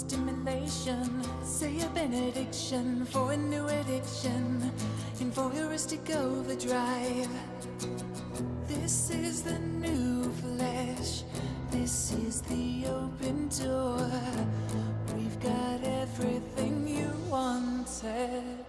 stimulation. Say a benediction for a new addiction in voyeuristic overdrive. This is the new flesh. This is the open door. We've got everything you wanted.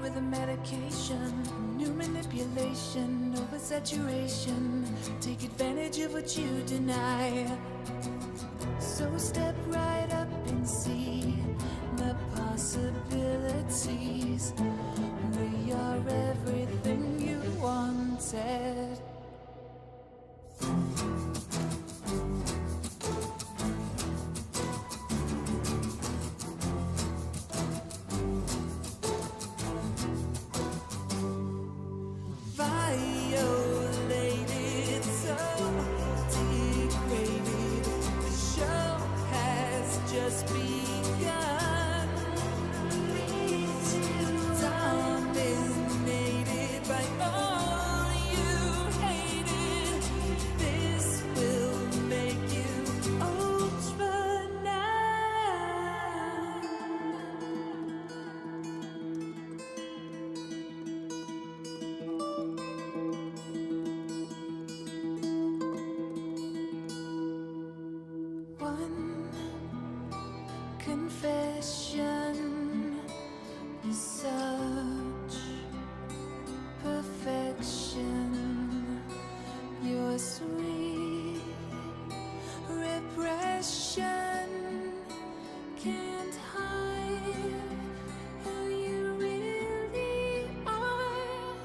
With a medication, new manipulation, oversaturation. Take advantage of what you deny. So step right up and see the possibilities. We are everything you wanted. Confession is such perfection. Your sweet repression can't hide who you really are.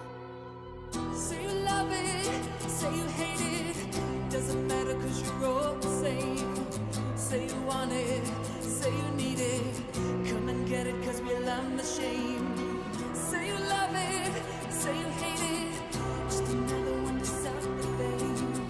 Say you love it, say you hate it, doesn't matter 'cause you're all the same. Say you want it, say you need it, come and get it 'cause we love the shame. Say you love it, say you hate it, just another one to suck the fame.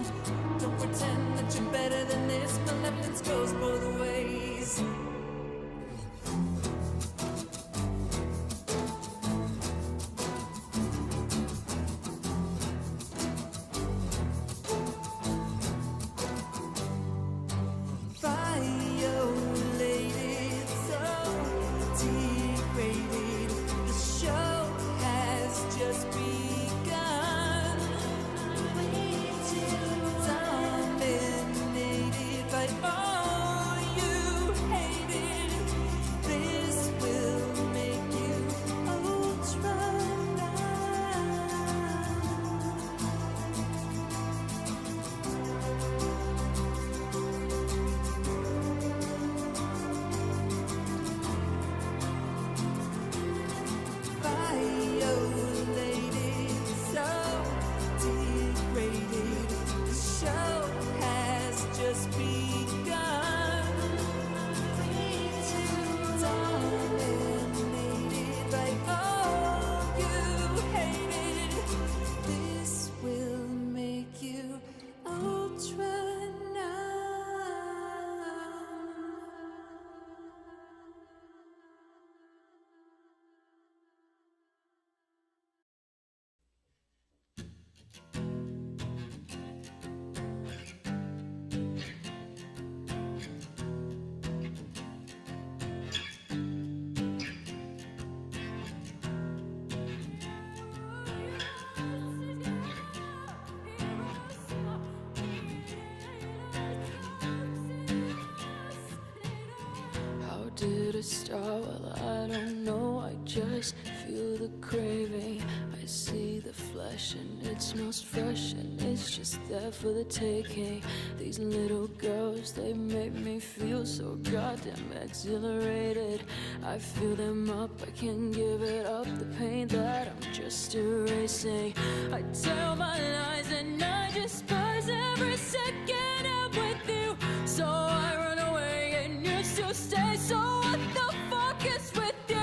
did it start? Well, I don't know, I just feel the craving. I see the flesh and it smells fresh and it's just there for the taking. These little girls, they make me feel so goddamn exhilarated. I feel them up, I can't give it up, the pain that I'm just erasing. I tell my lies and I despise every second I'm with you. So I run away and you still stay, so what the fuck is with you?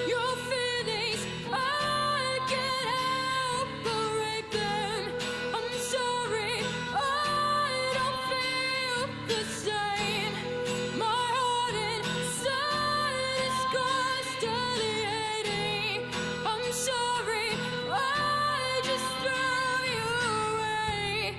Your feelings, I can't help but rape them. I'm sorry, I don't feel the same. My heart inside is constantly. I'm sorry, I just threw you away.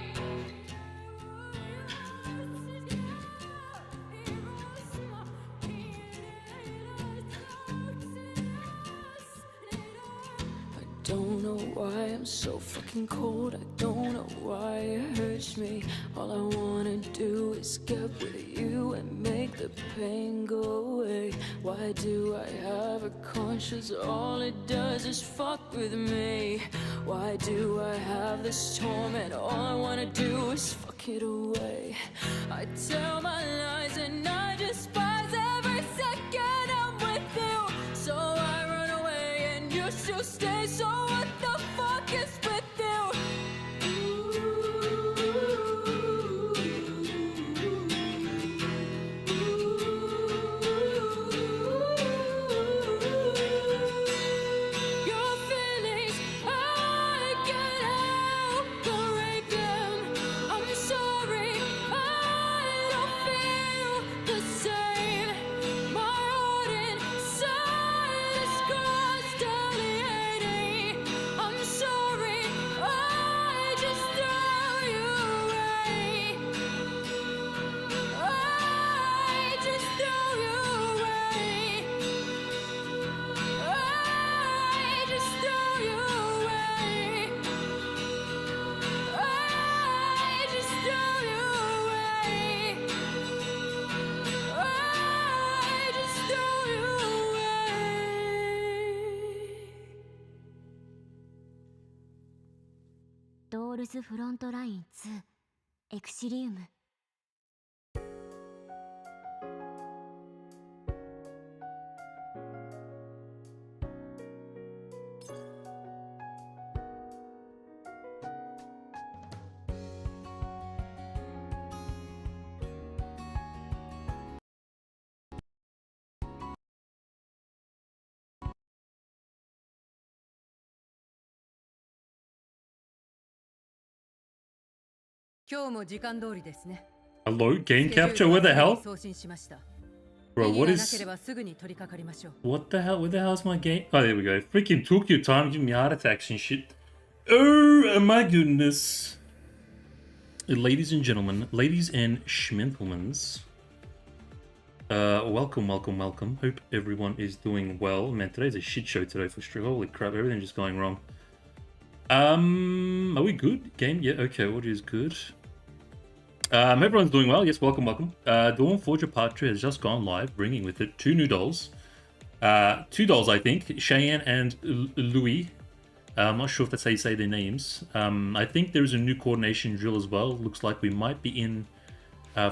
I don't know why I'm so fucking cold. I don't know why it hurts me. All I wanna do is get with you and make the pain go away. Why do I have a conscience? All it does is fuck with me. Why do I have this torment? All I wanna do is fuck it away. I tell my lies and I despise every second I'm with you. So I run away and you still stay. So what the fuck is with your feelings? I can't help but rape them. I'm sorry, I don't feel the same. My heart inside is constantly hating. I'm sorry, I just threw you away. I just threw you away. I just threw you away. I just threw you away. I just threw you away. ドールズフロントライン2エクシリウム。Hello, game capture? What the hell? 送信しました。 Bro, 意義 what がな is... ければすぐに取り掛かりましょう。 What the hell? Where the hell's my game? Oh, there we go. Freaking took your time, giving me heart attacks and shit. Oh, my goodness. Ladies and gentlemen, ladies and schmentlemans. Welcome. Hope everyone is doing well. Man, today's a shit show today for sure. Holy crap, everything's just going wrong. Are we good? Game? Yeah, okay, audio is good. Everyone's doing well. Yes, welcome. Dawnforger Part 2 has just gone live, bringing with it 2 new dolls. 2 dolls, I think. Cheyanne and Liushih. I'm not sure if that's how you say their names. I think there is a new coordination drill as well. Looks like we might be in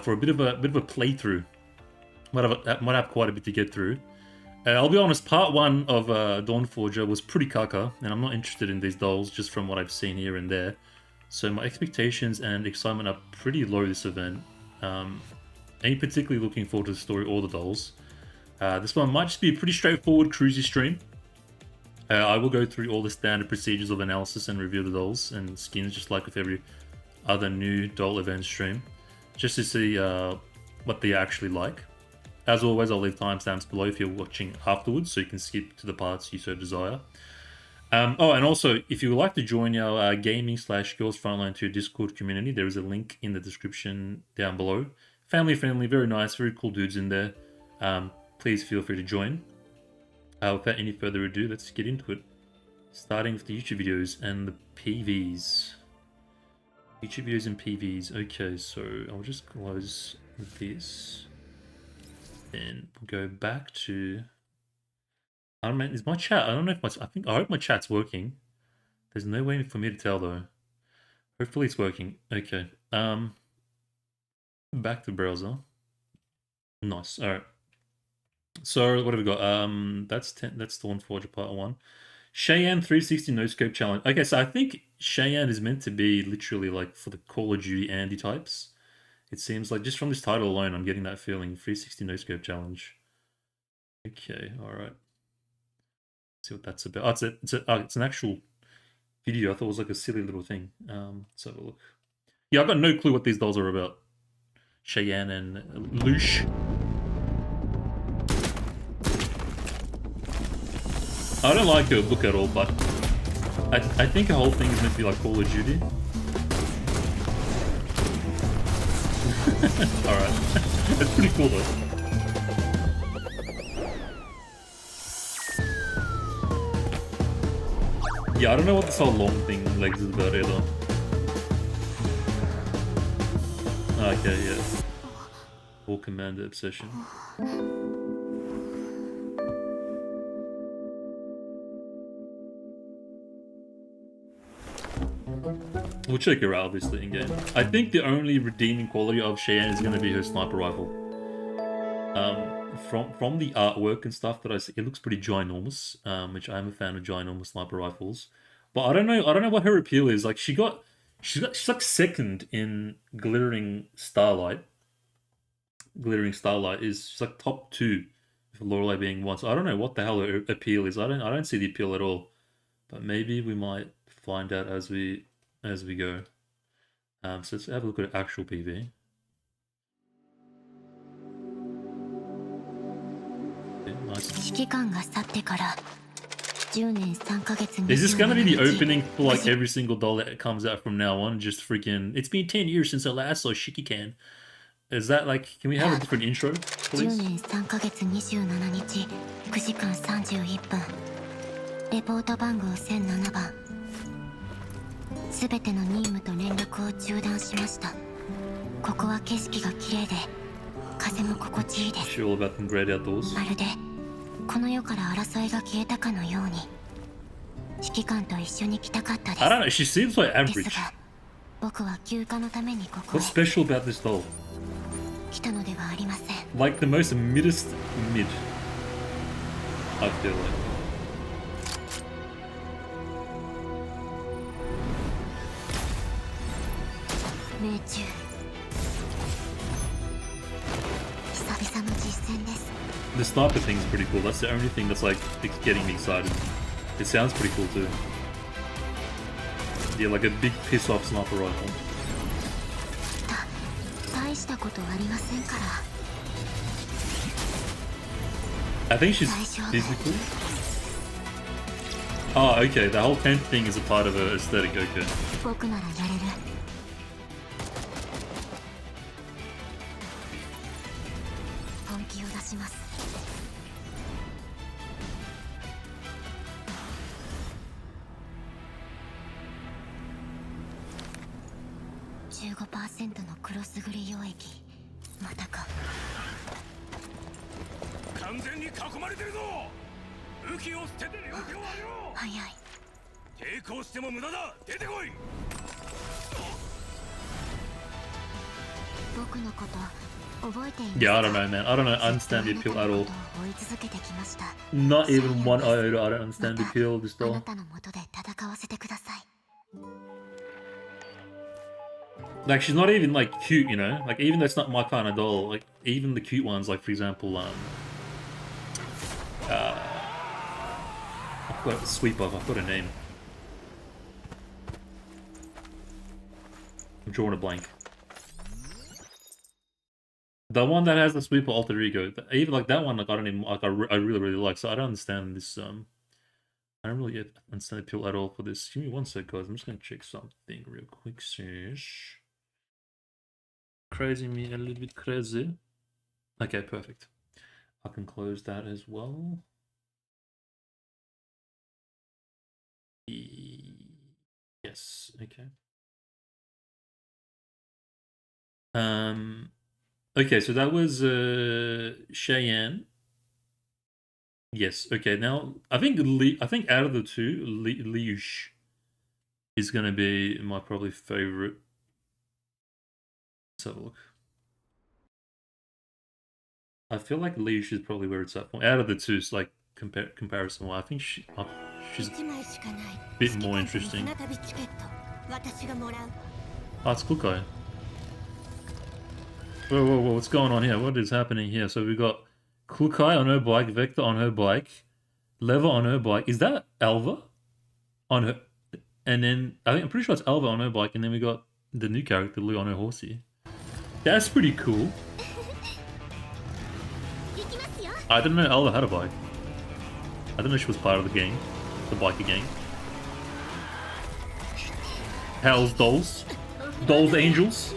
for a bit of a playthrough. Might have quite a bit to get through. I'll be honest, Part 1 of Dawnforger was pretty kaka, and I'm not interested in these dolls just from what I've seen here and there. So my expectations and excitement are pretty low this event. Ain't particularly looking forward to the story or the dolls. This one might just be a pretty straightforward cruisey stream. I will go through all the standard procedures of analysis and review the dolls and skins, just like with every other new doll event stream, just to see what they're actually like. As always, I'll leave timestamps below if you're watching afterwards, so you can skip to the parts you so desire. Oh, and also, if you would like to join our gaming/Girls Frontline 2 Discord community, there is a link in the description down below. Family friendly, very nice, very cool dudes in there. Please feel free to join. Without any further ado, let's get into it. Starting with the YouTube videos and the PVs. YouTube videos and PVs. Okay, so I'll just close this. Then we'll go back to... I don't know, is my chat... I don't know if my... I hope my chat's working. There's no way for me to tell though. Hopefully it's working. Okay. Back to browser. Nice. Alright. So what have we got? That's Dawnforger Part 1. Cheyanne 360 no scope challenge. Okay, so I think Cheyanne is meant to be literally like for the Call of Duty Andy types. It seems like just from this title alone, I'm getting that feeling. 360 no scope challenge. Okay, alright. See what that's about. Oh, it's an actual video. I thought it was like a silly little thing. Let's have a look. Yeah, I've got no clue what these dolls are about. Cheyanne and Liushih. I don't like her look at all, but I think her whole thing is meant to be like Call of Duty. Alright. It's pretty cool though. Yeah, I don't know what this whole long thing legs is about either. Okay, yeah. All commander obsession. We'll check her out obviously in game. I think the only redeeming quality of Cheyanne is going to be her sniper rifle. From the artwork and stuff that I see, it looks pretty ginormous. Which I am a fan of ginormous sniper rifles. But I don't know what her appeal is. Like she's like second in Glittering Starlight. Glittering Starlight is she's like top 2, with Lorelei being 1. So I don't know what the hell her appeal is. I don't see the appeal at all. But maybe we might find out as we go. So let's have a look at actual PV. Okay, nice. Is this gonna be the opening for like every single doll that comes out from now on? Just freaking, it's been 10 years since I last saw Shikikan. Is that like, can we have a different intro, please? すべての任務と連絡を中断しました。ここは景色が綺麗で風も心地いいです。まるでこの世から争いが消えたかのように指揮官と一緒に来たかったです。I don't know, she seems like average. ですが僕は休暇のためにここへ What's special about this doll? 来たのではありません。 Like the most middest mid, I feel like. 命中久々の実戦です。 The sniper thing's pretty cool. That's the only thing that's like getting me excited. It sounds pretty cool too. Yeah, like a big piss off sniper rifle. 大したことありませんから。 I think she's physical. Oh, okay. The whole tent thing is a part of her aesthetic. Okay. 僕ならやれる。本気を出します。15% のクロスグリ溶液。またか。完全に囲まれてるぞ。武器を捨てて両手を上げろ。早い。抵抗しても無駄だ。出てこい。僕のこと覚えていますか？ Yeah, I don't know, man. I don't understand the appeal at all. 追い続けてきました。 Not even one iota. I don't understand the appeal of this あ doll. なたの元で戦わせてください。 Like she's not even like cute, you know. Like even though it's not my kind of doll, like even the cute ones, like for example, I forgot Sweeper. I forgot her name. I'm drawing a blank. The one that has the Sweeper alter ego, even like that one, like I don't even like. I really like. So I don't understand this. I don't really understand the appeal at all for this. Give me one sec, guys. I'm just gonna check something real quick. Sesh. Crazy me a little bit crazy. Okay, perfect. I can close that as well. Yes. Okay. Okay, so that was Cheyanne. Yes. Okay. Now I think out of the two, Liushih is gonna be my probably favorite. Let's have a look. I feel like Liushih is probably where it's at. Out of the two, it's like comparison. I think she's a bit more interesting. Oh, it's Kukai. Whoa, what's going on here? What is happening here? So we got Kukai on her bike, Vector on her bike, Leva on her bike. Is that Alva? On her... And then, I'm pretty sure it's Alva on her bike, and then we got the new character, Liu, on her horsey. That's pretty cool. I didn't know Alva had a bike. I didn't know she was part of the gang. The biker gang. Hell's Dolls. Dolls Angels.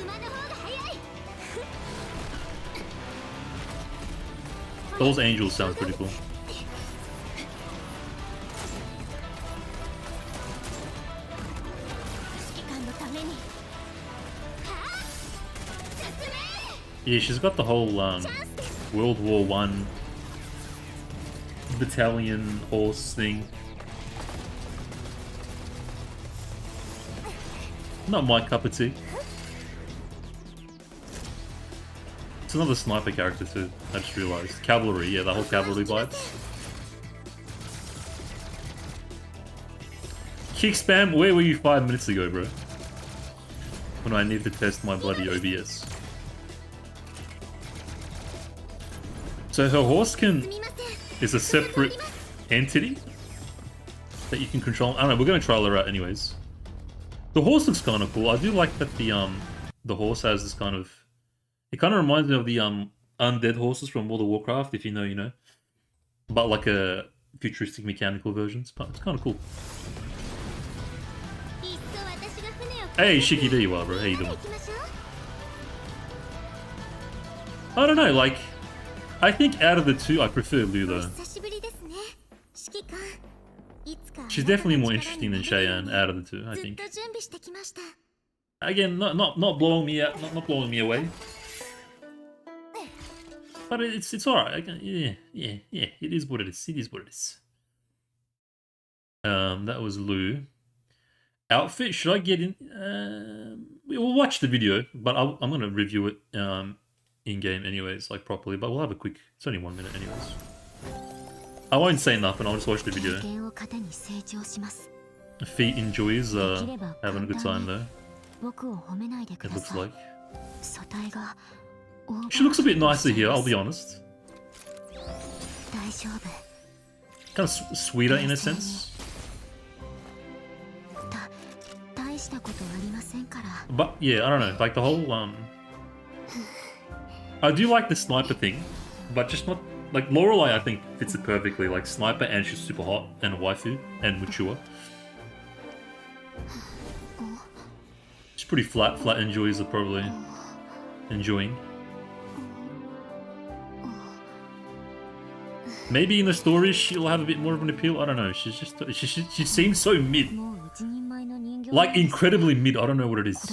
Dolls Angels sounds pretty cool. Yeah, she's got the whole World War I battalion horse thing. Not my cup of tea. It's another sniper character too, I just realized. Cavalry, yeah, the whole cavalry vibes. Kick spam, where were you 5 minutes ago, bro? When I need to test my bloody OBS. So her horse is a separate entity that you can control. I don't know, we're gonna trial her out anyways. The horse looks kind of cool. I do like that the horse has this kind of... It kind of reminds me of the undead horses from World of Warcraft, if you know, you know. But like a futuristic mechanical version. It's kind of cool. Hey, Shiki, there you are, bro. How you doing? I don't know, like... I think out of the two, I prefer Liu, though. She's definitely more interesting than Cheyanne out of the two, I think. Again, not blowing me out, not blowing me away. But it's alright. Yeah, it is what it is. It is what it is. That was Liu. Outfit, should I get in? We'll watch the video, but I'm gonna review it in-game anyways, like properly, but we'll have a quick... It's only 1 minute anyways. I won't say nothing, I'll just watch the video. Feet enjoys having a good time though. It looks like. She looks a bit nicer here, I'll be honest. Kind of sweeter in a sense. But yeah, I don't know, like the whole I do like the sniper thing, but just not... Like, Lorelei, I think, fits it perfectly. Like, sniper, and she's super hot, and waifu, and mature. She's pretty flat. Flat enjoys are probably enjoying. Maybe in the story she'll have a bit more of an appeal. I don't know. She's just... She seems so mid. Like, incredibly mid. I don't know what it is.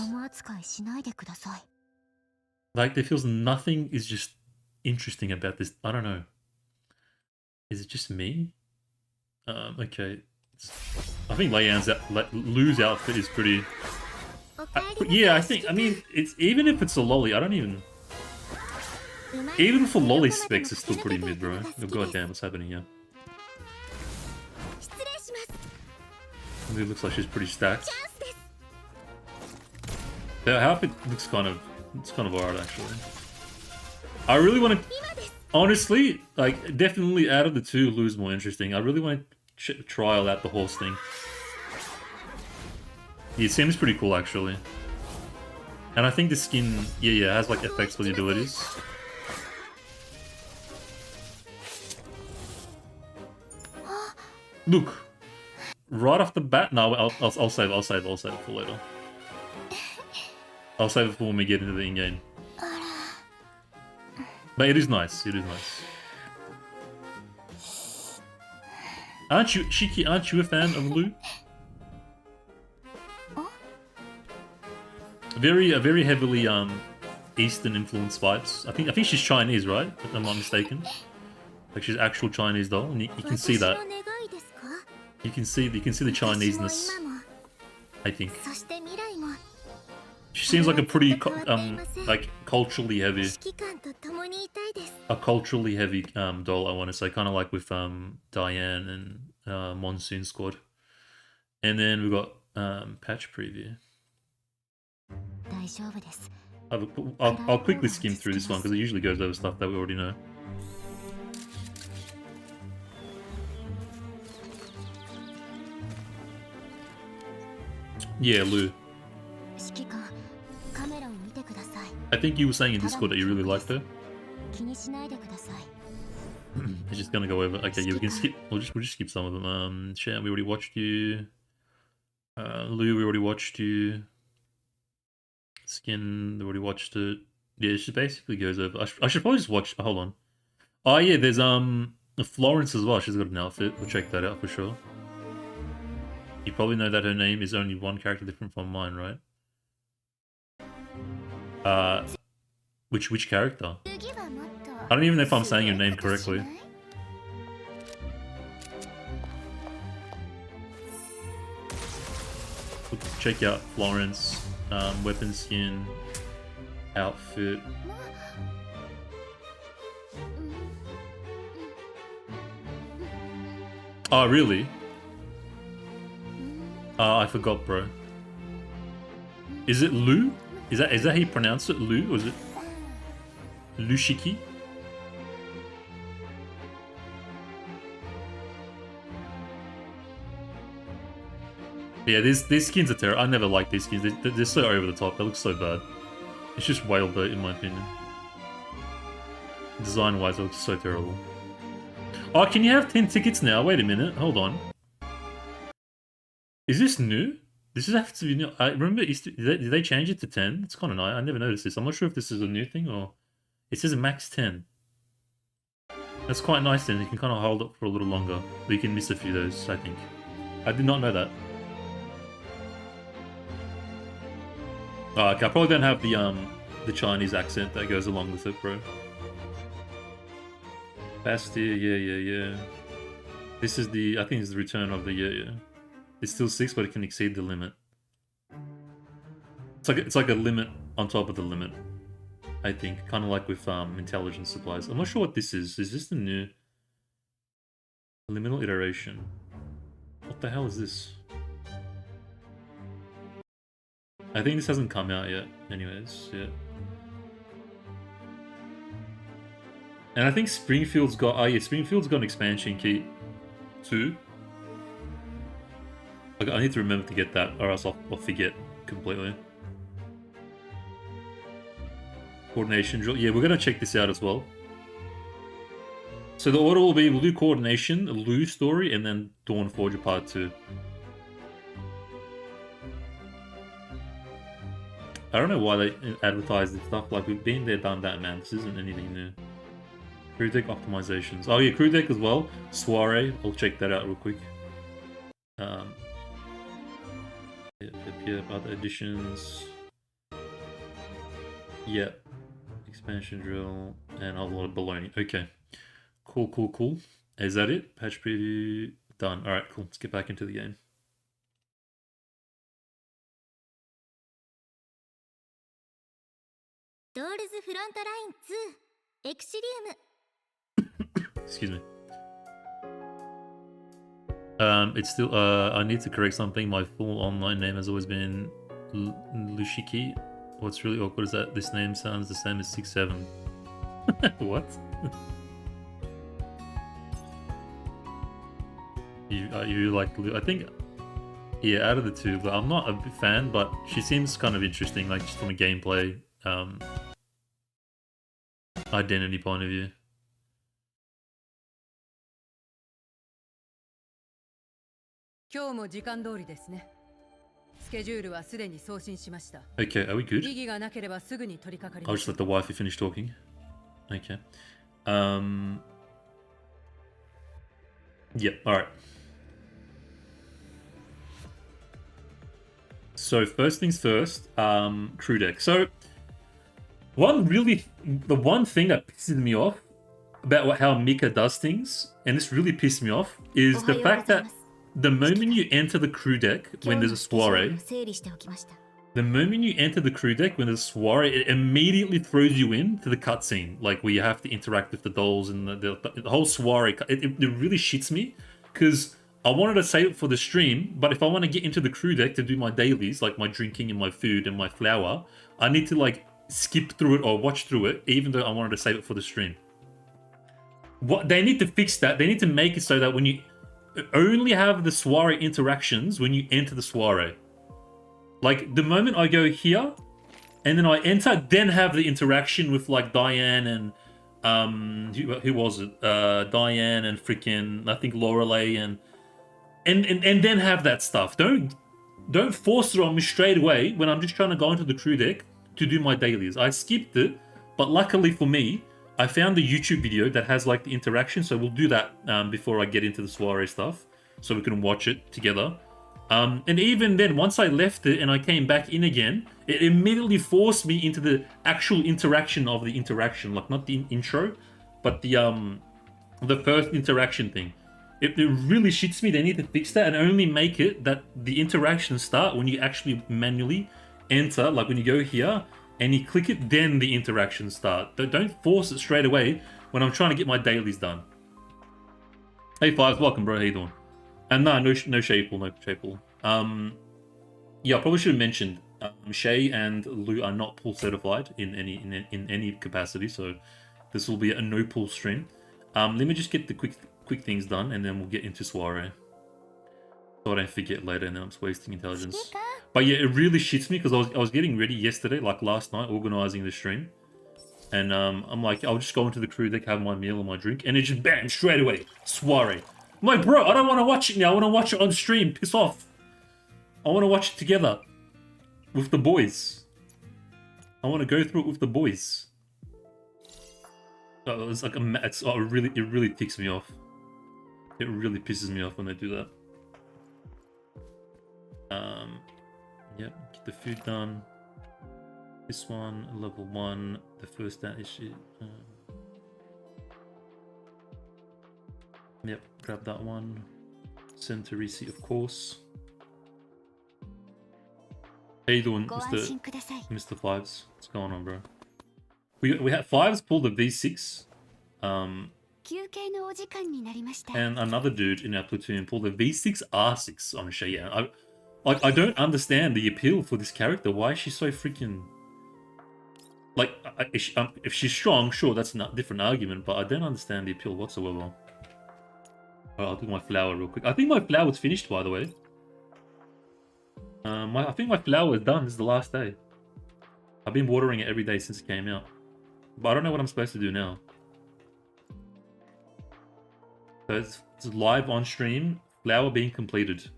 Like, there feels nothing is just interesting about this. I don't know. Is it just me? Okay. I think Liu's outfit is pretty... yeah, I mean, it's even if it's a lolly, I don't even... Even for lolly specs, it's still pretty mid, bro. Oh, goddamn, what's happening here? It looks like she's pretty stacked. Her outfit looks kind of... It's kind of alright, actually. I really want to... Honestly, like, definitely out of the two, Liu's more interesting. I really want to trial out the horse thing. Yeah, it seems pretty cool, actually. And I think the skin, yeah, has, like, effects for the abilities. Look. Right off the bat... No, I'll save it for later. I'll save it for when we get into the in-game. But it is nice, it is nice. Aren't you, Shiki, aren't you a fan of Liu? very heavily Eastern influenced vibes. I think she's Chinese, right? If I'm not mistaken. Like she's actual Chinese doll, and you can see that. You can see the Chineseness. I think she seems like a pretty like culturally heavy, doll. I want to say, kind of like with Diane and Monsoon Squad. And then we got patch preview. I'll quickly skim through this one because it usually goes over stuff that we already know. Yeah, Liu. I think you were saying in Discord that you really liked her. It's just gonna go over. Okay, yeah, we can skip. We'll just skip some of them. Cheyanne, we already watched you. Liu, we already watched you. Skin, we already watched it. Yeah, it just basically goes over. I should probably just watch. Hold on. Oh yeah, there's Florence as well. She's got an outfit. We'll check that out for sure. You probably know that her name is only one character different from mine, right? Which character? I don't even know if I'm saying your name correctly. Check out Florence, weapon skin, outfit. Oh, really? I forgot, bro. Is it Liu? Is that how you pronounce it? Liu? Or is it Liushih? Yeah, these skins are terrible. I never liked these skins. They're so over the top. They look so bad. It's just whale boat, in my opinion. Design-wise, it looks so terrible. Oh, can you have 10 tickets now? Wait a minute. Hold on. Is this new? This is have to be new. I remember, did they change it to 10? It's kind of nice. I never noticed this. I'm not sure if this is a new thing or... It says max 10. That's quite nice then. You can kind of hold it for a little longer. But you can miss a few of those, I think. I did not know that. Okay, I probably don't have the Chinese accent that goes along with it, bro. Bastia, yeah. This is the... I think it's the return of the... Yeah. It's still 6, but it can exceed the limit. It's like a limit on top of the limit, I think. Kind of like with intelligence supplies. I'm not sure what this is. Is this the new liminal iteration? What the hell is this? I think this hasn't come out yet. Anyways, yeah. And I think Springfield's got... Oh yeah, Springfield's got an expansion key too. Like, I need to remember to get that, or else I'll forget completely. Coordination drill. Yeah, we're going to check this out as well. So the order will be, we'll do coordination, Liushih Story, and then Dawnforger Part 2. I don't know why they advertise this stuff. Like, we've been there, done that, man. This isn't anything new. Crew deck optimizations. Oh yeah, crew deck as well. Soiree. I'll check that out real quick. Yep, other additions. Yep. Expansion drill. And a lot of baloney. Okay. Cool. Is that it? Patch preview. Done. Alright, cool. Let's get back into the game. Excuse me. It's still, I need to correct something. My full online name has always been Liushih. What's really awkward is that this name sounds the same as 6-7. What? you like, I think, yeah, out of the two, but I'm not a big fan, but she seems kind of interesting, like just from a gameplay, identity point of view. Okay, are we good? I'll just let the wifey finish talking. Okay. Yep, alright. So first things first, crew deck. So the one thing that pisses me off about how Mika does things, and this really pissed me off, is the fact that the moment you enter the crew deck when there's a soiree, it immediately throws you into the cutscene, like where you have to interact with the dolls and the whole soiree. It really shits me, because I wanted to save it for the stream, but if I want to get into the crew deck to do my dailies, like my drinking and my food and my flour, I need to like skip through it or watch through it, even though I wanted to save it for the stream. What they need to fix that. They need to make it so that when you only have the soiree interactions when you enter the soiree. Like the moment I go here and then I enter, then have the interaction with like Diane and who was it? Diane and freaking I think Lorelei and then have that stuff. Don't force it on me straight away when I'm just trying to go into the crew deck to do my dailies. I skipped it, but luckily for me, I found the YouTube video that has like the interaction, so we'll do that before I get into the soiree stuff, so we can watch it together. And even then, once I left it and I came back in again, it immediately forced me into the actual interaction of the interaction, like not the intro, but the first interaction thing. It really shits me. They need to fix that and only make it that the interactions start when you actually manually enter, like when you go here and you click it, then the interactions start. Don't force it straight away when I'm trying to get my dailies done. Hey Fives, welcome bro, how you doing? And no Shapeable. Yeah, I probably should have mentioned Shay and Lou are not pool certified in any capacity, so this will be a no pool stream. Let me just get the quick things done and then we'll get into soiree. So I don't forget later and then I'm just wasting intelligence. But yeah, it really shits me because I was getting ready yesterday, like last night, organizing the stream. And I'm like, I'll just go into the crew deck, have my meal and my drink, and it just bam, straight away, soiree. I'm like, bro, I don't want to watch it now. I want to watch it on stream. Piss off. I want to watch it together with the boys. I want to go through it with the boys. So it's like it really ticks me off. It really pisses me off when they do that. Yep, get the food done. This one, level 1, the first that issue. Yep, grab that one. Send to Risi, of course. How you doing, Mr. Fives? What's going on, bro? We had Fives pull the V6. And another dude in our platoon pulled the V6 R6 on Cheyanne. I don't understand the appeal for this character. Why is she so freaking... Like, if she's strong, sure, that's a different argument, but I don't understand the appeal whatsoever. Alright, I'll do my flower real quick. I think my flower's finished, by the way. I think my flower is done. This is the last day. I've been watering it every day since it came out. But I don't know what I'm supposed to do now. So it's live on stream. Flower being completed.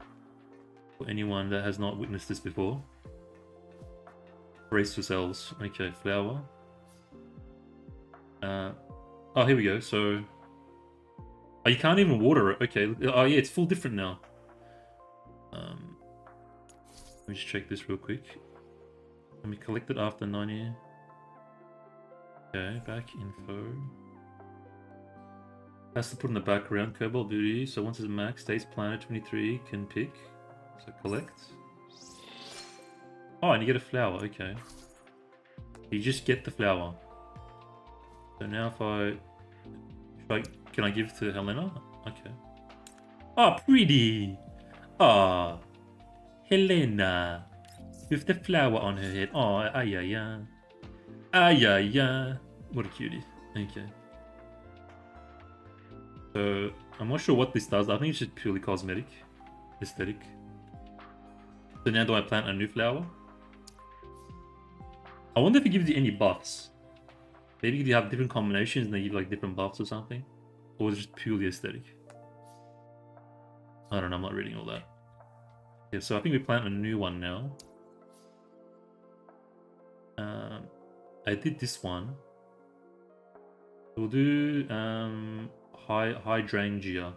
For anyone that has not witnessed this before. Brace yourselves. Okay, flower. Oh, here we go. So... Oh, you can't even water it. Okay. Oh, yeah, it's full different now. Let me just check this real quick. Let me collect it after 90. Okay, back info. Has to put in the background. Cobalt duty. So once it's max, stays planet 23 can pick. So collect. Oh, and you get a flower. Okay. You just get the flower. So now if can I give it to Helena? Okay. Oh, pretty. Ah, Helena with the flower on her head. Oh, ay. What a cutie. Okay. So I'm not sure what this does. I think it's just purely cosmetic, aesthetic. So now do I plant a new flower? I wonder if it gives you any buffs. Maybe you have different combinations and they give like different buffs or something. Or is it just purely aesthetic? I don't know, I'm not reading all that. Yeah, so I think we plant a new one now. I did this one. We'll do Hydrangea.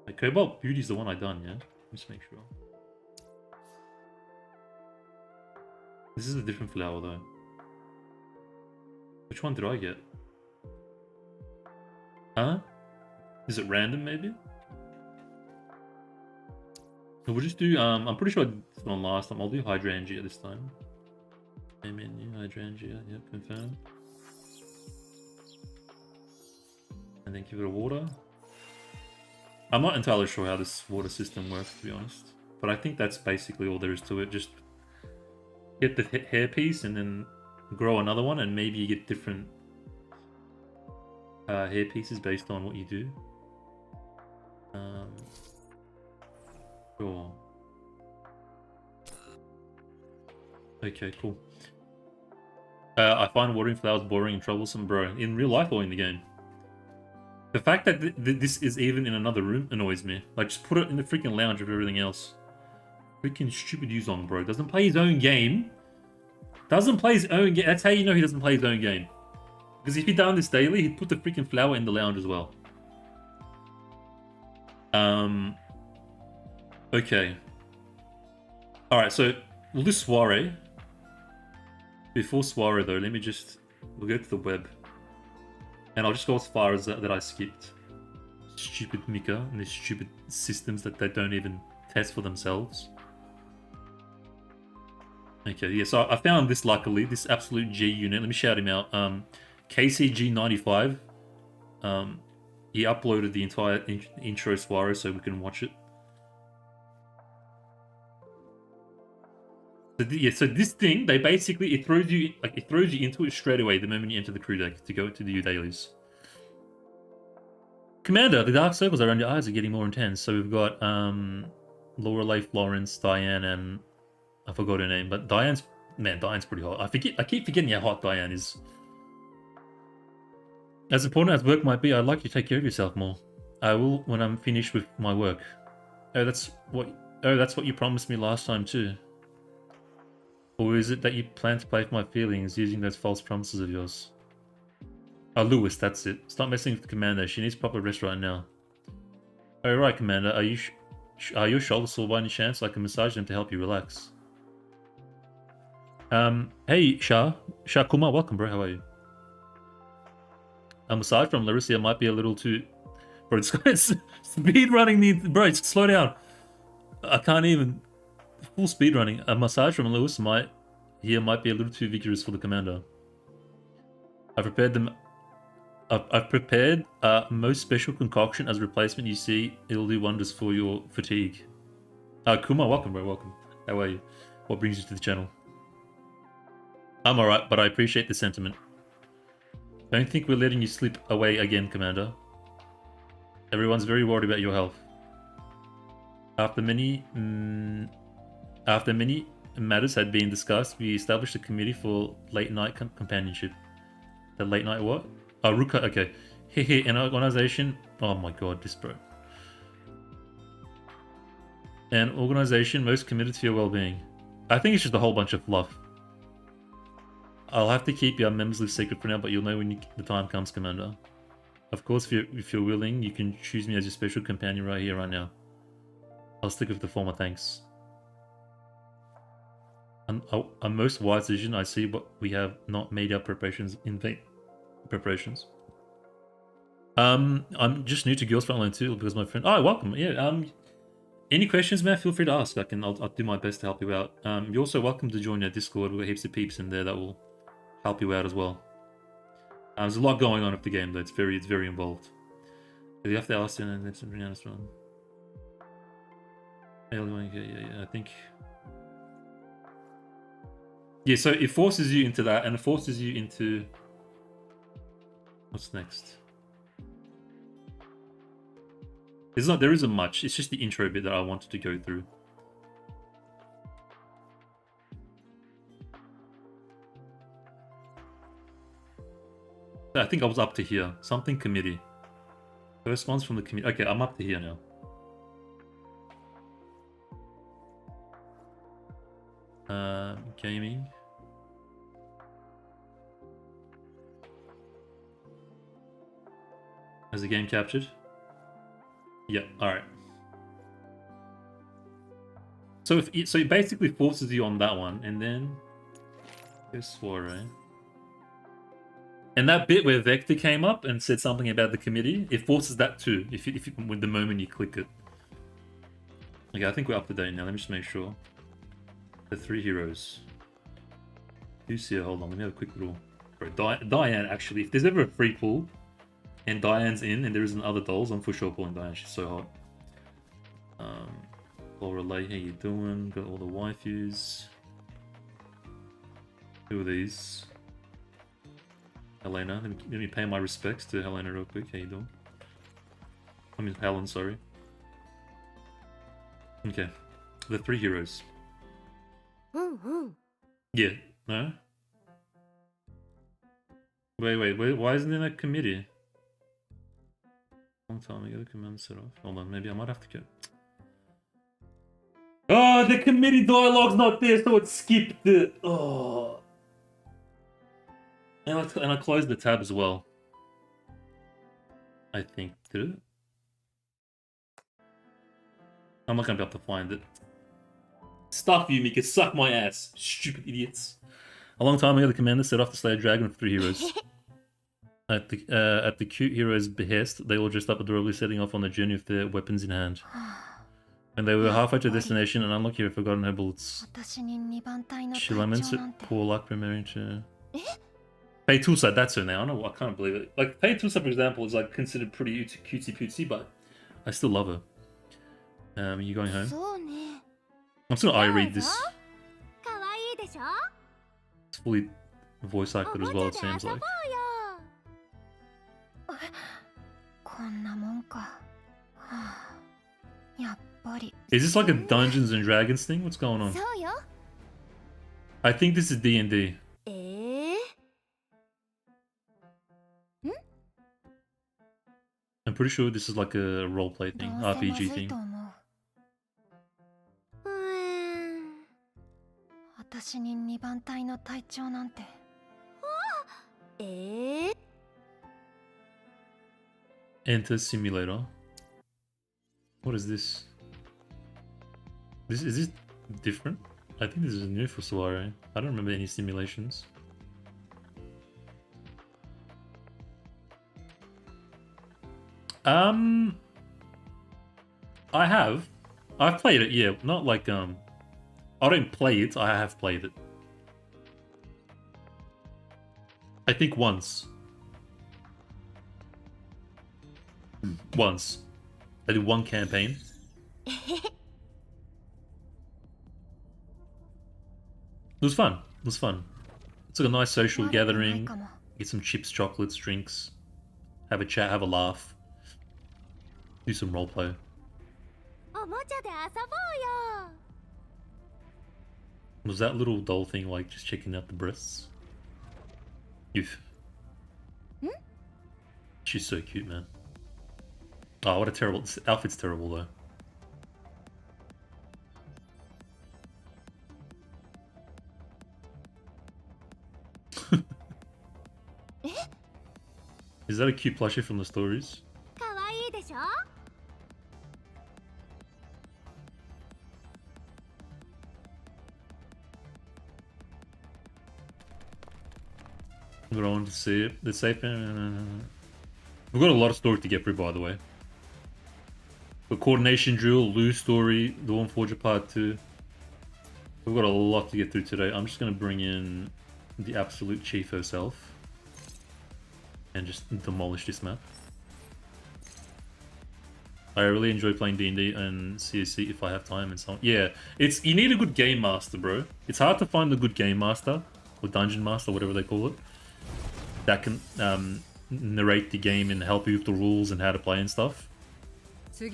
The Cobalt Beauty is the one I done, yeah? Let's make sure. This is a different flower though. Which one did I get? Huh? Is it random maybe? So we'll just do, I'm pretty sure I did this one last time. I'll do Hydrangea this time. Menu, Hydrangea, yep, confirm. And then give it a water. I'm not entirely sure how this water system works, to be honest. But I think that's basically all there is to it. Just get the hair piece and then grow another one, and maybe you get different hair pieces based on what you do. Sure. Okay, cool. I find watering flowers boring and troublesome, bro. In real life or in the game? The fact that this is even in another room annoys me. Like, just put it in the freaking lounge of everything else. Freaking stupid Yuzong, bro. Doesn't play his own game. Doesn't play his own game. That's how you know he doesn't play his own game. Because if he'd done this daily, he'd put the freaking flower in the lounge as well. Okay. Alright, so we'll do Soiree. Before Soiree, though, let me just... We'll go to the web. And I'll just go as far as that I skipped. Stupid Mika and these stupid systems that they don't even test for themselves. Okay, yeah, so I found this luckily, this absolute G unit. Let me shout him out. KCG95. He uploaded the entire intro Soiree so we can watch it. So, yeah, so this thing, they basically, it throws you into it straight away the moment you enter the crew deck to go to do your dailies. Commander, the dark circles around your eyes are getting more intense. So we've got Lorelei, Florence, Diane, and I forgot her name, but Diane's pretty hot. I keep forgetting how hot Diane is. As important as work might be, I'd like you to take care of yourself more. I will when I'm finished with my work. Oh, that's what you promised me last time too. Or is it that you plan to play with my feelings using those false promises of yours? Oh, Lewis, that's it. Stop messing with Commander. She needs proper rest right now. Oh, right, Commander. Are your shoulders sore by any chance? I can massage them to help you relax. Hey, Shah Kumar, welcome, bro. How are you? A massage from Larissa might be a little too... Bro, it's got speed running the... Bro, slow down. I can't even... Full speed running. A massage from Lewis might be a little too vigorous for the Commander. I've prepared most special concoction as a replacement. You see, it'll do wonders for your fatigue. Kuma, welcome, bro. Welcome. How are you? What brings you to the channel? I'm alright, but I appreciate the sentiment. Don't think we're letting you slip away again, Commander. Everyone's very worried about your health. After many matters had been discussed, we established a committee for late night companionship. The late night what? Oh, Ruka, okay. Hehe, an organization. Oh my god, this bro. An organization most committed to your well-being. I think it's just a whole bunch of fluff. I'll have to keep your members list secret for now, but you'll know when the time comes, Commander. Of course, if you're willing, you can choose me as your special companion right here, right now. I'll stick with the former, thanks. A most wise decision, I see, but we have not made our preparations in vain. I'm just new to Girls Frontline too, because my friend... Oh, welcome, yeah, any questions, man, feel free to ask. I'll do my best to help you out. You're also welcome to join our Discord. We've got heaps of peeps in there that will help you out as well. There's a lot going on with the game, though. It's very involved. You have to ask them, and that's really honest one. Yeah, I think... Yeah, so it forces you into that, and it forces you into... What's next? There isn't much. It's just the intro bit that I wanted to go through. I think I was up to here. Something committee. First one's from the committee. Okay, I'm up to here now. Gaming. Has the game captured? Yeah, alright. So it basically forces you on that one, and then Here's Soiree. And that bit where Vector came up and said something about the committee, it forces that too, if with the moment you click it. Okay, I think we're up to date now. Let me just make sure. The 3 heroes. Who's here? Hold on, let me have a quick little... Bro, Diane, actually, if there's ever a free pull, and Diane's in, and there isn't other dolls, I'm for sure pulling Diane. She's so hot. Laura Lay, how you doing? Got all the waifus. Who are these? Helena. Let me pay my respects to Helena real quick. How you doing? I mean, Helen, sorry. Okay. The 3 heroes. Yeah. No? Wait, why isn't there a committee? Long time ago, the command set off. Hold on, maybe I might have to go. Oh, the committee dialogue's not there, so it skipped it. Oh. And I closed the tab as well. I think, did it? I'm not gonna be able to find it. Stuff you, Mika, suck my ass, stupid idiots. A long time ago, the commander set off to slay a dragon with 3 heroes. At the cute hero's behest, they all dressed up adorably, setting off on the journey with their weapons in hand. When they were halfway to destination, an unlucky had forgotten her bullets. She laments it, poor luck premiering to... Pei Tulsa, that's her now. I can't believe it. Like, Pei Tulsa, for example, is like considered pretty cutesy-pootsy, but I still love her. Are you going home? I'm still gonna read this. It's fully voice acted as well, it seems like. Is this like a Dungeons and Dragons thing? What's going on? I think this is D&D. I'm pretty sure this is like a roleplay thing, RPG thing. Enter simulator. What is this? Is this different? I think this is new for Soiree. I don't remember any simulations. I've played it, yeah. Not like I don't play it, I have played it. I think once. Once. I did one campaign. It was fun. It was fun. It's like a nice social gathering. Get some chips, chocolates, drinks. Have a chat, have a laugh. Do some roleplay. Was that little doll thing like just checking out the breasts? Youth. She's so cute, man. Oh, what a terrible... This outfit's terrible, though. Is that a cute plushie from the stories? But I want to see it. The safe. We've got a lot of story to get through, by the way. The coordination drill, Liushih Story, Dawnforger Part 2. We've got a lot to get through today. I'm just going to bring in the absolute chief herself and just demolish this map. I really enjoy playing D&D and CSC if I have time and so on. Yeah, you need a good game master, bro. It's hard to find a good game master or dungeon master, whatever they call it, that can narrate the game and help you with the rules and how to play and stuff. You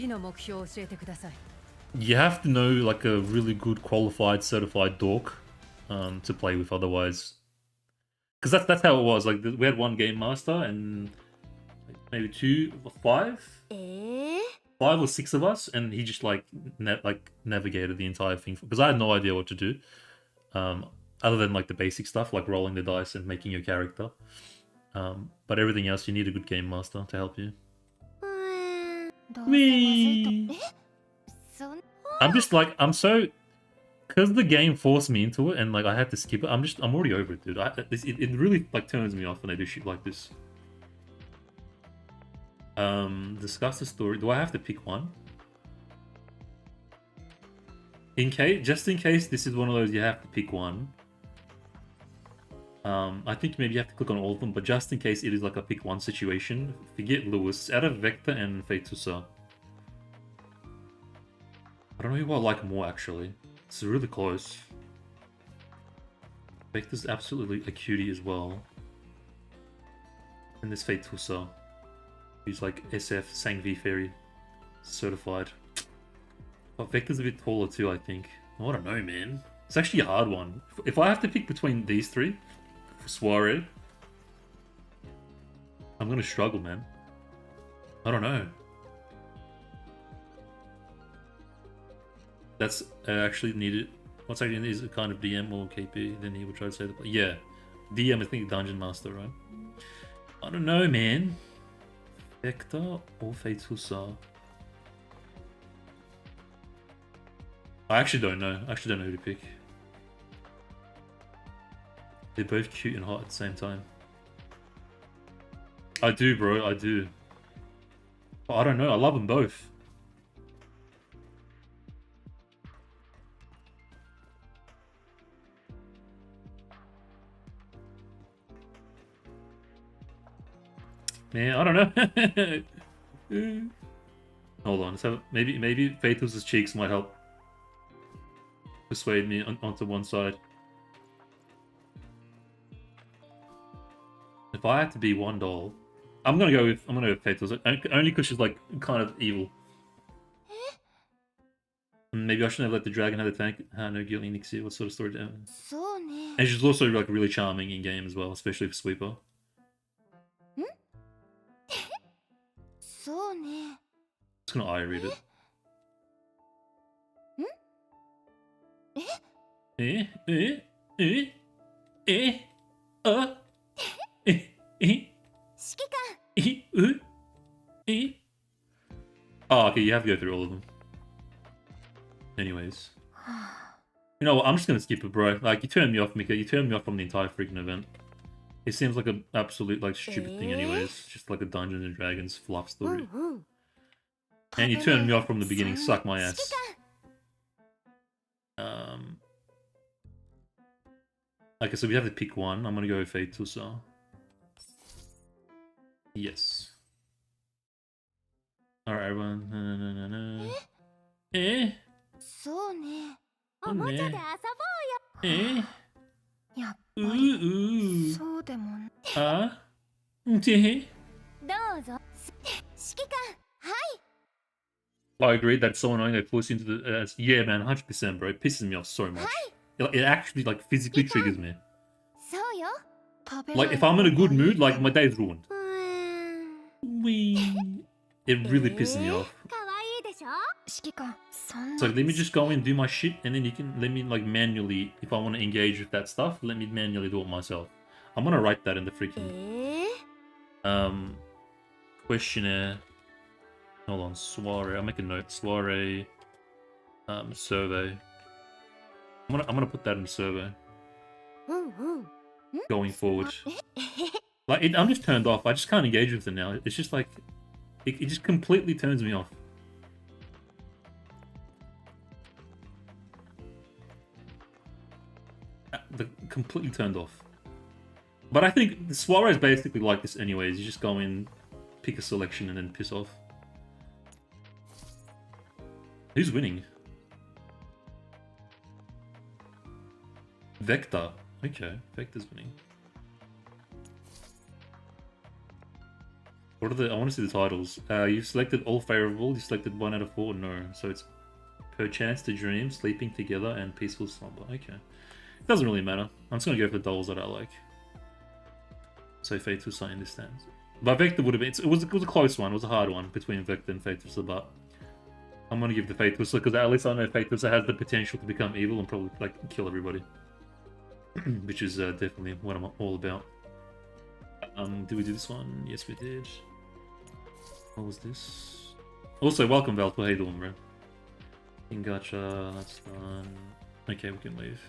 have to know like a really good qualified certified dork to play with, otherwise, because that's how it was. Like we had one game master and maybe 5 or 6 of us, and he just like navigated the entire thing because I had no idea what to do other than like the basic stuff like rolling the dice and making your character, but everything else you need a good game master to help you. Me. I'm just like, I'm so because the game forced me into it and like I had to skip it. I'm already over it, dude. It really like turns me off when they do shit like this. Discuss the story. Do I have to pick one? Just in case this is one of those you have to pick one. I think maybe you have to click on all of them, but just in case it is like a pick one situation, forget Lewis. Out of Vector and Feitusa. I don't know who I like more actually. It's really close. Vector's absolutely a cutie as well. And this Feitusa. Who's like SF Sang V Fairy certified. But Vector's a bit taller too, I think. I don't know, man. It's actually a hard one. If I have to pick between these three for Soiree, I'm gonna struggle, man. I don't know. That's actually needed. What's actually needed is a kind of DM or KP. Then he would try to say that. Yeah, DM. I think Dungeon Master, right? I don't know, man. Vector or Feitusa? I actually don't know. I actually don't know who to pick. They're both cute and hot at the same time. I do, bro. I do. But I don't know. I love them both. Man, I don't know. Hold on. So maybe Faithful's cheeks might help persuade me onto one side. If I had to be one doll, I'm gonna go with Faithful's only because she's like kind of evil. Maybe I shouldn't have let the dragon have the tank. No guilt, Nixie. What sort of story? And she's also like really charming in game as well, especially for Sweeper. Just gonna eye read it. Oh, okay, you have to go through all of them. Anyways. You know what, I'm just gonna skip it, bro. Like, you turned me off, Mika. You turned me off from the entire freaking event. It seems like an absolute, like, stupid thing anyways. Just like a Dungeons and Dragons fluff story. And you turned me off from the beginning. Suck my ass. Okay, so we have to pick one. I'm gonna go with Feitusa. Yes. Alright, everyone. No. I agree, that's so annoying they force you into the... yeah, man, 100%, bro. It pisses me off so much. It actually, like, physically triggers me. Like, if I'm in a good mood, like, my day's ruined. It really pisses me off. So let me just go and do my shit, and then you can let me, like, manually, if I want to engage with that stuff, let me manually do it myself. I'm gonna write that in the freaking questionnaire. Hold on, Soiree. I'll make a note. Soiree survey. I'm gonna put that in the survey. Going forward. Like, I'm just turned off. I just can't engage with it now. It's just like it just completely turns me off. Completely turned off. But I think the Soiree is basically like this anyways. You just go in, pick a selection, and then piss off. Who's winning? Vector. Okay, Vector's winning. What are the... I want to see the titles. You've selected all favorable. You selected 1 out of 4. No. So it's per chance to dream, sleeping together, and peaceful slumber. Okay. It doesn't really matter. I'm just going to go for the dolls that I like. So Feitusa understands. But Vector would have been... It was a close one. It was a hard one between Vector and Feitusa, but... I'm going to give the Feitusa, because at least I know Feitusa has the potential to become evil and probably, like, kill everybody. Which is definitely what I'm all about. Did we do this one? Yes, we did. What was this? Also, welcome, Valpo. How you doing, bro? In gacha, that's done. Okay, we can leave.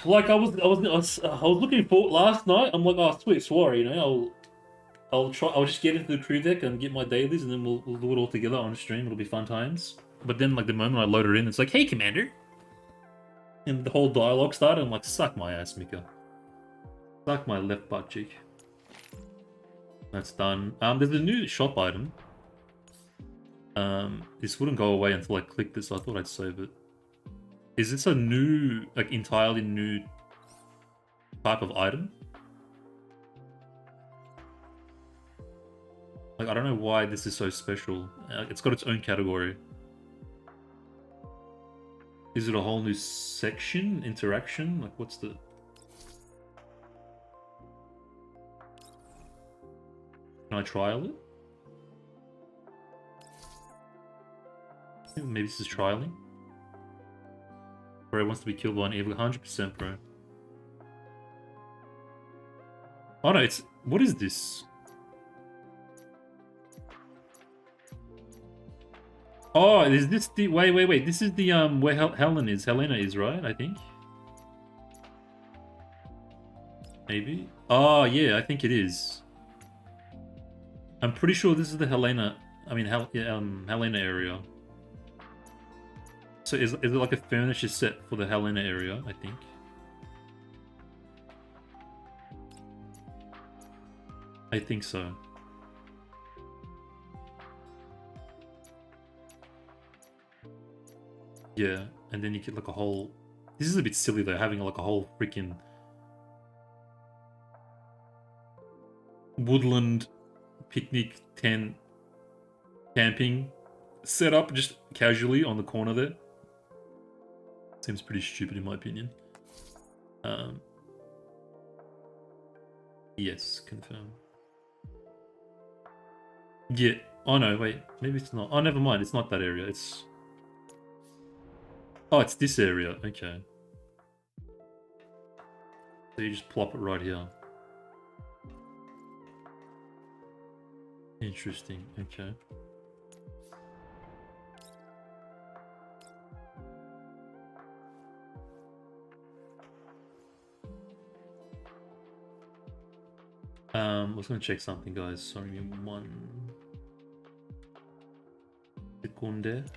Like I was looking for last night. I'm like, oh sweet soiree, you know, I'll just get into the crew deck and get my dailies, and then we'll do it all together on stream. It'll be fun times. But then, like, the moment I load it in, it's like, hey, Commander! And the whole dialogue started. I'm like, suck my ass, Mika. Suck my left butt cheek. That's done. There's a new shop item. This wouldn't go away until I clicked this, so I thought I'd save it. Is this a new, like, entirely new type of item? Like, I don't know why this is so special. It's got its own category. Is it a whole new section? Interaction? Like, what's the... Can I trial it? Maybe this is trialing. Bro wants to be killed by an evil. 100%, bro. Oh no, it's... What is this? Oh, is this the... Wait. This is the, where Helena is, right? I think? Maybe? Oh, yeah, I think it is. I'm pretty sure this is the Helena... Helena area. So is it like a furniture set for the Helena area, I think? I think so. Yeah, and then you get like a whole... This is a bit silly though, having like a whole freaking woodland picnic tent camping set up just casually on the corner there. Seems pretty stupid in my opinion. Yes, confirm. Yeah. Oh no, wait. Maybe it's not. Oh, never mind. It's not that area. It's... Oh, it's this area. Okay. So you just plop it right here. Interesting. Okay. I was gonna check something, guys. Sorry, give me 1 second.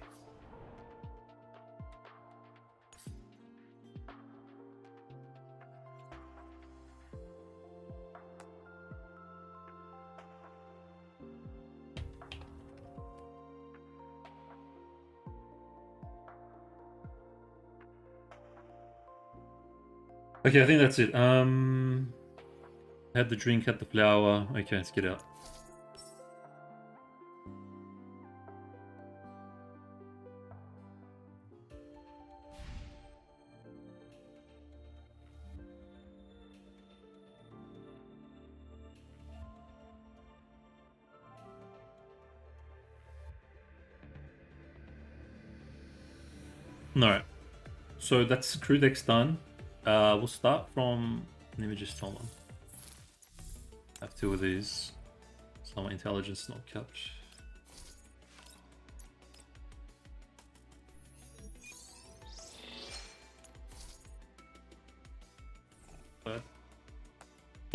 Okay, I think that's it. Had the drink, had the flower. Okay, let's get out. Alright. So that's crew deck's done. We'll start from... Let me just hold on. I have 2 of these. So my intelligence is not kept.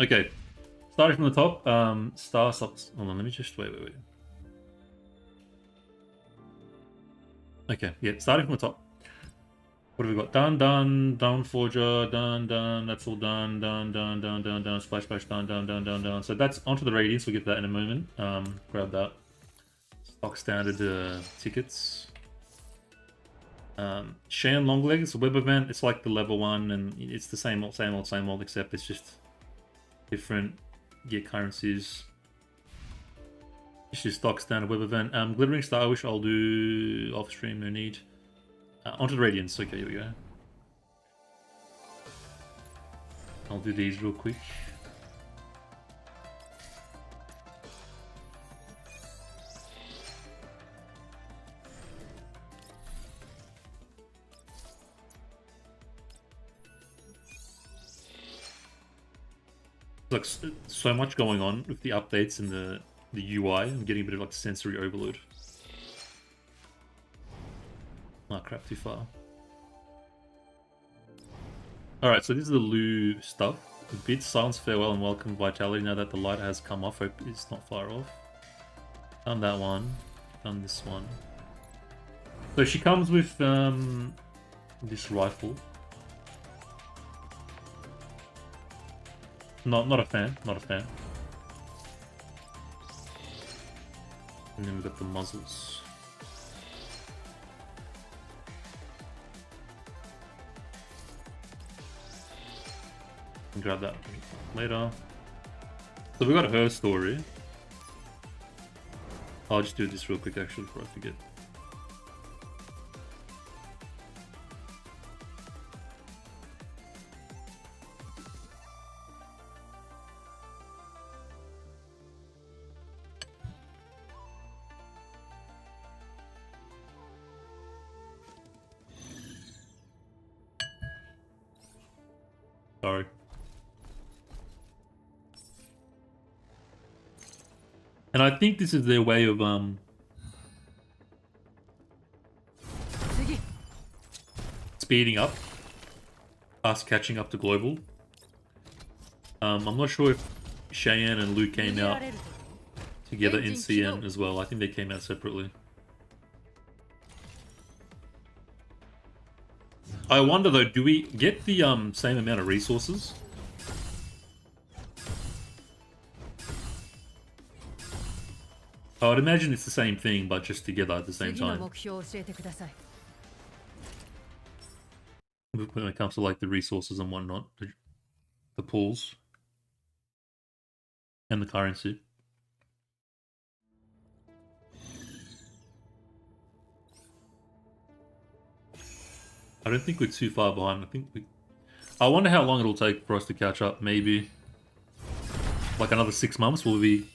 Okay. Starting from the top, star subs. Hold on, let me just wait. Okay, yeah, starting from the top. What have we got? Done, Dawnforger, done, that's all done, splash, done. So that's onto the Radiance, we'll get that in a moment. Grab that. Stock standard tickets. Cheyanne Longlegs, web event, it's like the level 1, and it's the same old, except it's just different gear currencies. It's just stock standard web event. Glittering Star Wish, I'll do off stream, no need. Onto the Radiance. Okay, here we go. I'll do these real quick. Like so much going on with the updates and the UI. I'm getting a bit of like sensory overload. Oh crap, too far. Alright, so this is the Lu stuff. Bid, silence, farewell, and welcome vitality. Now that the light has come off, hope it's not far off. Done that one. Done this one. So she comes with this rifle. Not a fan. Not a fan. And then we've got the muzzles. Can grab that later. So we got her story. I'll just do this real quick actually before I forget. Sorry. And I think this is their way of speeding up us catching up to global. I'm not sure if Cheyanne and Liu came out together in CN as well. I think they came out separately. I wonder though, do we get the same amount of resources? I would imagine it's the same thing, but just together at the same time. When it comes to like the resources and whatnot, the pools and the currency. I don't think we're too far behind. I wonder how long it'll take for us to catch up. Maybe like another 6 months will be.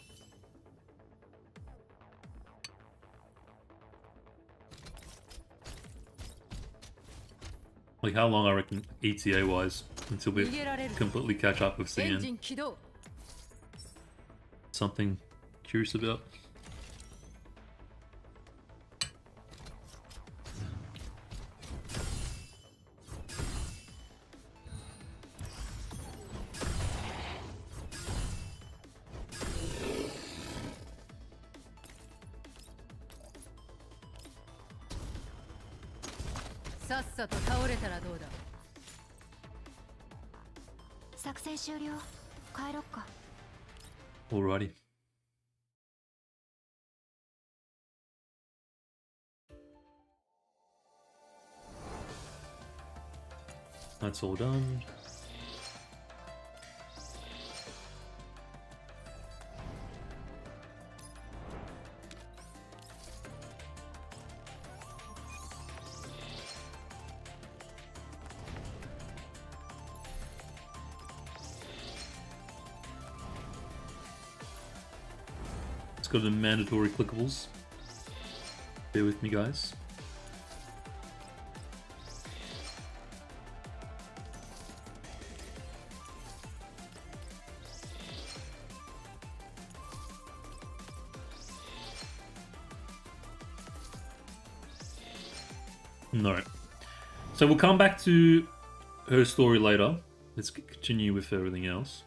Like how long I reckon ETA wise until we completely catch up with CN. Something curious about. Alrighty. That's all done. Let's go to the mandatory clickables. Bear with me, guys. Alright. So we'll come back to her story later. Let's continue with everything else.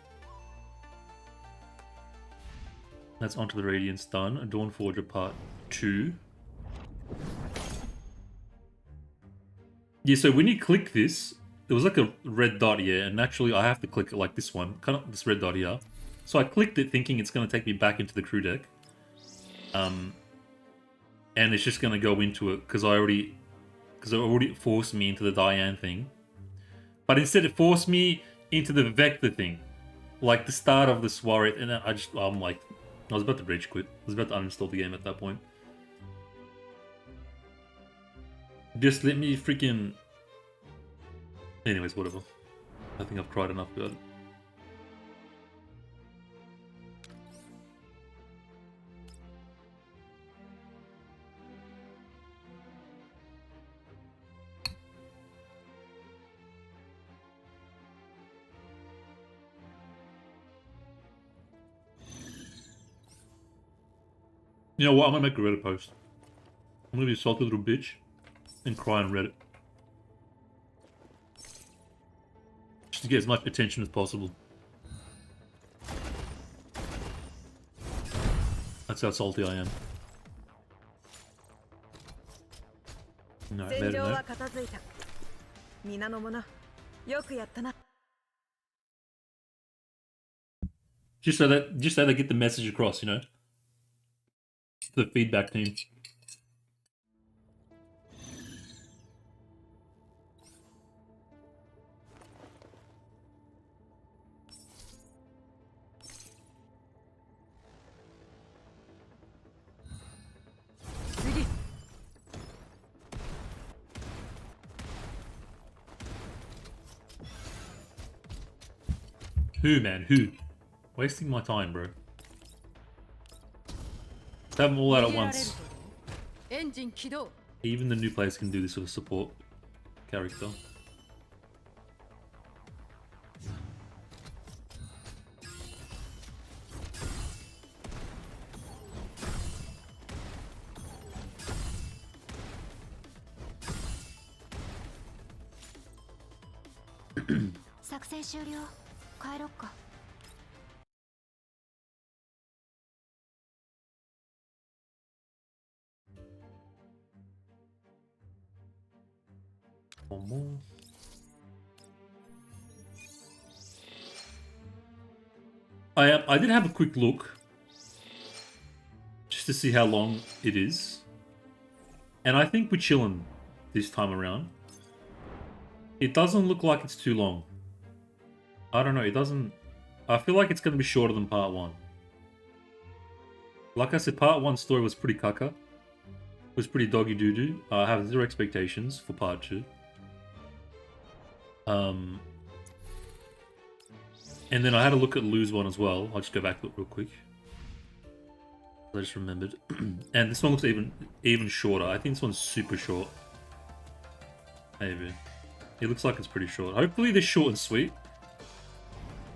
That's onto the Radiance done. Dawnforger part 2. Yeah, so when you click this, there was like a red dot here, and actually I have to click it like this one, kind of this red dot here. So I clicked it thinking it's going to take me back into the crew deck. And it's just going to go into it because it already forced me into the Diane thing. But instead it forced me into the Vector thing. Like the start of the Soiree, and I'm like, I was about to rage quit. I was about to uninstall the game at that point. Just let me freaking... Anyways, whatever. I think I've cried enough about it. You know what? I'm gonna make a Reddit post. I'm gonna be a salty little bitch. and cry on Reddit. Just to get as much attention as possible. That's how salty I am. No, better no. Just so they get the message across, you know? The feedback team. Who, man? Who? Wasting my time, bro. Let's have them all out at once. Even the new players can do this with a support character. One more. I did have a quick look just to see how long it is, and I think we're chilling this time around. It doesn't look like it's too long. I don't know, it doesn't... I feel like it's going to be shorter than part 1. Like I said, part 1 story was pretty kaka. It was pretty doggy doo-doo. I have zero expectations for part 2. And then I had a look at Lou's one as well. I'll just go back to it real quick. I just remembered. And this one looks even shorter. I think this one's super short. Maybe. It looks like it's pretty short. Hopefully they're short and sweet.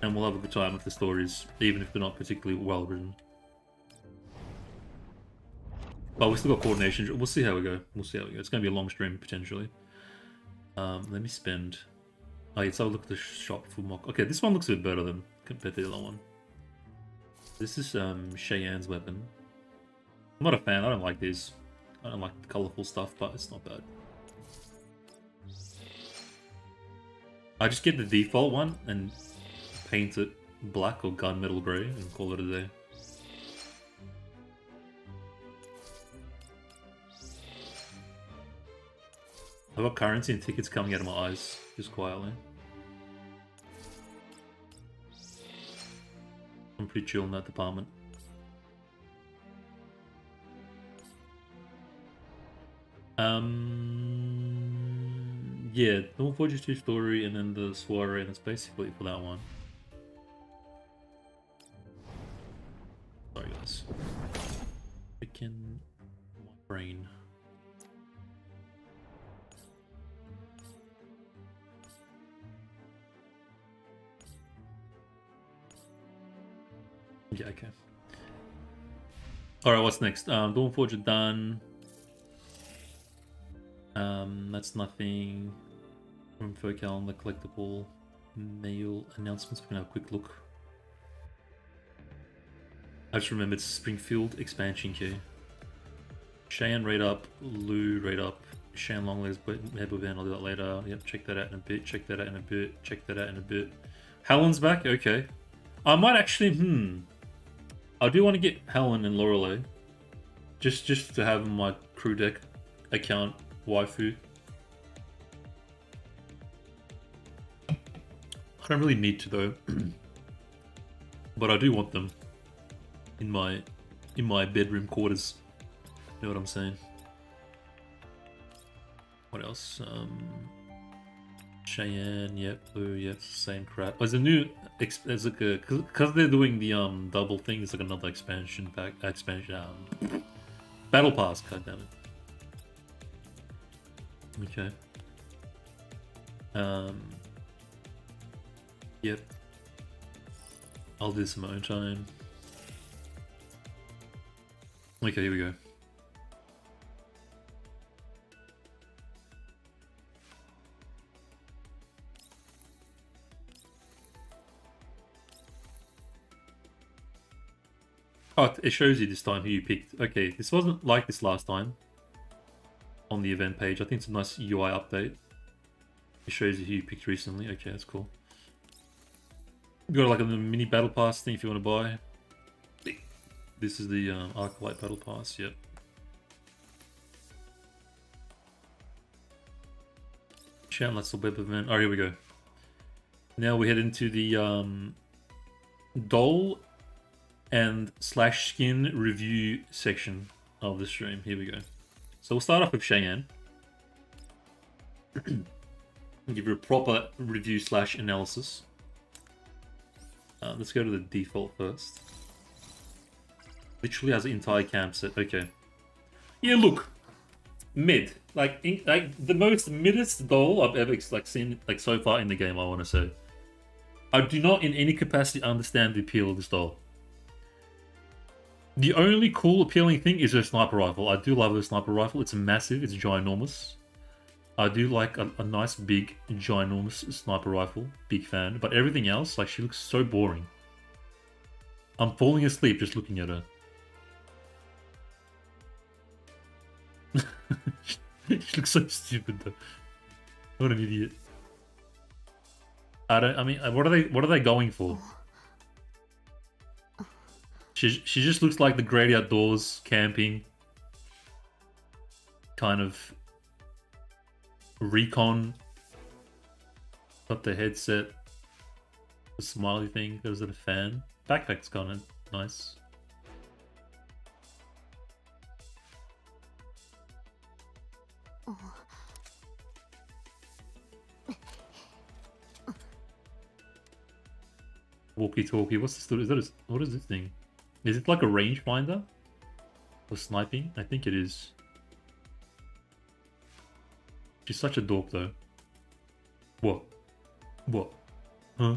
And we'll have a good time with the stories, even if they're not particularly well written. But we still got coordination. We'll see how we go. We'll see how we go. It's going to be a long stream, potentially. Let me spend... Oh, let's have a look at the shop for mock. Okay, this one looks a bit better than compared to the other one. This is Cheyanne's weapon. I'm not a fan. I don't like these. I don't like the colourful stuff, but it's not bad. I just get the default one and paint it black or gunmetal grey and call it a day. I've got currency and tickets coming out of my eyes, just quietly. I'm pretty chill in that department. Yeah, Dawnforger's 2 story and then the Soiree, and that's basically for that one. Sorry guys. Freaking my brain. Yeah, okay. Alright, what's next? Dawnforger done. That's nothing. Info calendar, collectible, mail announcements. We're gonna have a quick look. I just remembered Springfield expansion key. Cheyanne rate up, Liu rate up, Cheyanne Longlegs head with I'll do that later. Yep, check that out in a bit, check that out in a bit, check that out in a bit. Helen's back? Okay. I might actually, I do want to get Helen and Lorelei. Just to have my crew deck account waifu. I don't really need to though. But I do want them in my bedroom quarters. You know what I'm saying? What else? Cheyanne, yep, Liu, yep, same crap. There's a new, there's like a, cause they're doing the double thing. It's like another expansion pack, battle pass. God damn it. Okay. Yep. I'll do this in my own time. Okay, here we go. Oh, it shows you this time who you picked. Okay, this wasn't like this last time on the event page. I think it's a nice UI update. It shows you who you picked recently. Okay, that's cool. You got like a little mini battle pass thing if you want to buy. This is the Arclight battle pass. Yep. Cheyanne, that's the web event. Oh, here we go. Now we head into the doll and /skin review section of the stream. Here we go. So we'll start off with Cheyanne. Give you a proper review / analysis. Let's go to the default first. Literally has an entire camp set. Okay. Yeah, look. Mid. Like the most middest doll I've ever seen so far in the game, I want to say. I do not in any capacity understand the appeal of this doll. The only cool appealing thing is her sniper rifle. I do love the sniper rifle. It's massive. It's ginormous. I do like a nice big ginormous sniper rifle. Big fan. But everything else, like, she looks so boring. I'm falling asleep just looking at her. She looks so stupid though. What an idiot. I mean, what are they going for? She just looks like the great outdoors camping kind of recon. Got the headset, the smiley thing. Goes at a fan. Backpack's kind of nice. Walkie-talkie. What's this? What is this thing? Is it like a rangefinder? For sniping? I think it is. She's such a dork though. What? What? Huh?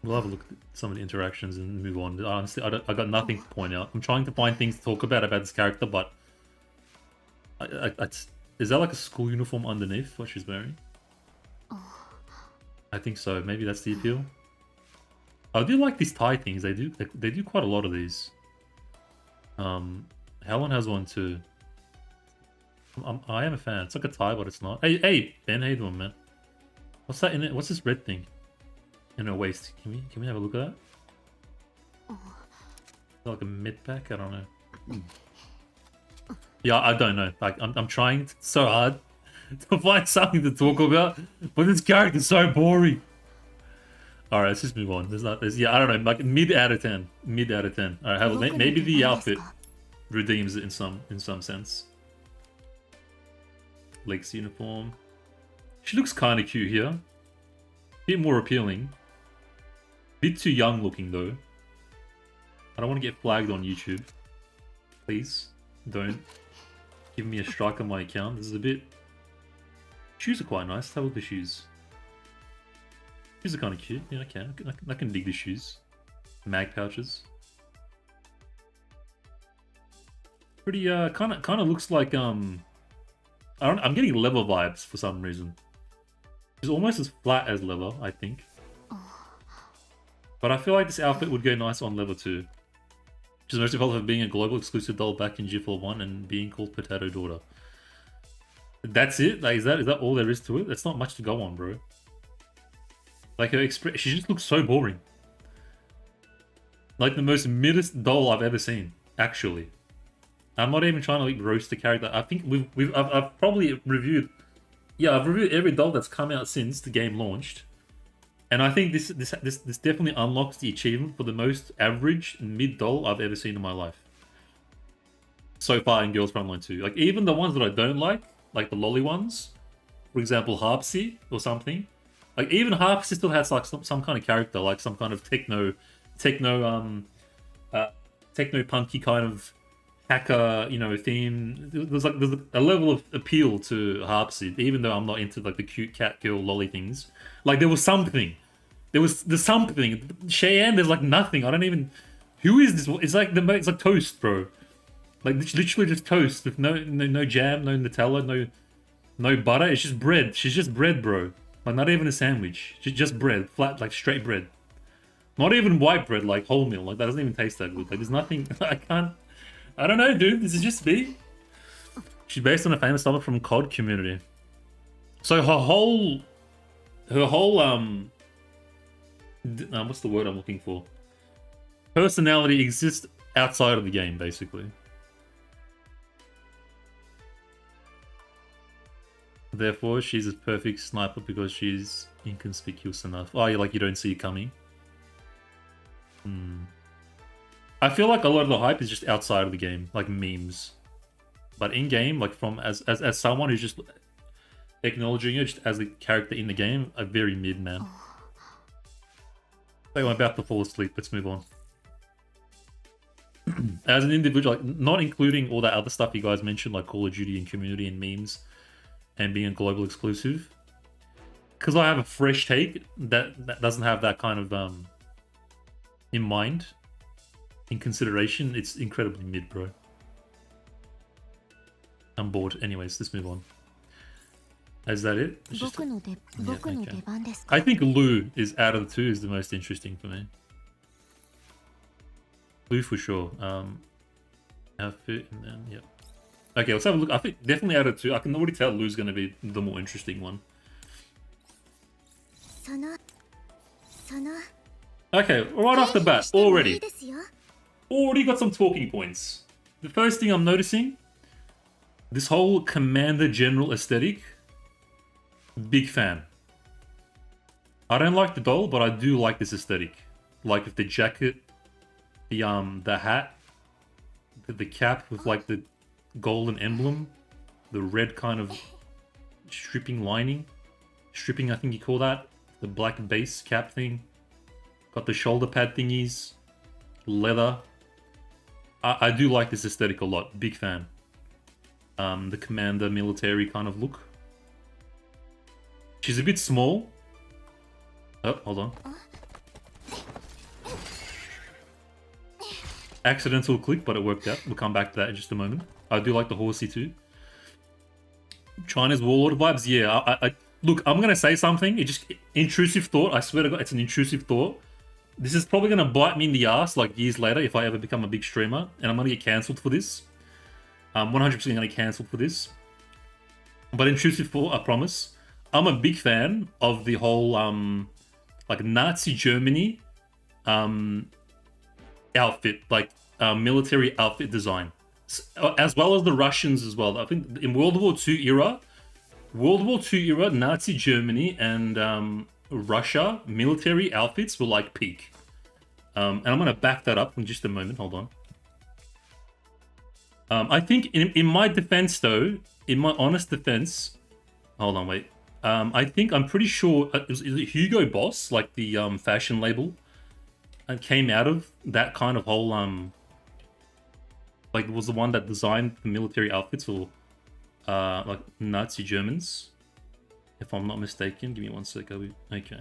We'll have a look at some of the interactions and move on. Honestly, I got nothing to point out. I'm trying to find things to talk about this character, but is that like a school uniform underneath what she's wearing? I think so. Maybe that's the appeal. I do like these tie things. They do quite a lot of these. Helen has one too. I am a fan. It's like a tie, but it's not. Hey, Ben, how you doing, man? What's that in it? What's this red thing in her waist? Can we have a look at that? Like a mid pack? I don't know. Yeah, I don't know. Like I'm trying so hard to find something to talk about, but this character's so boring. All right, let's just move on. Yeah, I don't know, like mid out of 10. Mid out of 10. All right, maybe the outfit redeems it in some sense. Legs uniform. She looks kind of cute here. Bit more appealing. Bit too young looking though. I don't want to get flagged on YouTube. Please don't give me a strike on my account. This is a bit. Shoes are quite nice. Have a look at the shoes. Shoes are kind of cute. Yeah, I can dig the shoes. Mag pouches. Pretty kind of looks like I'm getting leather vibes for some reason. She's almost as flat as leather, I think. But I feel like this outfit would go nice on leather too. Which is mostly for being a global exclusive doll back in G4 1 and being called Potato Daughter. That's it? Like, is that all there is to it? That's not much to go on, bro. Like, her she just looks so boring. Like the most middest doll I've ever seen, actually. I'm not even trying to like roast the character. I think I've probably reviewed. Yeah, I've reviewed every doll that's come out since the game launched, and I think this definitely unlocks the achievement for the most average mid doll I've ever seen in my life. So far in Girls Frontline 2, like even the ones that I don't like the lolly ones, for example, Harpsy or something. Like even Harpsy still has like some kind of character, like some kind of techno punky kind of hacker, theme. There's a level of appeal to Harpsy, even though I'm not into like the cute cat girl lolly things. Like there's something. Cheyanne, there's like nothing. I don't even. Who is this? It's like it's like toast, bro. Like literally just toast with no jam, no Nutella, no butter. It's just bread. She's just bread, bro. Like not even a sandwich. She's just bread, flat, like straight bread. Not even white bread, like wholemeal. Like that doesn't even taste that good. Like there's nothing. I don't know, dude. This is just me. She's based on a famous novel from COD community. So her whole what's the word I'm looking for? Personality exists outside of the game, basically. Therefore, she's a perfect sniper because she's inconspicuous enough. Oh, like you don't see it coming. I feel like a lot of the hype is just outside of the game, like memes. But in game, like from as someone who's just acknowledging it just as a character in the game, a very mid, man. I'm about to fall asleep. Let's move on. As an individual, like not including all that other stuff you guys mentioned, like Call of Duty and community and memes, and being a global exclusive, because I have a fresh take that doesn't have that kind of in mind, in consideration. It's incredibly mid, bro. I'm bored. Anyways, let's move on. Is that it? It's just... yeah, okay. I think Lu is out of the two is the most interesting for me. Lu for sure. Outfit and then yeah. Okay, let's have a look. I think definitely out of two. I can already tell Lu's going to be the more interesting one. Okay, right off the bat, already got some talking points. The first thing I'm noticing, this whole Commander General aesthetic. Big fan. I don't like the doll, but I do like this aesthetic. Like with the jacket, the hat, the cap with like the golden emblem, the red kind of stripping lining. Stripping, I think you call that. The black base cap thing. Got the shoulder pad thingies. Leather. I do like this aesthetic a lot. Big fan. The commander military kind of look. She's a bit small. Oh, hold on. Accidental click, but it worked out. We'll come back to that in just a moment. I do like the horsey too. China's warlord vibes. Yeah, I look, I'm going to say something. It just intrusive thought. I swear to God, it's an intrusive thought. This is probably going to bite me in the ass like years later if I ever become a big streamer. And I'm going to get cancelled for this. I'm 100% going to get cancelled for this. But intrusive thought, I promise. I'm a big fan of the whole like Nazi Germany outfit, like military outfit design, as well as the Russians as well. I think in World War II era, Nazi Germany and Russia military outfits were like peak. And I'm gonna back that up in just a moment. Hold on. I think in my defense though, in my honest defense, hold on, wait. I'm pretty sure is it Hugo Boss, like the fashion label, came out of that kind of whole like was the one that designed the military outfits for like Nazi Germans, if I'm not mistaken. Give me one sec. Okay.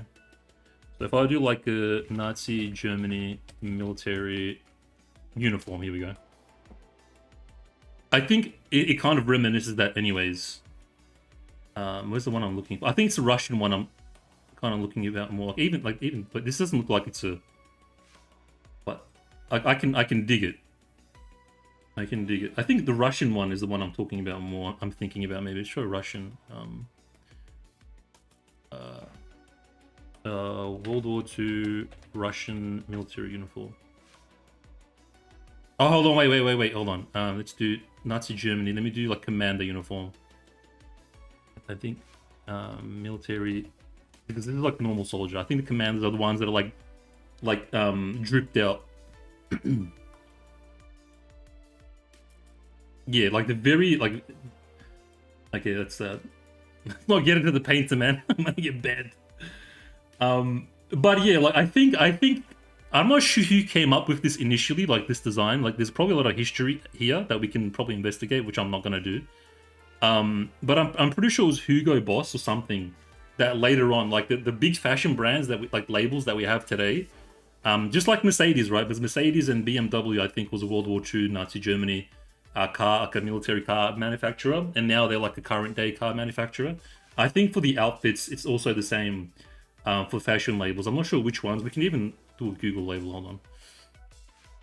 So if I do like a Nazi Germany military uniform, here we go. I think it kind of reminisces that anyways. Where's the one I'm looking for? I think it's the Russian one I'm kind of looking about more. But this doesn't look like it's a. But I can dig it. I can dig it. I think the Russian one is the one I'm talking about more. I'm thinking about maybe show Russian. World War II Russian military uniform. Oh, hold on, wait, hold on. Let's do Nazi Germany. Let me do like commander uniform. I think military, because this is like normal soldier. I think the commanders are the ones that are like dripped out. Yeah, like the very like. Okay, let's not get into the painter, man. I'm gonna get banned. But yeah, like I think I'm not sure who came up with this initially, like this design. Like there's probably a lot of history here that we can probably investigate, which I'm not gonna do. But I'm pretty sure it was Hugo Boss or something that later on, like the big fashion brands that we like labels that we have today, just like Mercedes, right? Because Mercedes and BMW, I think, was a World War II Nazi Germany car, like a military car manufacturer, and now they're like a current day car manufacturer. I think for the outfits, it's also the same for fashion labels. I'm not sure which ones. We can even do a Google label. Hold on.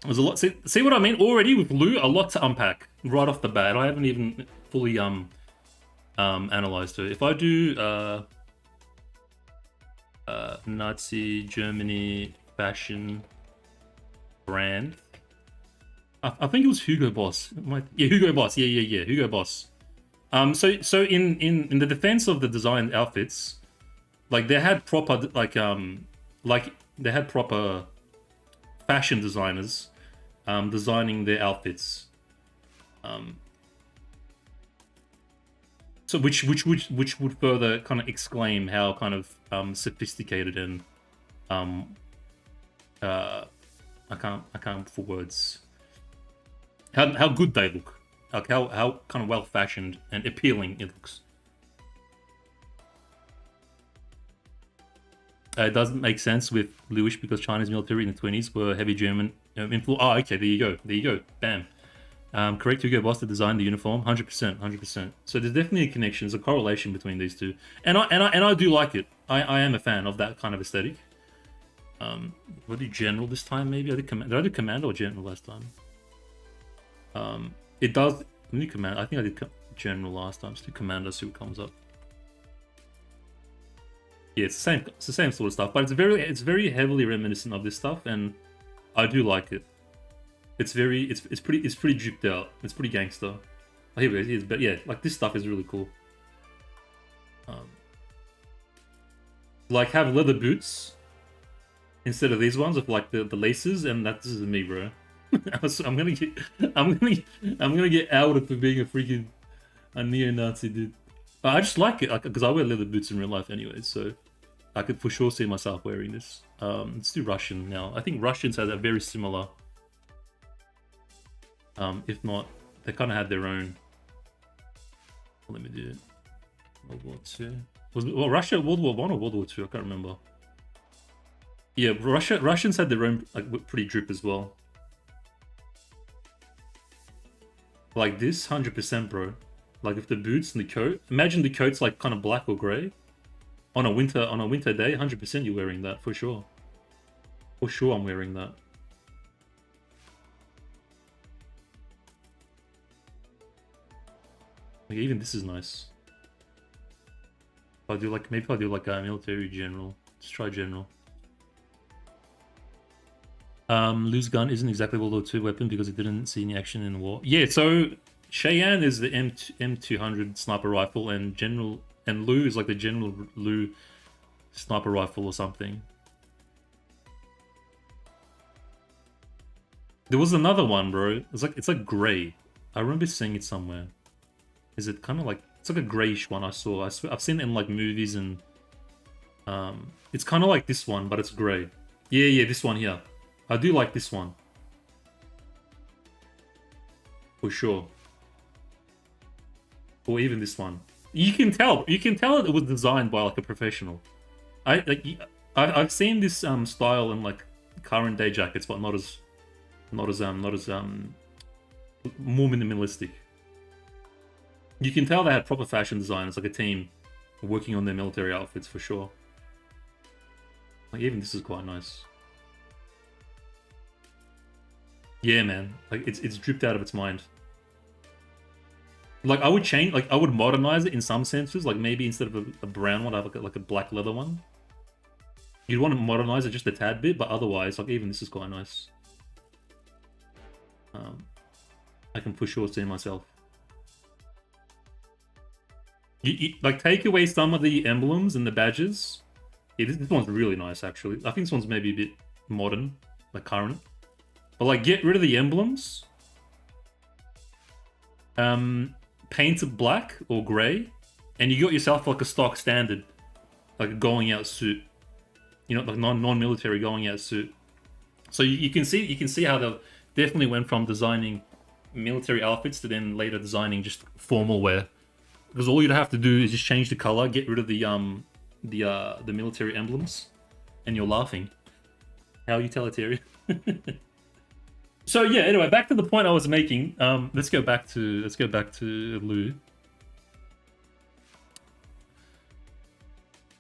There's a lot. See what I mean? Already with Liu, a lot to unpack right off the bat. I haven't even fully analyzed her. If I do Nazi Germany fashion brand, I think it was Hugo Boss. Yeah, Hugo Boss. Yeah, Hugo Boss. So in the defense of the design outfits, like they had proper they had proper fashion designers designing their outfits. So which would further kind of exclaim how kind of sophisticated and I can't for words how good they look, like how kind of well fashioned and appealing it looks. It doesn't make sense with Liushih because Chinese military in the 20s were heavy German influence. Oh, okay, there you go, bam. Correct, Hugo Boss to design the uniform, 100%. So there's definitely a connection, there's a correlation between these two, and I do like it. I am a fan of that kind of aesthetic. What did General this time? Maybe I did Commando or General last time? It does. I think I did General last time. Let's do Commando. See what comes up. Yeah, it's the same sort of stuff, but it's very heavily reminiscent of this stuff, and I do like it. It's pretty dripped out. It's pretty gangster. Oh, here it is. But yeah, like this stuff is really cool. Like have leather boots instead of these ones with like the laces, and this is me, bro. I'm gonna get outed for being a neo-Nazi dude. But I just like it because I wear leather boots in real life anyway, so I could for sure see myself wearing this. Let's do Russian now. I think Russians have a very similar. If not, they kind of had their own. Let me do it. World War II. Was Russia World War I or World War II? I can't remember. Yeah, Russians had their own like pretty drip as well. Like this, 100%, bro. Like with the boots and the coat. Imagine the coat's like kind of black or grey. On a winter day, 100% you're wearing that for sure. For sure, I'm wearing that. Like even this is nice. Maybe I'll do like a military general. Let's try general. Liu's gun isn't exactly World War II weapon because it didn't see any action in the war. Yeah, so Cheyanne is the M200 sniper rifle, and Liu is like the General Liu sniper rifle or something. There was another one, bro. It's like grey. I remember seeing it somewhere. Is it kind of like it's like a greyish one I saw. I've seen it in like movies, and it's kind of like this one, but it's grey. Yeah, this one here. I do like this one for sure. Or even this one. You can tell it was designed by like a professional. I've seen this style in like current day jackets, but not as more minimalistic. You can tell they had proper fashion designers, like a team working on their military outfits for sure. Like even this is quite nice. Yeah, man. Like it's dripped out of its mind. Like I would change, like I would modernize it in some senses. Like maybe instead of a brown one, I have like a black leather one. You'd want to modernize it just a tad bit, but otherwise, like even this is quite nice. I can for sure see myself. You like take away some of the emblems and the badges. Yeah, this one's really nice actually. I think this one's maybe a bit modern, like current. But like get rid of the emblems. Paint it black or grey, and you got yourself like a stock standard, like a going out suit. You know, like non-military going out suit. So you can see how they definitely went from designing military outfits to then later designing just formal wear. Because all you'd have to do is just change the color, get rid of the military emblems, and you're laughing. How utilitarian. So yeah, anyway, back to the point I was making. Let's go back to Liu.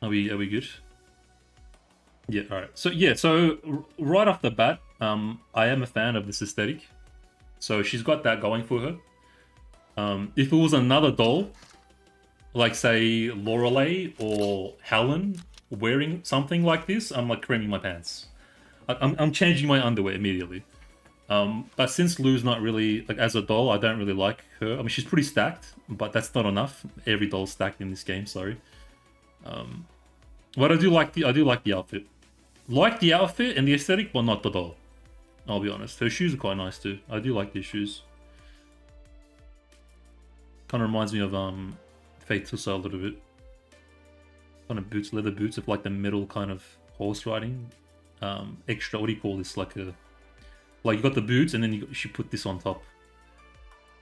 Are we good? Yeah, all right. So yeah, right off the bat, I am a fan of this aesthetic. So she's got that going for her. If it was another doll, like say Lorelei or Helen wearing something like this, I'm like creaming my pants. I'm changing my underwear immediately. But since Lu's not really like as a doll, I don't really like her. I mean, she's pretty stacked, but that's not enough. Every doll's stacked in this game. Sorry. But I do like the outfit. Like the outfit and the aesthetic, but not the doll. I'll be honest. Her shoes are quite nice too. I do like these shoes. Kind of reminds me of Faith Tussa a little bit. Kind of boots, leather boots of like the middle kind of horse riding. Extra. What do you call this? Like you got the boots and then you should put this on top.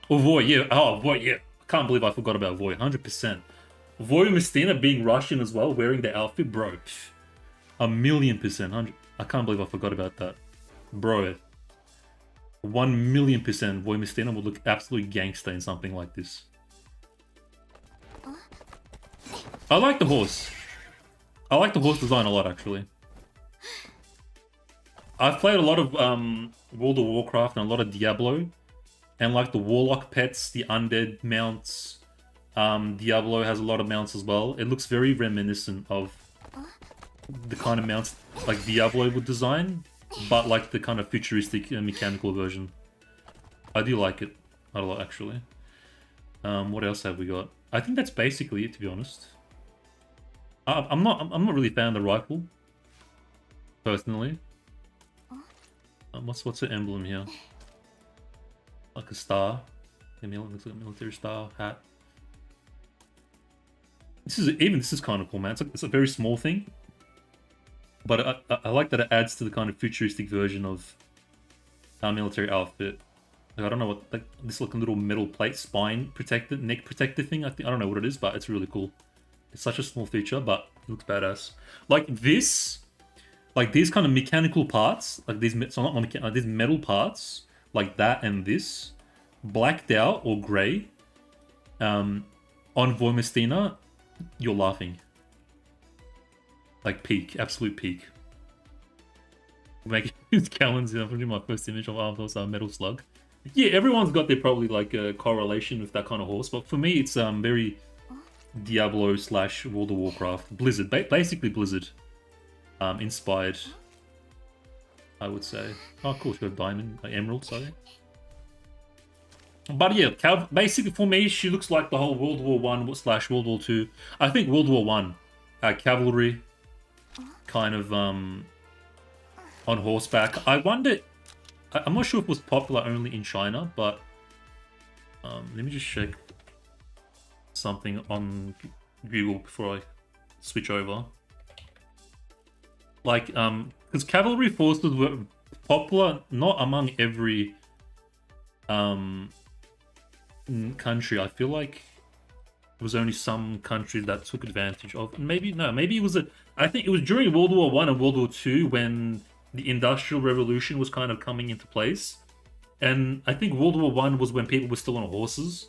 Oh Voy, yeah. Oh Voy, yeah. I can't believe I forgot about Voy. 100%. Voy Mistina being Russian as well, wearing the outfit, bro. 1,000,000%. I can't believe I forgot about that. Bro, 1,000,000% Voy Mistina would look absolutely gangster in something like this. I like the horse. I like the horse design a lot, actually. I've played a lot of World of Warcraft and a lot of Diablo. And like the Warlock pets, the undead mounts. Diablo has a lot of mounts as well. It looks very reminiscent of the kind of mounts like Diablo would design, but like the kind of futuristic mechanical version. I do like it a lot, actually. What else have we got? I think that's basically it, to be honest. I'm not really a fan of the rifle, personally. What's the emblem here? Like a star. Looks like a military star hat. This is kind of cool, man. It's a very small thing, but I like that it adds to the kind of futuristic version of our military outfit. Like, I don't know what this looking little metal plate, spine protected, neck protector thing. I don't know what it is, but it's really cool. It's such a small feature, but it looks badass. Like this, like these kind of mechanical parts, like these these metal parts, like that and this, blacked out or grey, on Voy Mistina, you're laughing. Like peak, absolute peak. Make Callan's probably my first image of Armthor's Metal Slug. Yeah, everyone's got their probably like a correlation with that kind of horse, but for me it's very Diablo / World of Warcraft, Blizzard, basically Blizzard inspired, I would say. Oh, cool, she got diamond, emerald, sorry. But yeah, basically for me, she looks like the whole World War I / World War II. I think World War I, cavalry, kind of on horseback. I wonder, I'm not sure if it was popular only in China, but let me just check something on Google before I switch over. Like, because cavalry forces were popular not among every country. I feel like there was only some countries that took advantage of. Maybe it was I think it was during World War I and World War II when the Industrial Revolution was kind of coming into place. And I think World War I was when people were still on horses,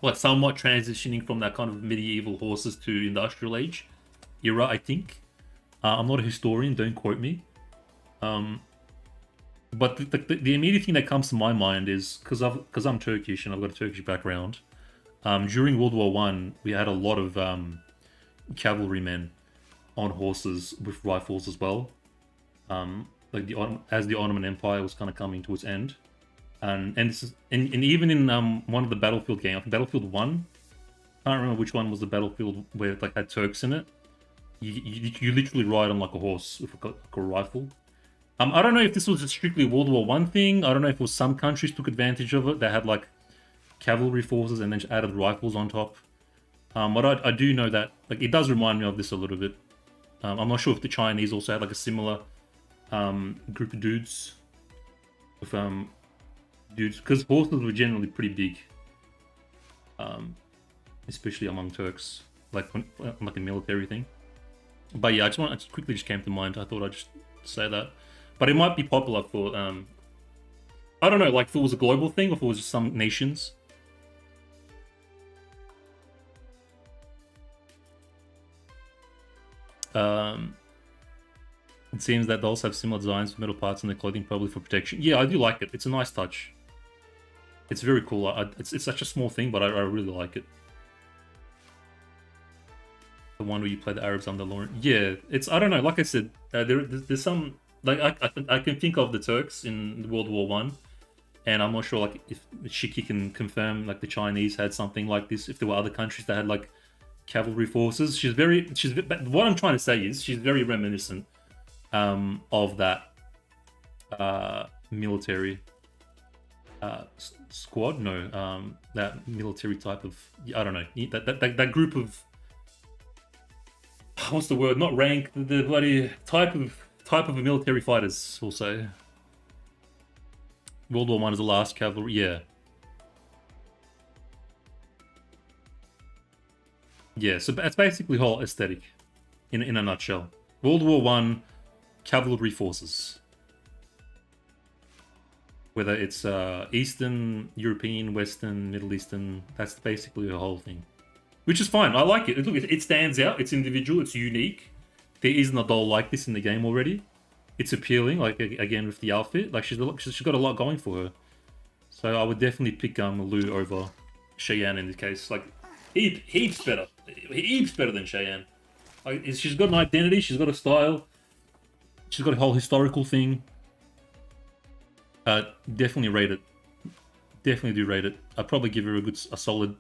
like somewhat transitioning from that kind of medieval horses to industrial age era, I think. I'm not a historian, don't quote me. But the immediate thing that comes to my mind is, because I'm Turkish and I've got a Turkish background, during World War I, we had a lot of cavalrymen on horses with rifles as well. Like as the Ottoman Empire was kind of coming to its end. And even in one of the Battlefield games, Battlefield 1, I can't remember which one was the Battlefield where it like had Turks in it. You literally ride on like a horse with a rifle. I don't know if this was a strictly World War I thing. I don't know if it was some countries took advantage of it. They had like cavalry forces and then just added rifles on top. But I do know that like it does remind me of this a little bit. I'm not sure if the Chinese also had like a similar group of dudes with because horses were generally pretty big, especially among Turks, like a military thing. But yeah, it just quickly came to mind. I thought I'd just say that. But it might be popular for, I don't know, like if it was a global thing or if it was just some nations. It seems that dolls have similar designs for metal parts in their clothing, probably for protection. Yeah, I do like it. It's a nice touch. It's very cool. It's such a small thing, but I really like it. The one where you play the Arabs under Lauren. Yeah, it's, I don't know. Like I said, there's some, like I can think of the Turks in World War One, and I'm not sure like if Shiki can confirm like the Chinese had something like this. If there were other countries that had like cavalry forces, what I'm trying to say is she's very reminiscent of that military squad. No, that military type of, I don't know, that group of, what's the word? Not rank, the bloody type of military fighters, we'll say. World War One is the last cavalry, yeah. Yeah, so that's basically whole aesthetic in a nutshell. World War One cavalry forces. Whether it's Eastern, European, Western, Middle Eastern, that's basically the whole thing. Which is fine, I like it. Look, it stands out, it's individual, it's unique. There isn't a doll like this in the game already. It's appealing, like, again, with the outfit. Like, she's got a lot going for her. So I would definitely pick Liu over Cheyanne in this case. Like, heaps better. Heaps better than Cheyanne. Like, she's got an identity, she's got a style. She's got a whole historical thing. Definitely rate it. Definitely do rate it. I'd probably give her a solid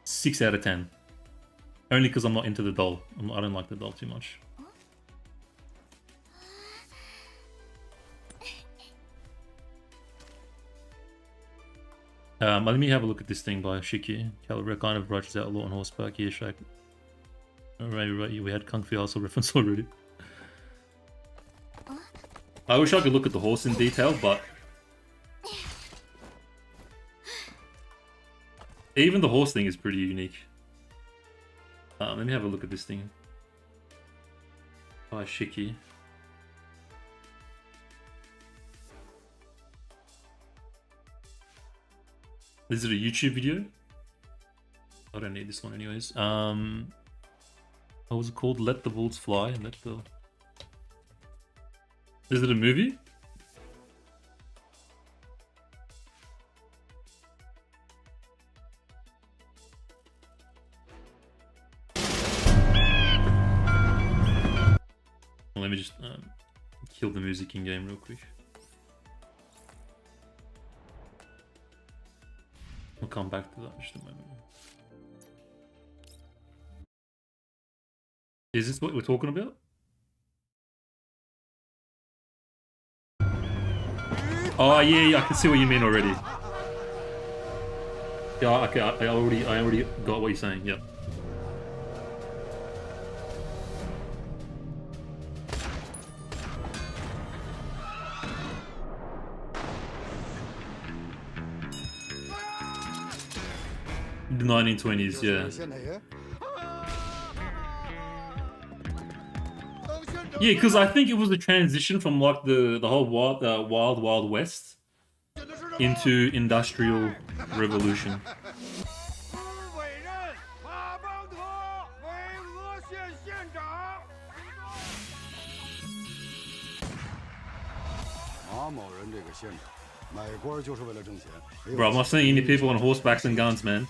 6 out of 10. Only because I'm not into the doll. I don't like the doll too much. Let me have a look at this thing by Shiki. Calibre kind of rushes out a lot on horseback. Yeah, Shaq. Right, we had Kung Fu also reference already. I wish I could look at the horse in detail, but even the horse thing is pretty unique. Let me have a look at this thing by Shiki. Is it a YouTube video? I don't need this one anyways. What was it called? Let the Wolves Fly and Let the... Is it a movie? Let me just kill the music in game real quick. We'll come back to that in just a moment. Is this what we're talking about? Oh yeah, I can see what you mean already. Yeah, okay, I already got what you're saying. Yep. The 1920s, yeah. Yeah, because I think it was the transition from like the whole wild west into industrial revolution. Bro, I'm not seeing any people on horsebacks and guns, man.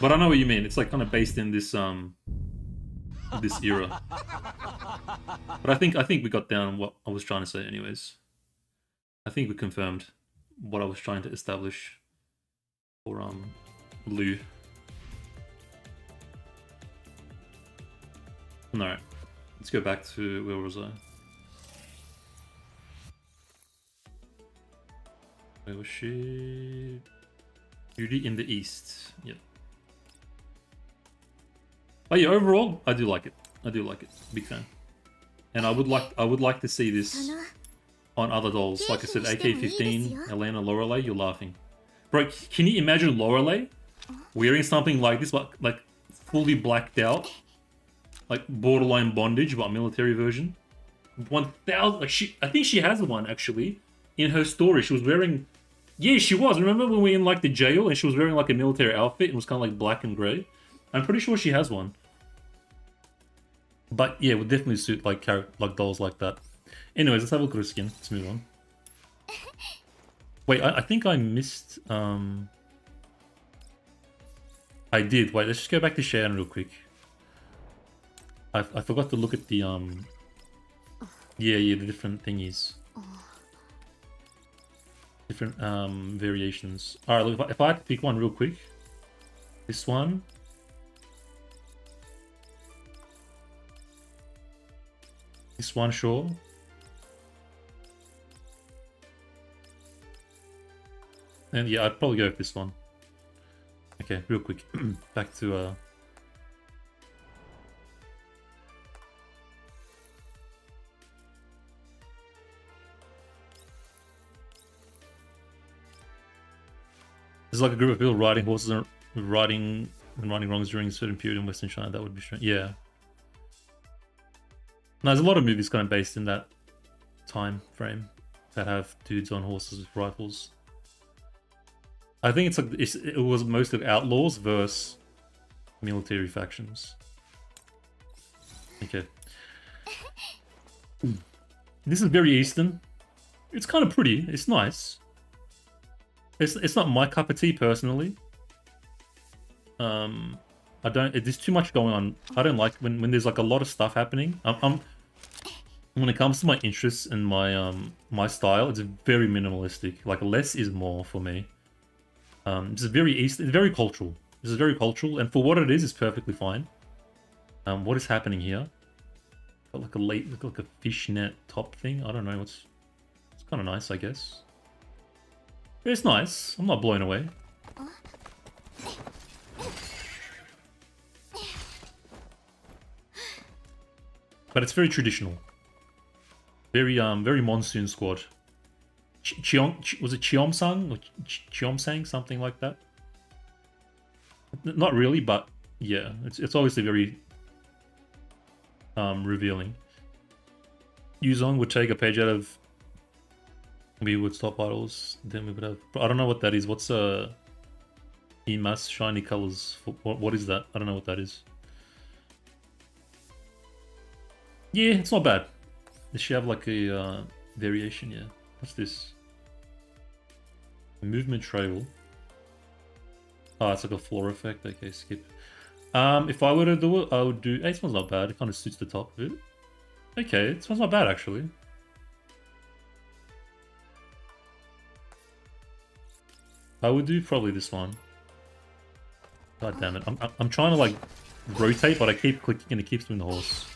But I know what you mean. It's like kind of based in this this era. But I think we got down what I was trying to say anyways. I think we confirmed what I was trying to establish for Liu. Alright. Let's go back to where was I? Where was she? Beauty in the East. Yep. But yeah, overall, I do like it. I do like it. Big fan. And I would like to see this on other dolls. Like I said, AK-15, Elena, Lorelei, you're laughing. Bro, can you imagine Lorelei wearing something like this, like fully blacked out? Like borderline bondage, but military version? 1000, like I think she has one actually. In her story, she was wearing... Yeah, she was. Remember when we were in like the jail and she was wearing like a military outfit and was kind of like black and grey? I'm pretty sure she has one. But yeah, would definitely suit like dolls like that. Anyways, let's have a look at her skin. Let's move on. Wait, I think I missed. I did. Wait, let's just go back to Cheyanne real quick. I forgot to look at the yeah, the different thingies. Different variations. Alright, look, if I had to pick one real quick. This one. This one, sure. And yeah, I'd probably go with this one. Okay, real quick. Back to there's like a group of people riding horses and riding wrongs during a certain period in Western China. That would be strange. Yeah. No, there's a lot of movies kind of based in that time frame that have dudes on horses with rifles. I think it's like it was mostly outlaws versus military factions. Okay. This is very Eastern. It's kind of pretty. It's nice. It's not my cup of tea personally. I don't. There's too much going on. I don't like when there's like a lot of stuff happening. When it comes to my interests and my my style, it's very minimalistic. Like less is more for me. It's very Eastern. It's very cultural. This is very cultural, and for what it is, it's perfectly fine. What is happening here? Got like like a fishnet top thing. I don't know. It's kind of nice, I guess. It's nice. I'm not blown away. But it's very traditional. Very very Monsoon Squad. Was it Cheomsang or Cheomsang, something like that? Not really, but yeah, it's obviously very revealing. Yuzong would take a page out of we would stop idols, then we would have. I don't know what that is. What's Imas shiny colors? What is that? I don't know what that is. Yeah, it's not bad. Does she have like a variation? Yeah. What's this? Movement trail. Oh, it's like a floor effect. Okay, skip. If I were to do it, I would do. Hey, this one's not bad. It kind of suits the top of it. Okay, this one's not bad actually. I would do probably this one. God damn it! I'm trying to like rotate, but I keep clicking and it keeps doing the horse.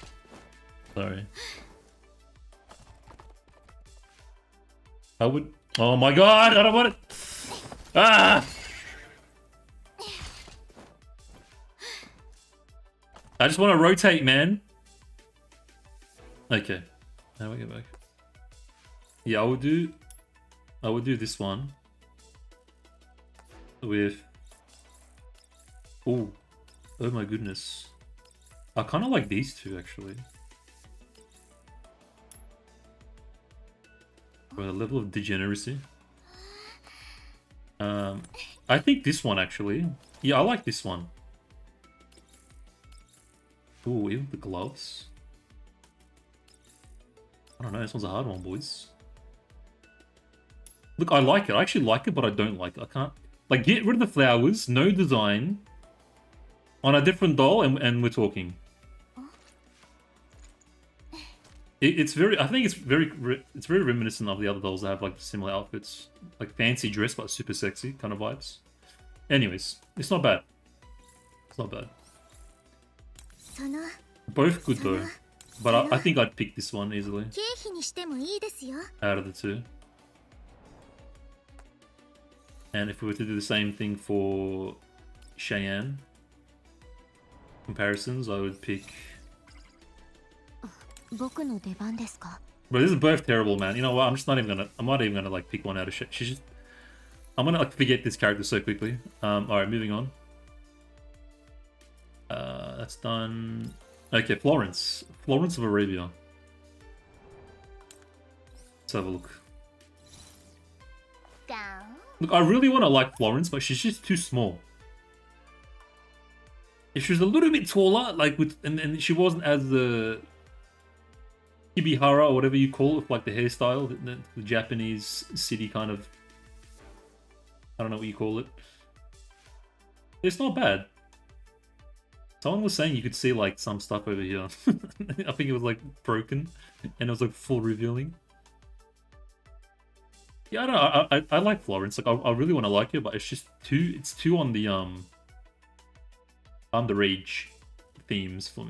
Sorry. I would. Oh my god! I don't want it. Ah! I just want to rotate, man. Okay. Now we go back. Yeah, I would do this one with. Oh my goodness! I kind of like these two actually. For a level of degeneracy. I think this one actually. Yeah, I like this one. Ooh, even the gloves. I don't know, this one's a hard one, boys. Look, I like it. I actually like it, but I don't like it. I can't... Like, get rid of the flowers, no design. On a different doll, and we're talking. It's very... I think it's very reminiscent of the other dolls that have, like, similar outfits. Like, fancy dress, but super sexy kind of vibes. Anyways, it's not bad. It's not bad. Both good, though. But I think I'd pick this one easily. Out of the two. And if we were to do the same thing for Cheyanne comparisons, I would pick... Bro, this is both terrible, man. You know what? I'm not even gonna like pick one out of shit. I'm gonna like forget this character so quickly. Alright, moving on. That's done. Okay, Florence of Arabia. Let's have a look. Look, I really want to like Florence, but she's just too small. If she was a little bit taller, like with, and she wasn't as the Kibihara or whatever you call it, with like the hairstyle, the Japanese city kind of. I don't know what you call it. It's not bad. Someone was saying you could see like some stuff over here. I think it was like broken, and it was like full revealing. Yeah, I don't know. I like Florence. Like I really want to like her, but it's just too. It's too on the underage themes for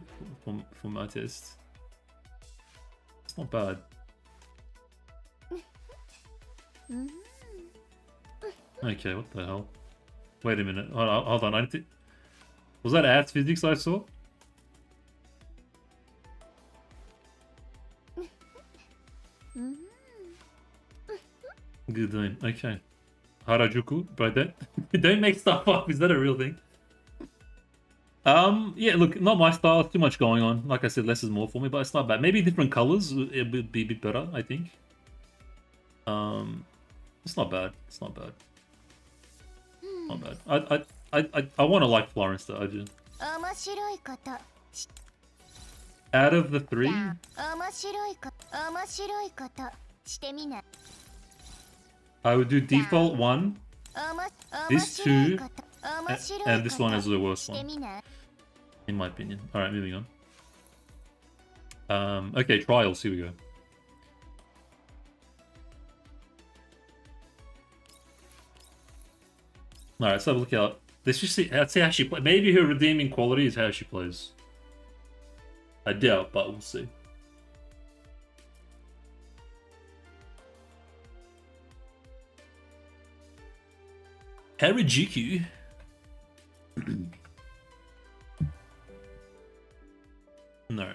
my test. It's not bad. Okay, what the hell? Wait a minute. Hold on. Was that ass physics I saw? Good name. Okay. Harajuku, right there. Don't make stuff up. Is that a real thing? Yeah, look, not my style. Too much going on. Like I said, less is more for me, but it's not bad. Maybe different colors, it would be a bit better, I think. It's not bad. It's not bad. Not bad. I want to like Florence though. I do. Out of the three, I would do default one, this two, and this one as the worst one, in my opinion. All right, moving on. Okay, trials. Here we go. All right, let's have a look out. Let's just see. Let's see how she plays. Maybe her redeeming quality is how she plays. I doubt, but we'll see. Harajuku. No.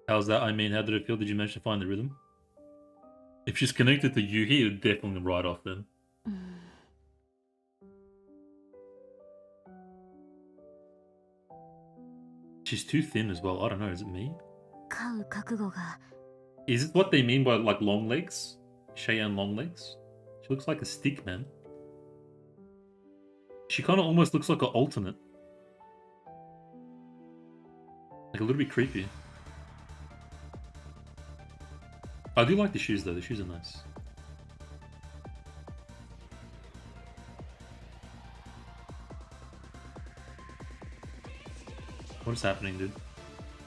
How's that? I mean, how did it feel? Did you manage to find the rhythm? If she's connected to Yuhi, it would definitely ride off then. She's too thin as well. I don't know. Is it me? Is it what they mean by like long legs? Cheyanne long legs? She looks like a stick, man. She kind of almost looks like an alternate. Like a little bit creepy. I do like the shoes though. The shoes are nice. What is happening, dude?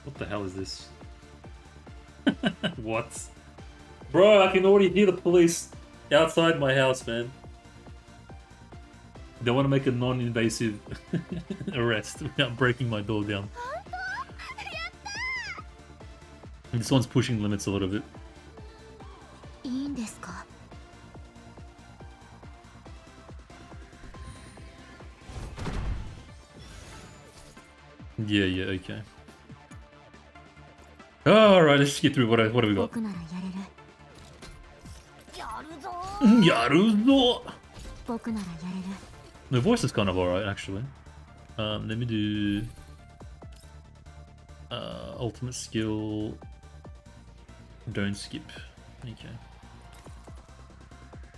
What the hell is this? What? Bro, I can already hear the police outside my house, man. They want to make a non-invasive arrest without breaking my door down. This one's pushing limits a little bit. Yeah, okay. Alright, let's just get through what do we got? Yaruzo! The voice is kind of alright, actually. Let me do... ultimate skill... Don't skip. Okay.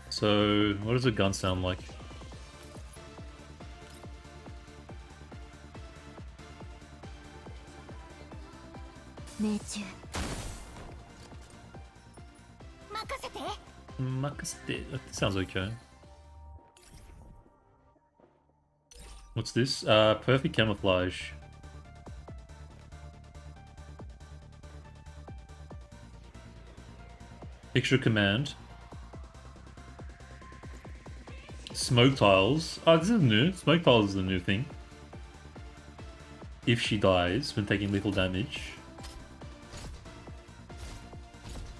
So, what does a gun sound like? Makasete. That sounds okay. What's this? Perfect camouflage. Extra command. Smoke tiles. Oh, this is new. Smoke tiles is the new thing. If she dies when taking lethal damage.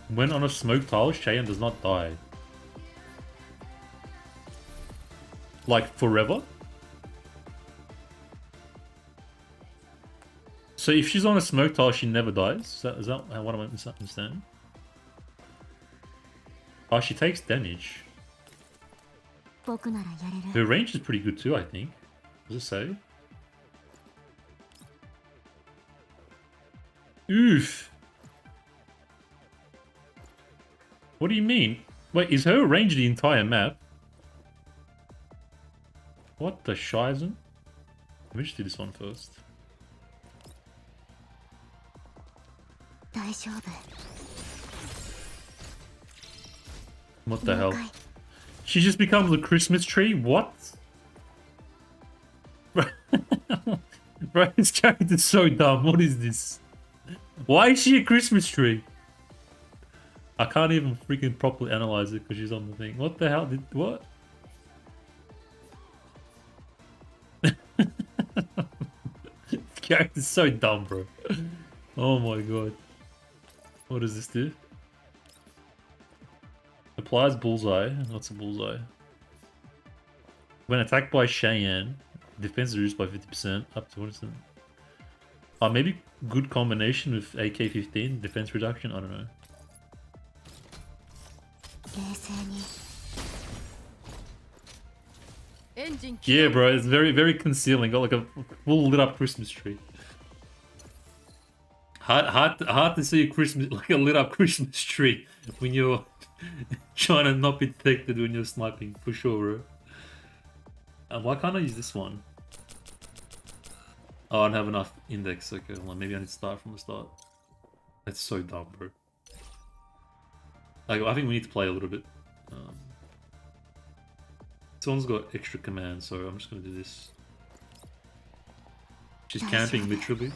When on a smoke tile, Cheyanne does not die. Like, forever? So if she's on a smoke tile, she never dies? Is that what I'm misunderstanding? Oh, she takes damage. Her range is pretty good too, I think. Does it say? Oof. What do you mean? Wait, is her range the entire map? What the shizen? Let me just do this one first. 大丈夫。 What the hell? She just becomes a Christmas tree? What? Bro, this character's so dumb. What is this? Why is she a Christmas tree? I can't even freaking properly analyze it because she's on the thing. What the hell? What? This character's so dumb, bro. Oh my god. What does this do? Applies bullseye. What's a bullseye? When attacked by Cheyanne, defense is reduced by 50%, up to 1%. Oh, maybe good combination with AK-15, defense reduction? I don't know. Yeah, bro, it's very, very concealing. Got like a full lit up Christmas tree. Hard to see a Christmas, like a lit up Christmas tree when you're trying to not be detected when you're sniping, for sure, bro. Why can't I use this one? Oh, I don't have enough index. Okay, well, maybe I need to start from the start. That's so dumb, bro. Like, I think we need to play a little bit. This one's got extra commands, so I'm just gonna do this. She's camping, literally.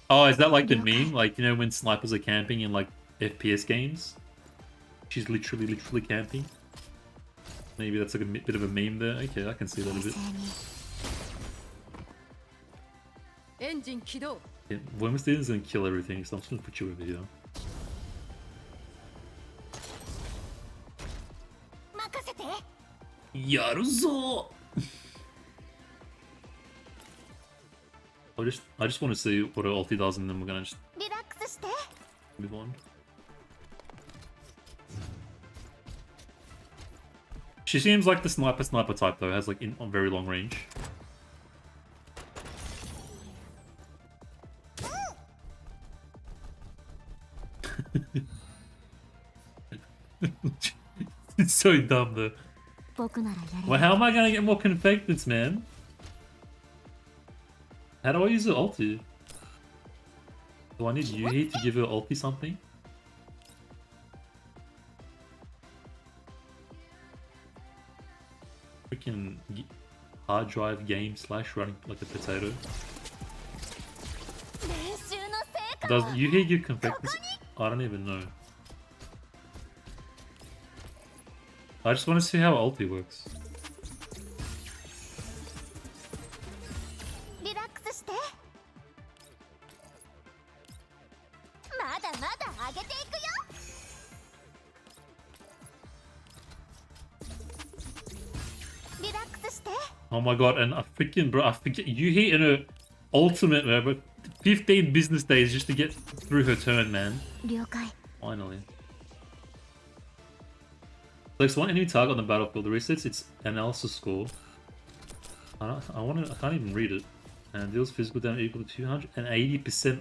Oh, is that like the meme? Like, you know, when snipers are camping in like FPS games? She's literally camping. Maybe that's like a bit of a meme there. Okay, I can see that a bit. Yeah, Women's Students gonna kill everything, so I'm just gonna put you over here. Yaruzo! I just want to see what her ulti does, and then we're gonna just move on. She seems like the sniper type though, has like on very long range. It's so dumb though. Well, how am I gonna get more confecteds, man? How do I use the ulti? Do I need Liushih to give her ulti something? Freaking hard drive game / running like a potato. Does Liushih give confecteds? I don't even know. I just want to see how ulti works. Oh my god, and I forget Liushih in her ultimate, man, but 15 business days just to get through her turn, man. Finally. Selects one enemy target on the battlefield, resets its analysis score. I can't even read it. And deals physical damage equal to 280%.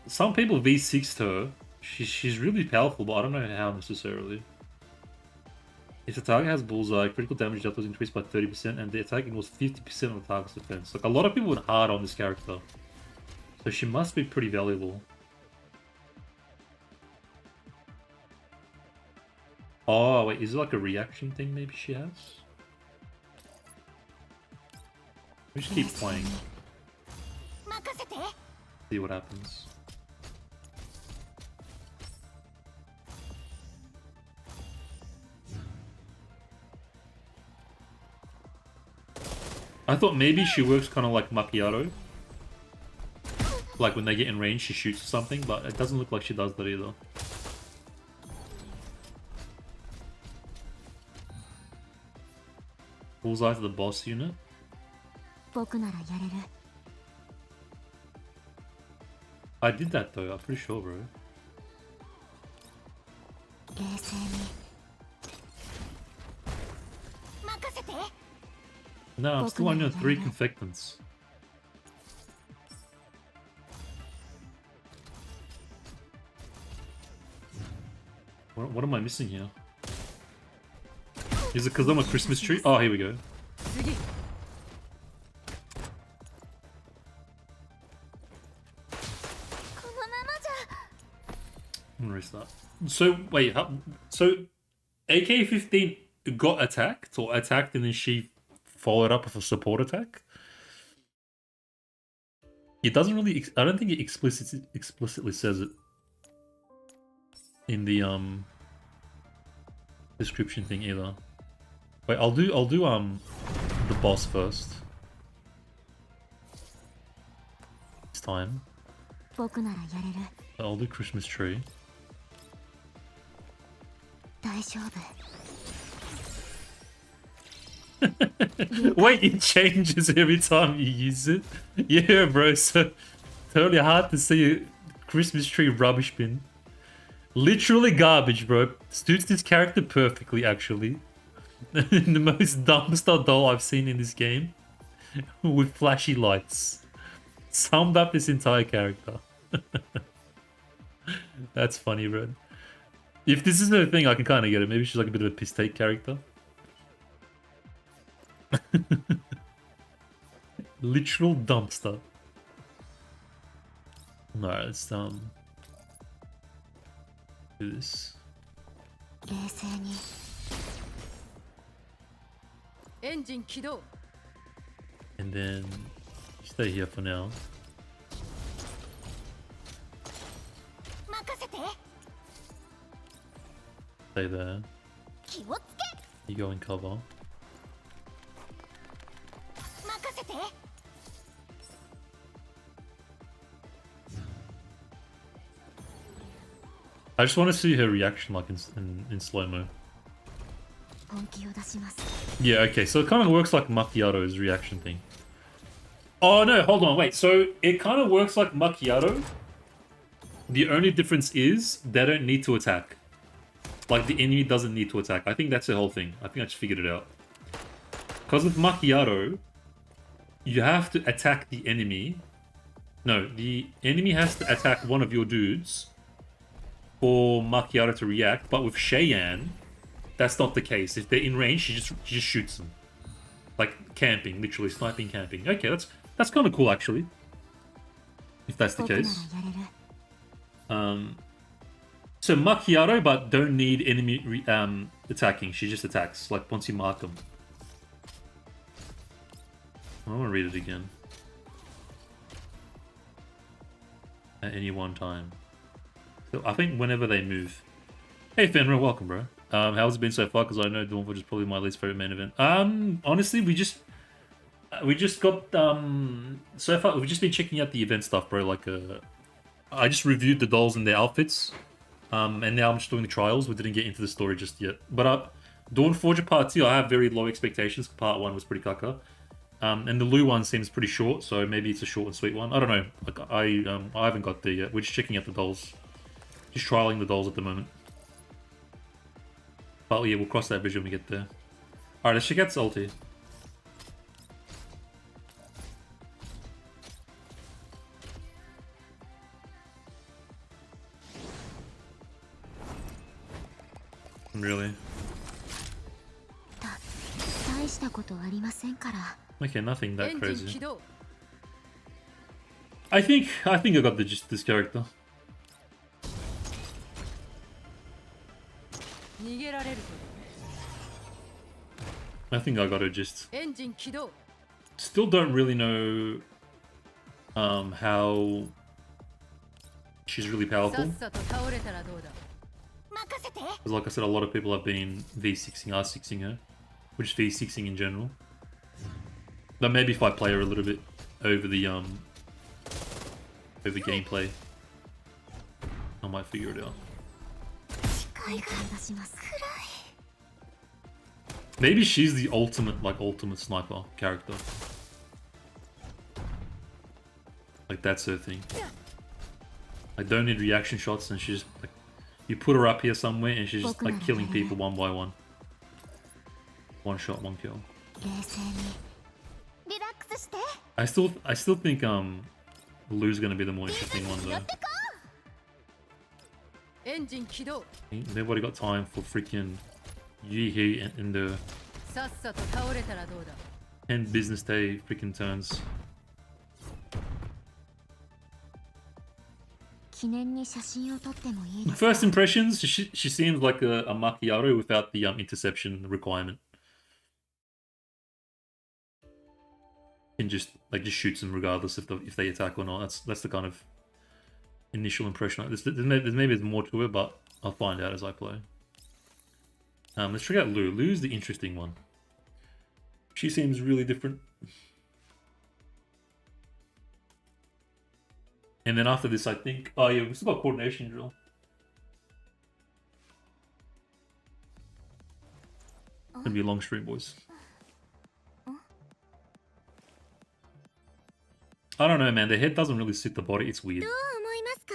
Some people V6'd her. She's really powerful, but I don't know how necessarily. If the target has bullseye, critical damage dealt was increased by 30%, and the attack equals 50% of the target's defense. Like, a lot of people went hard on this character. So she must be pretty valuable. Oh, wait, is it like a reaction thing maybe she has? We just keep playing. See what happens. I thought maybe she works kind of like Macchiato. Like when they get in range, she shoots something, but it doesn't look like she does that either. Bullseye to the boss unit. I did that though, I'm pretty sure, bro. No, I'm still only on 3 confectants. What am I missing here? Is it because I'm a Christmas tree? Oh, here we go. 次 I'm gonna restart. So wait, so AK-15 got attacked or attacked and then she followed up with a support attack? It doesn't really. I don't think it explicitly says it in the description thing either. Wait, I'll do the boss first. This time. 僕ならやれる。 I'll do Christmas tree. 大丈夫。 Wait, it changes every time you use it? Yeah, bro, so totally hard to see a Christmas tree rubbish bin. Literally garbage, bro. Suits this character perfectly, actually. The most dumpster doll I've seen in this game. With flashy lights. Summed up this entire character. That's funny, bro. If this is her thing, I can kind of get it. Maybe she's like a bit of a piss take character. Literal dumpster. Alright, let's do this. 冷静に。エンジン起動 And then stay here for now. 任せて。 Stay there. 気をつけ。 You go in cover. 任せて。 I just want to see her reaction like in slow-mo. 本気を出します。 Yeah, okay, so it kind of works like Macchiato's reaction thing. Oh no, hold on, wait. So it kind of works like Macchiato. The only difference is they don't need to attack. Like the enemy doesn't need to attack. I think that's the whole thing. I think I just figured it out. Because with Macchiato, you have to attack the enemy. No, the enemy has to attack one of your dudes for Macchiato to react. But with Cheyanne, that's not the case. If they're in range, she just shoots them. Like camping, literally sniping camping. Okay, that's kind of cool actually. If that's the 僕なら case. やれる。 So Macchiato, but don't need enemy attacking. She just attacks, like once you mark them. I want to read it again. At any one time. So I think whenever they move. Hey Fenrir, welcome, bro. How's it been so far? Because I know Dawnforger is probably my least favorite main event. Honestly, we just got so far we've just been checking out the event stuff, bro. Like I just reviewed the dolls and their outfits. And now I'm just doing the trials. We didn't get into the story just yet. But Dawnforger Part 2, I have very low expectations. Part 1 was pretty kaka. And the Lu one seems pretty short, so maybe it's a short and sweet one. I don't know. Like I haven't got there yet. We're just checking out the dolls. Just trialing the dolls at the moment. But yeah, we'll cross that bridge when we get there. Alright, let's check out Salty. Really? 大したことありませんから。 Okay, nothing エ that ンジン crazy. 起動 I think I got the gist of this character. 逃げられる I think I got her gist. とエンジン起動 Still don't really know how she's really さ powerful. っさと倒れたらどうだ 任せて。 Because like I said, a lot of people have been V6ing, R6ing her. Which is V6ing in general. But maybe if I play her a little bit over the gameplay, I might figure it out. 本気を出します。 Maybe she's the ultimate sniper character. Like that's her thing. I don't need reaction shots, and she's like, you put her up here somewhere, and she's just like killing people one by one. One shot, one kill. 冷静に。リラックスして。 I still think Lu's gonna be the more interesting one though. エンジン起動 Ain't nobody got time for freaking Liushih in the さっさと倒れたらどうだ。 end business day freaking turns. 記念に写真を撮ってもいいですか？ First impressions, she seems like a macchiato without the interception requirement. And just shoots them regardless if they attack or not. That's the kind of initial impression. There's maybe more to it, but I'll find out as I play. Let's check out Liu. Liu's the interesting one. She seems really different. And then after this, I think... Oh yeah, we still got coordination drill. Gonna be a long stream, boys. I don't know, man. The head doesn't really suit the body. It's weird. どう思いますか？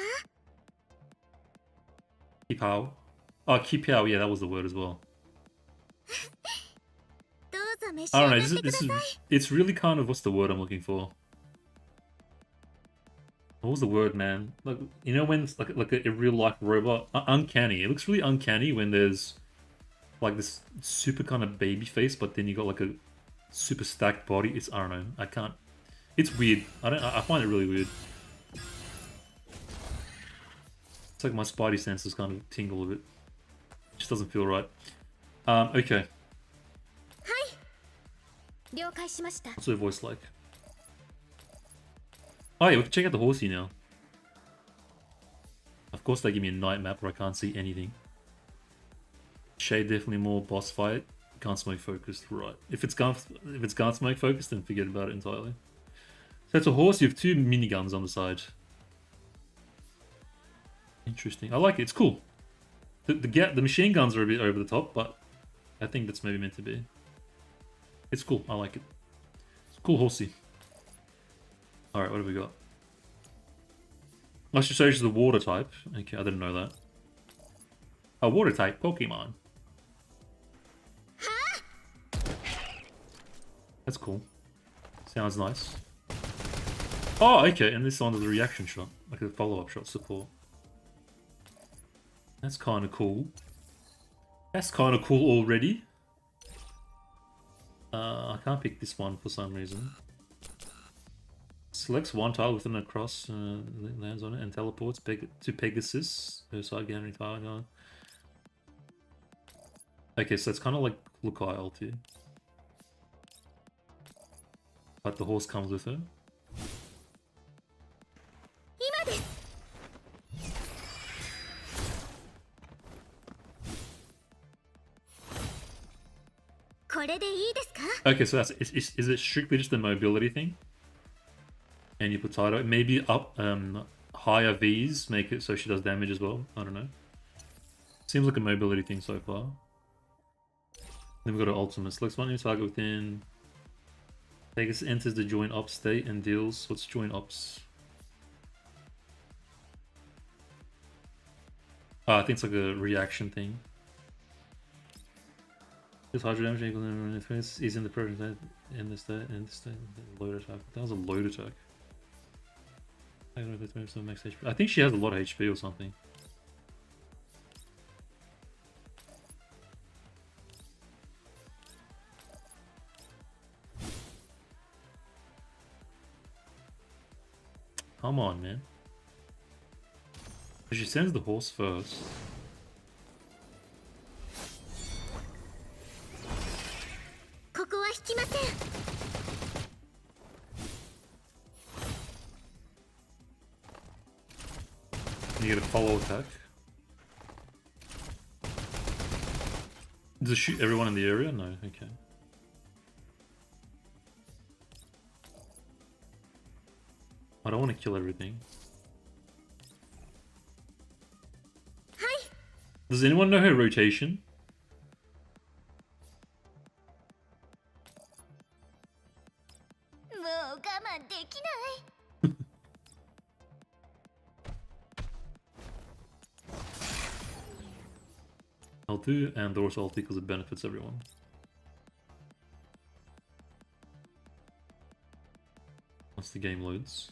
Kipao. Oh, Kipao. Yeah, that was the word as well. どうぞ召し I 上 don't が know. ってください。 It's really kind of... What's the word I'm looking for? What was the word, man? Like, you know when it's like a real life robot? Uncanny. It looks really uncanny when there's like this super kind of baby face, but then you got like a super stacked body. It's... I don't know. I can't... It's weird. I find it really weird. It's like my spidey senses kind of tingle a bit. Just doesn't feel right. Okay. 了解しました。 What's her voice like? Oh yeah, we can check out the horsey now. Of course they give me a night map where I can't see anything. Shade definitely more boss fight. Can't smoke focused, right. If it's can't smoke focused, then forget about it entirely. So it's a horse, you have two miniguns on the side. Interesting. I like it, it's cool. The machine guns are a bit over the top, but I think that's maybe meant to be. It's cool, I like it. It's a cool horsey. Alright, what have we got? I should say she's the water type. Okay, I didn't know that. A water type Pokemon. That's cool. Sounds nice. Oh, okay, and this one is a reaction shot. Like a follow-up shot support. That's kind of cool. That's kind of cool already. I can't pick this one for some reason. Selects one tile within a cross, lands on it, and teleports to Pegasus. Her side gathering tile. Okay, so it's kind of like Lukai ulti. But the horse comes with her. 今です。 これでいいですか？ Okay, so that's is it strictly just a mobility thing? And you put Taito, maybe up higher Vs make it so she does damage as well. I don't know. Seems like a mobility thing so far. Then we've got our ultimate. Selects one new target within. Pegasus enters the joint ops state and deals. What's joint ops? I think it's like a reaction thing. This hydro damage equals is in the program in this state load attack. That was a load attack. I don't know if it's maybe some max HP. I think she has a lot of HP or something. Come on, man. She sends the horse first. You get a follow attack. Does it shoot everyone in the area? No, okay. I don't want to kill everything. Hi. Does anyone know her rotation? L2 and dorsal ulti because it benefits everyone. Once the game loads.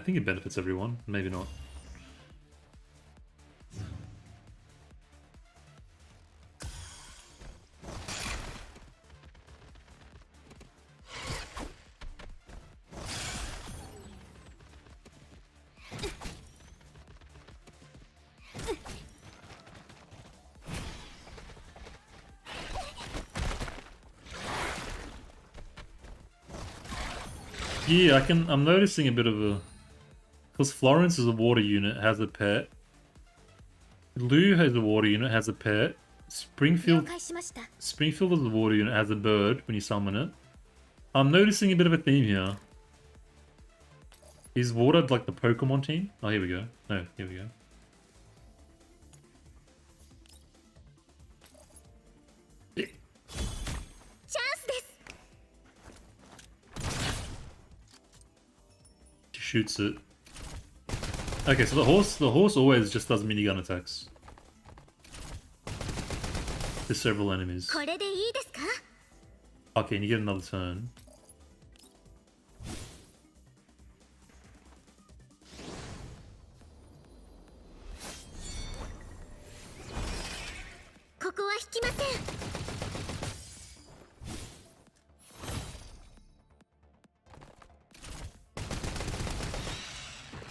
I think it benefits everyone. Maybe not. Yeah, I'm noticing a bit of a... Because Florence is a water unit, has a pet. Liu has a water unit, has a pet. Springfield is a water unit, has a bird when you summon it. I'm noticing a bit of a theme here. Is water like the Pokemon team? Oh, here we go. No, here we go. She shoots it. Okay, so the horse always just does minigun attacks. There's several enemies. Okay, and you get another turn.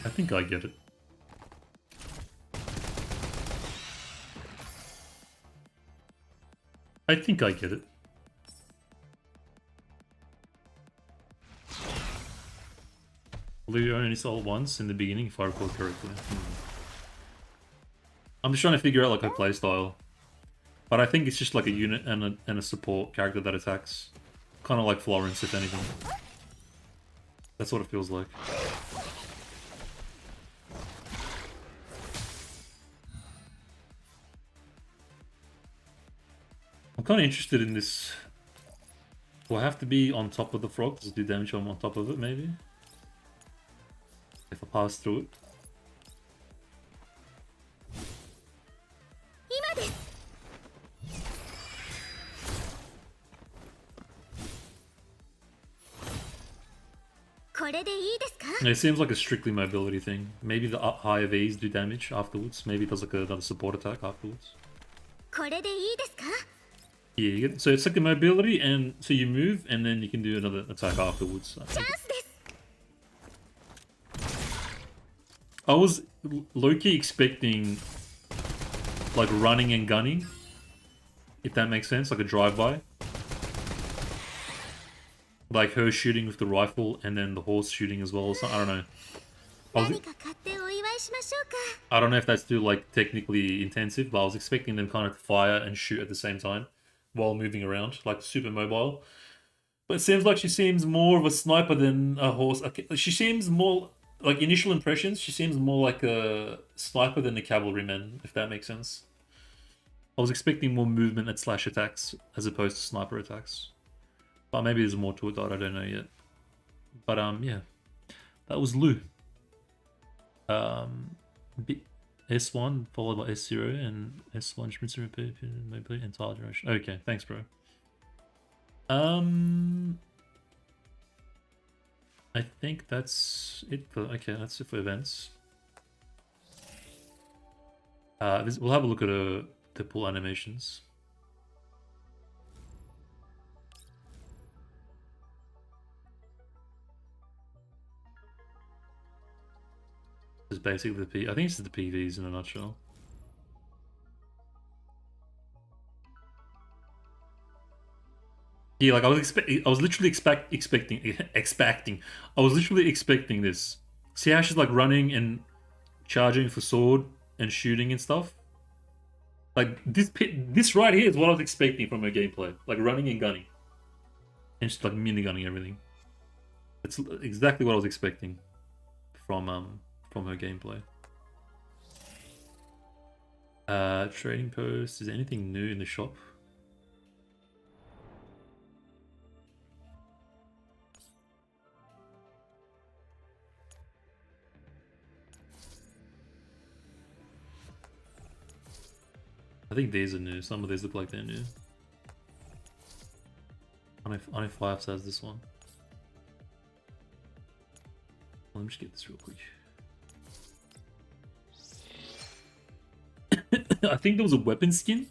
I think I get it. I think I get it. Liu only saw it once in the beginning, if I recall correctly. I'm just trying to figure out like her playstyle. But I think it's just like a unit and a support character that attacks. Kind of like Florence, if anything. That's what it feels like. I'm kind of interested in this. Do I have to be on top of the frog to do damage when I'm on top of it, maybe? If I pass through it. It seems like a strictly mobility thing. Maybe the higher Vs do damage afterwards. Maybe it does like another support attack afterwards. Yeah, you get, so it's like a mobility, and so you move, and then you can do another attack afterwards. I was low-key expecting like running and gunning, if that makes sense, like a drive-by. Like her shooting with the rifle and then the horse shooting as well or something. I don't know. I don't know if that's too like technically intensive, but I was expecting them kind of to fire and shoot at the same time while moving around, like super mobile. But it seems like she seems more of a sniper than a horse. Okay, she seems more, like initial impressions, she seems more like a sniper than a cavalryman, if that makes sense. I was expecting more movement and slash attacks as opposed to sniper attacks. But maybe there's more to it that I don't know yet. But yeah, that was Liu. S1 followed by S0 and S1 Schmitzer repeat maybe entire duration. Okay, thanks, bro. I think that's it for that's it for events. We'll have a look at the pull animations. Is basically the I think it's the PVs in a nutshell. Yeah, like I was literally expecting. I was literally expecting this. See how she's like running and charging for sword and shooting and stuff. Like this right here is what I was expecting from her gameplay, like running and gunning, and just like minigunning everything. It's exactly what I was expecting from her gameplay. Trading post. Is there anything new in the shop? I think these are new. Some of these look like they're new. I know 5 says this one. Let me just get this real quick. I think there was a weapon skin.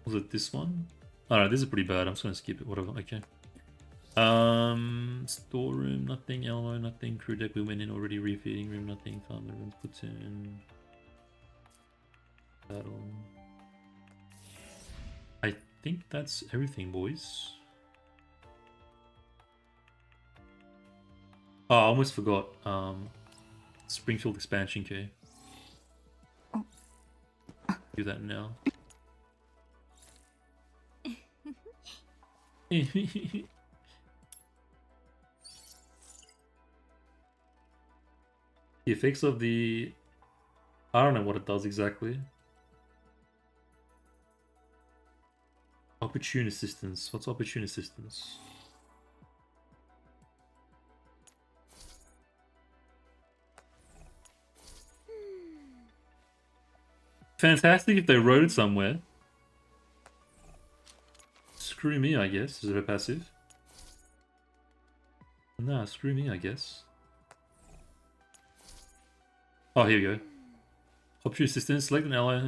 Was it this one? Alright, this is pretty bad. I'm just gonna skip it. Whatever. Okay. Storeroom, nothing. Elmo, nothing. Crew deck, we went in already. Refeeding room, nothing. Farmer rooms, platoon. Battle. I think that's everything, boys. Oh, I almost forgot. Springfield expansion key. Do that now. The effects of the... I don't know what it does exactly. Opportune assistance. What's opportune assistance? Fantastic if they wrote it somewhere. Screw me, I guess. Is it a passive? Nah, screw me, I guess. Oh, here we go. Option assistance. Select an ally.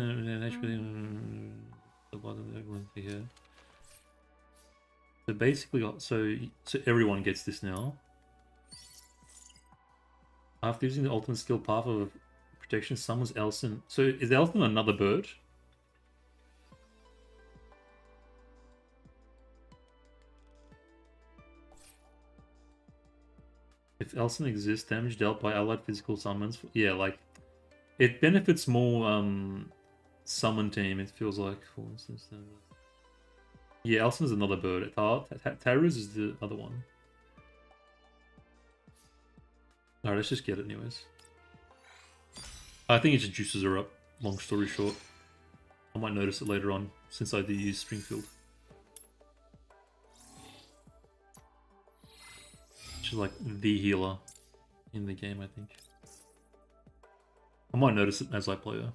So basically, so everyone gets this now. After using the ultimate skill path of protection, summons Elson. So is Elson another bird? If Elson exists, damage dealt by allied physical summons. Yeah, like it benefits more summon team. It feels like, for instance. Yeah, Elson is another bird. Taruz is the other one. Alright, let's just get it anyways. I think it just juices her up. Long story short, I might notice it later on since I do use Springfield. She's like the healer in the game, I think. I might notice it as I play her.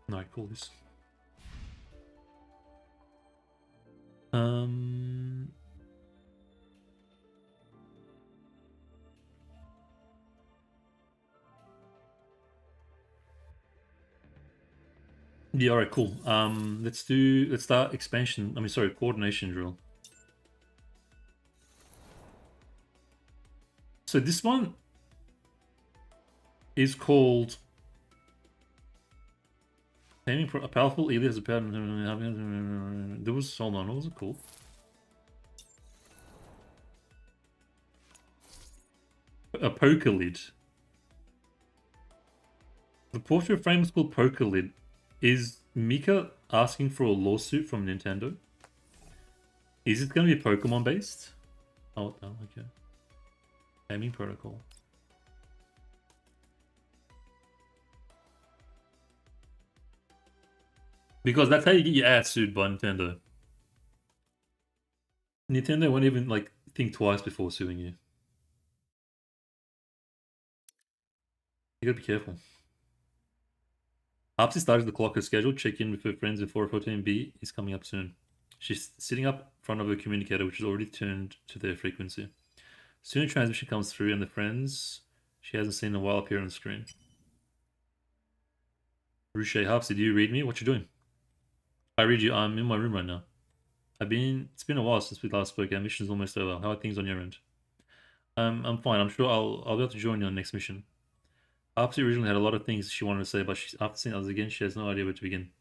No, call this. Yeah, alright, cool. Let's start expansion. I mean, sorry, coordination drill. So this one is called aiming for a powerful elite as a pattern. There was, hold on, what was it called? A poker lid. The portrait frame is called poker lid. Is Mika asking for a lawsuit from Nintendo? Is it going to be Pokemon based? Oh, no, okay. Gaming protocol. Because that's how you get your ass sued by Nintendo. Nintendo won't even like think twice before suing you. You gotta be careful. Apsy started the clock her schedule. Check in with her friends in 414B is coming up soon. She's sitting up in front of her communicator, which is already turned to their frequency. Soon a transmission comes through, and the friends she hasn't seen in a while appear on the screen. Liushih, Hapsi, do you read me? What you doing? I read you. I'm in my room right now. It's been a while since we last spoke. Our mission's almost over. How are things on your end? I'm fine. I'm sure I'll be able to join you on the next mission. Apsy originally had a lot of things she wanted to say, but after seeing us again, she has no idea where to begin.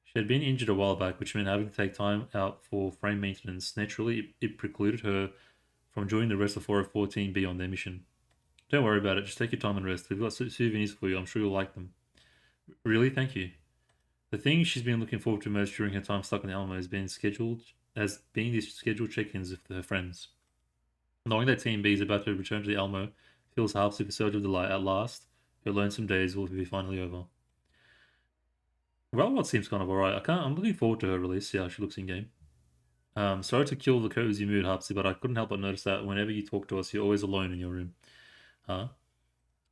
She had been injured a while back, which meant having to take time out for frame maintenance. Naturally, it precluded her from joining the rest of 414B on their mission. Don't worry about it. Just take your time and rest. We've got souvenirs for you. I'm sure you'll like them. Really? Thank you. The thing she's been looking forward to most during her time stuck in Elmo has been these scheduled check-ins with her friends. Knowing that Team B is about to return to the Elmo fills Harps with a surge of delight. At last, her lonesome days will be finally over. Well, what seems kind of alright. I'm looking forward to her release. See how she looks in game. Sorry to kill the cozy mood, Hapsi, but I couldn't help but notice that whenever you talk to us, you're always alone in your room. Huh?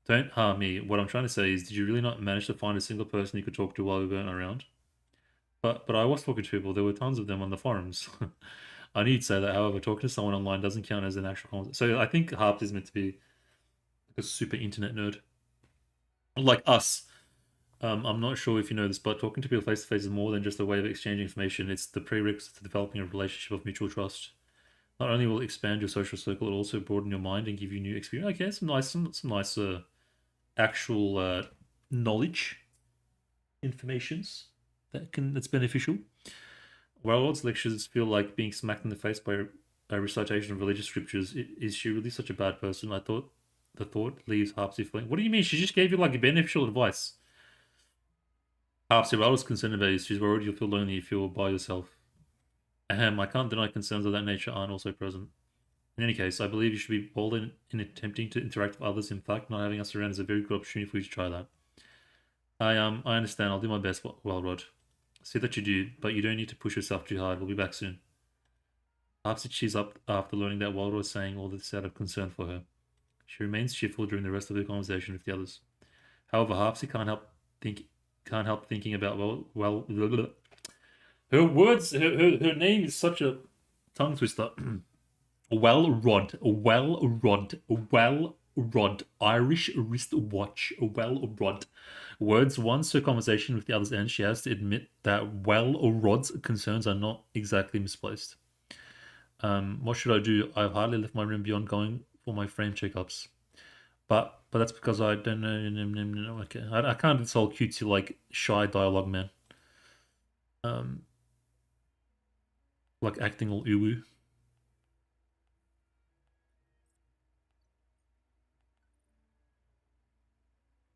Don't harm me. What I'm trying to say is, did you really not manage to find a single person you could talk to while we weren't around? But I was talking to people. There were tons of them on the forums. I need to say that, however, talking to someone online doesn't count as an actual conversation. So I think Harp is meant to be like a super internet nerd. Like us. I'm not sure if you know this, but talking to people face to face is more than just a way of exchanging information. It's the prerequisite to developing a relationship of mutual trust. Not only will it expand your social circle, it'll also broaden your mind and give you new experience. Okay, some nice actual knowledge, informations that's beneficial. Warlord's lectures feel like being smacked in the face by a recitation of religious scriptures. Is she really such a bad person? I thought the thought leaves Harpsy feeling. What do you mean? She just gave you like beneficial advice. Harpsy, I was concerned about you. She's worried you'll feel lonely if you're by yourself. Ahem, I can't deny concerns of that nature aren't also present. In any case, I believe you should be bold in attempting to interact with others. In fact, not having us around is a very good opportunity for you to try that. I understand. I'll do my best, Rod. See that you do, but you don't need to push yourself too hard. We'll be back soon. Perhaps she's up after learning that Wilder was saying all this out of concern for her. She remains cheerful during the rest of the conversation with the others. However, Harpsy can't help thinking about her words. Her name is such a tongue twister. Well-rod, Irish wristwatch, well-rod. Words once her conversation with the others end, she has to admit that well-rod's concerns are not exactly misplaced. What should I do? I've hardly left my room beyond going for my frame checkups. But that's because I don't know. Okay, I can't do this whole cutesy, like, shy dialogue, man. Like acting all uwu.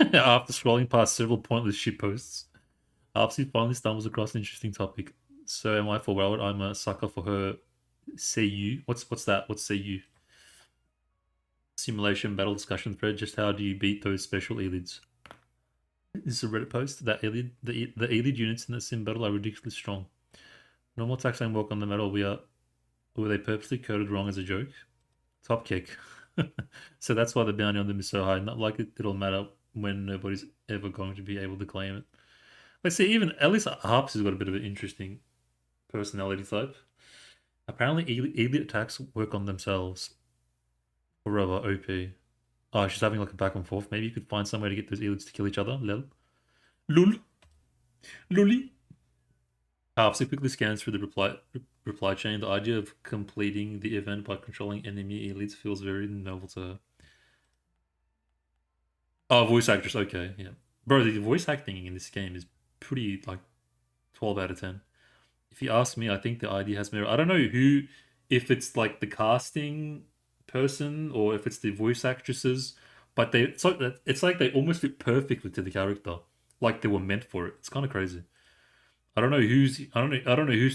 After scrolling past several pointless shit posts, Arpsy finally stumbles across an interesting topic. So am I for Railroad. I'm a sucker for her Seiyu. What's that? What's Seiyu? Simulation battle discussion thread. Just how do you beat those special elids? This is a Reddit post. That elid, the elid units in the sim battle are ridiculously strong. Normal attacks don't work on the metal. Were they purposely coded wrong as a joke? Top kick. So that's why the bounty on them is so high. Not like it'll matter when nobody's ever going to be able to claim it. Let's see, even at least Harps has got a bit of an interesting personality type. Apparently, elite attacks work on themselves. Forever OP. Oh, she's having like a back and forth. Maybe you could find some way to get those elites to kill each other. Lol. Lul. Lully. Harps quickly scans through the reply chain. The idea of completing the event by controlling enemy elites feels very novel to her. Oh, voice actress. Okay, yeah. Bro, the voice acting in this game is pretty, like, 12 out of 10. If you ask me, I think the idea has merit. I don't know if it's like the casting person or if it's the voice actresses, but it's like they almost fit perfectly to the character, like they were meant for it. It's kind of crazy. I don't know who's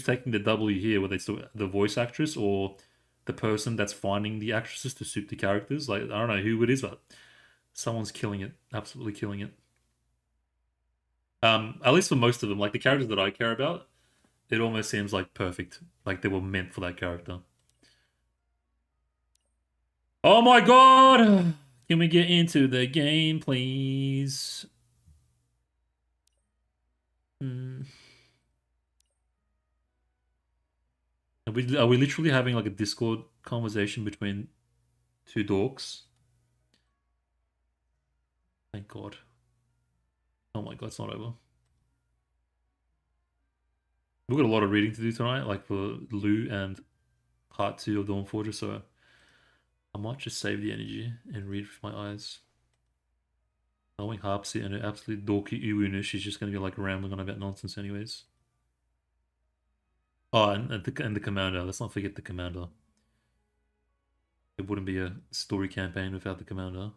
taking the W here, whether it's the voice actress or the person that's finding the actresses to suit the characters. Like, I don't know who it is, but someone's killing it, absolutely killing it. At least for most of them, like the characters that I care about, it almost seems like perfect, like they were meant for that character. Oh my god! Can we get into the game, please? Are we literally having like a Discord conversation between two dorks? Thank god. Oh my god, it's not over. We've got a lot of reading to do tonight, like for Lou and part 2 of Dawnforger, so I might just save the energy and read with my eyes. Knowing Harpsy and her absolute dorky Uwuna, she's just going to be like rambling on about nonsense anyways. Oh, and the commander. Let's not forget the commander. It wouldn't be a story campaign without the commander.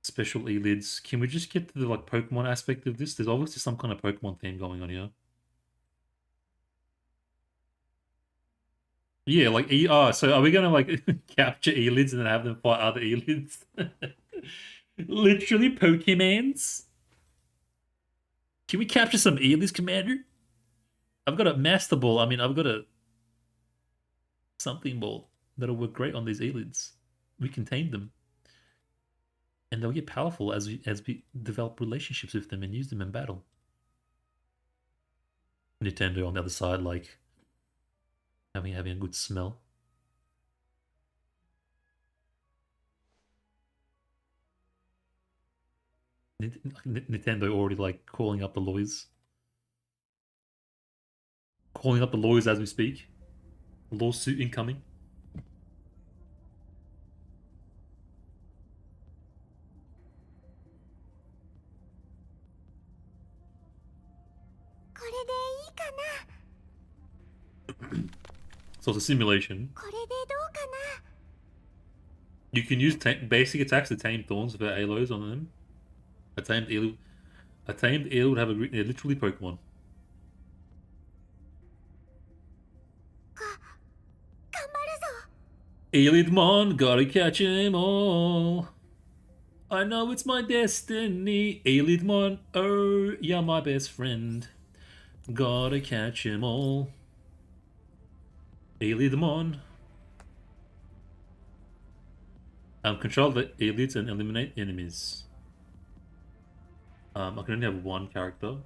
Special elids. Can we just get to the like Pokemon aspect of this? There's obviously some kind of Pokemon theme going on here. Yeah, like so are we gonna like capture elids and then have them fight other elids? Literally Pokemons. Can we capture some aliens, Commander? I've got a Master Ball. I mean, I've got a something ball that'll work great on these aliens. We can tame them, and they'll get powerful as we develop relationships with them and use them in battle. Nintendo on the other side, like having a good smell. Nintendo already like calling up the lawyers. Calling up the lawyers as we speak. Lawsuit incoming. So it's a simulation. You can use basic attacks to tame thorns without halos on them. A tamed eel would have literally Pokemon. Elidmon, gotta catch 'em all. I know it's my destiny. Elidmon, oh, you're my best friend. Gotta catch 'em all. Elidmon. Control the elites and eliminate enemies. I can only have one character.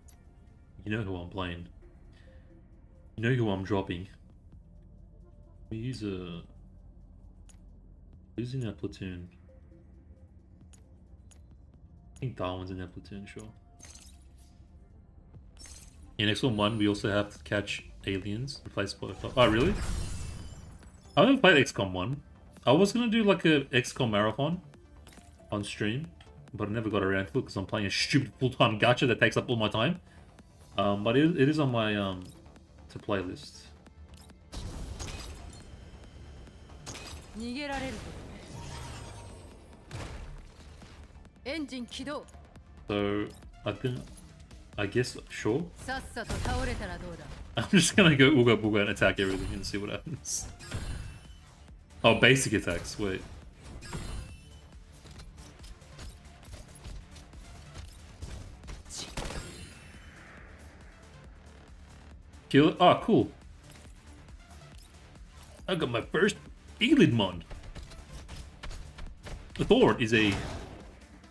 You know who I'm playing. You know who I'm dropping. We use who's in that platoon? I think Darwin's in that platoon, sure. In XCOM 1, we also have to catch aliens. Replace both. Oh, really? I haven't played XCOM 1. I was gonna do like a XCOM marathon on stream, but I never got around to it because I'm playing a stupid full-time gacha that takes up all my time. But it is on my to play list. So I guess sure. I'm just gonna go Ooga Booga and attack everything and see what happens. Oh, basic attacks, wait. Kill it? Oh, cool. I got my first Elidmon. The Thorn is a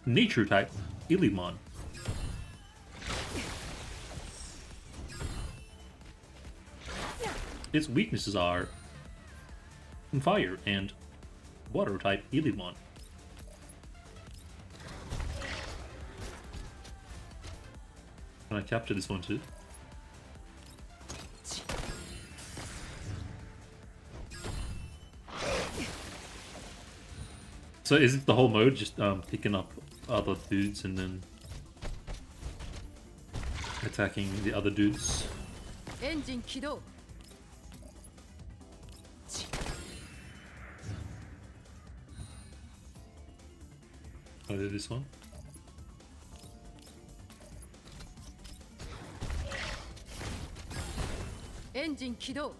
nature type Elidmon. Its weaknesses are fire and water type Elidmon. Can I capture this one too? So is it the whole mode, just picking up other dudes and then attacking the other dudes? I did this one. Engine 起動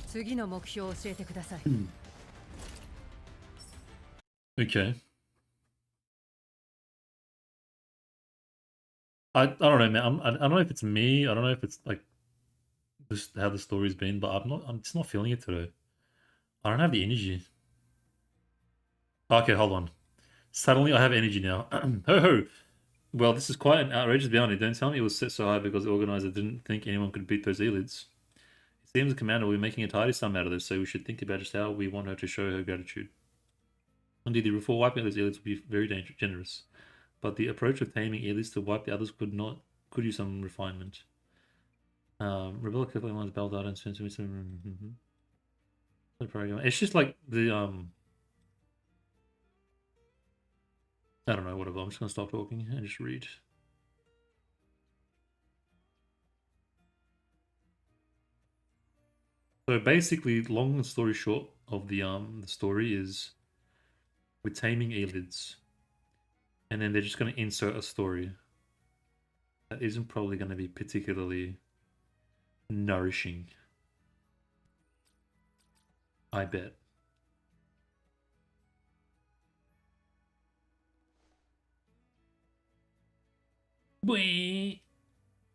次の目標を教えてください。 Okay. I don't know, man. I don't know if it's me. I don't know if it's like just how the story's been, but I'm just not feeling it today. I don't have the energy. Okay, hold on. Suddenly I have energy now. Ho ho. Well, this is quite an outrageous bounty. Don't tell me it was set so high because the organizer didn't think anyone could beat those elids. It seems the commander will be making a tidy sum out of this, so we should think about just how we want her to show her gratitude. Indeed, the before wiping those elids would be very generous. But the approach of taming elids to wipe the others could use some refinement. Rebel carefully lines battle data and sends me some program. It's just like the I don't know, whatever. I'm just gonna stop talking and just read. So basically, long story short of the story is we're taming elids. And then they're just going to insert a story. That isn't probably going to be particularly nourishing. I bet. Whee!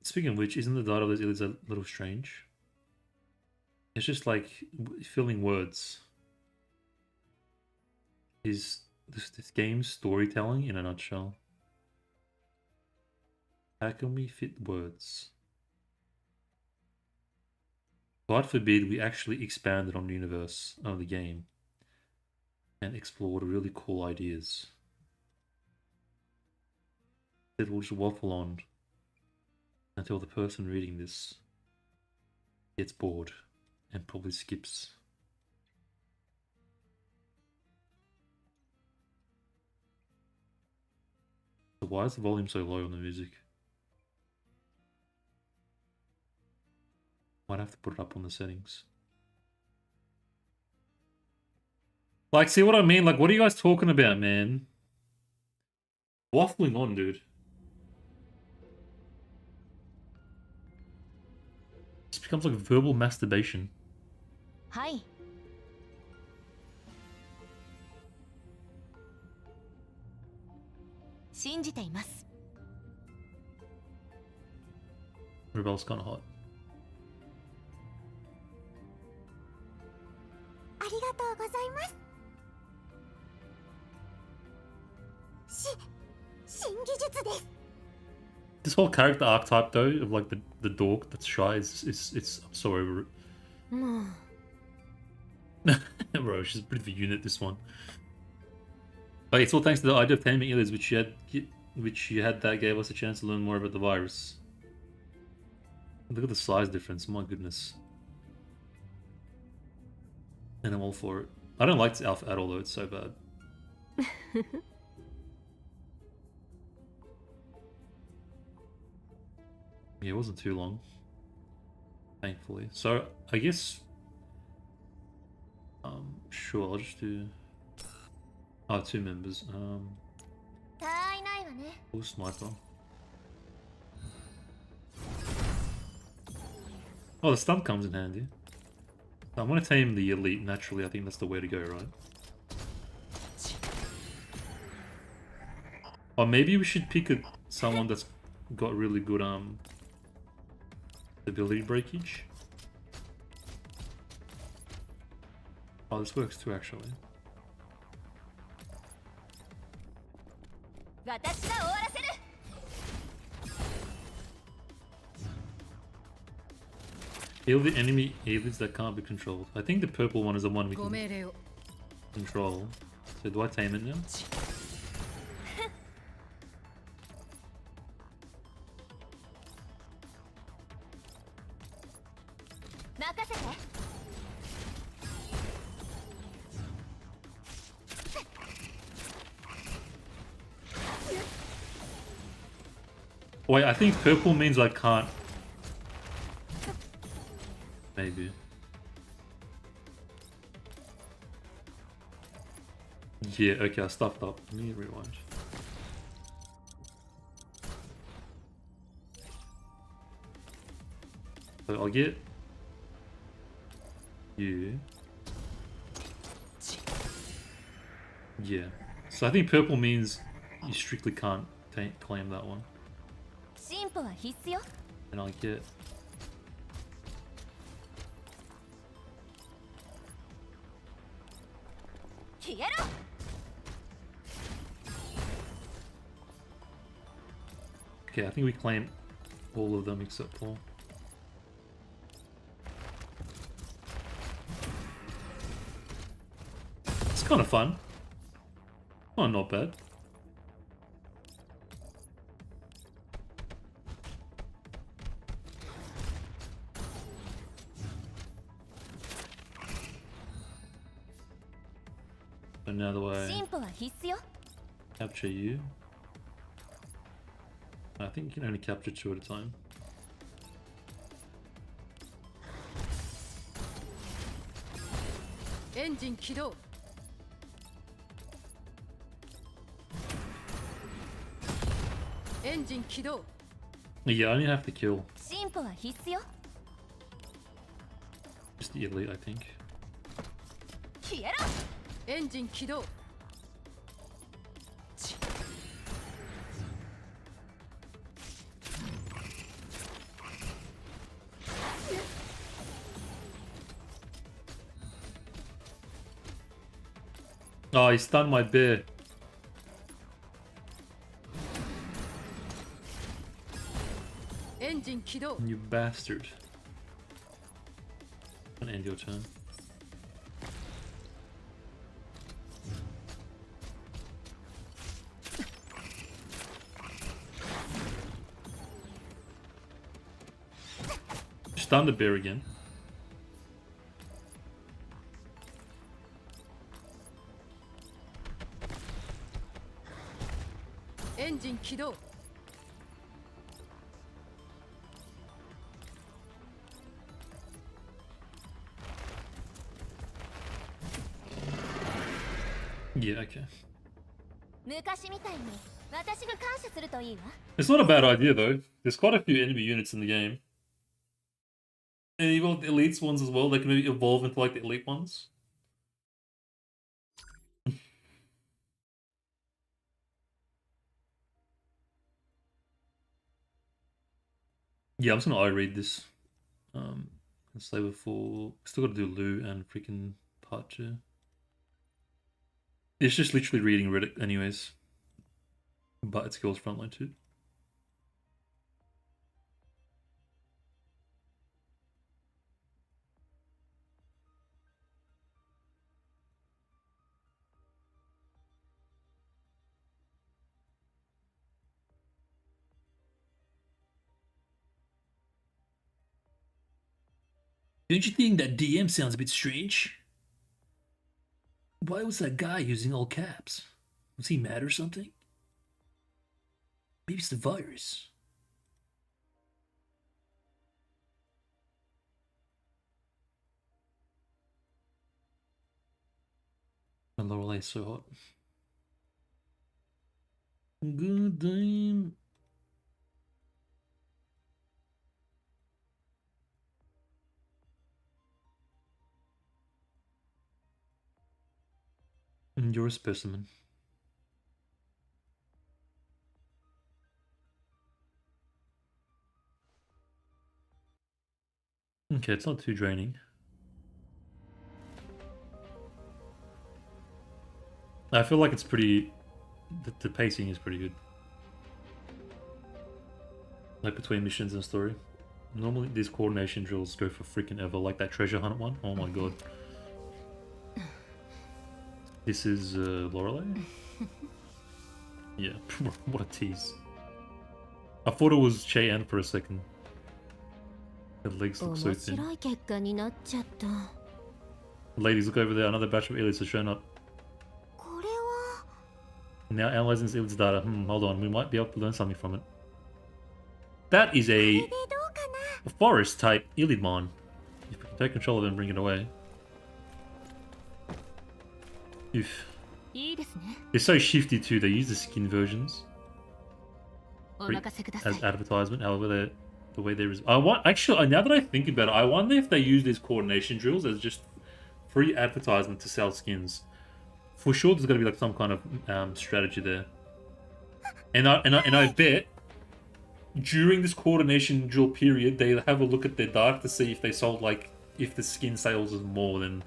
Speaking of which, isn't the title of this a little strange? It's just like filling words. Is this game's storytelling in a nutshell? How can we fit words? God forbid we actually expanded on the universe of the game and explored really cool ideas. Instead, we'll just waffle on until the person reading this gets bored and probably skips. So why is the volume so low on the music? Might have to put it up on the settings. Like, see what I mean? Like, what are you guys talking about, man? Waffling on, dude. This becomes like verbal masturbation. Hi. Rebel's kind of hot. ありがとうございます。新技術です。 This whole character archetype though, of like the dork that's shy, it's I'm so over it. Bro, she's a bit of a unit, this one. But it's all thanks to the idea of taming Elids, which you had that gave us a chance to learn more about the virus. Look at the size difference, my goodness. And I'm all for it. I don't like this alpha at all though, it's so bad. Yeah, it wasn't too long. Thankfully. So, I guess... sure, I'll just do... Oh, 2 members. Full sniper. Oh, the stun comes in handy. So I'm gonna tame the elite naturally. I think that's the way to go, right? Or maybe we should pick someone that's got really good ability breakage. Oh, this works too, actually. Heal the enemy elites that can't be controlled. I think the purple one is the one we can control. So do I tame it now? Wait, I think purple means I can't. Maybe. Yeah, okay, I stuffed up. Let me rewind. So I'll get you. Yeah. So I think purple means you strictly can't claim that one. And I'll get... Okay, I think we claim all of them except Paul. It's kind of fun. Oh, not bad. Another way. Capture you. I think you can only capture 2 at a time. Engine 起動 Engine 起動 Yeah, I only have to kill 進歩は必須よ just the elite, I think. 消えろエンジン起動 Oh, he stunned my bear. エンジン起動 You bastard. I'm gonna end your turn. Stun the bear again. エンジン起動 Yeah, okay. 昔みたいに私が感謝するといいわ It's not a bad idea though. There's quite a few enemy units in the game. And you've got the elites ones as well. They can maybe evolve into like the elite ones. Yeah, I'm just gonna read this. Slaver 4. Still gotta do Lu and freaking part 2. It's just literally reading Reddit anyways. But it skills frontline too. Don't you think that DM sounds a bit strange? Why was that guy using all caps? Was he mad or something? Maybe it's the virus. The Lorelei is so hot. Good damn. You're a specimen. Okay, it's not too draining. I feel like it's pretty... The pacing is pretty good. Like between missions and story. Normally these coordination drills go for freaking ever, like that treasure hunt one. Oh my god. This is Lorelei? Yeah, what a tease. I thought it was Cheyanne for a second. Her legs look so thin. 面白い結果になっちゃった Ladies, look over there. Another batch of elites has shown up. これは Now analyzing this elites data. Hold on. We might be able to learn something from it. That is a どうかな forest type Elidmon. If we can take control of it and bring it away. Oof. いいですね They're so shifty too. They use the skin versions お任せください as advertisement. However, the way there is, actually now that I think about it, I wonder if they use these coordination drills as just free advertisement to sell skins. For sure, there's got to be like some kind of strategy there. And I bet during this coordination drill period, they have a look at their data to see if they sold if the skin sales is more than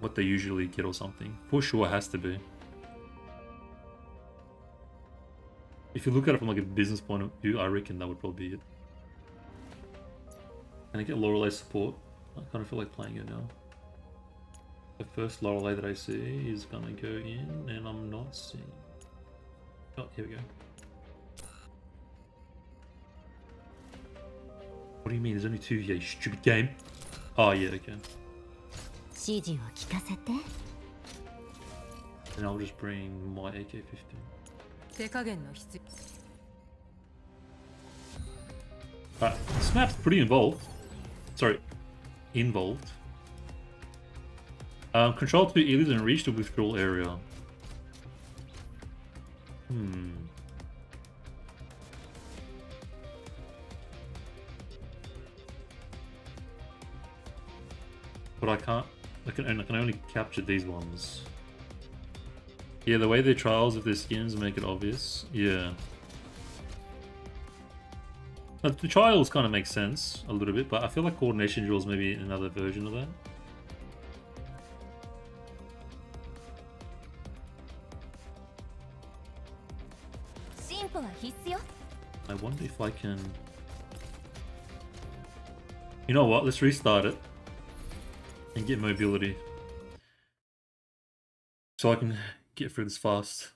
what they usually get or something. For sure, it has to be. If you look at it from like a business point of view, I reckon that would probably be it. Can I get Lorelei support? I kind of feel like playing it now. The first Lorelei that I see is gonna go in, and I'm not seeing. Oh, here we go. What do you mean? There's only 2 here, you stupid game. Oh yeah, okay. 指示を聞かせて And I'll just bring my AK-15. 手加減の必要 Alright, this map's pretty involved. Sorry, involved. Control 2 elites and reach the withdrawal area. But I can't. I can only capture these ones. Yeah, the way their trials of their skins make it obvious. Yeah. But the trials kind of make sense a little bit, but I feel like coordination drills maybe another version of that. I wonder if I can... You know what? Let's restart it and get mobility so I can get through this fast.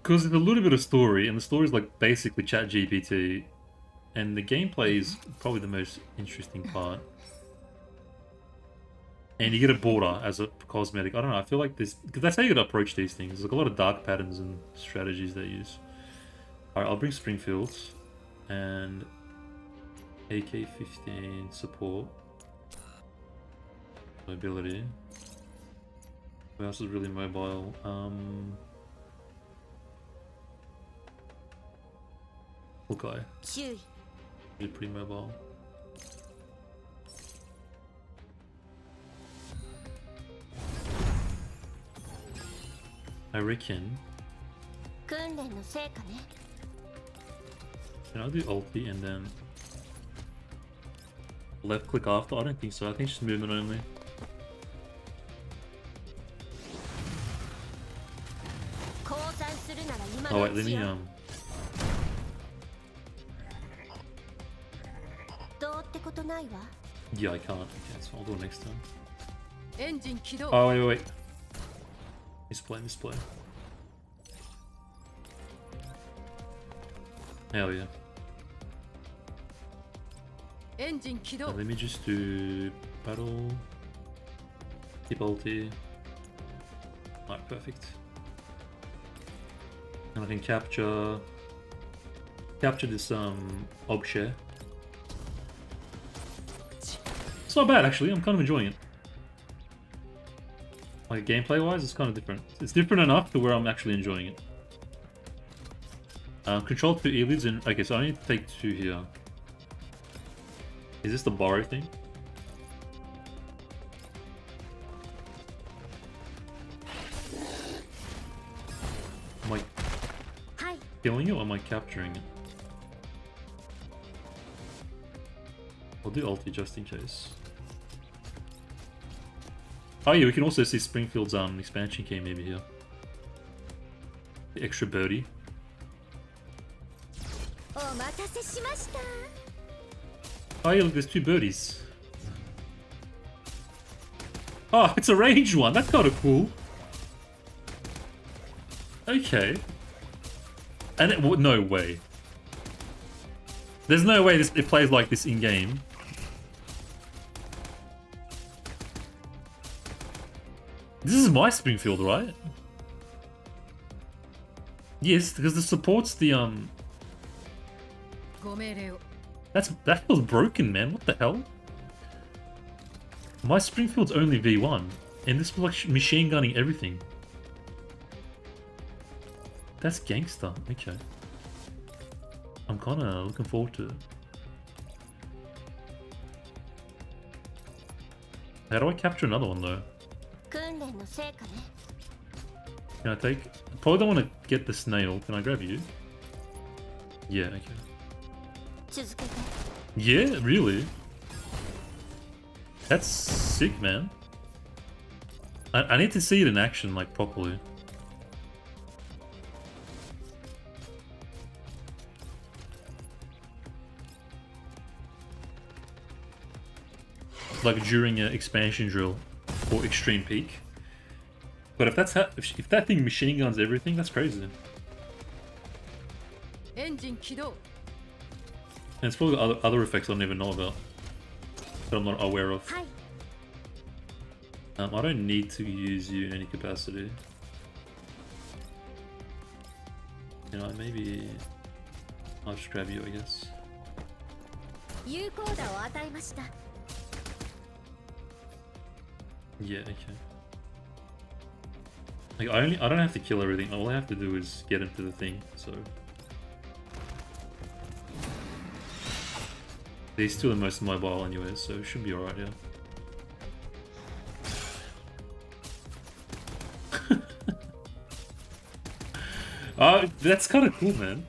Because there's a little bit of story, and the story is like basically chat GPT, and the gameplay is probably the most interesting part. And you get a border as a cosmetic. I don't know, I feel like this... Because that's how you gotta approach these things. There's like a lot of dark patterns and strategies they use. Alright, I'll bring Springfield. And... AK-15 support. Mobility. Who else is really mobile? Hawkeye. He's pretty mobile. I reckon. Can I do ulti and then left click after? I don't think so. I think it's just movement only. Oh wait, let me yeah, I can't. Okay, so I'll do it next time. Oh wait. Misplay. Hell yeah. Let me just do battle. Keep ulti. Alright, perfect. And I can capture this objet. It's not bad actually, I'm kind of enjoying it. Like gameplay wise, it's kind of different. It's different enough to where I'm actually enjoying it. Control 2 elids and... Okay, so I need to take 2 here. Is this the borrow thing? Am I killing it or am I capturing it? I'll do ulti just in case. Oh yeah, we can also see Springfield's expansion key maybe here. The extra birdie. Oh yeah, look, there's 2 birdies. Oh, it's a ranged one. That's kind of cool. Okay. And it, no way. There's no way it plays like this in game. This is my Springfield, right? Yes, because it supports the that feels broken, man. What the hell? My Springfield's only V1, and this was like machine gunning everything. That's gangster. Okay. I'm kind of looking forward to it. How do I capture another one though? Can I take... I probably don't want to get the snail. Can I grab you? Yeah, okay. Yeah, really? That's sick, man. I need to see it in action, like, properly. Like during an expansion drill or extreme peak. But if that's how, if that thing machine guns everything, that's crazy. And it's probably other effects I don't even know about, that I'm not aware of. I don't need to use you in any capacity. You know, maybe I'll just grab you, I guess. Yeah, okay. Like I don't have to kill everything. All I have to do is get into the thing. So He's still the most mobile anyway, so it should be alright, yeah. That's kind of cool, man.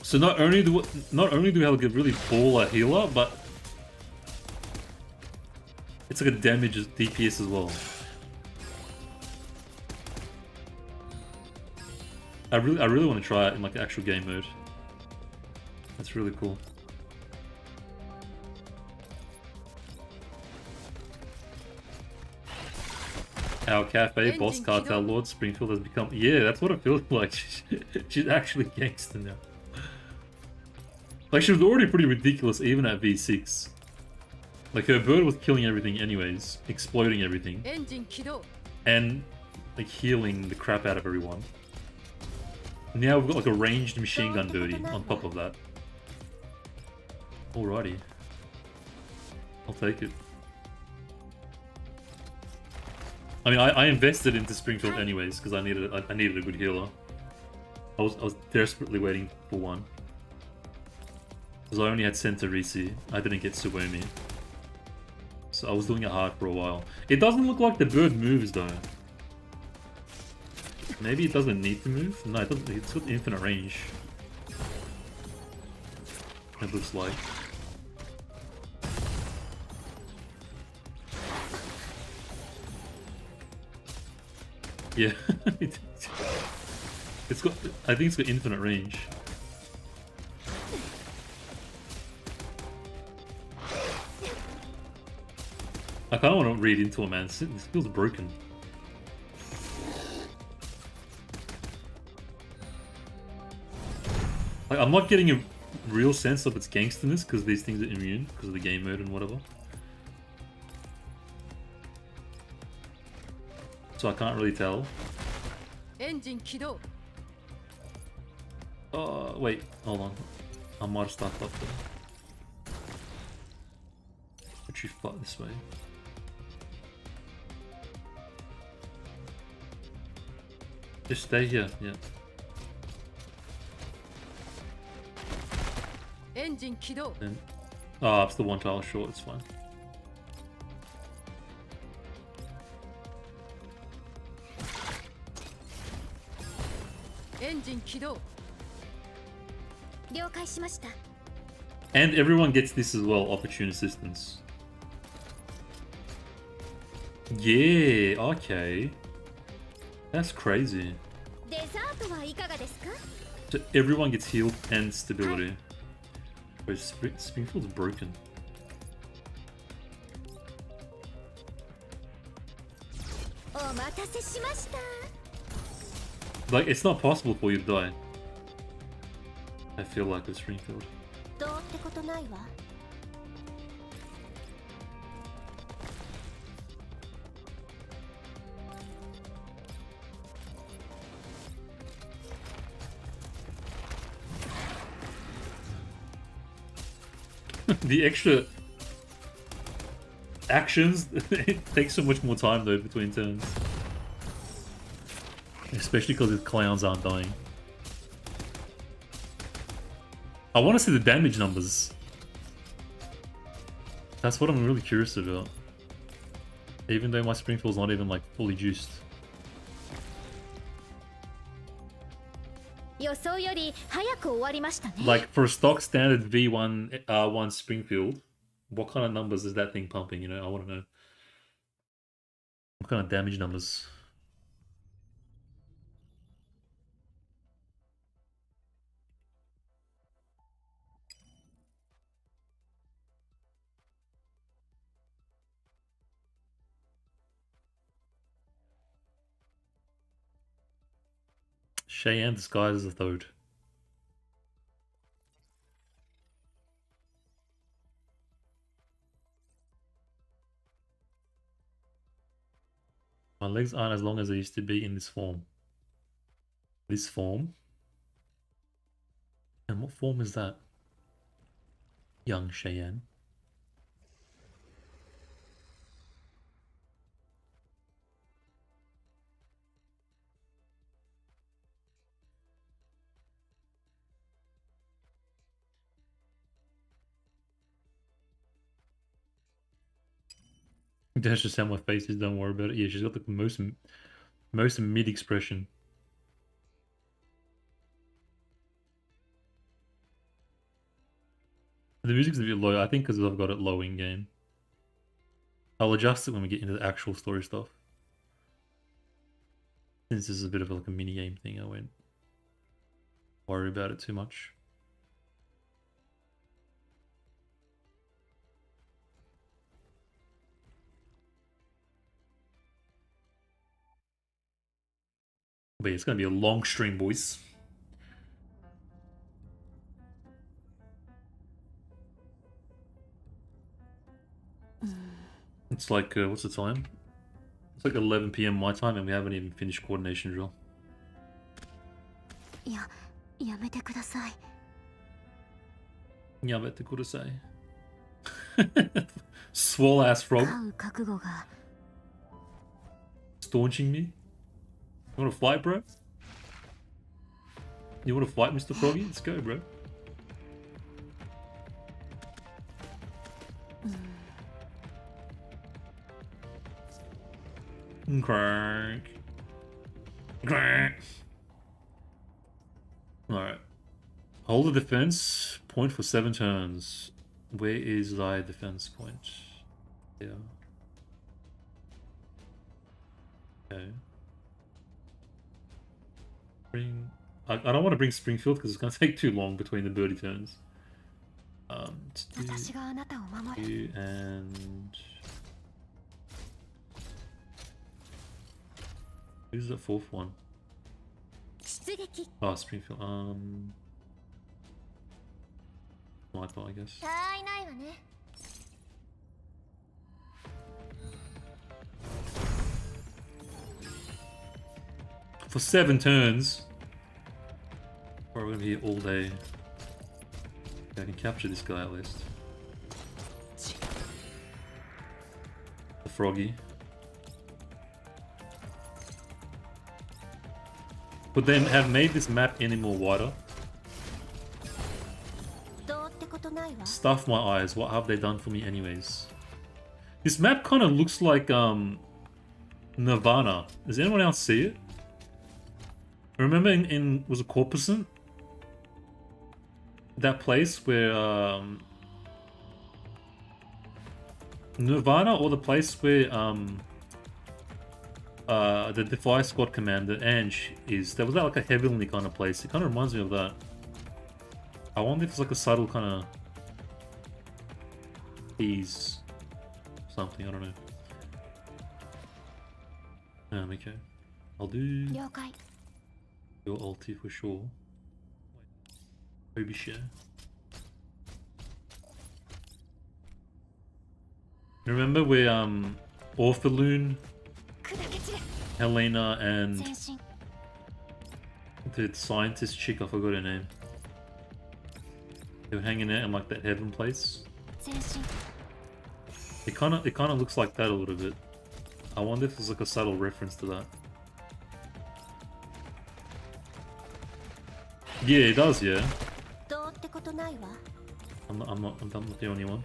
So not only do we have like a really baller healer, but it's like a damage DPS as well. I really want to try it in like the actual game mode. That's really cool. Our cafe boss cartel Lord Springfield has become... Yeah, that's what it feels like. She's actually gangster now. Like, she was already pretty ridiculous even at V6. Like, her bird was killing everything anyways, exploding everything, and like healing the crap out of everyone. Now we've got like a ranged machine gun birdie on top of that. Alrighty. I'll take it. I mean, I invested into Springfield anyways because I needed a good healer. I was desperately waiting for one. Because I only had Center Risi. I didn't get Suwemi. So I was doing it hard for a while. It doesn't look like the bird moves though. Maybe it doesn't need to move? No, it doesn't. It's got infinite range. It looks like. Yeah. It's got... I think it's got infinite range. I kind of want to read into it, man. It feels broken. Like, I'm not getting a real sense of its gangsterness because these things are immune because of the game mode and whatever. So I can't really tell. Wait, hold on. I might have started up there. Would you fight this way? Just stay here, yeah. And, oh, it's the one tile short, it's fine. And everyone gets this as well, opportune assistance. Yeah, okay. That's crazy. So everyone gets healed and stability. Wait, Springfield's broken. Like, it's not possible for you to die. I feel like with Springfield. The extra actions, it takes so much more time though between turns. Especially because the clowns aren't dying. I want to see the damage numbers. That's what I'm really curious about. Even though my Springfield's not even like fully juiced. Like for a stock standard V1 R1 Springfield, what kind of numbers is that thing pumping? You know, I want to know. What kind of damage numbers? Cheyanne disguised as a toad. My legs aren't as long as they used to be in this form. This form? And what form is that? Young Cheyanne. That's just how my face is, don't worry about it. Yeah, she's got the most mid expression. The music's a bit low, I think because I've got it low in game. I'll adjust it when we get into the actual story stuff. Since this is a bit of like a mini game thing, I won't worry about it too much. But yeah, it's gonna be a long stream, boys. It's like, what's the time? It's like 11 PM my time and we haven't even finished coordination drill. Yamete kudasai. Yamete kudasai. Swole ass frog. Staunching me? You wanna fight, bro? You wanna fight, Mr. Froggy? Let's go, bro. Crank. Crank. Alright. Hold the defense. Point for 7 turns. Where is thy defense point? Yeah. Okay. Bring... I don't want to bring Springfield because it's going to take too long between the birdie turns. Let's do you and... Who's the 4th one? Oh, Springfield. Sniper, I guess. For 7 turns. Or we're gonna be here all day. Okay, I can capture this guy at least. The Froggy. Would they have made this map any more wider? Stuff my eyes, what have they done for me anyways? This map kind of looks like Nirvana. Does anyone else see it? Remember in was it Corposant? That place where Nirvana, or the place where the Defy Squad commander Ange is. That was like a heavenly kind of place. It kind of reminds me of that. I wonder if it's like a subtle kind of ease something. I don't know. Okay, I'll do your ulti for sure. Maybe share. Remember where Orphaloon, Helena, and the scientist chick, I forgot her name. They were hanging out in like that heaven place. It kind of looks like that a little bit. I wonder if there's like a subtle reference to that. Yeah, it does. Yeah. I'm not the only one.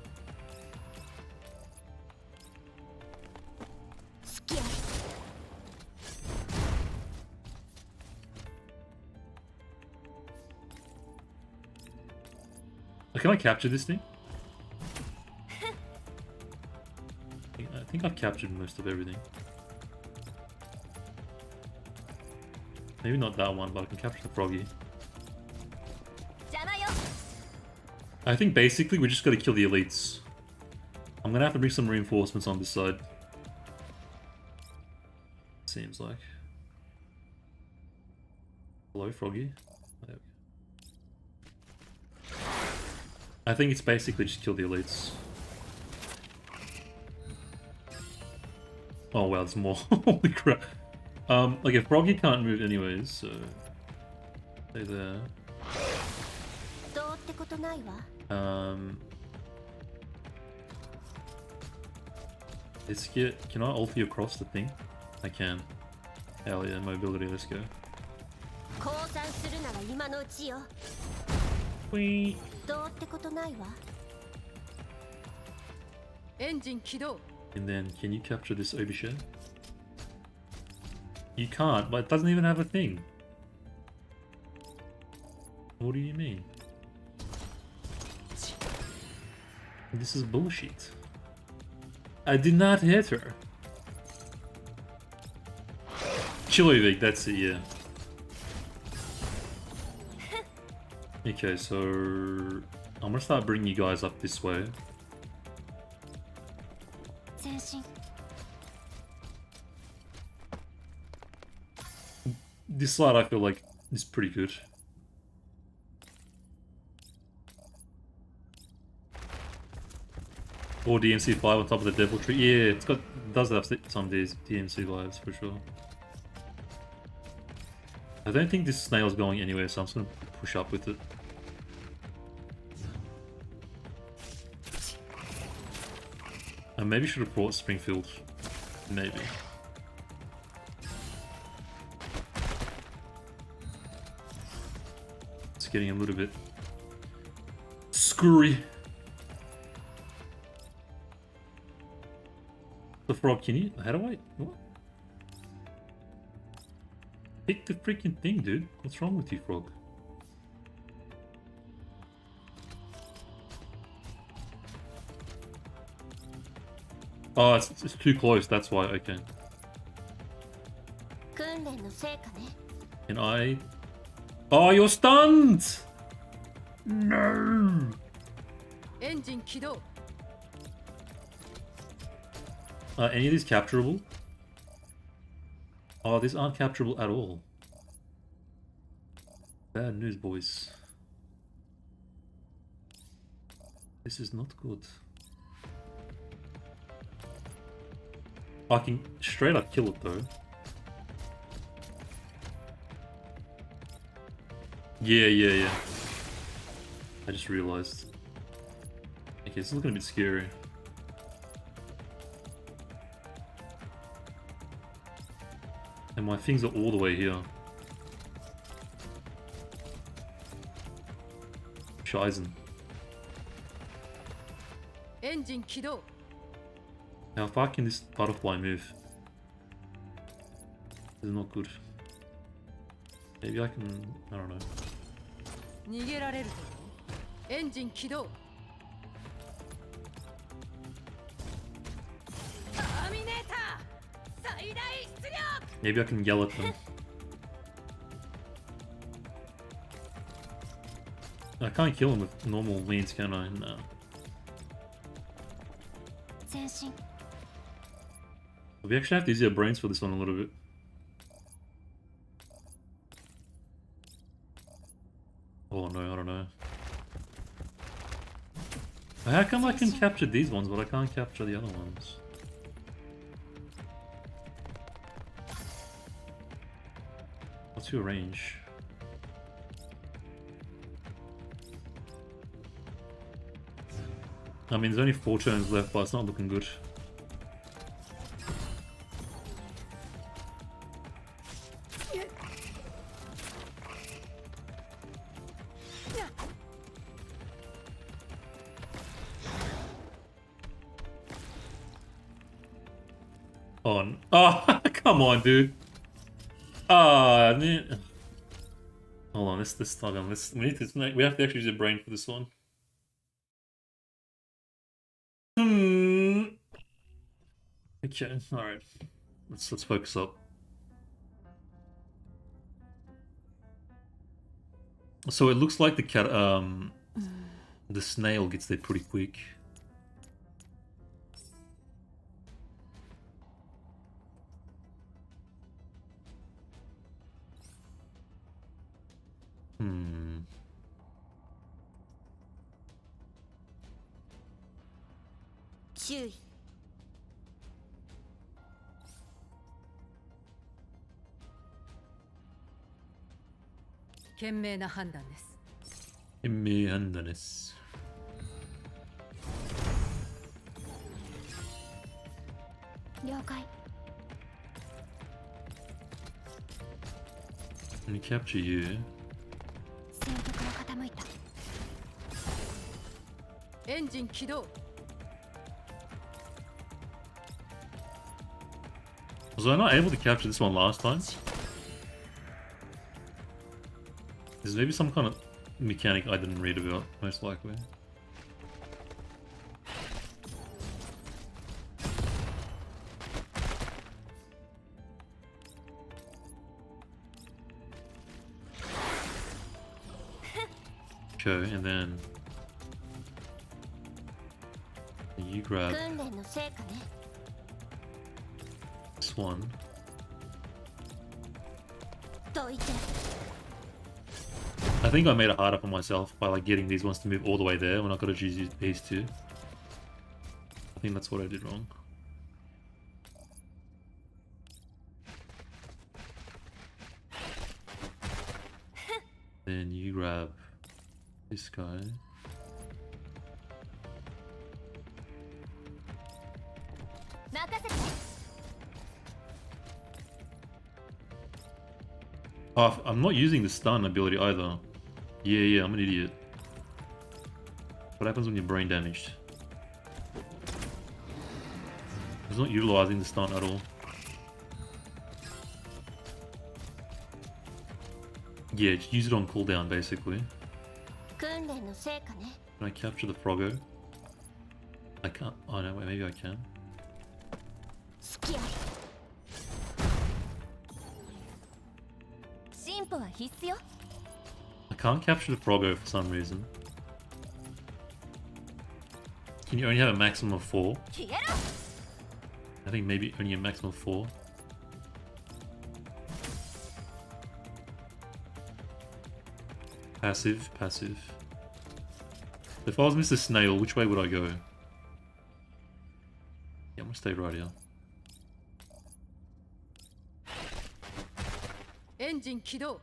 Can I capture this thing? I think I've captured most of everything. Maybe not that one, but I can capture the Froggy. I think basically we just gotta kill the elites. I'm gonna have to bring some reinforcements on this side. Seems like. Hello, Froggy. There we go. I think it's basically just kill the elites. Oh wow, there's more. Holy crap. Like if Froggy can't move anyways, so stay there. Let's get. Can I ulti across the thing? I can. Hell yeah, mobility. Let's go. Whee. Engine 起動 And then, can you capture this Obisha? You can't, but it doesn't even have a thing. What do you mean? This is bullshit. I did not hit her. Chilovik, that's it, yeah. Okay, so I'm gonna start bringing you guys up this way. 前進 This slide I feel like is pretty good. Or DMC 5 on top of the Devil Tree. Yeah, it does have some of these DMC vibes for sure. I don't think this snail's going anywhere, so I'm just gonna push up with it. I maybe should have brought Springfield. Maybe. It's getting a little bit screwy. The frog, can you? How do I? What? Pick the freaking thing, dude. What's wrong with you, frog? Oh, it's too close, that's why, okay. 訓練の成果ね Can I... Oh, you're stunned! No! エンジン起動 Any of these capturable? Oh, these aren't capturable at all. Bad news, boys. This is not good. I can straight up kill it though. Yeah. I just realized. Okay, this is looking a bit scary. And my things are all the way here. Scheißen. エンジン起動 How far can this butterfly move? This is not good. Maybe I can... I don't know. 逃げられるとエンジン起動ターミネーター最大出力 Maybe I can yell at them. I can't kill them with normal means, can I? No. 前進 We actually have to use our brains for this one a little bit. Oh no, I don't know. How come I can capture these ones, but I can't capture the other ones? What's your range? I mean, there's only 4 turns left, but it's not looking good. On. Oh, come on, dude. Ah, man. Hold on, let's hold on. We have to actually use a brain for this one. Okay, all right. Let's focus up. So it looks like the cat, the snail gets there pretty quick. Hmm. 注意 賢明な判断です Immersive. 了解 Let me capture you. 戦局が傾いた エンジン起動 Was I not able to capture this one last time? There's maybe some kind of mechanic I didn't read about, most likely. Okay, and then you grab this one. I think I made it harder for myself by like getting these ones to move all the way there when I could have used these two. I think that's what I did wrong. Then you grab this guy. Oh, I'm not using the stun ability either. Yeah, I'm an idiot. What happens when you're brain damaged? It's not utilizing the stun at all. Yeah, just use it on cooldown basically. Can I capture the Froggo? I can't. Oh no, wait, maybe I can. I can't capture the Froggo for some reason. Can you only have a maximum of 4? I think maybe only a maximum of 4. Passive. If I was Mr. Snail, which way would I go? Yeah, I'm gonna stay right here. Engine 起動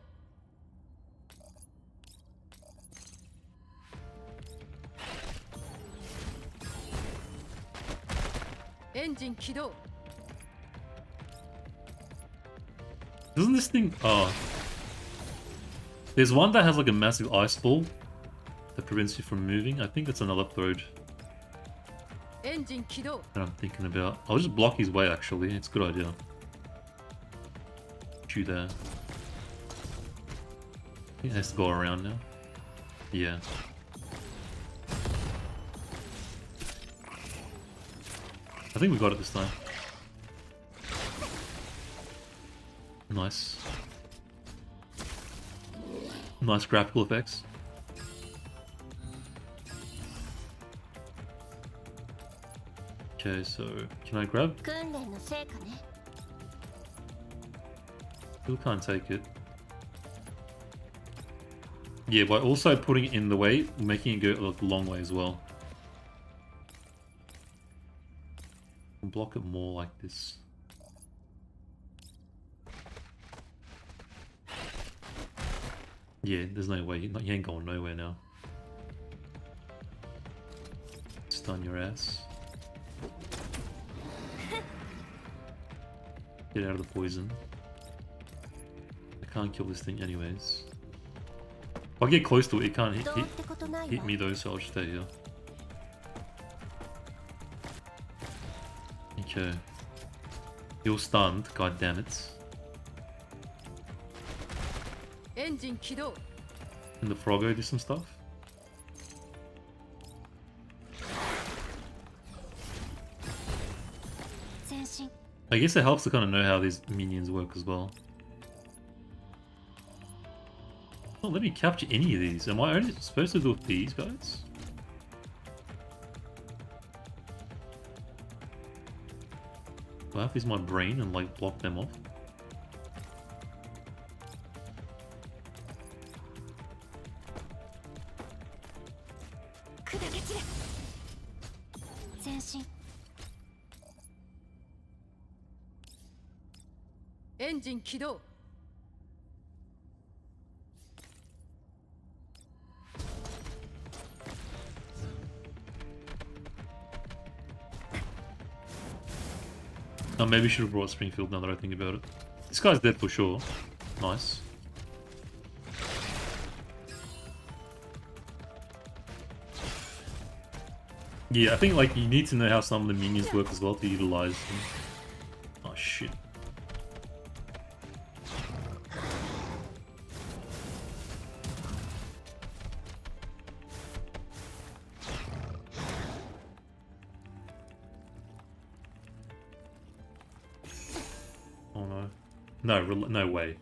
Engine 起動 Doesn't this thing... Oh. There's one that has like a massive ice ball that prevents you from moving. I think that's another third Engine 起動 that I'm thinking about. I'll just block his way actually. It's a good idea. Shoot there. I think it has to go around now. Yeah. I think we got it this time. Nice. Nice graphical effects. Okay, so can I grab? Still can't take it. Yeah, by also putting it in the way, making it go a long way as well. Block it more like this. Yeah, there's no way. He ain't going nowhere now. Stun your ass. Get out of the poison. I can't kill this thing anyways. If I get close to it, it can't hit me though, so I'll just stay here. Okay. You're stunned, god damn it. Engine 起動 Can the Froggo do some stuff? I guess it helps to kind of know how these minions work as well. Don't let me capture any of these. Am I only supposed to do with these guys? Do I have to use my brain and like block them off? Engine 起動 Oh, maybe I should have brought Springfield now that I think about it. This guy's dead for sure. Nice. Yeah, I think like you need to know how some of the minions work as well to utilize them. Oh shit. No, no way.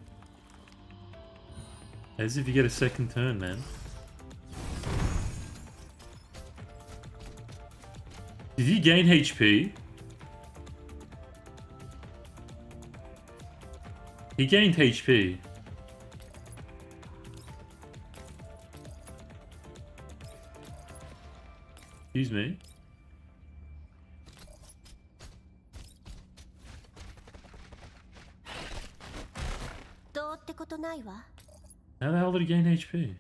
As if you get a second turn, man. Did he gain HP? He gained HP. Excuse me. How the hell did he gain HP?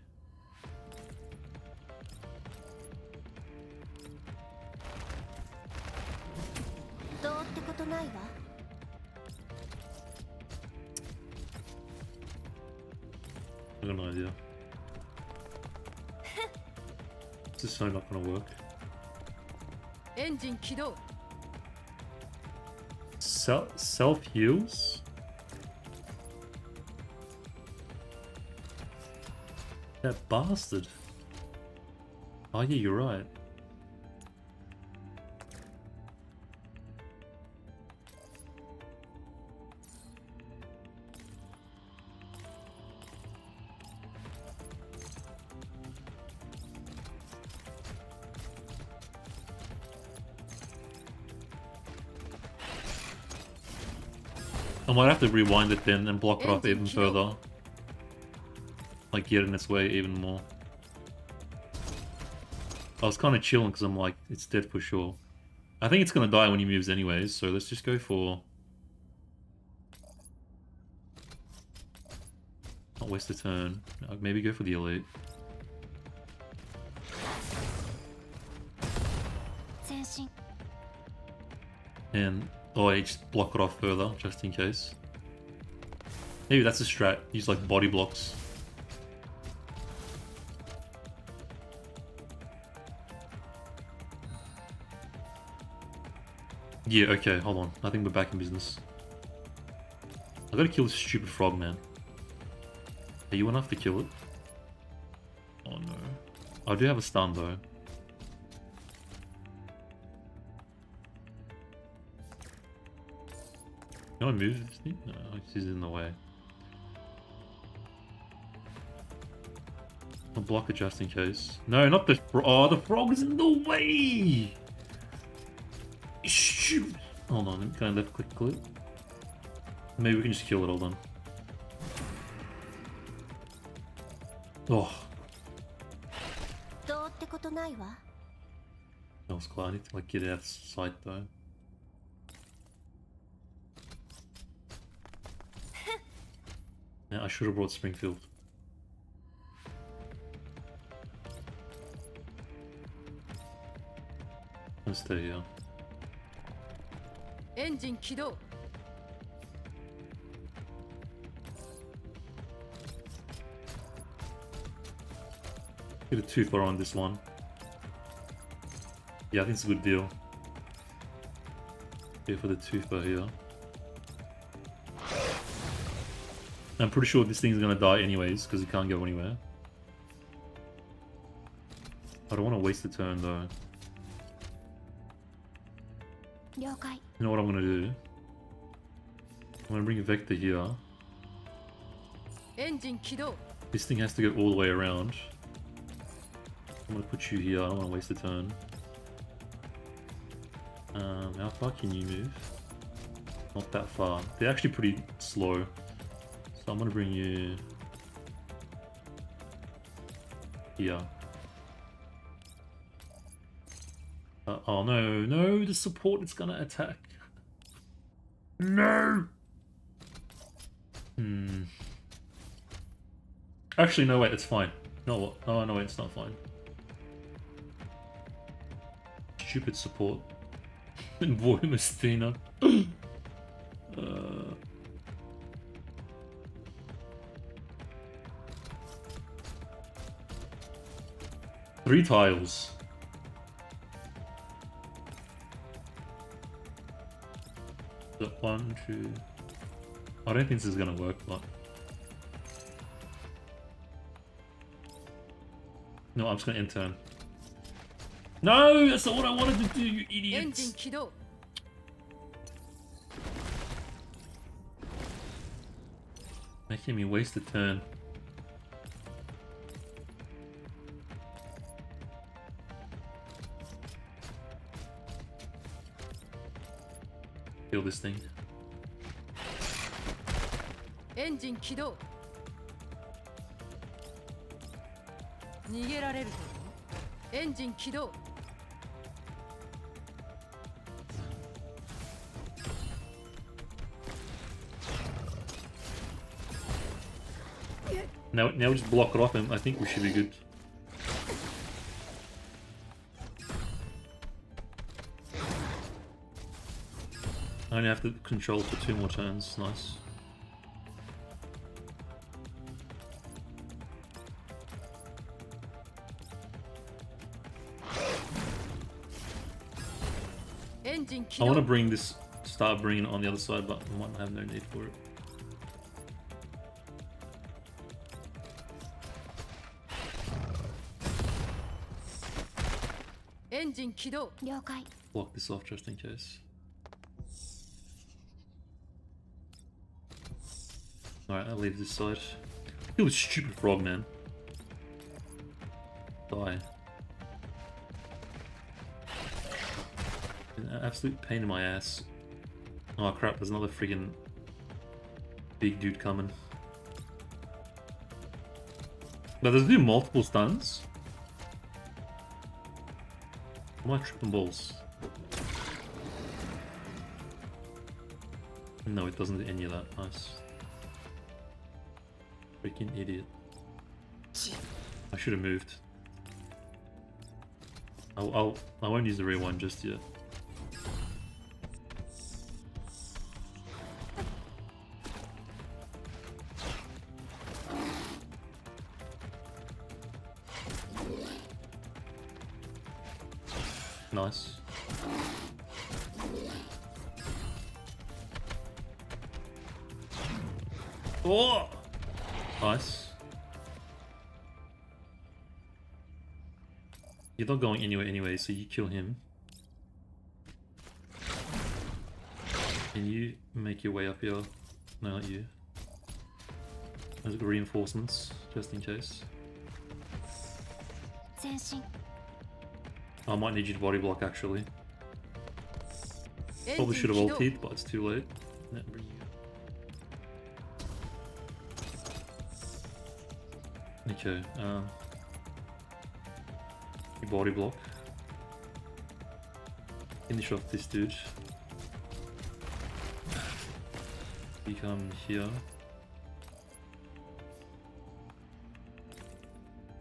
I got no idea. This is so not gonna work. Engine 起動 Self heals? That bastard. Oh yeah, you're right. I might have to rewind it then and block it off even further. Like, get in its way even more. I was kind of chilling because I'm like, it's dead for sure. I think it's going to die when he moves anyways, so let's just go for... Not waste a turn. Maybe go for the elite. And... Oh, I just block it off further, just in case. Maybe that's a strat. Use like body blocks. Yeah, okay, hold on. I think we're back in business. I gotta kill this stupid frog, man. Are you enough to kill it? Oh no. I do have a stun though. Can I move this thing? No, he's in the way. I'll block it just in case. No, not the frog. Oh, the frog is in the way! Shoot! Hold on, can I left click kill it? Maybe we can just kill it, hold on. Oh. That was close. I need to like get out of sight though. Yeah, I should have brought Springfield. I'll stay here. Engine 起動 Get a 2-4 on this one. Yeah, I think it's a good deal. Go for the 2-4 here. I'm pretty sure this thing's gonna die anyways, because it can't go anywhere. I don't want to waste a turn though. You know what I'm gonna do? I'm gonna bring a Vector here. Engine 起動 This thing has to go all the way around. I'm gonna put you here, I don't want to waste a turn. How far can you move? Not that far. They're actually pretty slow. So I'm gonna bring you here. Oh no, no, the support is gonna attack. No! Actually, no, wait, it's fine. No, what? Oh, no, wait, it's not fine. Stupid support. And Voimastina. 3 tiles. So 1, 2. I don't think this is gonna work, but no, I'm just gonna end turn. No, that's not what I wanted to do, you エンジン idiots. 起動 Making me waste a turn. Kill this thing. エンジン起動。逃げられると思う。エンジン起動。 Now we just block it off him. I think we should be good. I only have to control for 2 more turns. Nice. I want to bring this, start bringing it on the other side, but I might have no need for it. Engine 起動。了解。 Block this off just in case. Alright, I'll leave this side. Kill this stupid frog, man. Die. An absolute pain in my ass. Oh crap, there's another friggin' big dude coming. But does it do multiple stuns? Am I tripping balls? No, it doesn't do any of that. Nice. Freaking idiot. I should have moved. I won't use the rewind just yet. Nice. Oh! Nice. You're not going anywhere anyway, so you kill him. Can you make your way up here? No, not you. There's reinforcements, just in case. 前進。 I might need you to body block actually. Probably should have ultied, but it's too late. Yeah, bring you. Okay, you body block. Finish off this dude. You come here.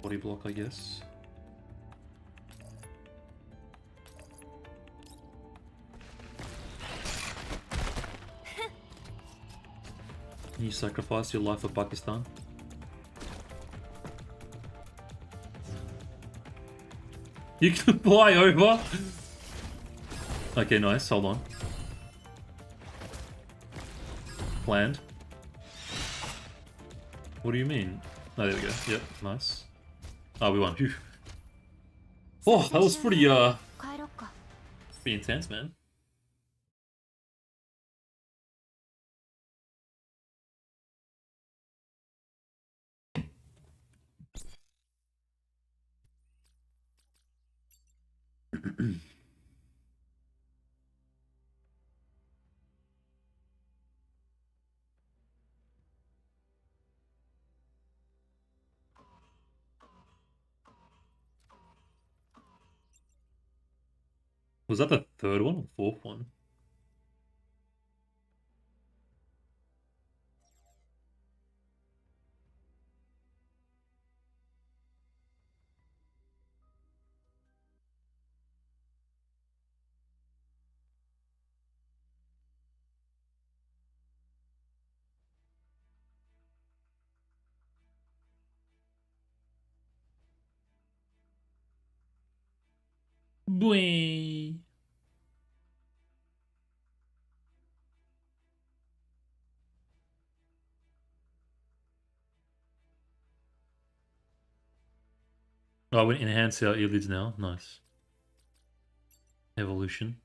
Body block, I guess. You sacrifice your life for Pakistan? You can fly over? Okay, nice. Hold on. Planned. What do you mean? Oh, there we go. Yep, nice. Oh, we won. Phew. Oh, that was pretty, 帰ろっか。 pretty intense, man. Was that the third one or fourth one? Bwee. Oh, we enhance our eyelids now. Nice. Evolution.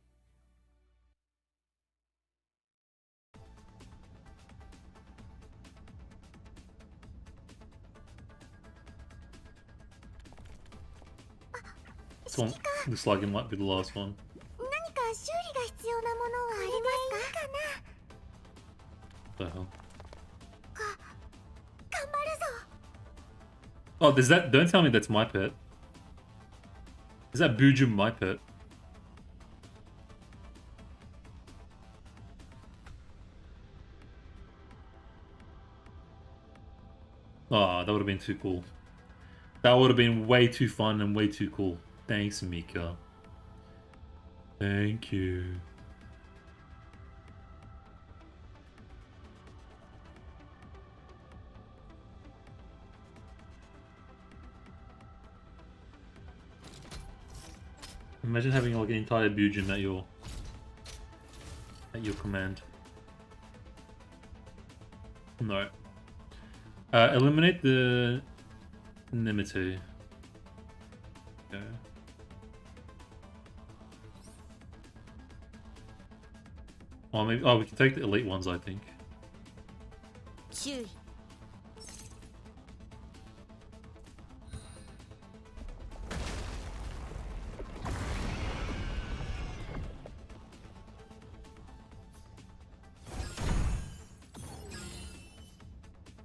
This one looks like it might be the last one. 何か修理が必要なものはありますか？ What the hell? 頑張るぞ。 Oh, there's that. Don't tell me that's my pet. Is that Bujum my pet? Oh, that would have been too cool. That would have been way too fun and way too cool. Thanks, Mika. Thank you. Imagine having like an entire Bujum at your command. No. Eliminate the Nimite. Okay. Oh, maybe. Oh, we can take the elite ones, I think. 注意。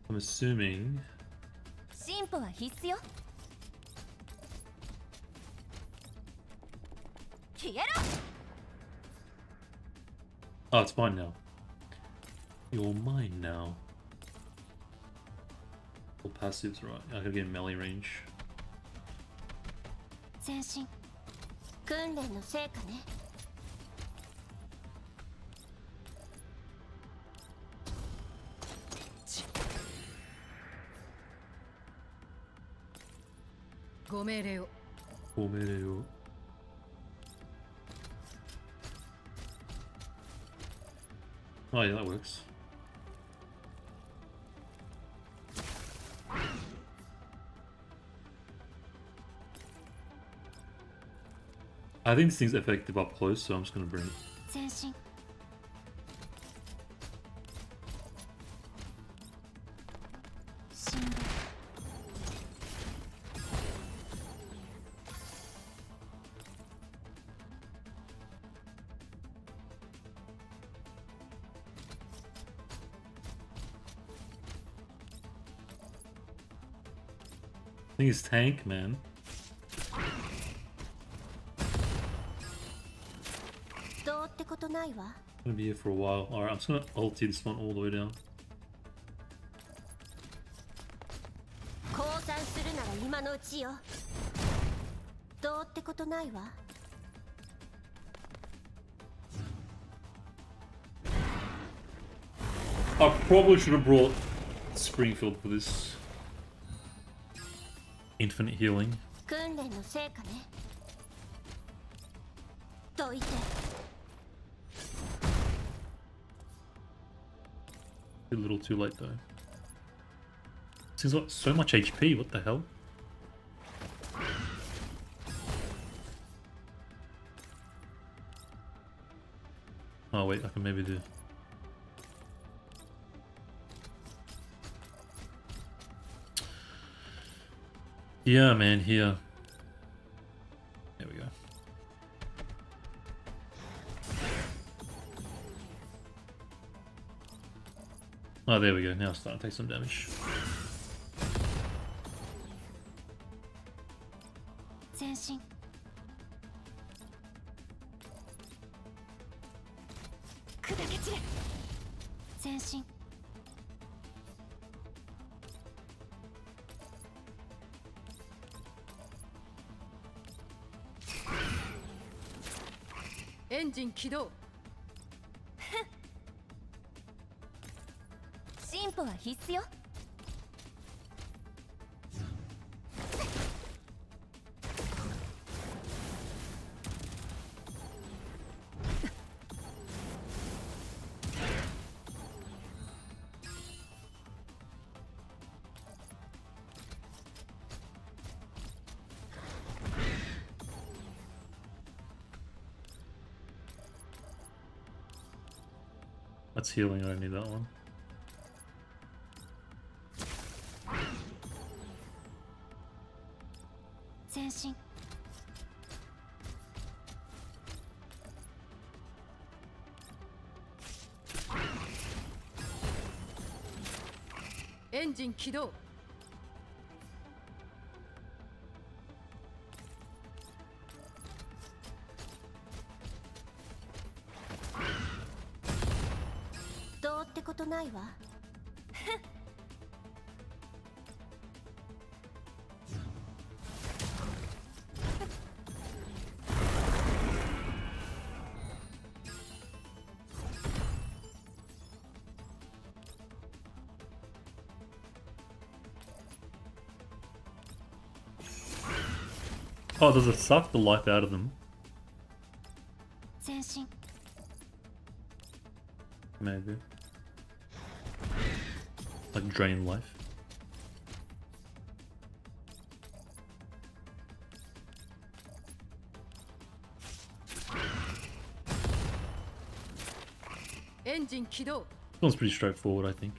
I'm assuming. 進歩は必須よ。消えろ。 Oh, it's mine now. You're mine now. All passives, right? I gotta get melee range. 前進。訓練の成果ね。 ご命令を。 Oh, yeah, that works. I think this thing's effective up close, so I'm just gonna bring it. 前進。進路。 I think it's tank, man. どうってことないわ。 I'm gonna be here for a while. Alright, I'm just gonna ulti this one all the way down. 降参するなら今のうちよ。どうってことないわ。 I probably should have brought Springfield for this. Infinite healing. 訓練の成果ね。どいて。 A little too late though. Seems like so much HP, what the hell? Oh wait, I can maybe do... Yeah, man, here. There we go. Oh, there we go. Now it's starting to take some damage. 前進。砕け散れ。前進。 エンジン起動。進歩は必須よ。 That's healing, I don't need that one. エンジン起動。どうってことないわ。Oh, does it suck the life out of them? 前進。 Maybe. Like drain life. Engine 起動。 This one's pretty straightforward, I think.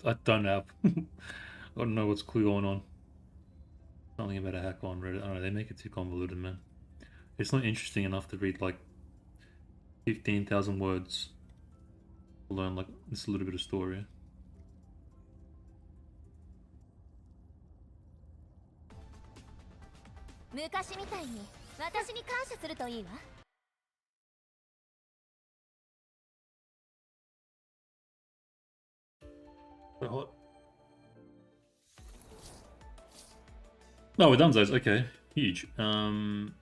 I don't have. I don't know what's going on. Something about a hack on Reddit. I don't know, they make it too convoluted, man. It's not interesting enough to read like 15,000 words to learn like just a little bit of story. 昔みたいに私に感謝するといいわ。 Quite hot. No, we're done those. Okay, huge. Nice,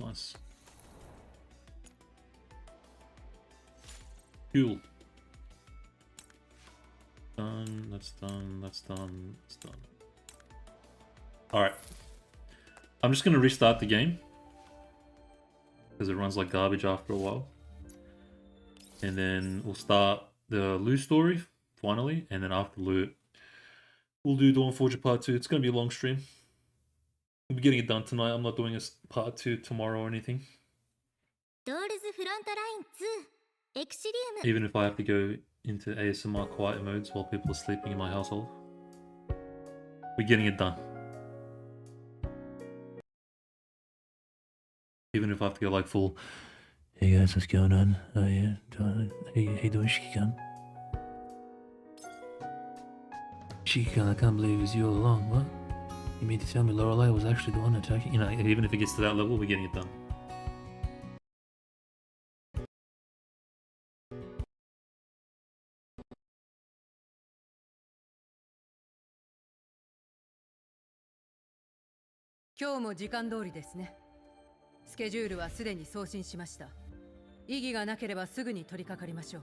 nice. Cool. Done. That's done. That's done. That's done. All right. I'm just gonna restart the game because it runs like garbage after a while, and then we'll start the Liushih story finally, and then after Liushih, we'll do Dawnforger Part 2. It's gonna be a long stream. We'll be getting it done tonight. I'm not doing a Part 2 tomorrow or anything. Even if I have to go into ASMR quiet modes while people are sleeping in my household, we're getting it done. Even if I have to go like full, hey guys, what's going on? Oh yeah, hey doing Shikikan? Shikikan, I can't believe it was you all along. What? You mean to tell me Lorelei was actually the one attacking? You know, even if it gets to that level, we're getting it done. Today も時間通りですね。スケジュールはすでに送信しました。異議がなければすぐに取り掛かりましょう。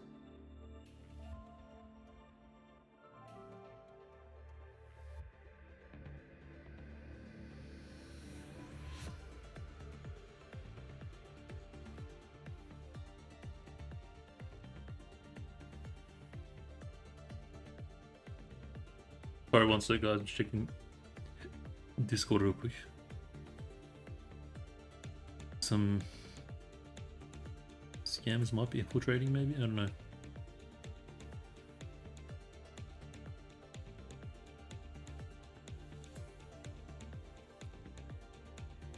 Sorry, one sec, guys. I'm just checking Discord real quick. Some scammers might be infiltrating, maybe? I don't know.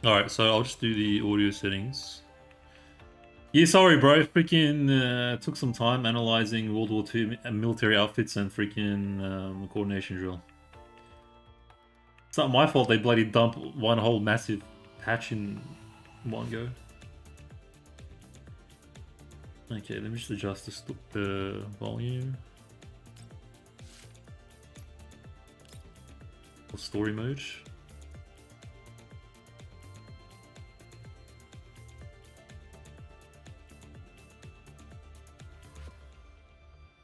Alright, so I'll just do the audio settings. Yeah, sorry, bro. Freaking took some time analyzing World War II military outfits and freaking coordination drill. It's not my fault they bloody dump one whole massive patch in one go. Okay, let me just adjust the volume. Or story mode.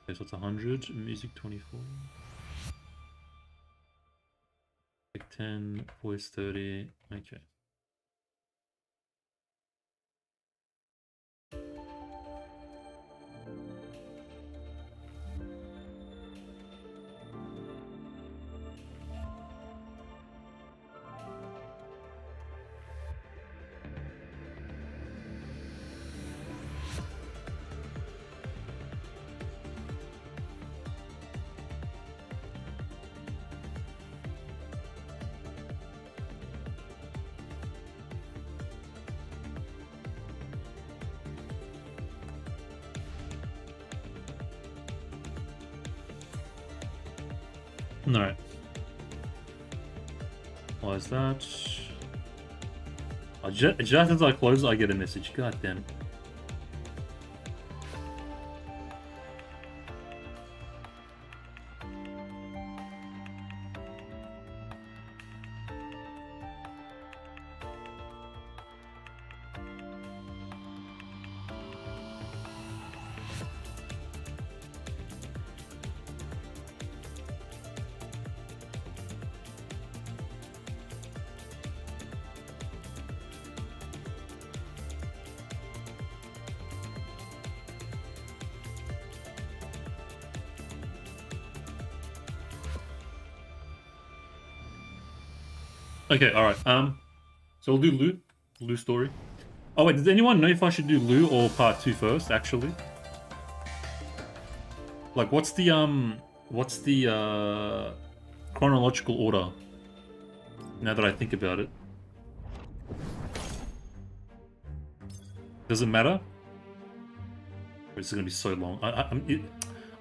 Okay, so it's 100, music 24. Like 10, voice 30, okay. Alright. Why is that? Just as I close, I get a message. God damn it. Okay, alright. So we'll do Liushih Story. Oh wait, does anyone know if I should do Liu or part 2 first, actually? Like, what's the chronological order? Now that I think about it. Does it matter? Or is it gonna be so long?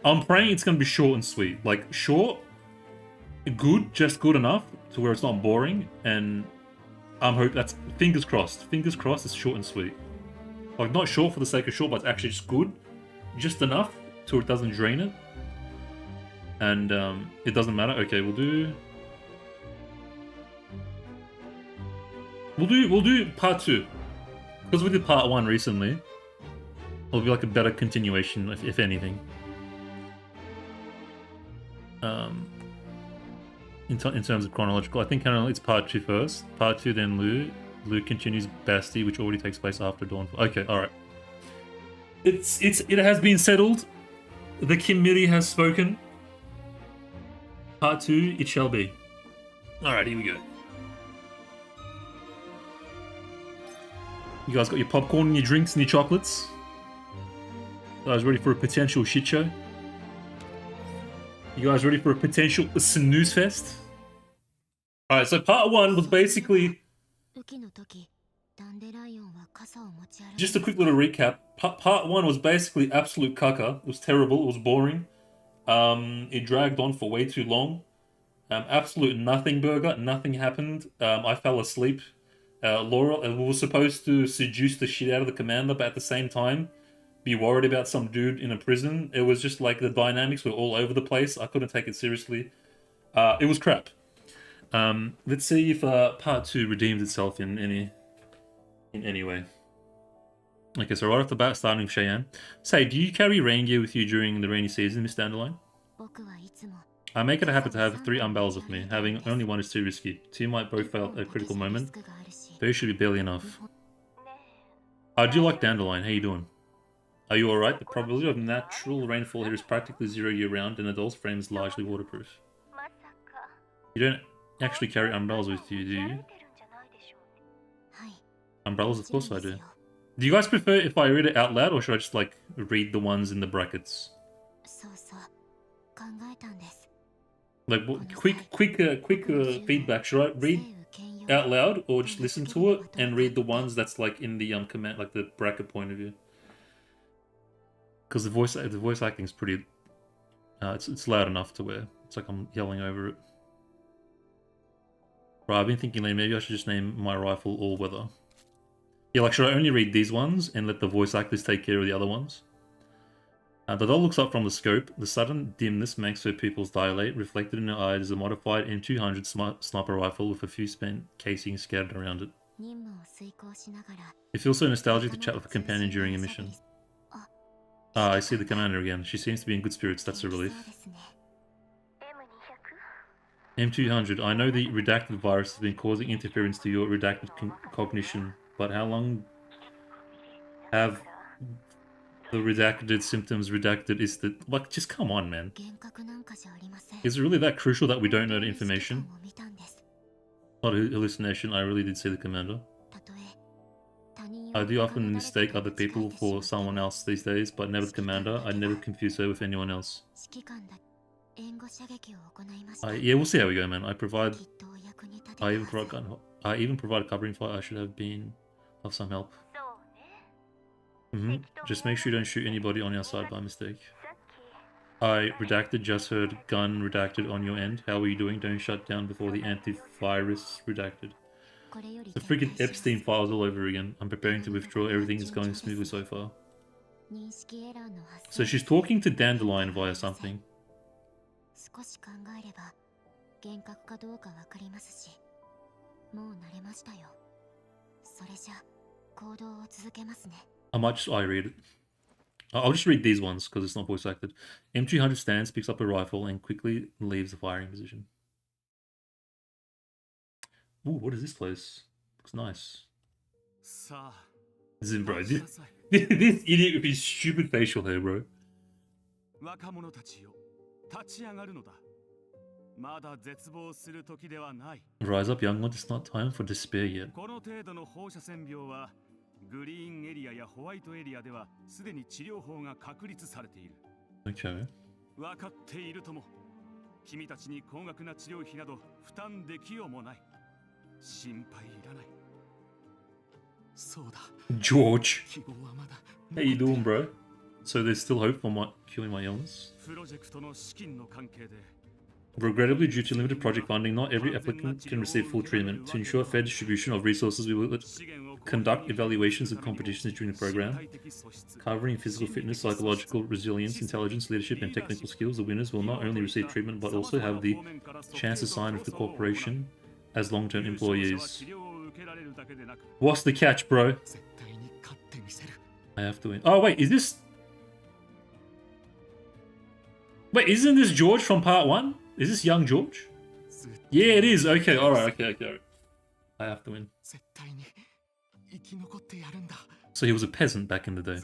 I'm praying it's gonna be short and sweet. Like, short, good, just good enough to where it's not boring, and I'm hope that's fingers crossed. Fingers crossed it's short and sweet. Like, not short for the sake of short, but it's actually just good, just enough so it doesn't drain it. And it doesn't matter. Okay, we'll do part 2 because we did part 1 recently. It'll be like a better continuation, if anything. In terms of chronological, I think it's part 2 first. Part 2, then Liu. Liu continues Basti, which already takes place after Dawnforger. Okay, all right. It has been settled. The committee has spoken. Part 2, it shall be. All right, here we go. You guys got your popcorn and your drinks and your chocolates. You guys ready for a potential shit show? You guys ready for a potential snooze fest? Alright, so part 1 was basically... Just a quick little recap. Part 1 was basically absolute kaka. It was terrible, it was boring. It dragged on for way too long. Absolute nothing burger, nothing happened. I fell asleep. Laurel was supposed to seduce the shit out of the commander, but at the same time, be worried about some dude in a prison. It was just like the dynamics were all over the place. I couldn't take it seriously. It was crap. Let's see if part 2 redeems itself in any way. Okay, so right off the bat, starting with Cheyanne. Say, do you carry rain gear with you during the rainy season, Miss Dandelion? I make it a habit to have 3 umbrellas with me. Having only one is too risky. 2 might both fail at a critical moment. 3 should be barely enough. I do like Dandelion. How you doing? Are you alright? The probability of natural rainfall here is practically 0 year-round, and the doll's frame is largely waterproof. You don't actually carry umbrellas with you, do you? Umbrellas? Of course I do. Do you guys prefer if I read it out loud, or should I just, like, read the ones in the brackets? Like, quick feedback. Should I read out loud or just listen to it and read the ones that's like in the command, like the bracket point of view. Because the voice acting is pretty. It's loud enough to where it's like I'm yelling over it. Right, I've been thinking like maybe I should just name my rifle All Weather. Yeah, like should I only read these ones and let the voice actors take care of the other ones? The doll looks up from the scope. The sudden dimness makes her pupils dilate. Reflected in her eyes is a modified M200 sniper rifle with a few spent casings scattered around it. It feels so nostalgic to chat with a companion during a mission. I see the commander again. She seems to be in good spirits. That's a relief. M200. I know the redacted virus has been causing interference to your redacted cognition, but how long have the redacted symptoms redacted is the... Like, just come on, man. Is it really that crucial that we don't know the information? Not a hallucination, I really did see the commander. I do often mistake other people for someone else these days, but never the commander. I never confuse her with anyone else. Yeah, we'll see how we go, man. I even provide covering fire. I should have been of some help. Just make sure you don't shoot anybody on our side by mistake. I redacted, just heard gun redacted on your end. How are you doing? Don't shut down before the antivirus redacted. The freaking Epstein files all over again. I'm preparing to withdraw. Everything is going smoothly so far. So she's talking to Dandelion via something. I might just read it. I'll just read these ones because it's not voice acted. M300 stands, picks up a rifle, and quickly leaves the firing position. Ooh, what is this place? Looks nice. Zim, bro. This idiot with his stupid facial hair, bro. Rise up, young one. It's not time for despair yet. Okay. 君たちに高額な治療費など負担できようもない。心配いらない。そうだ。George. 希望はまだ。How you doing, bro? So there's still hope for curing my illness? プロジェクトの資金の関係で。Regrettably, due to limited project funding, not every applicant can receive full treatment. To ensure fair distribution of resources, we will conduct evaluations and competitions during the program, covering physical fitness, psychological resilience, intelligence, leadership, and technical skills. The winners will not only receive treatment, but also have the chance to sign with the corporation as long-term employees. What's the catch, bro? I have to win. Oh, wait, is this... Wait, isn't this George from part 1? Is this young George? Yeah, it is. Okay, alright, okay. I have to win. So he was a peasant back in the day.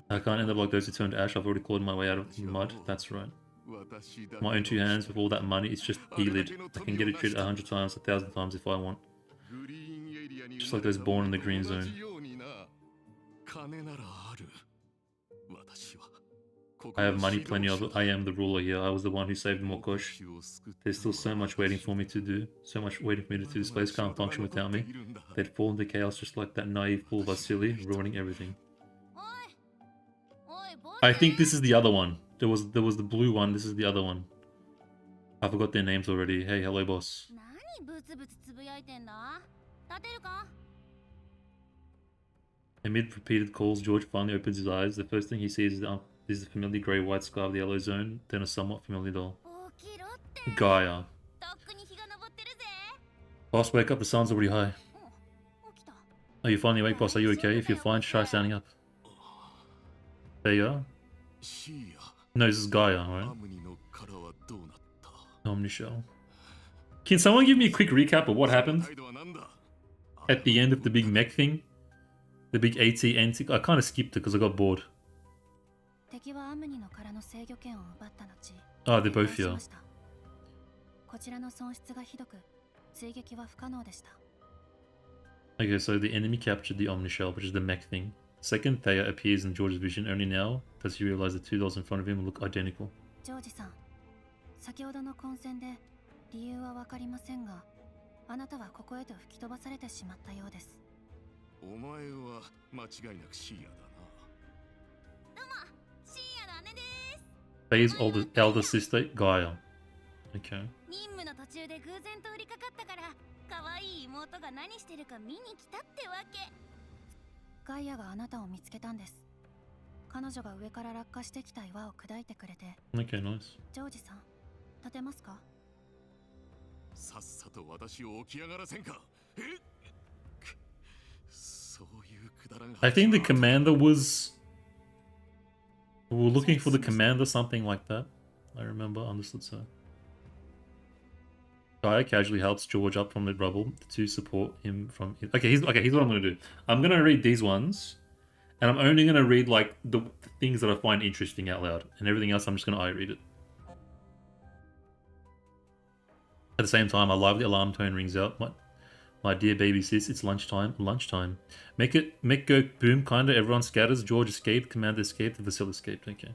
I can't end up like those who turned ash. I've already clawed my way out of the mud. That's right. My own 2 hands with all that money, it's just elid. I can get it treated 100 times, 1,000 times if I want. Just like those born in the green zone. I have money, plenty of it. I am the ruler here. I was the one who saved Mokosh. There's still so much waiting for me to do. So much waiting for me to do. This place can't function without me. They'd fall into chaos just like that naive fool Vasily, ruining everything. I think this is the other one. There was the blue one. This is the other one. I forgot their names already. Hey, hello, boss. Amid repeated calls, George finally opens his eyes. The first thing he sees is the familiar grey-white sky of the yellow zone, then a somewhat familiar doll. Gaia. Boss, wake up, the sun's already high. Oh, you finally awake, boss, are you okay? If you're fine, try standing up. There you are. No, this is Gaia, right? Omnishell. Can someone give me a quick recap of what happened at the end of the big mech thing? The big AT anti. I kind of skipped it because I got bored. Oh, they're both here. Okay, so the enemy captured the Omnishell, which is the mech thing. The second Thea appears in George's vision. Only now does he realize the 2 dolls in front of him look identical. 先ほどの混戦で理由はわかりませんが、あなたはここへと吹き飛ばされてしまったようです。お前は間違いなくシーヤだな。どうも、シーヤの姉です。Faye's elder sister, Gaia. Okay. 任務の途中で偶然通りかかったから、可愛い妹が何してるか見に来たってわけ。ガイアがあなたを見つけたんです。彼女が上から落下してきた岩を砕いてくれて。Okay, nice. ジョージさん、立てますか？さっさと私を起き上がらせんか。え？そういうくだらん。I think the commander was... We were looking for the commander, something like that. I remember, understood so. Gaia casually helps George up from the rubble to support him from... Okay, here's what I'm going to do. I'm going to read these ones, and I'm only going to read, like, the things that I find interesting out loud. And everything else, I'm just going to eye-read it. At the same time, a lively alarm tone rings out. My dear baby sis, it's lunchtime. Lunchtime. Make go boom, kinda. Everyone scatters. George escaped. Commander escaped. The Vasily escaped. Okay.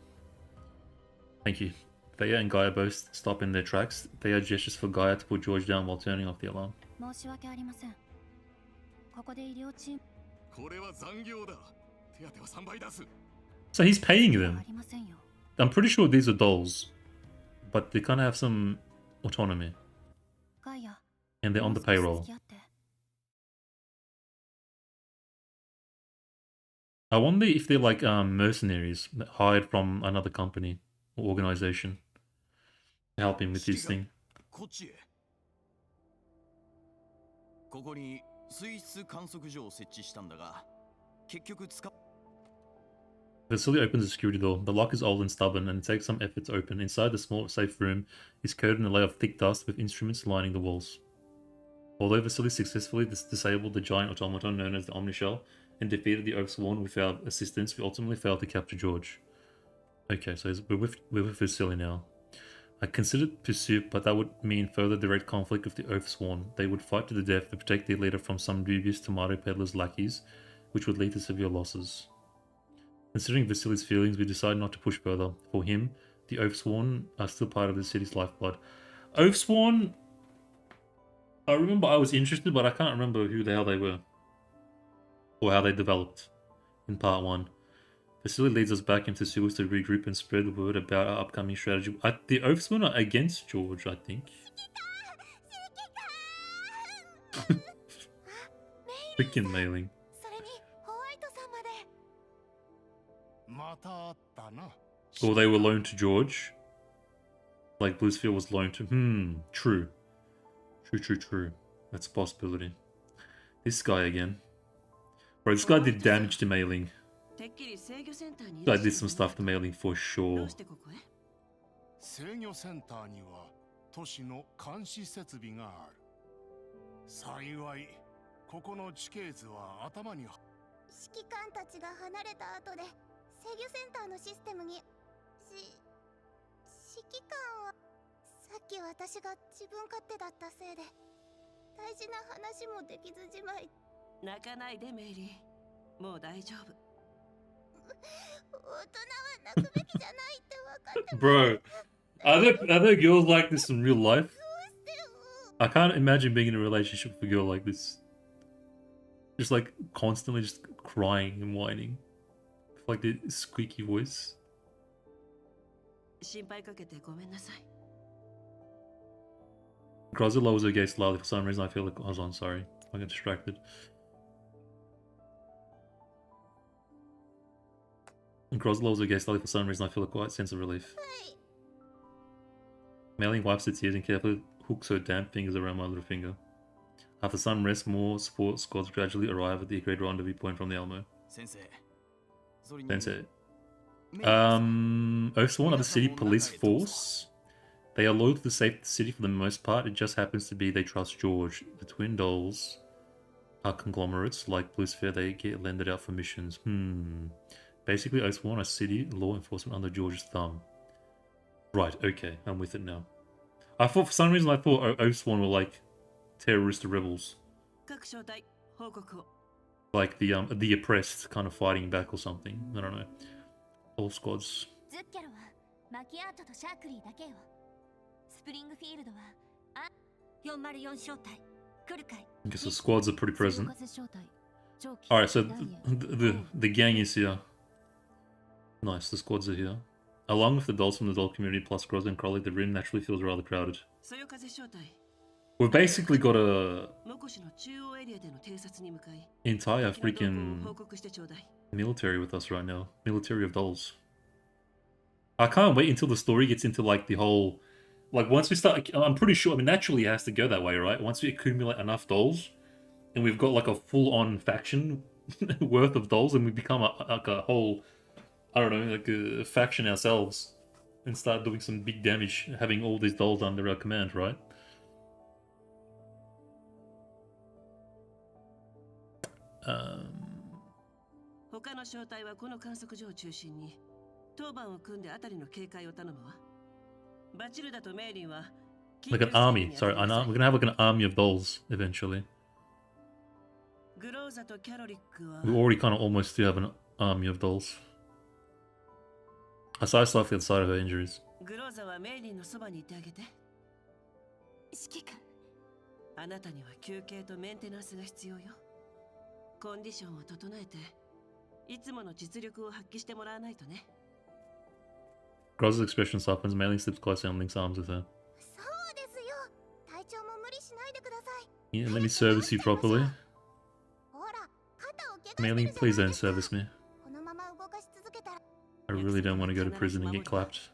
Thank you. Thea and Gaia both stop in their tracks. Thea gestures for Gaia to put George down while turning off the alarm. 申し訳ありません。ここで医療チーム。これは残業だ。手当は3倍出す。 So he's paying them. ありませんよ。I'm pretty sure these are dolls, but they kind of have some autonomy, ガイア。 and they're on the もう少し payroll. 付き合って。 I wonder if they're like mercenaries that hired from another company or organization to help him with his thing. こっちへ。ここに水質観測所を設置したんだが、結局使っ Vasily opens the security door. The lock is old and stubborn, and it takes some effort to open. Inside the small, safe room is coated in a layer of thick dust with instruments lining the walls. Although Vasily successfully disabled the giant automaton known as the Omnishell and defeated the Oathsworn without assistance, we ultimately failed to capture George. Okay, so we're with Vasily now. I considered pursuit, but that would mean further direct conflict with the Oathsworn. They would fight to the death to protect their leader from some dubious tomato peddler's lackeys, which would lead to severe losses. Considering Vasily's feelings, we decided not to push further. For him, the Oathsworn are still part of the city's lifeblood. Oathsworn... I remember I was interested, but I can't remember who the hell they were. Or how they developed in part 1. Vasily leads us back into sewers to regroup and spread the word about our upcoming strategy. The Oathsworn are against George, I think. Freaking mailing. それにホワイトさんまで。またあったな。 Or they were loaned to George. Like Bluesfield was loaned to... True. True. That's a possibility. This guy again. Bro, this guy did damage to mailing. This guy did some stuff to mailing for sure. 制御センターには都市の監視設備がある。幸い、ここの地形図は頭に。指揮官たちが離れた後で制御センターのシステムに指揮官はさっき私が自分勝手だったせいで大事な話もできずじまい。泣かないでメイリー、もう大丈夫。大人は泣くべきじゃないって分かっても。 Bro, are there girls like this in real life? I can't imagine being in a relationship with a girl like this. Just like constantly just crying and whining. With like the squeaky voice. 心配かけてごめんなさい。 Grozza lowers her gaze slightly. For some reason I feel like... Hold on, sorry. I got distracted. Grozza lowers her gaze slightly. For some reason I feel a quiet sense of relief. Mailing wipes her tears and carefully hooks her damp fingers around my little finger. After some rest, more support squads gradually arrive at the agreed rendezvous point from the Elmo. Sensei. Oathsworn are the city police force. They are loyal to the city for the most part. It just happens to be they trust George. The twin dolls are conglomerates like Bluesphere. They get lended out for missions. Basically, Oathsworn are city law enforcement under George's thumb. Right, okay, I'm with it now. I thought, for some reason, I thought Oathsworn were like terrorist rebels. Like the oppressed kind of fighting back or something. I don't know. All squads. I guess the squads are pretty present. Alright, so the gang is here. Nice, the squads are here. Along with the dolls from the doll community plus Groz and Crowley, the room naturally feels rather crowded. We've basically got a entire freaking military with us right now. Military of dolls. I can't wait until the story gets into like the whole... Like once we start... I'm pretty sure, I mean naturally it has to go that way, right? Once we accumulate enough dolls and we've got like a full-on faction worth of dolls and we become like a whole... I don't know, like a faction ourselves and start doing some big damage having all these dolls under our command, right? Like an army, sorry, we're gonna have like an army of dolls eventually. We already kind of almost do have an army of dolls. Aside slightly outside of her injuries. あなたには休憩とメンテナンスが必要よ。コンディションを整えて、いつもの実力を発揮してもらわないとね。Groz's expression softens, Mailing slips closer and links arms with her. Yeah, let me service you properly. Mailing, please don't service me. I really don't want to go to prison and get clapped.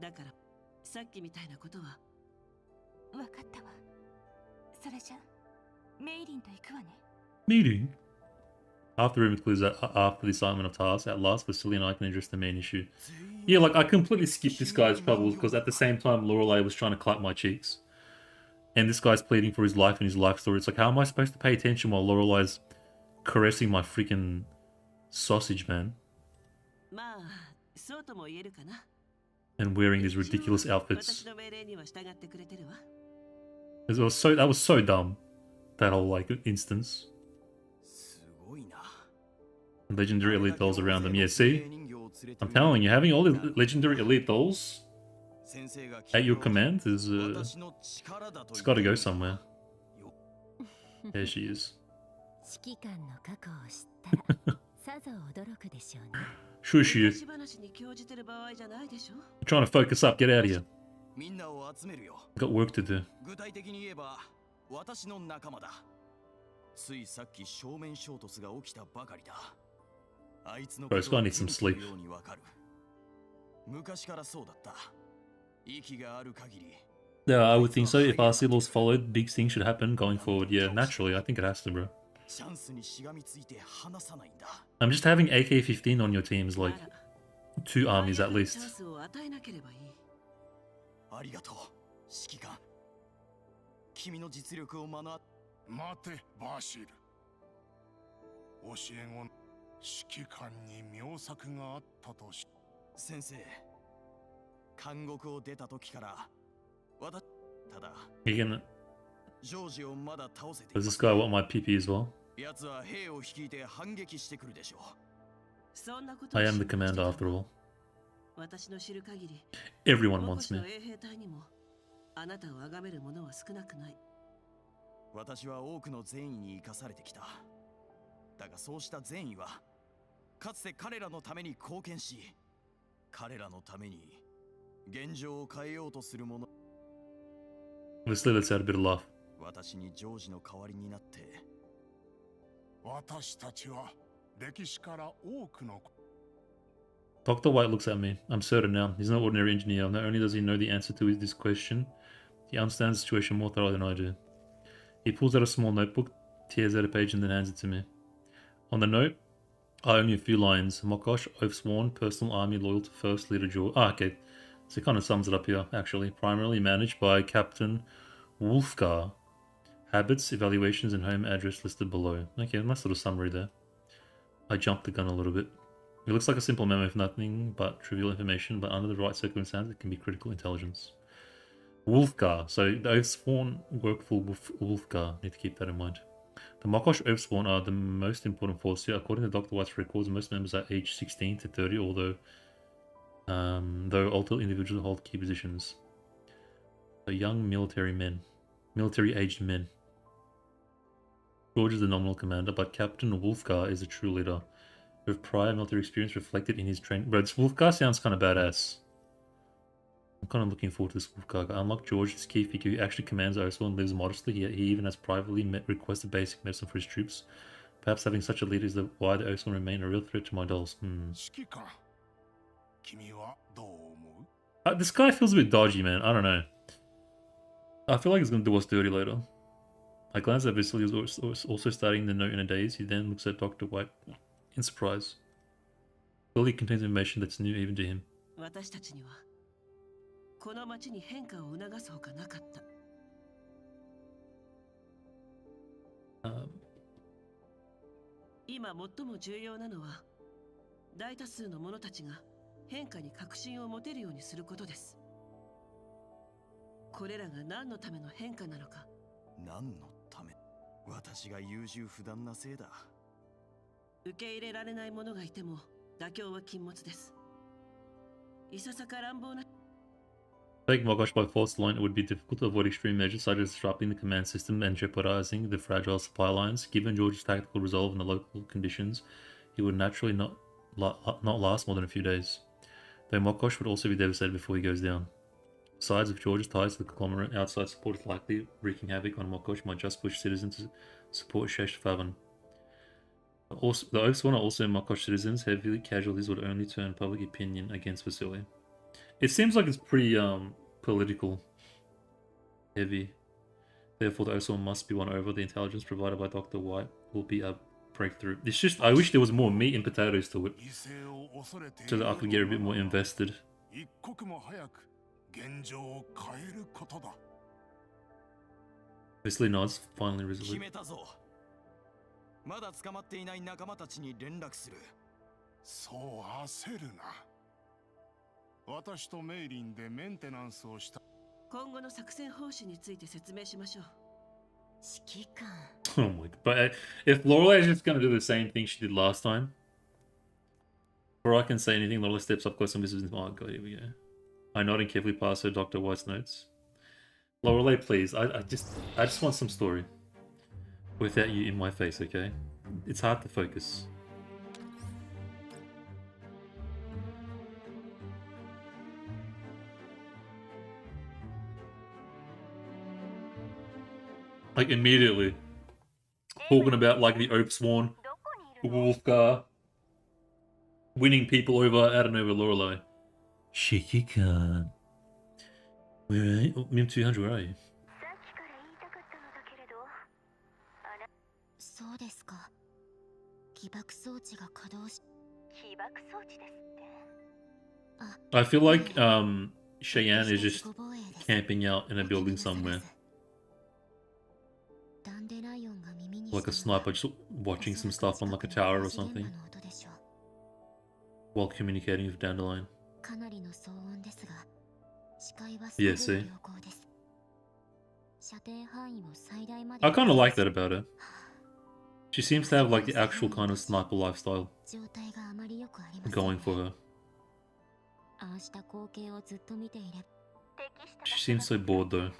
だから、さっきみたいなことは。わかったわ。それじゃ、メイリンと行くわね。Meeting? After the room concludes after the assignment of tasks, at last Vasily and I can address the main issue. Yeah, like I completely skipped this guy's troubles because at the same time Lorelei was trying to clap my cheeks. And this guy's pleading for his life and his life story. It's like, how am I supposed to pay attention while Lorelei's caressing my freaking sausage, man? And wearing these ridiculous outfits. That was so dumb. That whole like instance. Legendary elite dolls around them. Yeah, see? I'm telling you, having all the legendary elite dolls at your command is it's got to go somewhere. There she is. Shush you. I'm trying to focus up. Get out of here. Got work to do. Bro, this guy needs some sleep. Yeah, I would think so. If RC laws followed, big things should happen going forward. Yeah, naturally, I think it has to, bro. I'm just having AK-15 on your team is like 2 armies at least. Again, does this guy want my PP as well? I am the commander after all. Everyone wants me. Obviously, let's add a bit of laugh. Dr. White looks at me. I'm certain now. He's no ordinary engineer. Not only does he know the answer to this question, he understands the situation more thoroughly than I do. He pulls out a small notebook, tears out a page, and then hands it to me. On the note, are only a few lines. Mokosh, oath sworn, personal army loyal to First Leader George. Ah, okay. So it kind of sums it up here, actually. Primarily managed by Captain Wolfgar. Habits, evaluations, and home address listed below. Okay, nice little summary there. I jumped the gun a little bit. It looks like a simple memo with nothing but trivial information, but under the right circumstances, it can be critical intelligence. Wolfgar. So the Oathsworn work for Wolfgar. Need to keep that in mind. The Mokosh Oathsworn are the most important force here. According to Dr. White's records, most members are aged 16 to 30, although alternate individuals hold key positions. The young military-aged men. George is the nominal commander, but Captain Wolfgar is a true leader, with prior military experience reflected in his training. Bro, this Wolfgar sounds kind of badass. I'm kind of looking forward to this Wolfgar. Unlike George, this key figure who actually commands Oswald and lives modestly. He even has privately requested basic medicine for his troops. Perhaps having such a leader is why the Oswald remain a real threat to my dolls. This guy feels a bit dodgy, man. I don't know. I feel like he's going to do us dirty later. I glance at Vasily, who's also studying the note in a daze. He then looks at Dr. White in surprise. Clearly contains information that's new even to him. 私たちにはこの町に変化を促すほかなかった。今最も重要なのは大多数の者たちが変化に確信を持てるようにすることです。これらが何のための変化なのか。何のため？私が優柔不断なせいだ。受け入れられない者がいても妥協は禁物です。いささか乱暴な。Taking Mogosh by force alone, it would be difficult to avoid extreme measures such as disrupting the command system and jeopardizing the fragile supply lines. Given George's tactical resolve in the local conditions, he would naturally not last more than a few days. Though Mokosh would also be devastated before he goes down. Besides, if George's ties to the conglomerate outside support is likely, wreaking havoc on Mokosh might just push citizens to support Shesh Favan. Also, the Oaks one are also Mokosh citizens. Heavy casualties would only turn public opinion against Vasily. It seems like it's pretty political heavy. Therefore, the Oswald must be won over. The intelligence provided by Dr. White will be a breakthrough. It's just, I wish there was more meat and potatoes to it, so that I could get a bit more invested. Vasily nods, finally resolute. まだ捕まっていない仲間たちに連絡する。そう焦るな。私とメイリンでメンテナンスをした。今後の作戦方針について説明しましょう。指揮官。Oh my god. But if Lorelei is just gonna do the same thing she did last time, before I can say anything, Lorelei steps up close and whispers, oh god, here we go. I nod and carefully pass her Dr. White's notes. Lorelei, please, I just want some story. Without you in my face, okay? It's hard to focus. Like immediately. Talking about like the Oathsworn, Wolfgar, winning people over out of nowhere, Lorelei. Shikikan. Where are you? Oh, Mim 200, where are you? そうですか。起爆装置が稼働し。起爆装置ですって。 I feel like Cheyanne is just camping out in a building somewhere. Like a sniper just watching some stuff on like a tower or something. While communicating with Dandelion. Yeah, see? I kind of like that about her. She seems to have like the actual kind of sniper lifestyle going for her. She seems so bored though.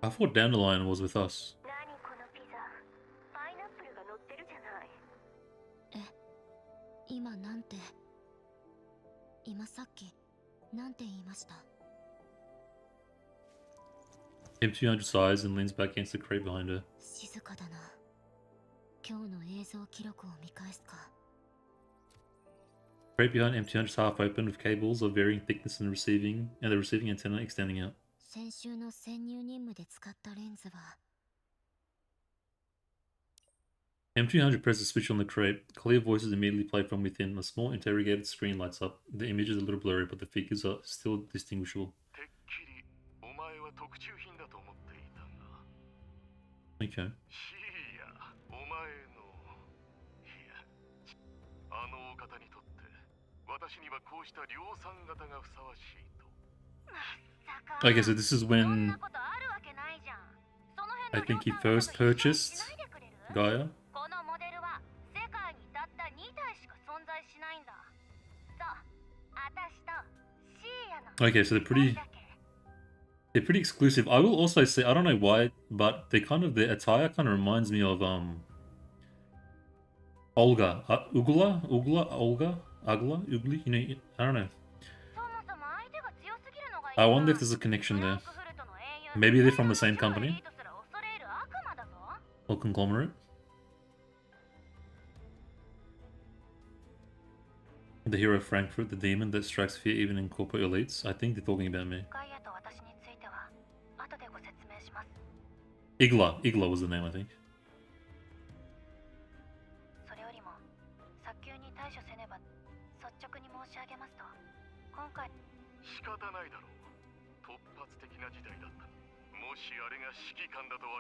I thought Dandelion was with us. 今なんて今さっきなんて言いました M200 sighs and leans back against the crate behind her. 静かだな今日の映像記録を見返すか Crate behind M200 is half open with cables of varying thickness and the receiving antenna extending out. 先週の潜入任務で使ったレンズは M200 presses a switch on the crate. Clear voices immediately play from within. A small interrogated screen lights up. The image is a little blurry, but the figures are still distinguishable. Okay. Okay, so this is when I think he first purchased Gaia. Okay, so they're pretty exclusive. I will also say, I don't know why, but their attire kind of reminds me of Olga, Ugla, Ugli, you know, I don't know. I wonder if there's a connection there. Maybe they're from the same company or conglomerate. The hero Frankfurt, the demon that strikes fear even in corporate elites. I think they're talking about me. Igla was the name, I think.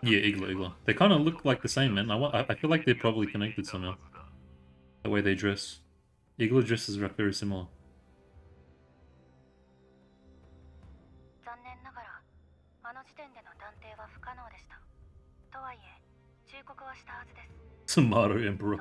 Yeah, Igla. They kind of look like the same, man. I feel like they're probably connected somehow. The way they dress. Igla dresses are very similar. Tomato Emperor.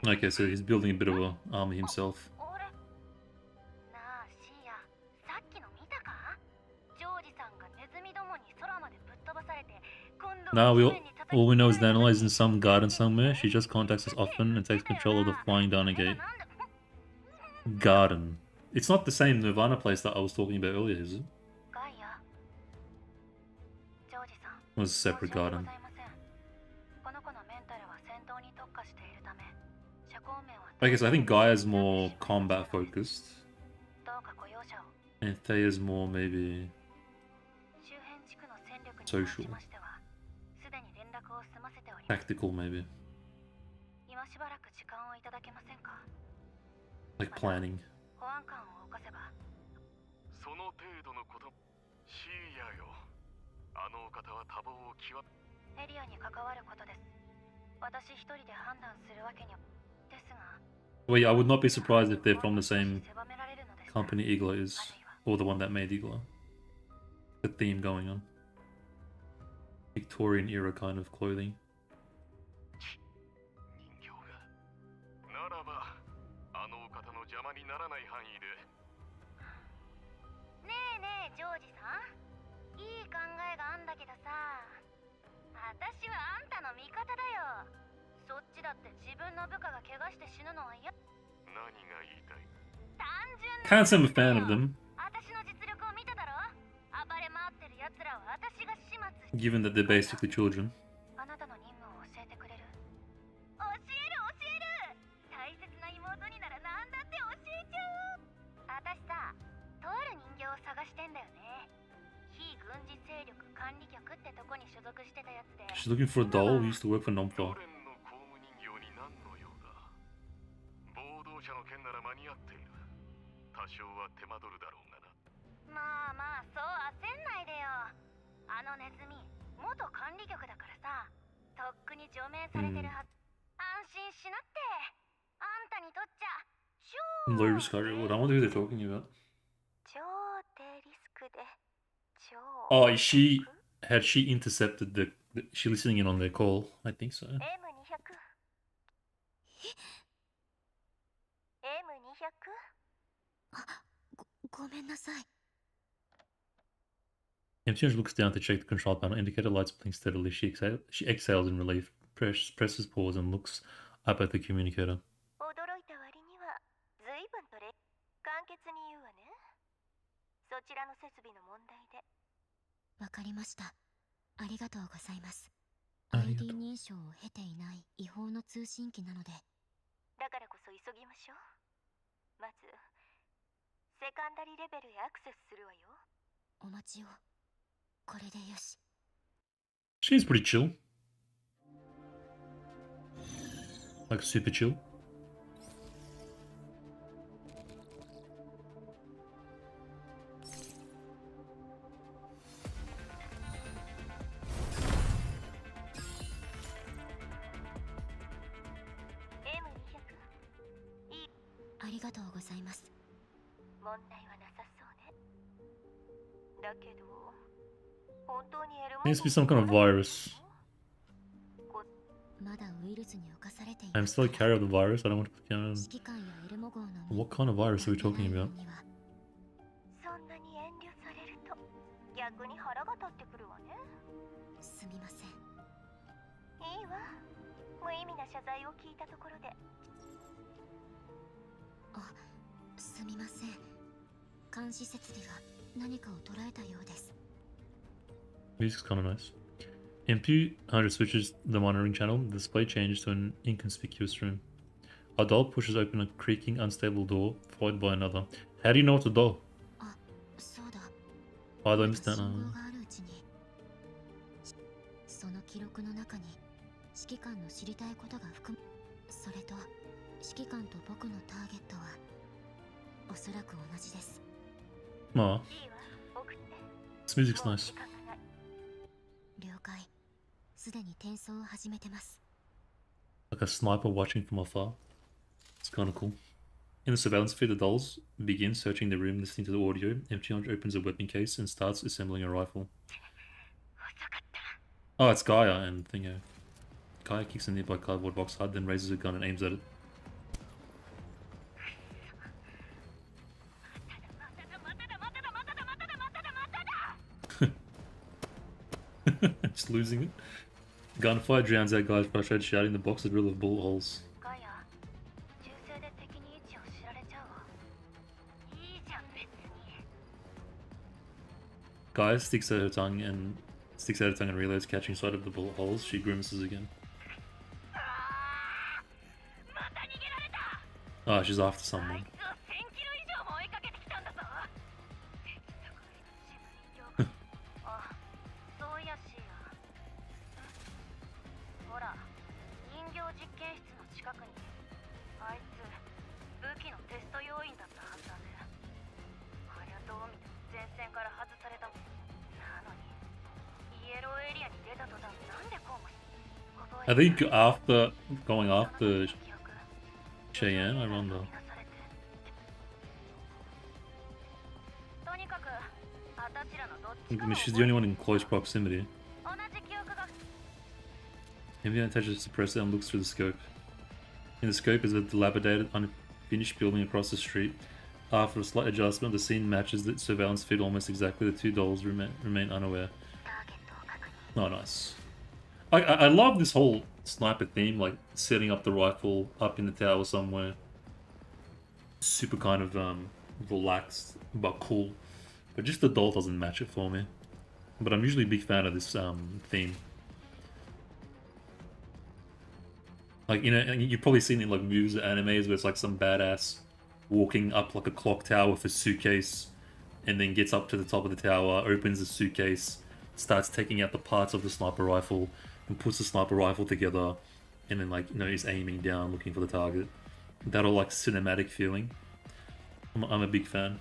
Okay, so he's building a bit of an army himself. Now all we know is Nanola is in some garden somewhere. She just contacts us often and takes control of the flying Dana Gate. Garden. It's not the same Nirvana place that I was talking about earlier, is it? It was a separate garden. I guess I think Gaia's more combat focused. And Thea's more maybe social. Tactical maybe. Like planning. Well, yeah, I would not be surprised if they're from the same company Igla is, or the one that made Igla. The theme going on. Victorian era kind of clothing. Can't say I'm a fan of them, given that they're basically children. She's looking for a doll who used to work for Dawnforger. Low risk, high reward. I wonder who they're talking about. Oh, had she intercepted the she listening in on their call? I think so. Neptune looks down to check the control panel. Indicator lights blink steadily. She exhales in relief, presses pause, and looks up at the communicator. ID 認証を経ていない違法の通信機なので。だからこそ急ぎましょう。まずセカンダリレベルへアクセスするわよ。お待ちを。これでよし。She's pretty chill. Like super chill. りがとうございます。問題はなさそうね。だけど、本当にエルモ It needs to be some kind of virus. まだウイルスに侵されてい I'm ます still か a ら carrier of the virus. I don't want to put down. 指揮官やエルモ号の What kind of virus are we talking about? そんなに遠慮されると逆に腹が立ってくるわね。すみません。いいわ。無意味な謝罪を聞いたところで。あ、すみません。監視設備が何かを捉えたようです。 Music's kind of nice. MP100 switches the monitoring channel. The display changes to an inconspicuous room. A doll pushes open a creaking, unstable door, followed by another. How do you know it's a doll? あ、そうだ。 Oh, I missed that. 信号があるうちに、その記録の中に指揮官の知りたいことが含む。それと指揮官と僕のターゲットはおそらく同じです。 Aw, いいわ。送って。 this music's もう nice. 時間がない。了解。すでに転送を始めてます。 Like a sniper watching from afar. It's kind of cool. In the surveillance feed, the dolls begin searching the room, listening to the audio. MP100 opens a weapon case and starts assembling a rifle. Oh, it's Gaia and Thingo. Gaia kicks a nearby cardboard box hard, then raises a gun and aims at it. Just losing it. Gunfire drowns out Gaia's frustrated shouting. The box is riddled with bullet holes. ガヤ、銃声で敵に位置を知られちゃうわ。いいじゃん、別に。Gaia sticks out her tongue and reloads, catching sight of the bullet holes. She grimaces again. また逃げられた。 Ah, she's after あ someone. いつを1000キロ以上も追いかけてきたんだぞ。鉄坂入りの渋人形。あ、そういやしや。ほら、人形実験室の近くに、あいつ武器のテスト要員だったはずだぜ。ありゃどう見ても前線から外されたもん。なのに、イエローエリアに出た途端なんでこうも。 I think after going after Cheyanne, I wonder. とにかく、あたちらのどっ I ちか mean, も she's the only one in close proximity. 同じ記憶が Maybe attaches the suppressor and looks through the scope. In the scope is a dilapidated, unfinished building across the street. After a slight adjustment, the scene matches the surveillance feed almost exactly. The two dolls remain unaware. Oh, nice. I love this whole sniper theme, like setting up the rifle up in the tower somewhere. Super kind of relaxed but cool. But just the doll doesn't match it for me. But I'm usually a big fan of this theme. Like, you know, you've probably seen it in like movies or animes where it's like some badass walking up like a clock tower with a suitcase and then gets up to the top of the tower, opens the suitcase, starts taking out the parts of the sniper rifle and puts the sniper rifle together and then, like, you know, is aiming down looking for the target. That all like cinematic feeling. I'm a big fan.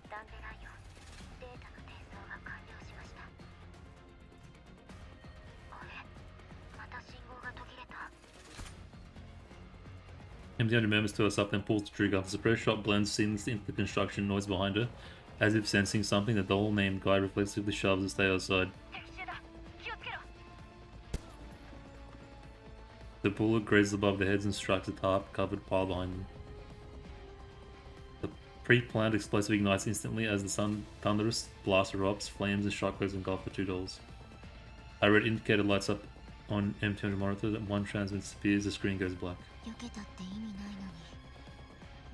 ダンデライオン、データの転送が完了しました。あれ、また信号が途切れた。 MP100 murmurs to herself, then pulls the trigger. The suppressor shot blends seamlessly into the construction noise behind her. As if sensing something, the doll named Guy reflexively shoves and stays outside. 敵襲だ。気をつけろ。 The bullet grazes above their heads and strikes a tarp-covered pile behind them. The pre-planned explosive ignites instantly as the thunderous blast erupts. Flames and shockwaves engulf the two dolls. A red indicator lights up on MP100 monitor. That one transmit disappears. The screen goes black. 避けたって意味ないのに、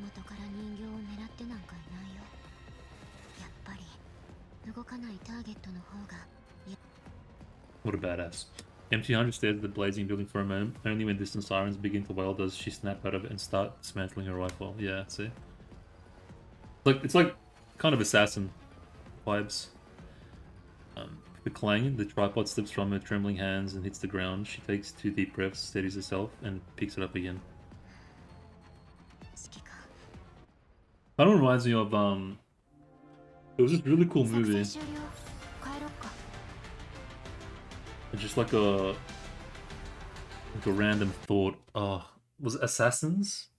元から人形を狙ってなんかいないよ。やっぱり動かないターゲットの方が。 What a badass. MP100 stares at the blazing building for a moment. Only when distant sirens begin to wail does she snap out of it and start dismantling her rifle. Yeah, see? It's like kind of assassin vibes. The clang, the tripod slips from her trembling hands and hits the ground. She takes 2 deep breaths, steadies herself, and picks it up again. Kind of reminds me of, it was this really cool movie. It's just like a Like a random thought. Oh, was it Assassins?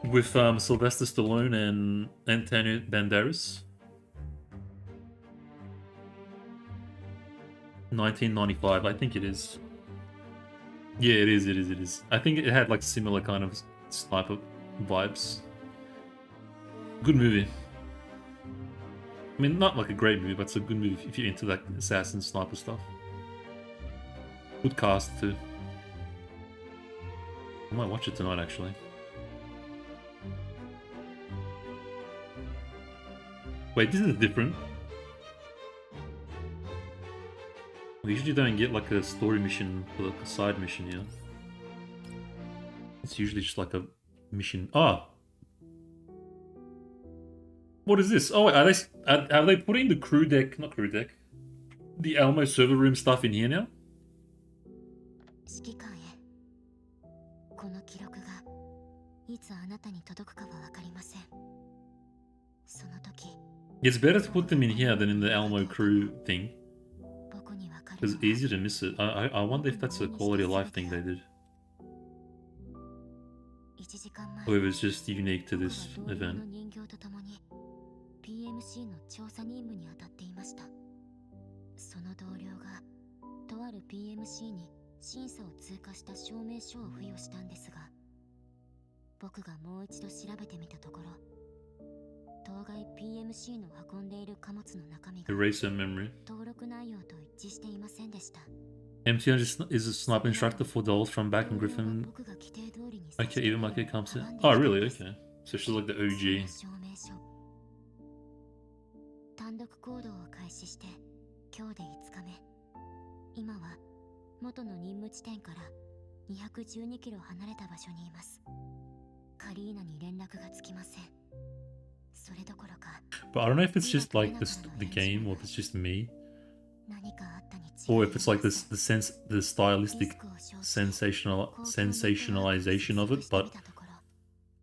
With Sylvester Stallone and Antonio Banderas. 1995, I think it is. Yeah, it is. I think it had like similar kind of sniper vibes. Good movie. I mean, not like a great movie, but it's a good movie if you're into that assassin sniper stuff. Good cast too. I might watch it tonight actually. Wait, this is different. We usually don't get like a story mission or like a side mission here. It's usually just like a mission. Ah! What is this? Oh, are they putting the crew deck, not crew deck, the Alamo server room stuff in here now? 指揮官へこの記録がいつあなたに届くかは分かりません。その時 It's better to put them in here than in the Alamo crew thing. Because it's easier to miss it. I wonder if that's a quality of life thing they did. Or if it's just unique to this event. PMC の調査任務に当たっていました。その同僚がとある PMC に審査を通過した証明書を付与したんですが、僕がもう一度調べてみたところ、当該 PMC の運んでいる貨物の中身が Erase her memory. 登録内容と一致していませんでした。MTR is a sniper instructor for dolls from back in Griffin. Okay, even Mike comes in. Oh, really? Okay. So she's like the OG. 単独行動を開始して今日で5日目。今は元の任務地点から212キロ離れた場所にいます。カリーナに連絡がつきません。それどころか。But I don't know if it's just like the game or if it's just me. Or if it's like the stylistic sensationalization of it, but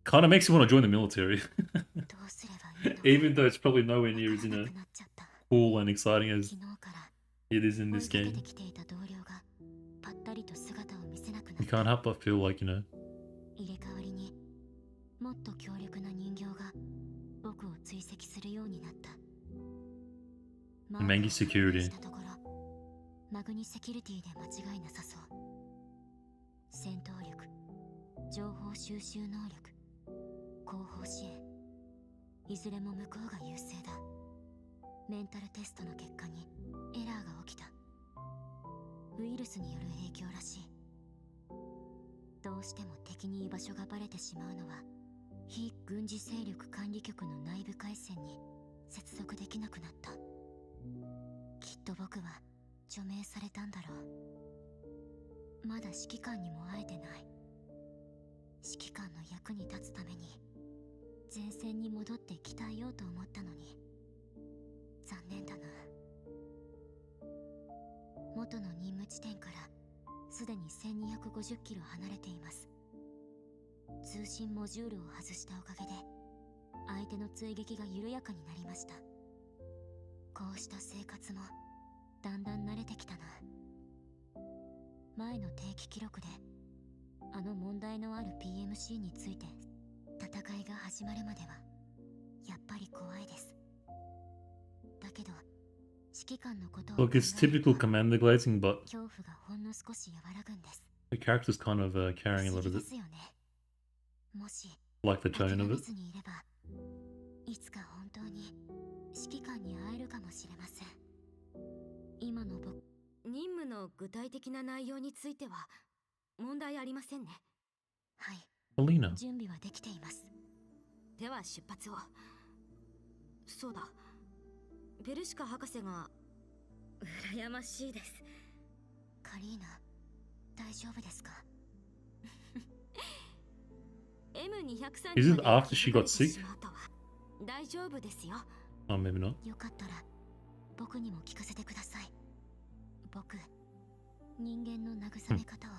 kind of makes you want to join the military. Even though it's probably nowhere near as cool and exciting as it is in this game. You can't help but feel like, Mangi security. マグニセキュリティで間違いなさそう。戦闘力、情報収集能力、後方支援、いずれも向こうが優勢だ。メンタルテストの結果にエラーが起きた。ウイルスによる影響らしい。どうしても敵に居場所がバレてしまうのは、非軍事勢力管理局の内部回線に接続できなくなった。きっと僕は除名されたんだろう。まだ指揮官にも会えてない。指揮官の役に立つために前線に戻って鍛えようと思ったのに残念だな。元の任務地点からすでに1250キロ離れています。通信モジュールを外したおかげで相手の追撃が緩やかになりました。こうした生活もだんだん慣れてきたな。前の定期記録であの問題のある PMC について戦いが始まるまではやっぱり怖いです。だけど指揮官のことを Look, it's typical commander glazing, but 恐怖がほんの少し和らぐんです。 the character's kind of carrying a lot of it. もし Like the tone of it. いつか本当に指揮官に会えるかもしれません。今の僕、任務の具体的な内容については問題ありませんね。はい。Alina. 準備はできています。では出発を。そうだ。ベルシカ博士が羨ましいです。カリーナ、大丈夫ですか？ M230 Is it after she got sick? 大丈夫ですよ。Oh, maybe not. よかったら僕にも聞かせてください。僕、人間の慰め方を。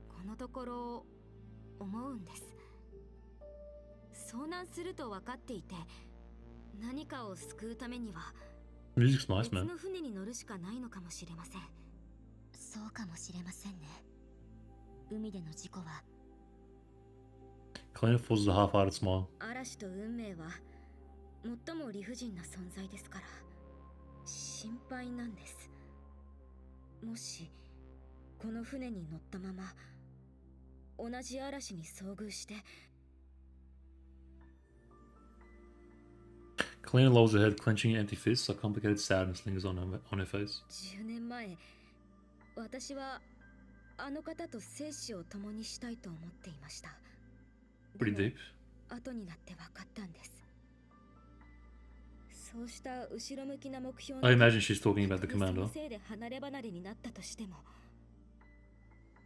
このところ思うんです。遭難すると分かっていて何かを救うためには Music's nice, 別 man. の船に乗るしかないのかもしれません。そうかもしれませんね。海での事故は Kalina forces a half-hearted smile. 嵐と運命は最も理不尽な存在ですから心配なんです。もしこの船に乗ったまま同じ嵐に遭遇して Kalina lowers her head, clenching her empty fists. A complicated sadness lingers on her face. 10年前私はあの方と生死を共にしたいと思っていました。 Pretty deep. 後になって分かったんです。そうした後ろ向きな目標 I imagine she's talking about the commander. そのせいで離れ離れになったとしても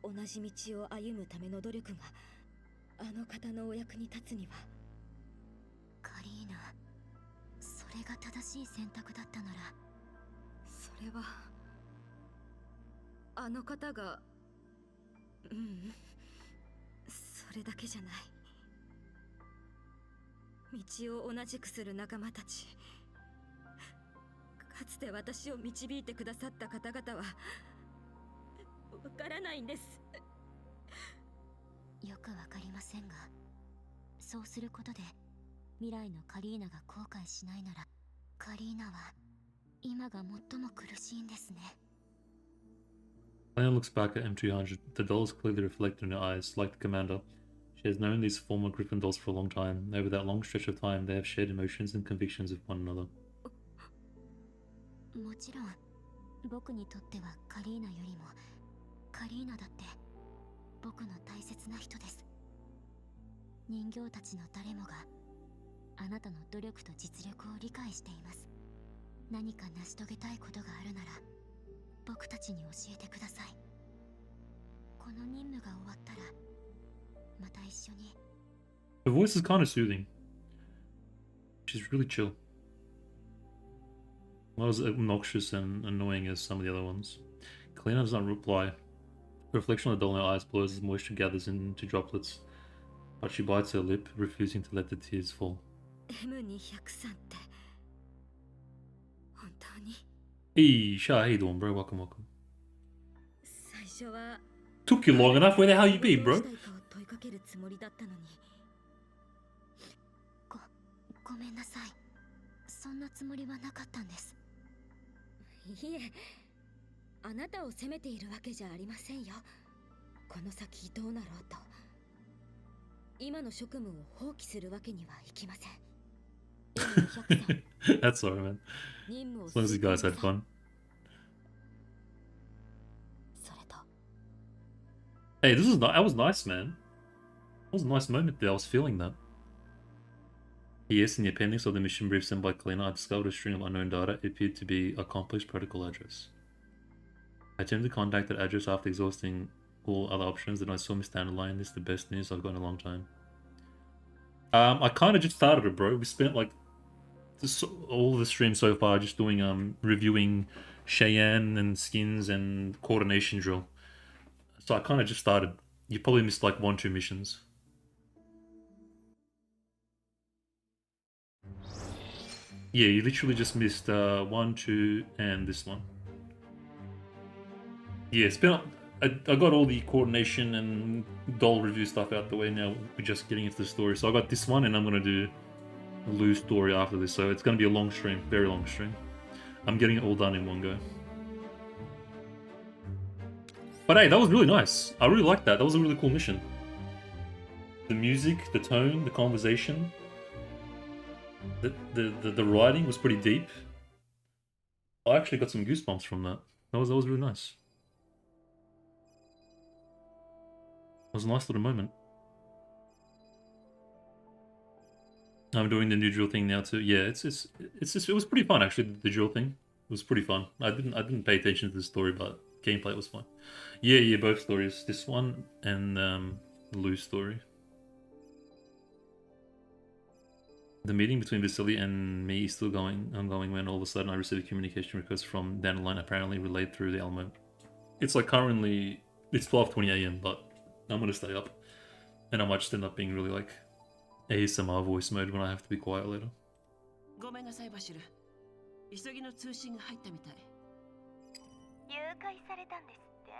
同じ道を歩むための努力があの方のお役に立つには。カリーナ、それが正しい選択だったなら。それはあの方がそれだけじゃない。道を同じくする仲間たち、かつて私を導いてくださった方々はわからないんです。よくわかりませんが、そうすることで未来のカリーナが後悔しないなら、カリーナは今が最も苦しいんですね。Kalina looks back at M200. The dolls clearly reflect in her eyes, like the commander. She has known these former Griffin dolls for a long time. Over that long stretch of time, they have shared emotions and convictions with one another. もちろん、僕にとってはカリーナよりも、カリーナだって僕の大切な人です。人形たちの誰もがあなたの努力と実力を理解しています。何か成し遂げたいことがあるなら、僕たちに教えてください。この任務が終わったら、また一緒に。Her voice is kind of soothing. She's really chill. Not as obnoxious and annoying as some of the other ones. Kalina does not reply. The reflection of the doll in her eyes blurs as moisture gathers into droplets, but she bites her lip, refusing to let the tears fall. M203 って本当に Hey, Sha, how you doing, bro? Welcome, welcome. 最初は Took you long enough. Where the hell you be, bro? 問いかけるつもりだったのに。ごめんなさい。そんなつもりはなかったんです。いえ、あなたを責めているわけじゃありませんよ。この先どうなろうと、今の職務を放棄するわけにはいきません。That's alright, man. As long as you guys had fun. それと Hey, that was nice, man. That was a nice moment there. I was feeling that. Yes, in the appendix of the mission brief sent by Kalina, I discovered a string of unknown data. It appeared to be a complex protocol address. I attempted to contact that address after exhausting all other options, and I saw Miss Dandelion. This is the best news I've got in a long time. I kind of just started it, bro. We spent like all the stream so far just doing reviewing Cheyanne and skins and coordination drill. So I kind of just started. You probably missed like 1-2 missions. Yeah, you literally just missed 1, 2, and this one. Yeah, it's been. I got all the coordination and doll review stuff out the way. Now we're just getting into the story. So I got this one, and I'm gonna do Liushih Story after this. So it's gonna be a long stream, very long stream. I'm getting it all done in one go. But hey, that was really nice. I really liked that. That was a really cool mission. The music, the tone, the conversation, the writing was pretty deep. I actually got some goosebumps from that. That was really nice. It was a nice little moment. I'm doing the new drill thing now too. Yeah, it was pretty fun actually. The drill thing was pretty fun. I didn't pay attention to the story, but gameplay was fun. Yeah, both stories. This one and Liushih Story. The meeting between Vasily and me is still ongoing when all of a sudden I received a communication request from Dandelion, apparently relayed through the Elmo. It's like currently it's 12:20 AM, but I'm gonna stay up, and I might just end up being really like ASMR voice mode when I have to be quiet later. ごめんなさいバシル。急ぎの通信が入ったみたい。誘拐されたんですって？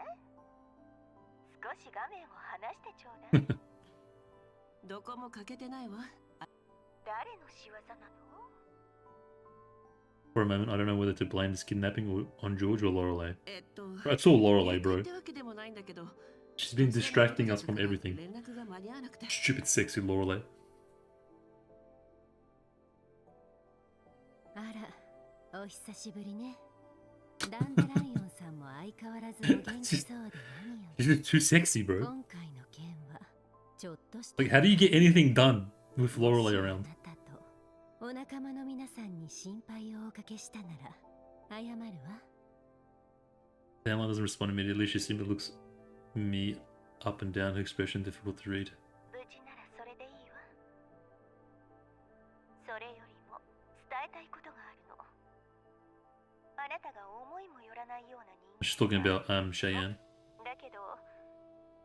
少し画面を離してちょうだい。どこも欠けてないわ。誰の仕業なの？ For a moment, I don't know whether to blame this kidnapping on George or Lorelei. It's all Lorelei, bro. She's been distracting us from everything. Stupid, sexy Lorelei. あら、お久しぶりね。ダンデライオンさんも相変わらずお元気そうで何より。She's too sexy, bro. 今回の件はちょっとした。Like, how do you get anything done with Lorelei around? お仲間の皆さんに心配をおかけしたなら謝るわ。Emma doesn't respond immediately. She simply looks me up and down, her expression difficult to read. 無事ならそれでいいわ。それよりも伝えたいことがあるの。あなたが思いもよらないような人 She's talking about Cheyanne. だけど、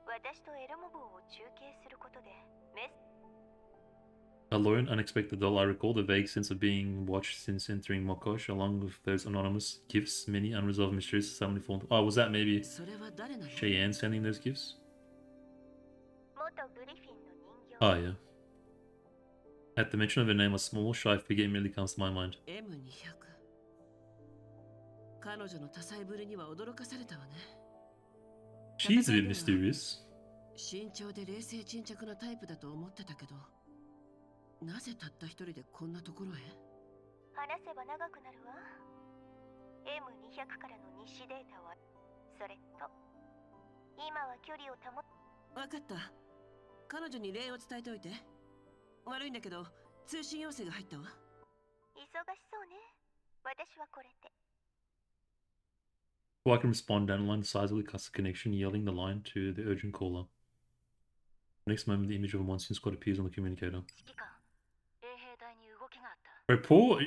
私とエルモ号を中継することでメス Alone, unexpected doll. I recall the vague sense of being watched since entering Mokosh, along with those anonymous gifts, many unresolved mysteries suddenly formed. Oh, was that maybe Cheyanne sending those gifts? Oh, yeah. At the mention of her name, a small, shy figure immediately comes to my mind. She's a bit mysterious. 慎重で冷静沈着なタイプだと思ってたけど、なぜたった一人でこんなところへ？話せば長くなるわ。M200 からの日誌データは、それと今は距離を保っ。わかった。彼女に礼を伝えておいて。悪いんだけど、通信要請が入ったわ。忙しそうね。私はこれで。Before I can respond, down the line decisively cuts the connection, yelling the line to the urgent caller. Next moment, the image of a monsoon squad appears on the communicator. Bro, poor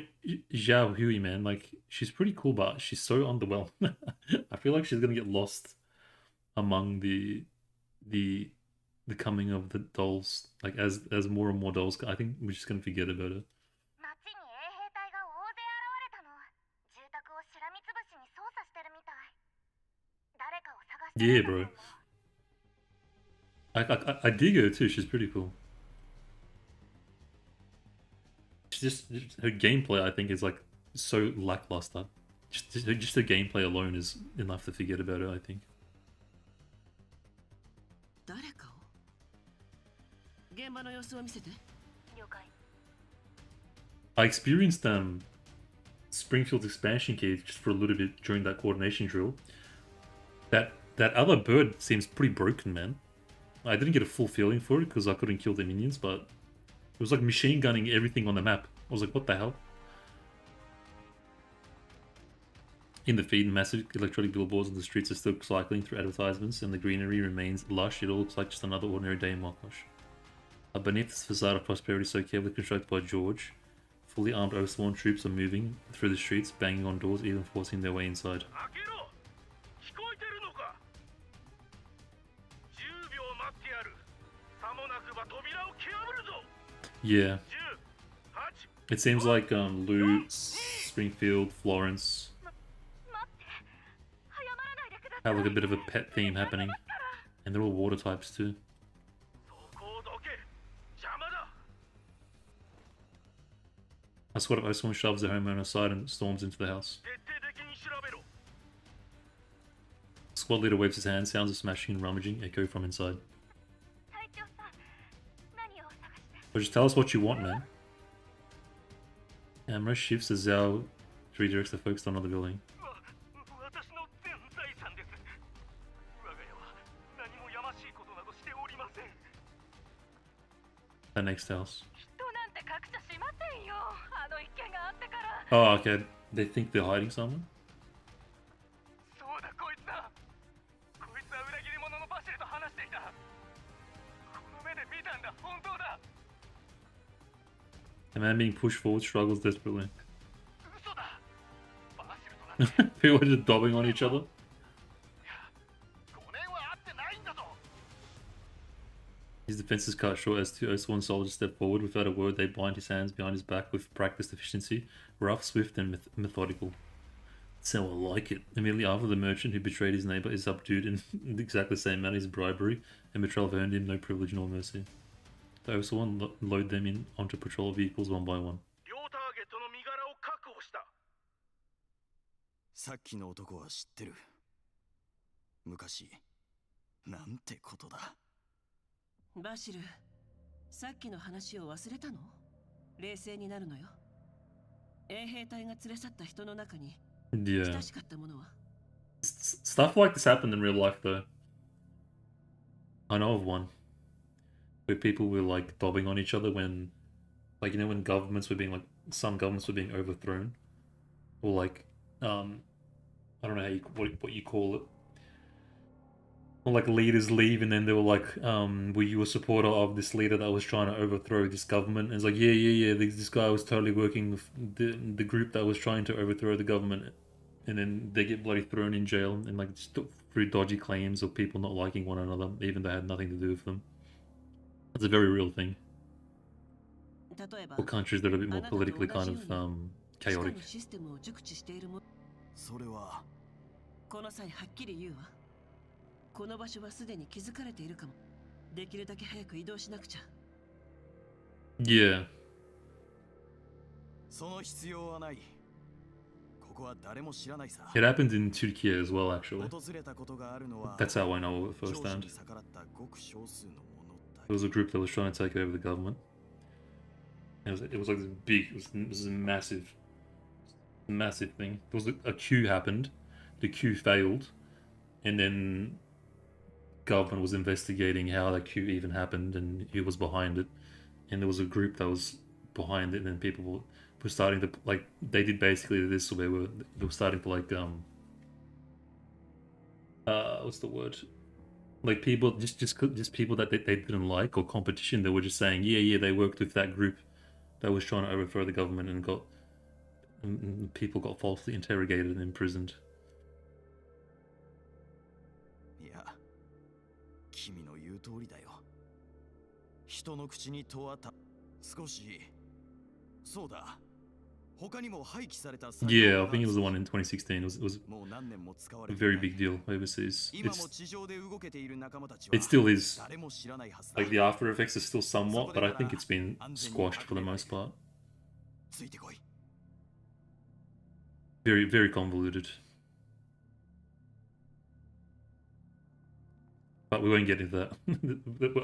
Zhao Hui, man. Like, she's pretty cool, but she's so underwhelmed. I feel like she's gonna get lost among the coming of the dolls. Like, as more and more dolls, I think we're just gonna forget about her. Yeah, bro. I dig her too. She's pretty cool. She's just her gameplay, I think, is like so lackluster. Just her gameplay alone is enough to forget about her, I think. I experienced Springfield's expansion key just for a little bit during that coordination drill. That other bird seems pretty broken, man. I didn't get a full feeling for it because I couldn't kill the minions, but it was like machine gunning everything on the map. I was like, what the hell? In the feed, massive electronic billboards on the streets are still cycling through advertisements, and the greenery remains lush. It all looks like just another ordinary day in Mokosh. Beneath this facade of prosperity so carefully constructed by George, fully armed Oathsworn troops are moving through the streets, banging on doors, even forcing their way inside. Yeah. It seems like Lou, Springfield, Florence have like a bit of a pet theme happening. And they're all water types too. A squad of Oathsworn shoves their homeowner aside and storms into the house. Squad leader waves his hand, sounds of smashing and rummaging echo from inside. Well, just tell us what you want, man. Camera shifts as Zhao redirects the focus to another building. The next house. Oh, okay. They think they're hiding someone? The man being pushed forward struggles desperately. People are just dobbing on each other. His defense is cut short as two Oathsworn soldiers step forward. Without a word, they bind his hands behind his back with practiced efficiency. Rough, swift, and methodical. That's how I like it. Immediately after, the merchant who betrayed his neighbor is subdued in exactly the same manner as bribery, and betrayal have earned him no privilege nor mercy. The Oathsworn load them in onto patrol vehicles one by one. さっきの男は知ってる。昔、なんてことだ。バシル、さっきの話を忘れたの？冷静になるのよ。衛兵隊が連れ去った人の中に、親しかったものは？ Stuff like this happened in real life though. I know of one. Where people were like dobbing on each other when, like, you know, when governments were being like, some governments were being overthrown. Or like, I don't know how you, what you call it. Or like leaders leave and then they were like, were you a supporter of this leader that was trying to overthrow this government? And it's like, yeah, this guy was totally working with the group that was trying to overthrow the government. And then they get bloody thrown in jail and like through dodgy claims of people not liking one another, even though they had nothing to do with them. It's a very real thing. For countries that are a bit more politically kind of chaotic. それはこの際はっきり言うわ。この場所はすでに気づかれているかも。できるだけ早く移動しなくちゃ。Yeah. その必要はない。ここは誰も知らないさ。 It happened in Turkey as well, actually. 訪れたことがあるのは That's how I know it firsthand. 逆らったごく少数のものだ。 There was a group that was trying to take over the government. It was like this big, it was a massive thing. There was a coup happened, the coup failed, and then government was investigating how that coup even happened and who was behind it. And there was a group that was behind it, and then people were starting to, like, they did basically this, so they were starting to, like, what's the word? Like people, just people that they didn't like, or competition, they were just saying, yeah, they worked with that group that was trying to overthrow the government and people got falsely interrogated and imprisoned. いや、君の言う通りだよ。人の口に問わた少し、そうだ。他にも廃棄された。Yeah, I think it was the one in 2016. It was a very big deal overseas. It still is. Like the after effects are still somewhat, but I think it's been squashed for the most part. Very, very convoluted. But we won't get into that.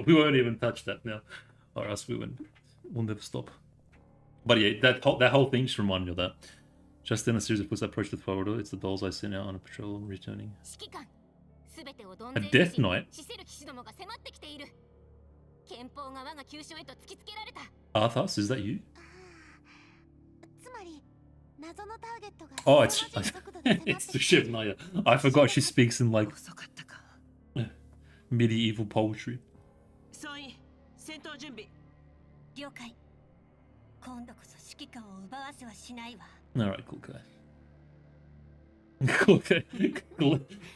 We won't even touch that now, or else we'll never stop. But yeah, that whole thing just reminded me of that. Just then, a series of footsteps approached the corridor. It's the dolls I sent out on a patrol and returning. A death knight? Arthas, is that you? Oh, it's Liushih Naya. I forgot she speaks in like medieval poetry. Alright, cool guy.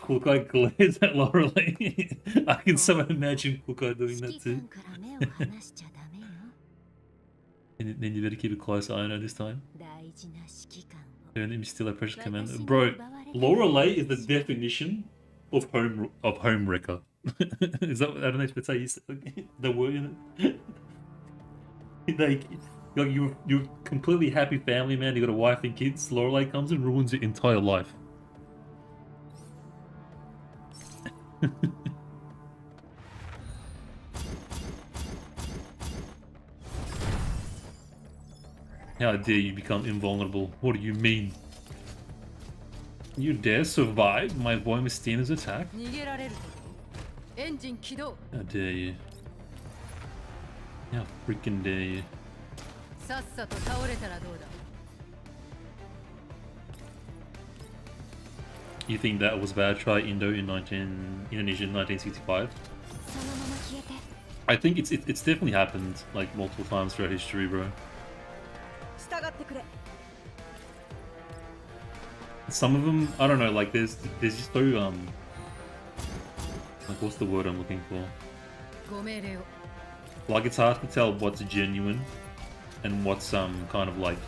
Cool guy glares at Lorelei. I can somehow imagine cool guy doing that too. And then you better keep a close eye on her this time. Let me steal a precious commander. Bro, Lorelei is the definition of home wrecker. Is that, I don't know if that's how you say the word in it. Like, you're completely happy family man, you got a wife and kids, Lorelei comes and ruins your entire life. How dare you become invulnerable? What do you mean? You dare survive my boy Mistina's attack? How dare you? How freaking dare you? You think that was bad? Try Indonesia in 1965. I think it's definitely happened like multiple times throughout history, bro. Some of them, I don't know, like there's just so like what's the word I'm looking for? Like, it's hard to tell what's genuine and what's kind of like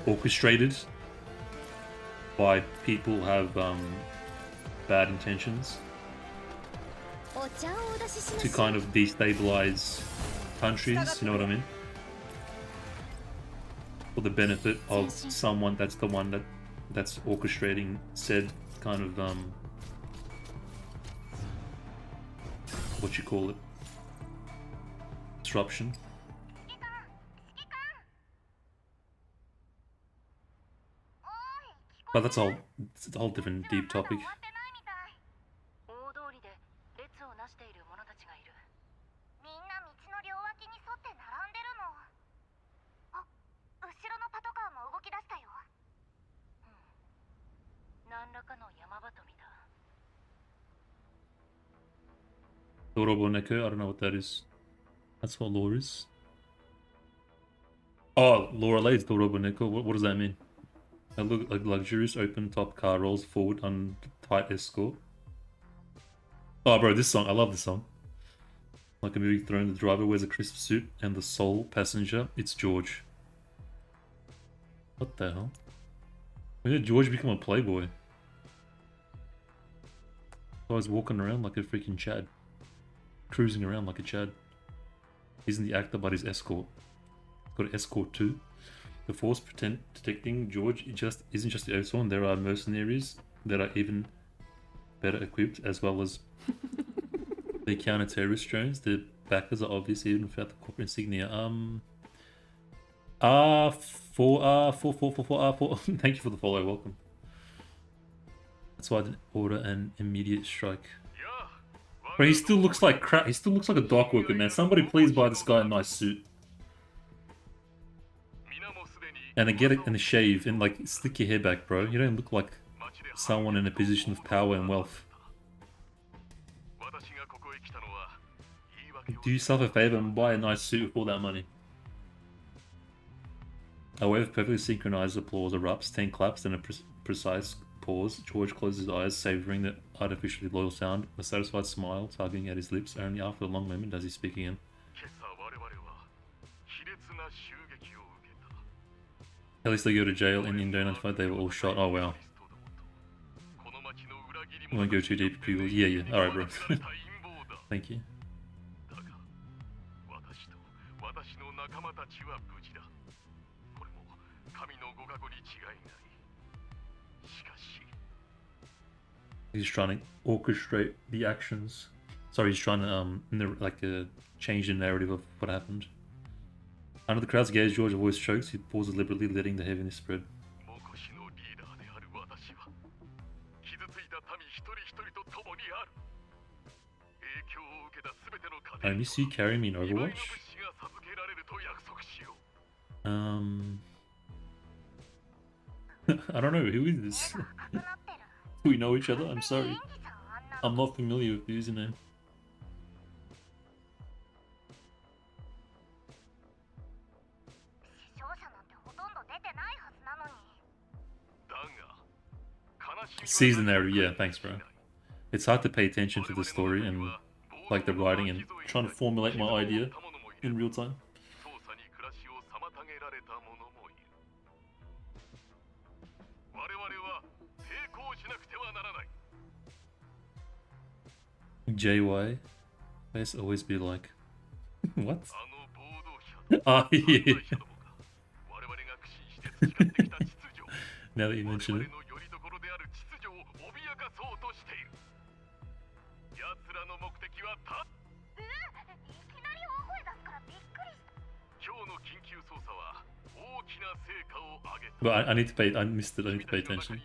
orchestrated by people who have bad intentions to kind of destabilize countries, you know what I mean? For the benefit of someone that's the one that's orchestrating said kind of what you call it, disruption. But it's a whole different deep topic. Doroboneko, I don't know what that is. That's what lore is. Oh, Lorelei is Doroboneko. What does that mean? A luxurious open-top car rolls forward on tight escort. Oh, bro, this song. I love this song. Like a movie throne, the driver wears a crisp suit and the sole passenger, it's George. What the hell? When did George become a playboy? I was walking around like a freaking Chad. Cruising around like a Chad. He's in the actor, but he's escort. Got an escort too. The force protecting George isn't just the Oathsworn. There are mercenaries that are even better equipped, as well as the counter-terrorist drones. The backers are obvious even without the corporate insignia. R4. Thank you for the follow. Welcome. That's why I didn't order an immediate strike. But he still looks like crap. He still looks like a dock worker, man. Somebody please buy this guy a nice suit. And a shave and like slick your hair back, bro. You don't look like someone in a position of power and wealth. Do yourself a favor and buy a nice suit with all that money. A wave of perfectly synchronized applause erupts, 10 claps, then a precise pause. George closes his eyes, savoring the artificially loyal sound. A satisfied smile tugging at his lips. Only after a long moment does he speak again. At least they go to jail. In Indo 95 they were all shot. Oh wow. I won't go too deep, people. Yeah. Alright, bro. Thank you. He's trying to orchestrate the actions. Sorry, he's trying to change the narrative of what happened. Under the crowd's gaze, George's voice chokes. He pauses deliberately, letting the heaviness spread. I miss you carrying me in Overwatch. I don't know, who is this? Do we know each other? I'm sorry. I'm not familiar with the username. Sees the narrative, yeah, thanks bro. It's hard to pay attention to the story and like the writing and trying to formulate my idea in real time. JY, face always be like, what? Ah, yeah. Now that you mention it. But I need to pay. I missed it. I need to pay attention.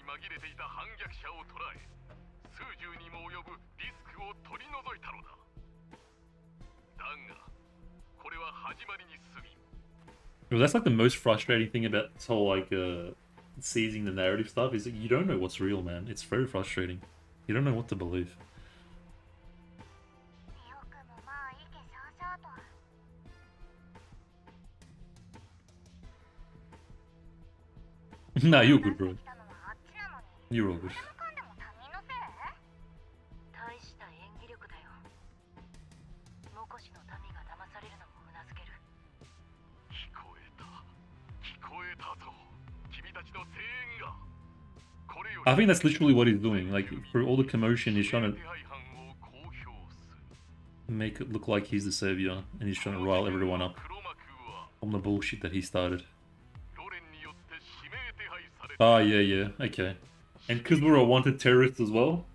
Well, that's like the most frustrating thing about this whole like seizing the narrative stuff is that you don't know what's real, man. It's very frustrating. You don't know what to believe. Nah, you're good, bro. You're all good. I think that's literally what he's doing. Like, for all the commotion, he's trying to make it look like he's the savior, and he's trying to rile everyone up on the bullshit that he started. Ah, yeah, okay. And because we're a wanted terrorist as well,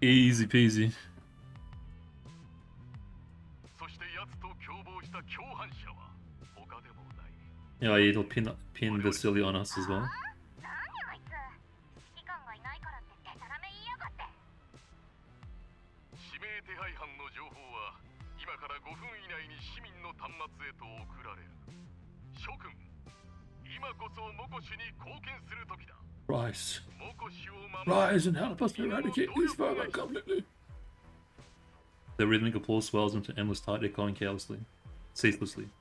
easy peasy. Yeah, it'll pin Vasily on us as well. Rise. Rise and help us eradicate this vermin completely. The rhythmic applause swells into endless tide, echoing ceaselessly.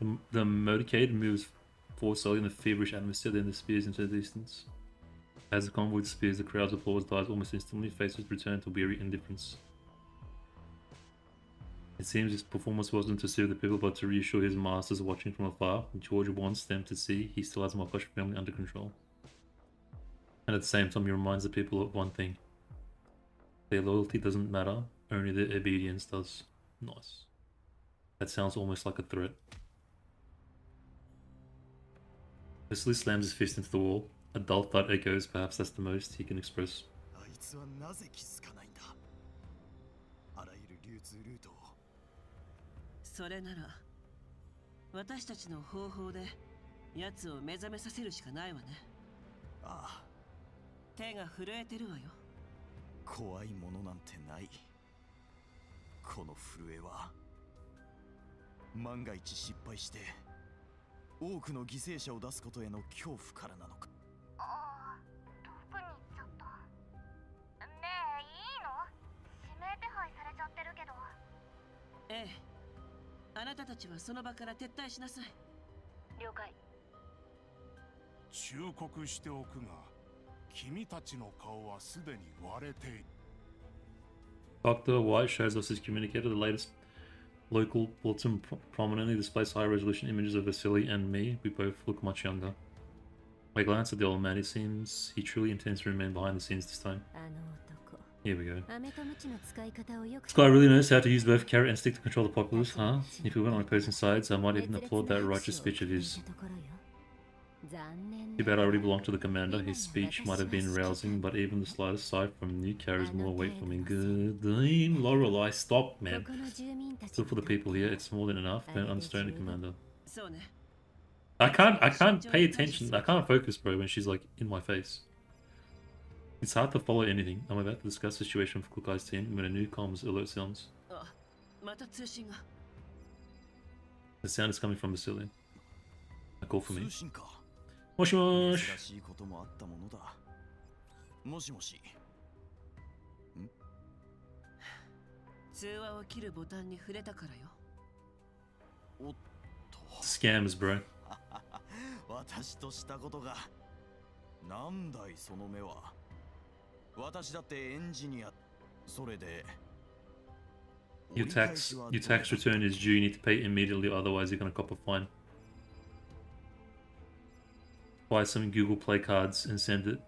The motorcade moves forward slowly in the feverish atmosphere, then disappears into the distance. As the convoy disappears, the crowd's applause dies almost instantly, faces return to weary indifference. It seems his performance wasn't to soothe the people, but to reassure his masters watching from afar. George wants them to see he still has Mokosh family under control. And at the same time, he reminds the people of one thing. Their loyalty doesn't matter, only their obedience does. Nice. That sounds almost like a threat. Vasily slams his fist into the wall. A dull thud echoes, perhaps that's the most he can express. それなら私たちの方法で奴を目覚めさせるしかないわね。ああ、手が震えてるわよ。怖いものなんてない。この震えは万が一失敗して多くの犠牲者を出すことへの恐怖からなのか。ああ、遠くに行っちゃった。ねえ、いいの？指名手配されちゃってるけど。ええ。 あなたたちはその場から撤退しなさい。了解。忠告しておくが、君たちの顔はすでに割れている。Dr. White shows us his communicator. The latest local bulletin prominently displays high-resolution images of Vasily and me. We both look much younger. I glance at the old man. It seems he truly intends to remain behind the scenes this time. Here we go. This guy really knows how to use both carrot and stick to control the populace, huh? If we went on opposing sides, I might even applaud that righteous speech of his. Too bad I already belong to the commander. His speech might have been rousing, but even the slightest sigh from new carries more weight for me. Good damn, Lorelei, stop, man. Still for the people here, it's more than enough. Don't understand the commander. I can't pay attention. I can't focus, bro, when she's like in my face. It's hard to follow anything. I'm about to discuss the situation with Cook Eye's team when a new comms alert sounds. The sound is coming from Vasily. A call for me. Moshi mosh! Scams, bro. 私だってエンジニア。それで Your tax return is due. You need to pay immediately, otherwise you're gonna cop a fine. Buy some Google Play cards and send it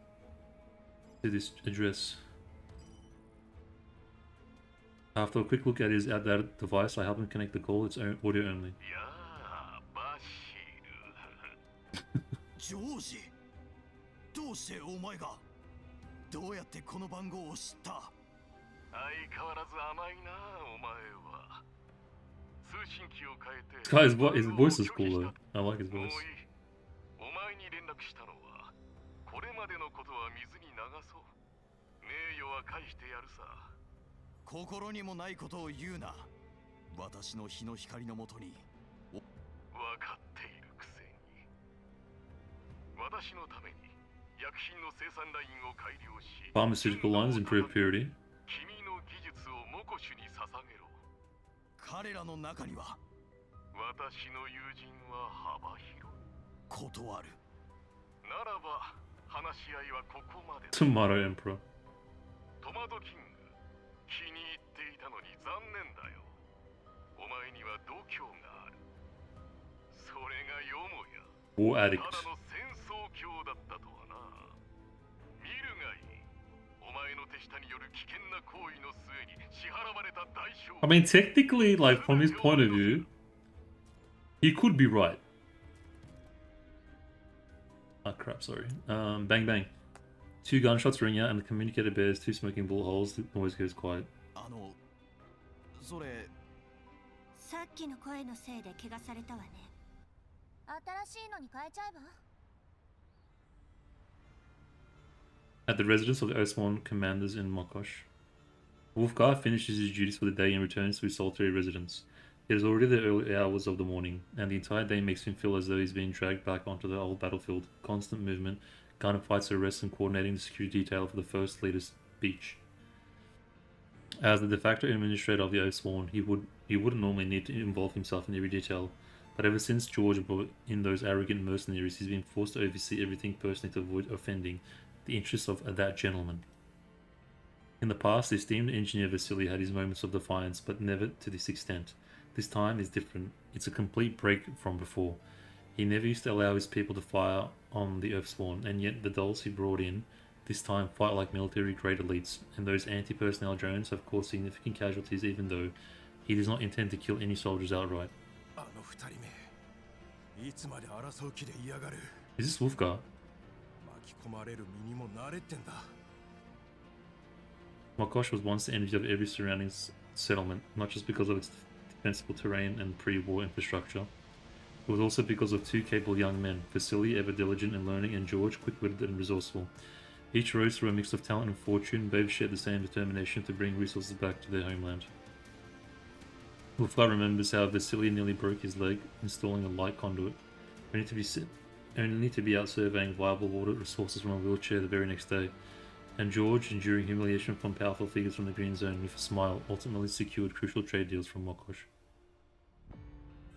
to this address. After a quick look at his outdated device, I help him connect the call. It's audio only. ジョージ、どうしてお前がどうやってこの番号を知った？相変わらず甘いな、お前は。通信機を変えて。His voice is cool though. I like his voice. お前に連絡したのは、これまでのことは水に流そう。名誉は返してやるさ。心にもないことを言うな。私の日の光のもとに。分かっているくせに。私のために。 Pharmaceutical lines improve purity. 彼らの中には私の友人は幅広い。断る。ならば話し合いはここまで。Tomato Emperor. トマトキング、気に入っていたのに残念だよ。お前には度胸がある。それがよもや。War addict. ただの戦争狂だったとはな。I mean, technically, like, from his point of view, he could be right. Oh crap, sorry. Bang bang. 2 gunshots ring out and the communicator bears 2 smoking bullet holes. The noise goes quiet. それさっきの声のせいで怪我されたわね。新しいのに変えちゃえば。 At the residence of the Oathsworn commanders in Mokosh, Wolfgar finishes his duties for the day and returns to his solitary residence. It is already the early hours of the morning, and the entire day makes him feel as though he's being dragged back onto the old battlefield. Constant movement, gunfights, arrests, and coordinating the security detail for the First Leader's speech. As the de facto administrator of the Oathsworn, he wouldn't normally need to involve himself in every detail, but ever since George brought in those arrogant mercenaries, he's been forced to oversee everything personally to avoid offending the interests of that gentleman. In the past, the esteemed engineer Vasily had his moments of defiance, but never to this extent. This time is different. It's a complete break from before. He never used to allow his people to fire on the Oathsworn, and yet the dolls he brought in this time fight like military-grade elites, and those anti-personnel drones have caused significant casualties even though he does not intend to kill any soldiers outright. Is this Wolfgar? Mokosh was once the envy of every surrounding settlement, not just because of its defensible terrain and pre-war infrastructure. It was also because of 2 capable young men, Vasily, ever diligent in learning, and George, quick-witted and resourceful. Each rose through a mix of talent and fortune. Both shared the same determination to bring resources back to their homeland. Wolfgar remembers how Vasily nearly broke his leg installing a light conduit, only to be out surveying viable water resources from a wheelchair the very next day, and George, enduring humiliation from powerful figures from the Green Zone, with a smile, ultimately secured crucial trade deals from Mokosh.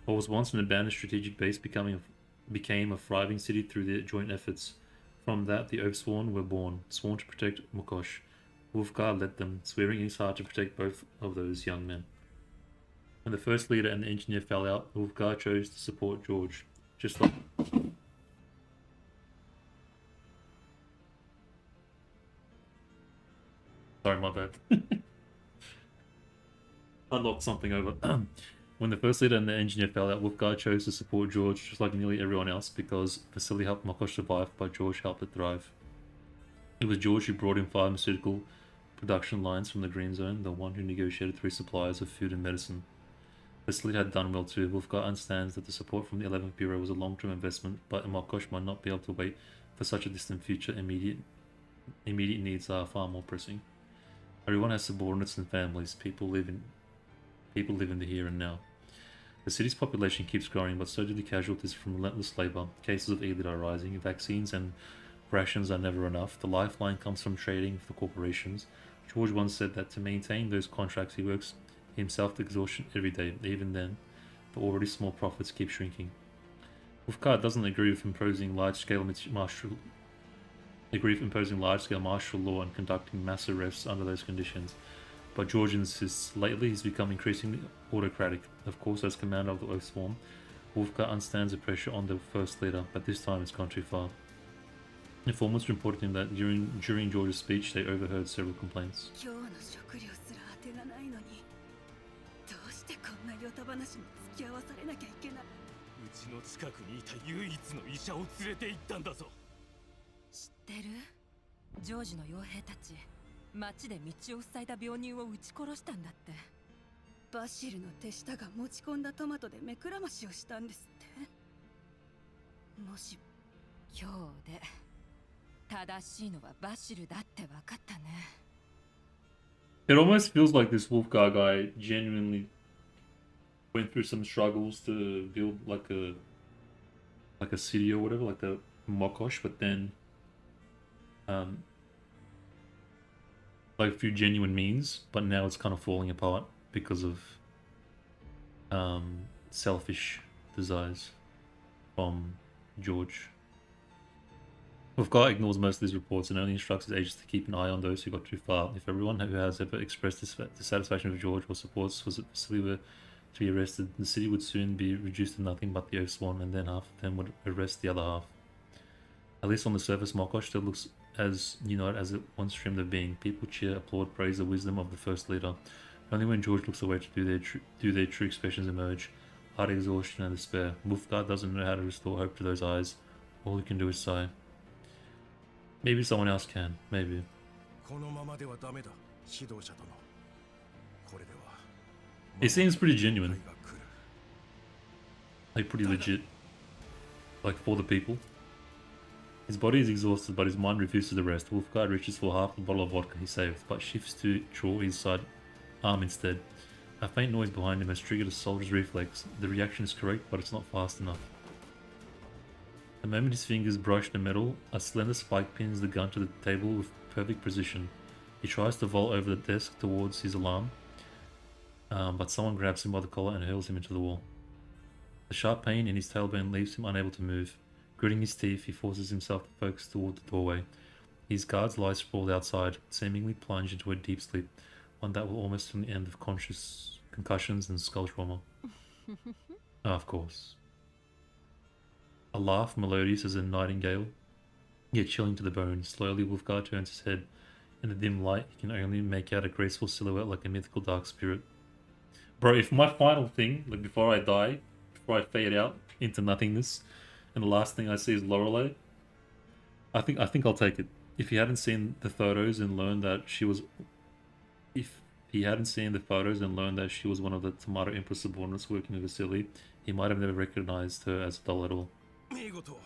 What was once an abandoned strategic base became a thriving city through their joint efforts. From that, the Oathsworn were born, sworn to protect Mokosh. Wolfgar led them, swearing in his heart to protect both of those young men. When the First Leader and the engineer fell out, Wolfgar chose to support George, just like... Sorry, my bad. I knocked something over. When the First Leader and the engineer fell out, Wolfgar chose to support George, just like nearly everyone else, because Vasily helped Mokosh survive, but George helped it thrive. It was George who brought in pharmaceutical production lines from the Green Zone, the one who negotiated 3 suppliers of food and medicine. Vasily had done well too. Wolfgar understands that the support from the 11th Bureau was a long-term investment, but Mokosh might not be able to wait for such a distant future. Immediate needs are far more pressing. Everyone has subordinates and families. People live in the here and now. The city's population keeps growing, but so do the casualties from relentless labor. Cases of ELIT are rising. Vaccines and rations are never enough. The lifeline comes from trading with the corporations. George once said that to maintain those contracts, he works himself to exhaustion every day. Even then, the already small profits keep shrinking. Wolfgar doesn't agree with imposing large-scale martial law and conducting mass arrests under those conditions, but George insists. Lately he's become increasingly autocratic. Of course, as commander of the Oathsworn, Wolfgar understands the pressure on the First Leader, but this time it's gone too far. Informants reported him that during George's speech they overheard several complaints. It almost feels like this Wolfgar guy genuinely went through some struggles to build like a city or whatever, like the Mokosh, but then like a few genuine means, but now it's kind of falling apart because of selfish desires from George. Wolfgar ignores most of these reports and only instructs his agents to keep an eye on those who got too far. If everyone who has ever expressed dissatisfaction with George or supports Vasily were to be arrested, the city would soon be reduced to nothing but the Oathsworn, and then half of them would arrest the other half. At least on the surface, Mokosh still looks as united as it once dreamed of being. People cheer, applaud, praise the wisdom of the first leader. Only when George looks away to do their true expressions emerge. Heart exhaustion and despair. Wolfguard doesn't know how to restore hope to those eyes. All he can do is sigh. Maybe someone else can. Maybe. He seems pretty genuine. Like pretty legit. Like for the people. His body is exhausted, but his mind refuses to rest. Wolfguard reaches for half the bottle of vodka he saved, but shifts to draw his side arm instead. A faint noise behind him has triggered a soldier's reflex. The reaction is correct, but it's not fast enough. The moment his fingers brush the metal, a slender spike pins the gun to the table with perfect precision. He tries to vault over the desk towards his alarm, but someone grabs him by the collar and hurls him into the wall. The sharp pain in his tailbone leaves him unable to move. Gritting his teeth, he forces himself to focus toward the doorway. His guards lie sprawled outside, seemingly plunged into a deep sleep, one that will almost from the end of concussions and skull trauma. Of course. A laugh melodious as a nightingale, yet chilling to the bone. Slowly, Wolfguard turns his head. In the dim light, he can only make out a graceful silhouette like a mythical dark spirit. Bro, if my final thing, like before I die, before I fade out into nothingness, and the last thing I see is Lorelei, I think I'll take it. If he hadn't seen the photos and learned that she was... If he hadn't seen the photos and learned that she was one of the Tomato Empress subordinates working with Vasily, he might have never recognized her as a doll at all. 見事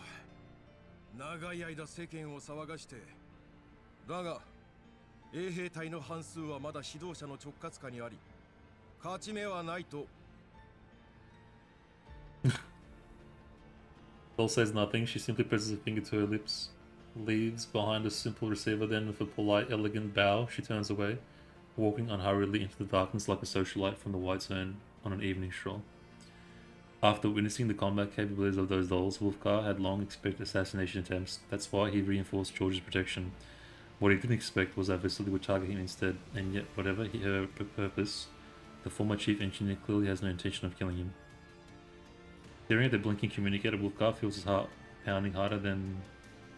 長い間世間を騒がしてだが衛兵隊の半数はまだ指導者の直轄下にあり勝ち目はないと Doll says nothing. She simply presses a finger to her lips, leaves behind a simple receiver, then with a polite, elegant bow, she turns away, walking unhurriedly into the darkness like a socialite from the White Zone on an evening stroll. After witnessing the combat capabilities of those dolls, Wolfgar had long expected assassination attempts. That's why he reinforced George's protection. What he didn't expect was that Vasily would target him instead, and yet whatever her purpose, the former chief engineer clearly has no intention of killing him. Staring at the blinking communicator, Wolfgar feels his heart pounding harder than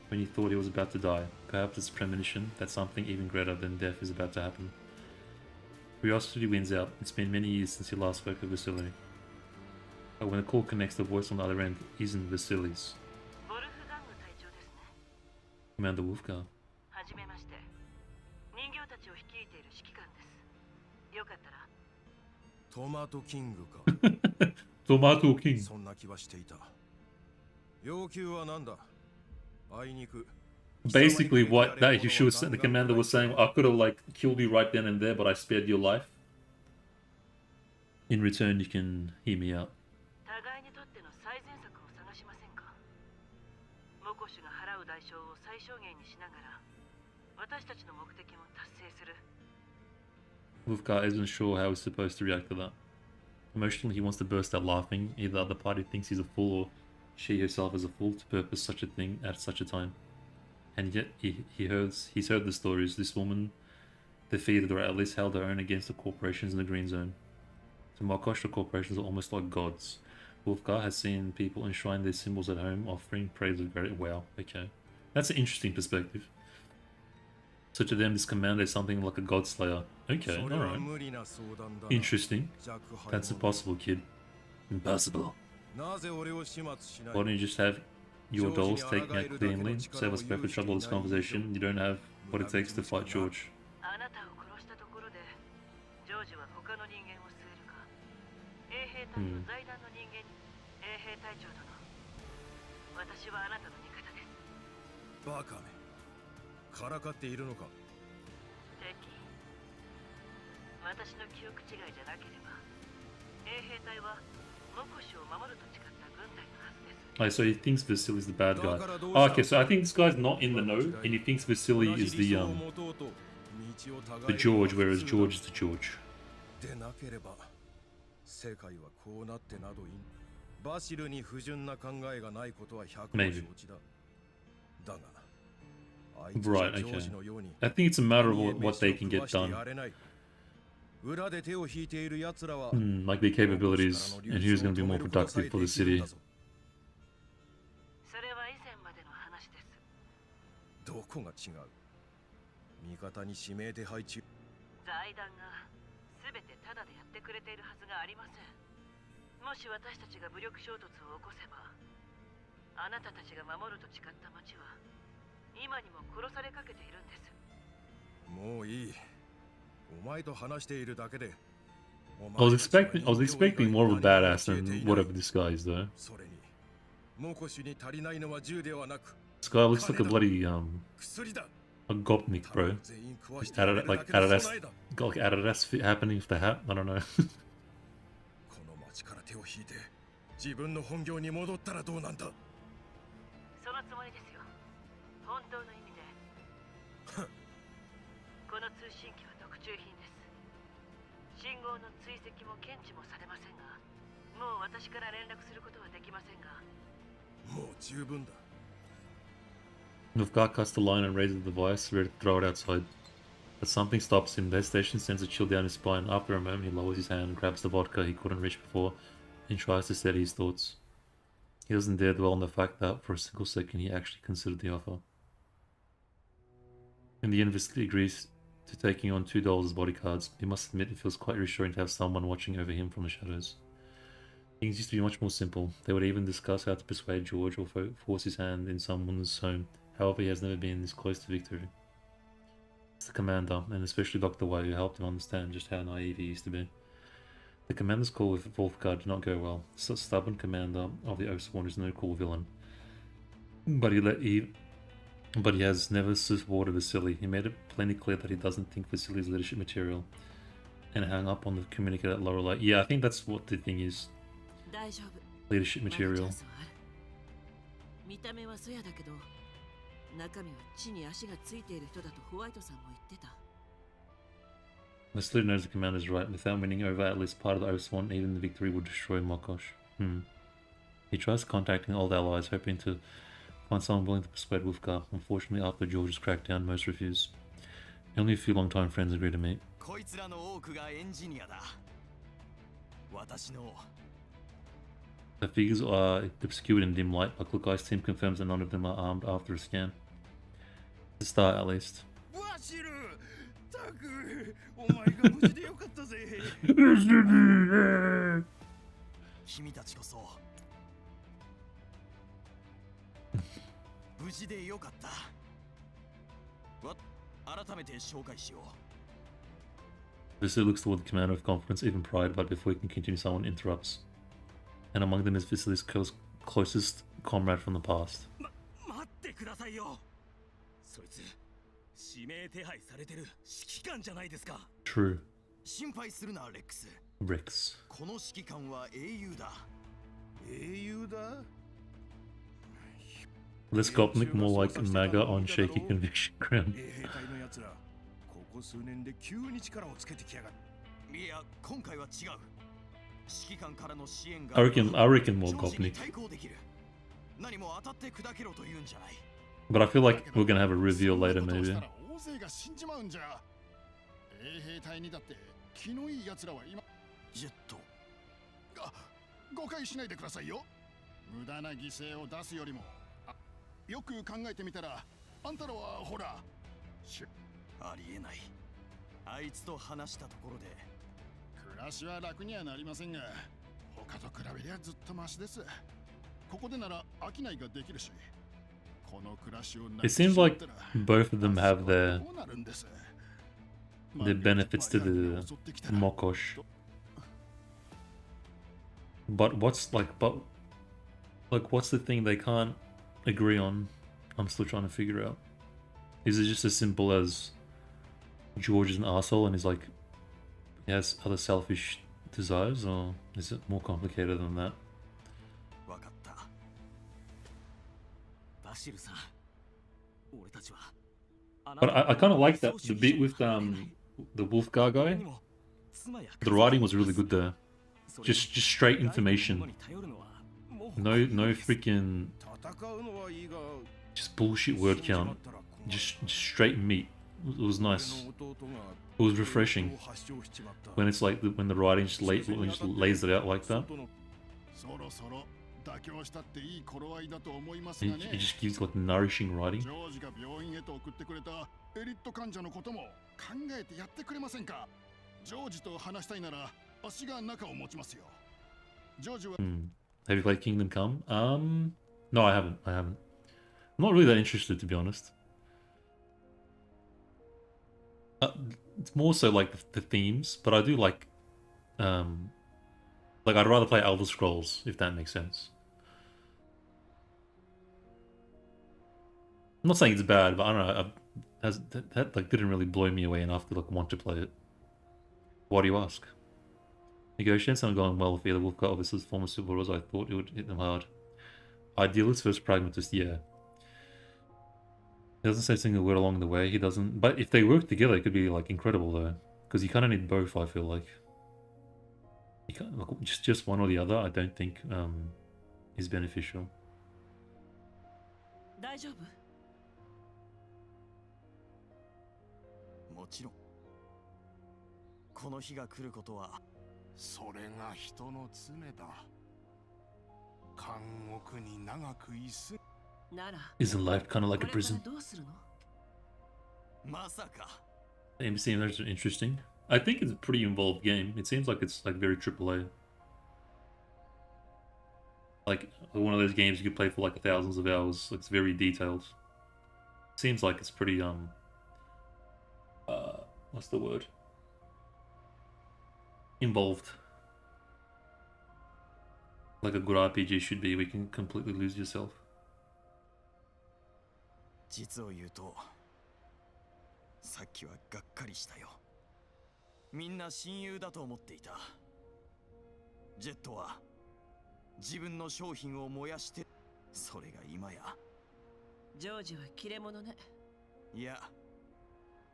when he thought he was about to die. Perhaps it's a premonition that something even greater than death is about to happen. Curiosity wins out. It's been many years since he last spoke with Vasily. But when the call connects, the voice on the other end isn't Vasily's. Commander Wolfgar. Tomato King か Tomato King. そんな気はしていた要求は何だあいにく Basically, what that the commander was saying, I could have like killed you right then and there, but I spared your life. In return, you can hear me out. Wolfgar isn't sure how he's supposed to react to that. Emotionally, he wants to burst out laughing. Either the other party thinks he's a fool, or she herself is a fool to purpose such a thing at such a time. And yet, he's heard the stories. This woman defeated, or at least held her own against the corporations in the Green Zone. To Mokosh, the corporations are almost like gods. Wolfgar has seen people enshrine their symbols at home, offering praise of great... Wow, okay. That's an interesting perspective. So to them, this commander is something like a god slayer. Okay, alright. Interesting. That's impossible, kid. Impossible. Why don't you just have your dolls take me out cleanly? Save us back with trouble this conversation. You don't have what it takes to fight George. So he thinks Vasily is the bad guy. Oh, okay, so I think this guy's not in the know, and he thinks Vasily is the George, whereas George is the George. Maybe. Right, okay. I think it's a matter of what they can get done. Like their capabilities, and who's going to be more productive for the city. どこが違う？味方に指名手配中。財団が全てタダでやってくれているはずがありません。もし私たちが武力衝突を起こせば、あなたたちが守ると誓った町は今にも殺されかけているんです。もういい。お前と話しているだけで。I was expecting more of a badass than whatever this guy is though. それに、モコシュに足りないのは銃ではなく。This guy looks like a bloody薬だ。a gopnik, bro. Like Adidas, got like Adidas fit happening with the hat. I don't know. この町から手を引いて自分の本業に戻ったらどうなんだ。そのつもりですよ。本当の意味で。この通信機は特注品です。信号の追跡も検知もされませんが、もう私から連絡することはできませんが。もう十分だ。Wolfgar cuts the line and raises the device, ready to throw it outside. But something stops him. The station sends a chill down his spine. After a moment, he lowers his hand, grabs the vodka he couldn't reach before, and tries to steady his thoughts. He doesn't dare dwell on the fact that, for a single second, he actually considered the offer. In the end, Vasily agrees to taking on $2 as bodyguards. He must admit it feels quite reassuring to have someone watching over him from the shadows. Things used to be much more simple. They would even discuss how to persuade George or force his hand in someone's home. However, he has never been this close to victory. It's the commander, and especially Dr. Wei, who helped him understand just how naive he used to be. The commander's call with Wolfgar did not go well. The stubborn commander of the Oathsworn is no cool villain. But he has never supported Vasily. He made it plenty clear that he doesn't think Vasily is leadership material, and hung up on the communicator at Lorelei. Yeah, I think that's what the thing is. Leadership material. 中身は地に足がついている人だとホワイトさんも言ってた。Vasily knows the commander is right. Without winning over at least part of the Oathsworn, even the victory would destroy Mokosh. He tries contacting old allies, hoping to find someone willing to persuade Wolfgar. Unfortunately, after George's crackdown, most refuse. Only a few long-time friends agree to meet. The figures are obscured in dim light, but Klukai's team confirms that none of them are armed after a scan. To start, at least. 君たちこそ無事でよかった。改めて紹介しよう。 Vasily looks toward the commander with confidence, even pride, but before he can continue, someone interrupts. And among them is Vasily's closest comrade from the past. 待ってくださいよ。そいつ指名手配されてる指揮官じゃないですか。 True. 心配するな、レックス。 Rex. この指揮官は英雄だ。英雄だ。 Less Gopnik, more like MAGA on shaky conviction ground. ここ数年で急に力をつけてきやがる。いや、今回は違う。 I reckon more Gopnik. But I feel like we're gonna have a reveal later, maybe. 誤解しないでくださいよ。無駄な犠牲を出すよりも、よく考えてみたら、あんたらはほら、ありえない。あいつと話したところで。 暮らしは楽にはなりませんが、他と比べりゃずっとマシです。ここでなら商いができるし、この暮らしを It seems like both of them have their benefits to the Mokosh. But what's the thing they can't agree on? I'm still trying to figure out. Is it just as simple as George is an asshole and he's like he has other selfish desires, or is it more complicated than that? But I kind of like that the bit with the Wolfgar guy. The writing was really good there. Just straight information. No freaking just bullshit word count. Just straight meat. It was nice. It was refreshing when it's like when the writing just lays it out like that. It just gives like nourishing writing. 院へと送ってくれたエリット患者のことも考えてやってくれませんか。ジョージと話したいなら私が中を持ちますよ。ジョージは Have you played Kingdom Come? No, I haven't. I'm not really that interested, to be honest. It's more so like the themes, but I do like I'd rather play Elder Scrolls, if that makes sense. I'm not saying it's bad, but I don't know. That like didn't really blow me away enough to like want to play it. Why do you ask? Negotiations aren't going well with either Wolfcut or Visser's former superheroes. I thought it would hit them hard. Idealist versus pragmatist, yeah. He doesn't say a single word along the way. He doesn't. But if they work together, it could be like incredible though. Because you kind of need both. I feel like. You can't like, just one or the other. I don't think is beneficial. 大丈夫？もちろん。この日が来ることは。それが人の常だ。監獄に長く居す。なら。Isn't life kind of like a prison? どうするの？まさか。It seems interesting. I think it's a pretty involved game. It seems like it's like very AAA. Like one of those games you could play for like thousands of hours. It's very detailed. Seems like it's pretty what's the word? Involved. Like a good RPG should be. We can completely lose yourself. 実を言うと、さっきはがっかりしたよ。みんな親友だと思っていた。ジェットは自分の商品を燃やして、それが今や。ジョージは切れ者ね。いや、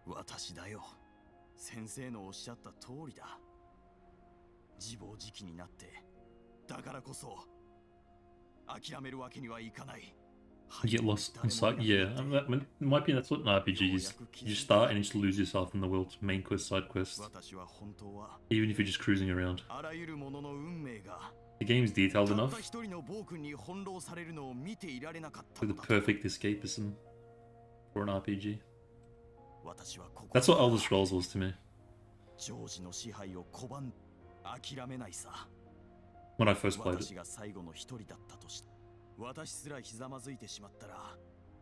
私だよ。先生のおっしゃった通りだ。自暴自棄になって、だからこそ諦めるわけにはいかない。You get lost in sight. Yeah, in my opinion, that's what an RPG is. You just start and you just lose yourself in the world's main quest, side quest. Even if you're just cruising around. The game's detailed enough. With the perfect escapism for an RPG. That's what Elder Scrolls was to me. When I first played it. 私すらひざまずいてしまったら、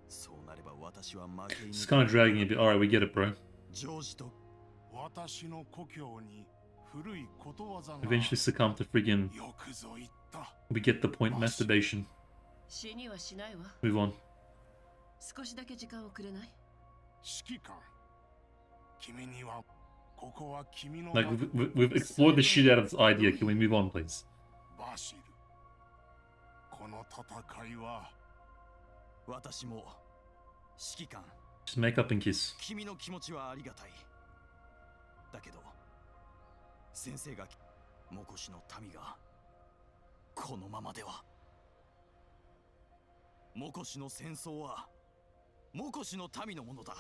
そうなれば私は負けに。It's kind of dragging a bit. Alright, we get it, bro. ジョージと私の故郷に古いことわざが Eventually succumb to friggin' よくぞ言った。 we get the point, masturbation. 死にはしないわ。 Move on. 少しだけ時間をくれない？指揮官。君にはここは君の Like we've explored the shit out of this idea. Can we move on, please? バシル。この戦いは私も指揮官 Just make up and kiss. 君の気持ちはありがたい。だけど先生がモコシの民がこのままでは。モコシの戦争はモコシの民のものだ。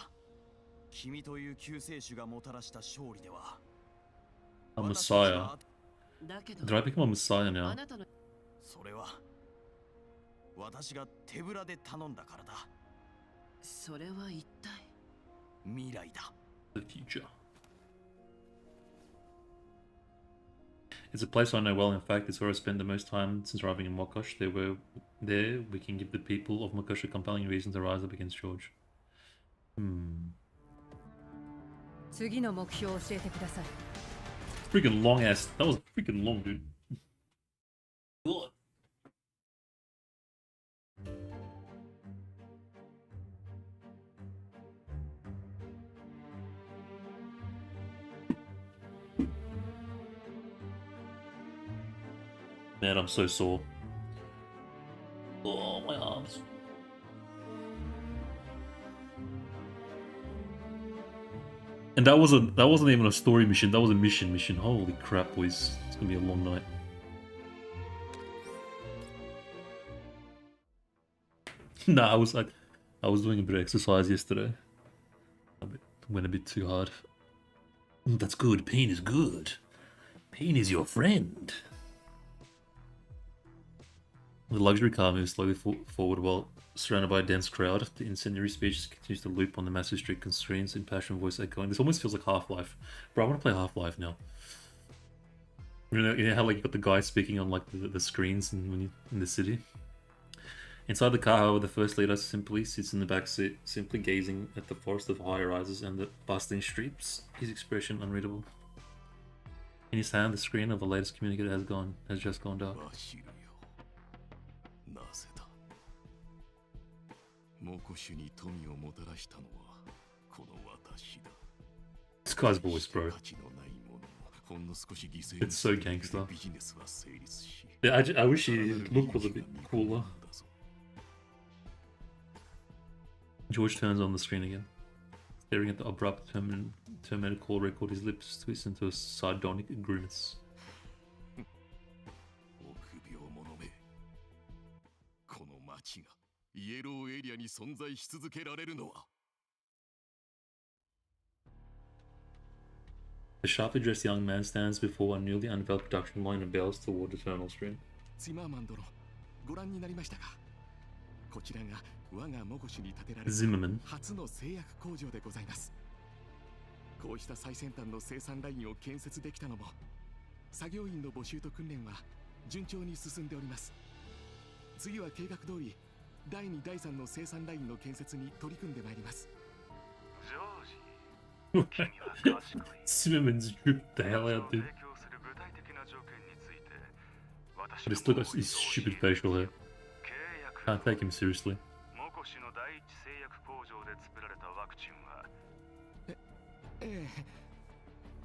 君という救世主がもたらした勝利では。A messiah. Did I become a messiah now? それは私が手ぶらで頼んだからだ。それは一体未来だ。The future. It's a place I know well. In fact, it's where I spent the most time since arriving in Mokosh. There we can give the people of Mokosh a compelling reason to rise up against George. 次の目標を教えてください。Freaking long ass. That was freaking long, dude. God. Man, I'm so sore. Oh, my arms. And that wasn't even a story mission. That was a mission. Holy crap, boys! It's gonna be a long night. Nah, I was doing a bit of exercise yesterday. Went a bit too hard. That's good. Pain is good. Pain is your friend. The luxury car moves slowly forward while Surrounded by a dense crowd, the incendiary speech continues to loop on the massive street screens, impassioned voice echoing. This almost feels like Half-Life. Bro, I want to play Half-Life now. You know how like you got the guy speaking on like the screens when you in the city. Inside the car, however, the first leader simply sits in the back seat, simply gazing at the forest of high-rises and the bustling streets. His expression unreadable. In his hand, the screen of the latest communicator has just gone dark. This guy's voice, bro. It's so gangster. Yeah, I wish his look was a bit cooler. George turns on the screen again. Staring at the abrupt terminated call record, his lips twist into a sardonic grimace. The sharply dressed young man stands before a newly unveiled production line and bows toward the terminal screen. Zimmerman. こうした最先端の生産ラインを建設できたのも作業員の募集と訓練は順調に進んでおります。次は計画通り第2第3の生産ラインの建設に取り組んでまいります。 Zimmerman's dripped the hell out, dude. But he's still got his stupid facial hair. Can't take him seriously.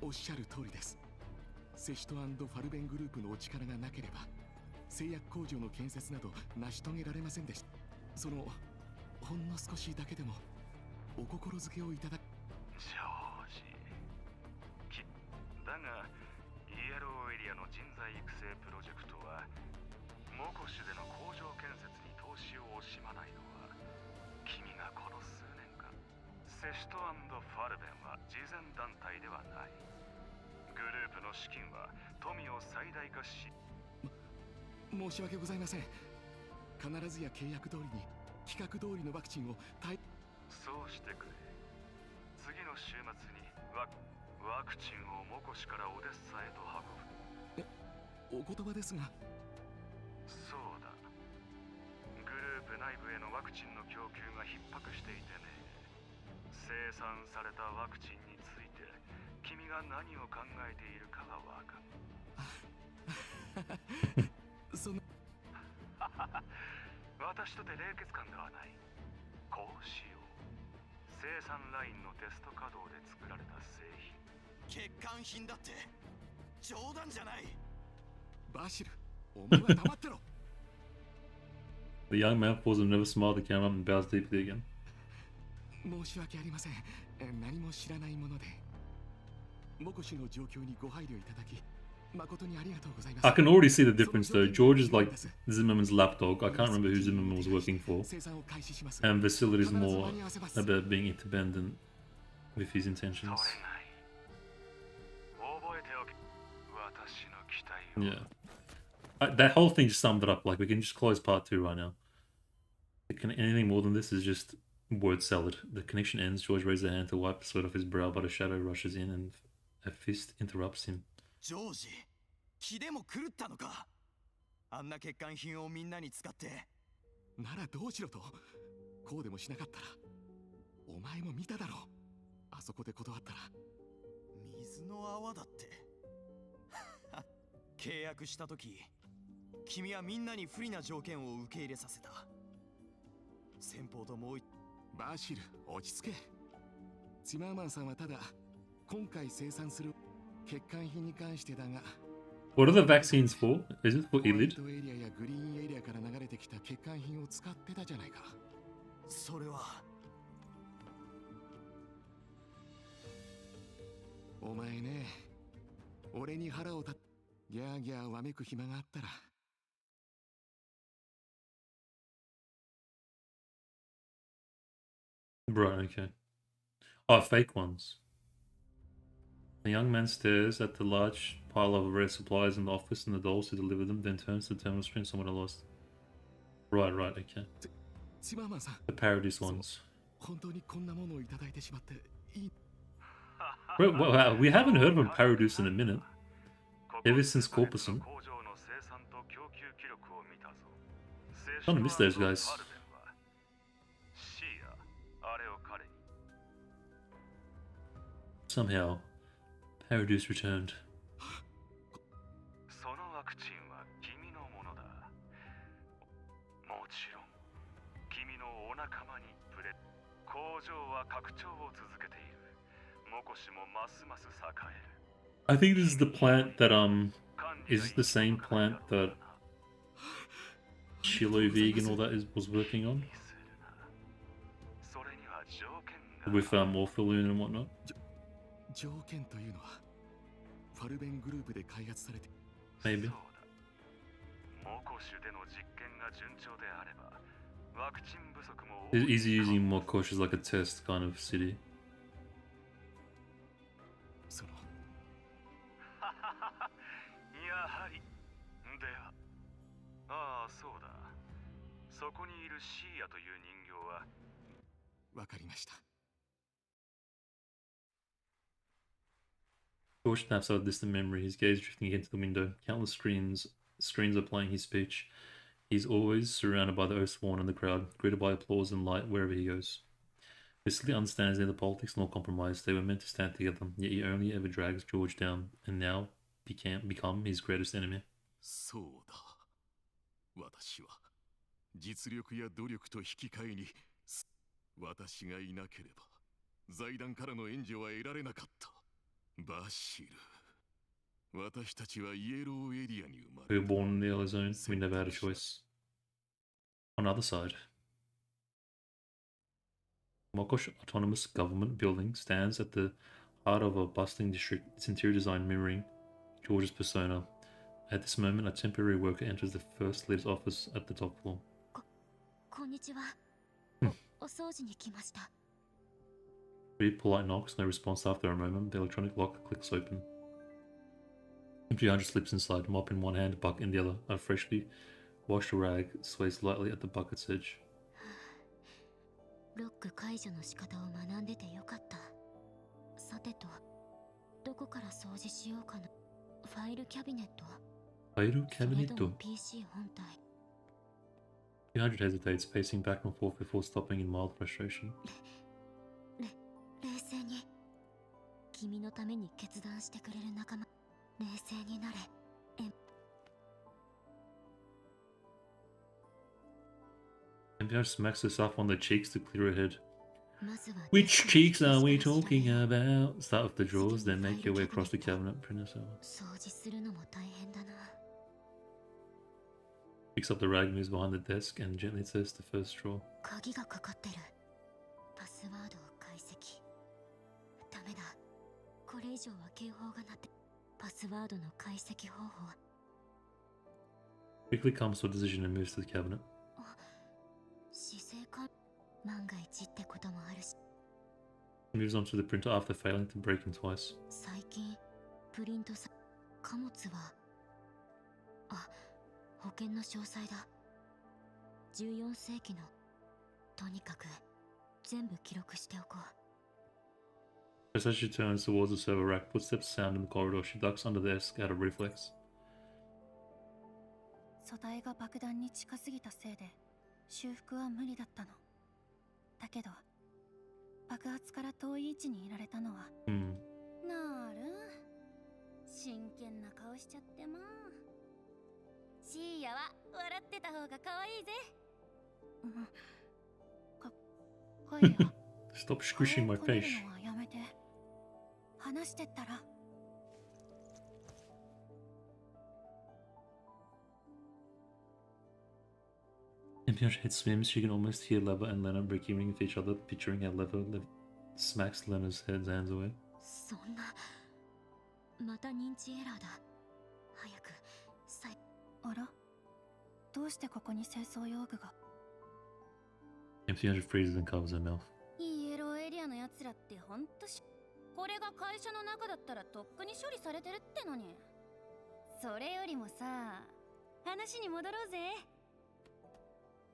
おっしゃる通りです。セシト&ファルベングループのお力がなければ製薬工場の建設など成し遂げられませんでした。そのほんの少しだけでもお心づけをいただく。だがイエローエリアの人材育成プロジェクトはモコシュでの工場建設に投資を惜しまないのは君がこの数年間セシト&ファルベンは慈善団体ではない。グループの資金は富を最大化し申し訳ございません。必ずや契約通りに企画通りのワクチンをそうしてくれ。次の週末にワクチンをモコシからオデッサへと運ぶ。お言葉ですが。そうだ。グループ内部へのワクチンの供給が逼迫していてね。生産されたワクチンについて君が何を考えているかがわかる。その私とて冷血感ではない。こうしよう。生産ラインのテスト稼働で作られた製品。欠陥品だって冗談じゃない。バシル、お前は黙ってろ。The young man pulls and never smiled at the camera and bows deeply again. 申し訳ありません。何も知らないもので。モコシの状況にご配慮いただき、誠にありがとうございます。I can already see the difference though. George is like Zimmerman's lapdog. I can't remember who Zimmerman was working for. And Vasily is more about being independent with his intentions. Yeah. That whole thing just summed it up. Like, we can just close part 2 right now. Anything more than this is just word salad. The connection ends. George raises a hand to wipe the sweat off his brow, but a shadow rushes in and a fist interrupts him. ジョージ、気でも狂ったのか。あんな欠陥品をみんなに使って。ならどうしろと。こうでもしなかったら。お前も見ただろう。あそこで断ったら。水の泡だって。契約した時、君はみんなに不利な条件を受け入れさせた。先方ともう一。バーシル、落ち着け。ツィマーマンさんはただ今回生産する欠陥品に関してだが。What are the vaccines for? Is it for ELID? エリアやグリーンエリアから流れてきた欠陥品を使ってたじゃないか。それは。お前ね、俺に腹を立て、ギャーギャーわめく暇があったら。Right, okay. Oh, fake ones. The young man stares at the large pile of rare supplies in the office and the dolls who deliver them, then turns to the terminal screen somewhat lost. Right, okay. The Paradise ones. 本当にこんなものをいただいてしまっていい Wow, we haven't heard from Paradise in a minute. Ever since Corpusum. Kind of miss those guys. Somehow, Paradise returned. そのワクチンは君のものだ。もちろん、君のお仲間にプレ。工場は拡張を続けている。モコシもますます栄える。I think this is the plant that is the same plant that Chilo Vegan all that was working on with Orphalune and whatnot. 条件というのはファルベングループで開発されて Maybe. モコシでの実験が順調であればワクチン不足も Is using Mokosh as like a test kind of city. そのやはりではああそうだそこにいるシーヤという人形はわかりました George snaps out a distant memory, his gaze drifting against the window. Countless screens are playing his speech. He's always surrounded by the Oathsworn and the crowd, greeted by applause and light wherever he goes. He simply understands neither politics nor compromise. They were meant to stand together, yet he only ever drags George down, and now become his greatest enemy. そうだ私は実力や努力と引き換えに私がいなければ財団からの援助は得られなかったバシル私たちはイエローエリアに生まれ We were born in the Yellow Zone, we never had a choice. On the other side, Mokosh Autonomous Government Building stands at the heart of a bustling district, its interior design mirroring George's persona. At this moment, a temporary worker enters the first leader's office at the top floor. こんにちは。お掃除に来ました。 Three polite knocks, no response after a moment. The electronic lock clicks open. Empty 100 slips inside, mop in one hand, bucket in the other. A freshly washed rag sways lightly at the bucket's edge. ロック解除の仕方を学んでてよかった。さてと、どこから掃除しようかな。ファイルキャビネット？ファイルキャビネット？ PC 本体。300 hesitates, pacing back and forth before stopping in mild frustration. 冷静に。君のために決断してくれる仲間。冷静になれ。MPR smacks herself on the cheeks to clear her head. Which cheeks are we talking about? Start with the drawers, then make your way across the cabinet. Picks up the rag, moves behind the desk, and gently tests the first drawer. 鍵がかかってる。パスワードを解析。ダメだ。これ以上は警報が鳴って。パスワードの解析方法。Quickly comes to a decision and moves to the cabinet. 姿勢か。万が一ってこともあるし。Moves on to the printer after failing to break in twice. 最近プリントさ貨物は保険の詳細だ。14世紀のとにかく全部記録しておこう。 Just as she turns towards the server rack, footsteps sound in the corridor. She ducks under the desk out of reflex. 素体が爆弾に近すぎたせいで修復は無理だったの。だけど爆発から遠い位置にいられたのは、なる真剣な顔しちゃってまあ。シーヤは笑ってた方が可愛いぜ。カイヤ Stop squishing my face. やめて。話してったら。MPR head swims, she can almost hear Leva and Lena breaking with each other, picturing how Leva smacks Lena's hands away. そんなまた認知エラーだ。早くあらどうしてここに清掃用具が。 MPR freezes and covers her mouth. イエローエリアのやつらってほんとこれが会社の中だったらとっくに処理されてるってのに。それよりもさ、話に戻ろうぜ。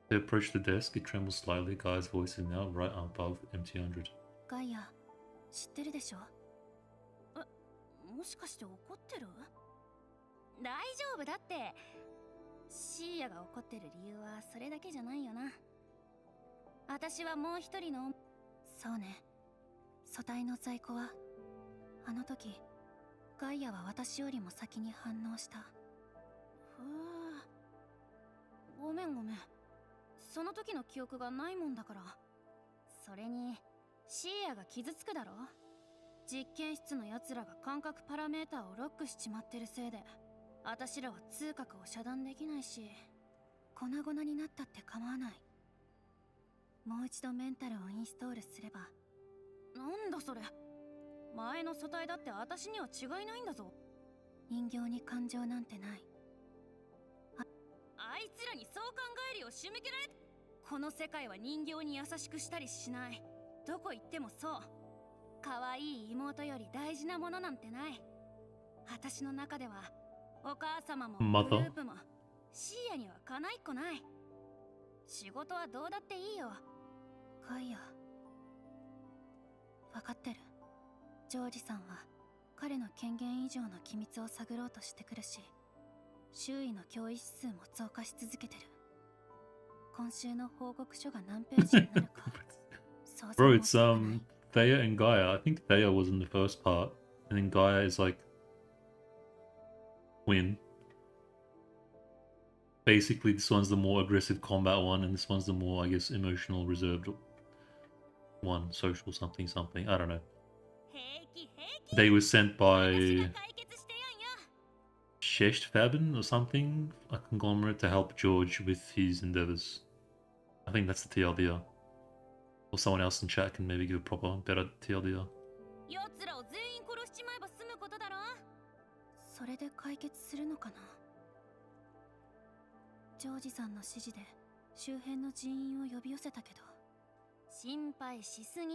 They approach the desk, it trembles slightly. Guy's voice is now right above MT100. ガイア、知ってるでしょ？もしかして怒ってる？大丈夫だって。シーヤが怒ってる理由はそれだけじゃないよな。私はもう一人の。そうね。素体の在庫はあの時ガイアは私よりも先に反応した。ごめん。その時の記憶がないもんだから。それにシーヤが傷つくだろ。実験室の奴らが感覚パラメーターをロックしちまってるせいで、私らは通覚を遮断できないし、粉々になったって構わない。もう一度メンタルをインストールすれば。なんだそれ。前の素体だって私には違いないんだぞ。人形に感情なんてない。あいつらにそう考えるよう仕向けられ。この世界は人形に優しくしたりしない。どこ行ってもそう。可愛い妹より大事なものなんてない。私の中ではお母様もグループもシーヤにはかないっこない。仕事はどうだっていいよ。ガイア、分かってる。ジョージさんは彼の権限以上の機密を探ろうとしてくるし、周囲の脅威指数も増加し続けてる。今週の報告書が何ページになるか。Bro, it's Thea and Gaia. I think Thea was in the first part, and then Gaia is like twin. Basically, this one's the more aggressive combat one, and this one's the more, I guess, emotional, reserved one. Social something. I don't know. They were sent by Shechtfaben or something, a conglomerate, to help George with his endeavors. I think that's the TLDR. Or someone else in chat can maybe give a proper, better TLDR. それで解決するのかな。ジョージさんの指示で周辺の人員を呼び寄せたけど、心配しすぎ。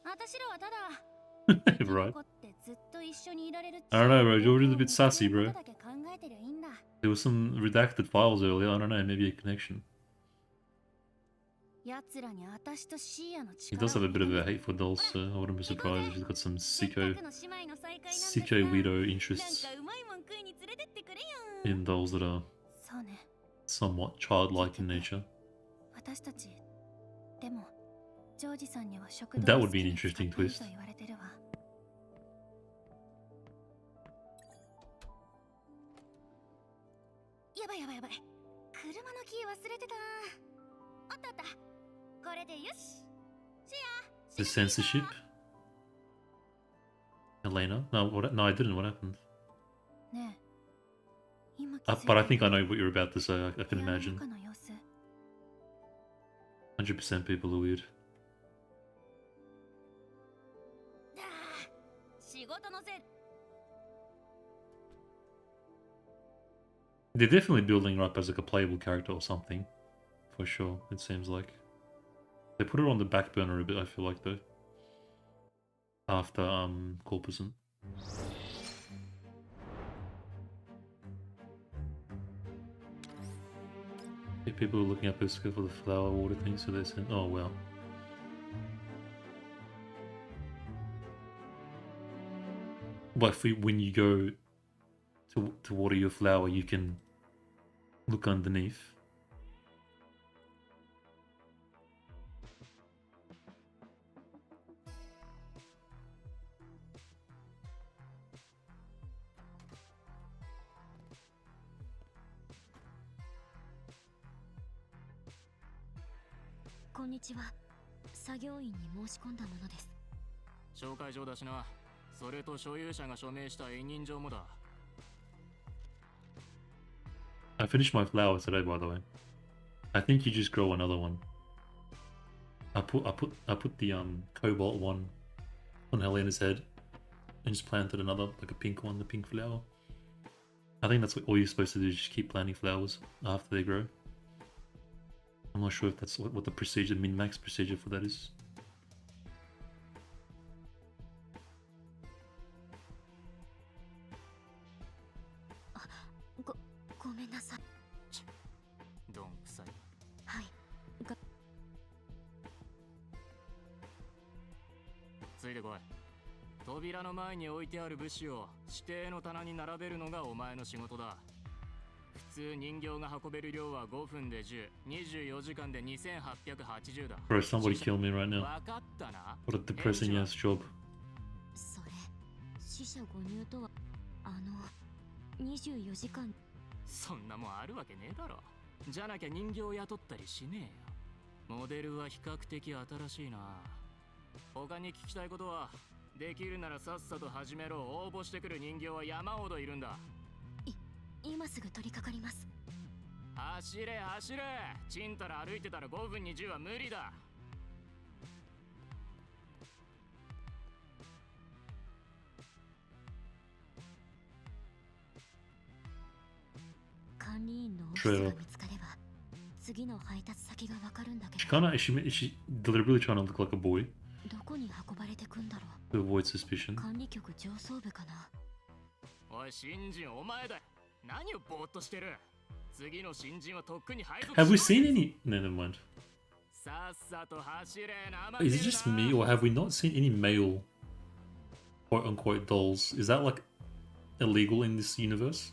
私らはただ。Right. I don't know, bro. George is a bit sassy, bro. There were some redacted files earlier. I don't know, maybe a connection. He does have a bit of a hate for dolls, so I wouldn't be surprised if he's got some sicko weirdo interests in dolls that are somewhat childlike in nature. That would be an interesting twist. やばい。車のキー忘れてた。あった。これでよし。The censorship? Elena? No, I didn't. What happened? But I think I know what you're about to say. I can imagine. 100% people are weird. 仕事のせい。 They're definitely building her up as like a playable character or something. For sure, it seems like. They put her on the back burner a bit, I feel like, though. After, Corpusant. Yeah, people are looking up Misc for the flower water thing, so they said, oh wow. But when you go to water your flower, you can look underneath. Konnichiwa. 作業員に申し込んだものです。紹介状だしな。それと所有者が署名した委任状もだ。I finished my flower today, by the way. I think you just grow another one. I put the cobalt one on Helena's head and just planted another, like a pink one, the pink flower. I think that's what all you're supposed to do, is just keep planting flowers after they grow. I'm not sure if that's what the procedure, the min-max procedure for that is. ついてこい。扉の前に置いてある物資を指定の棚に並べるのがお前の仕事だ。普通人形が運べる量は5分で10、24時間で2880だ。Bro, somebody kill me right now. わかったな。 What a depressing ass job. それ、死者誤入とは24時間。そんなもんあるわけねえだろ。じゃなきゃ人形雇ったりしねえよ。モデルは比較的新しいな。他に聞きたいことは、できるならさっさと始めろ。応募してくる人形は山ほどいるんだ。今すぐ取り掛かります。走れ走れ。ちんたら歩いてたら5分に10は無理だ。管理員のオフィスが見つかれば次の配達先がわかるんだけど。They're really trying to look like a boy どこに運ばれてくんだろう。 to avoid suspicion. 管理局上層部かな。おい新人お前だ。何をぼーっとしてる。次の新人はとっくに配属。 Have we seen any? No, never mind. さっさと走れ。 Is it just me, or have we not seen any male quote-unquote dolls? Is that like illegal in this universe?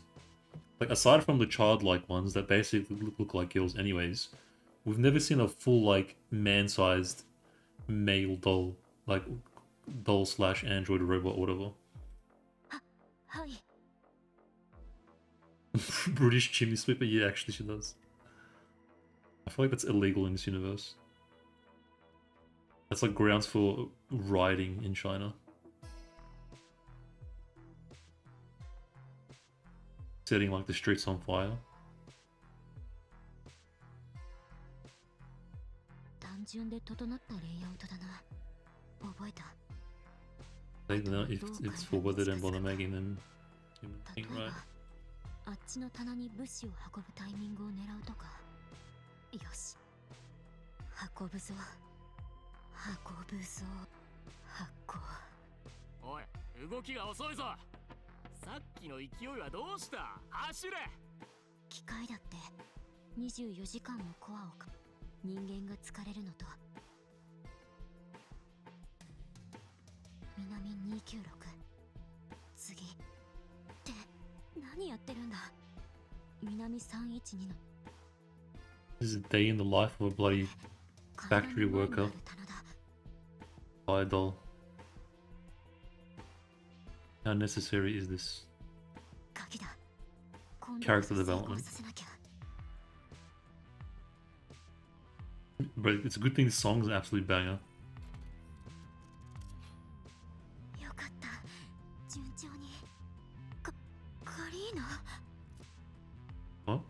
Like aside from the childlike ones that basically look like girls anyways, we've never seen a full like man-sized male doll, like doll slash android robot or whatever. はい。British chimney sweeper, yeah, actually she does. I feel like that's illegal in this universe. That's like grounds for rioting in China. Setting like the streets on fire. 単純で整ったレイアウトだな。覚えた。If it's for what they don't bother making them think right. あっちの棚に物資を運ぶタイミングを狙うとか。よし。運ぶぞ。運ぶぞ。おい、動きが遅いぞ。さっきの勢いはどうした。走れ。機械だって24時間もコアをか人間が疲れるのと。南296。次って何やってるんだ。南312の。 This is a day in the life of a bloody factory worker. Buy a doll. How necessary is this? Character development. But it's a good thing this song's an absolute banger. よかった。順調に。カリーナ。What?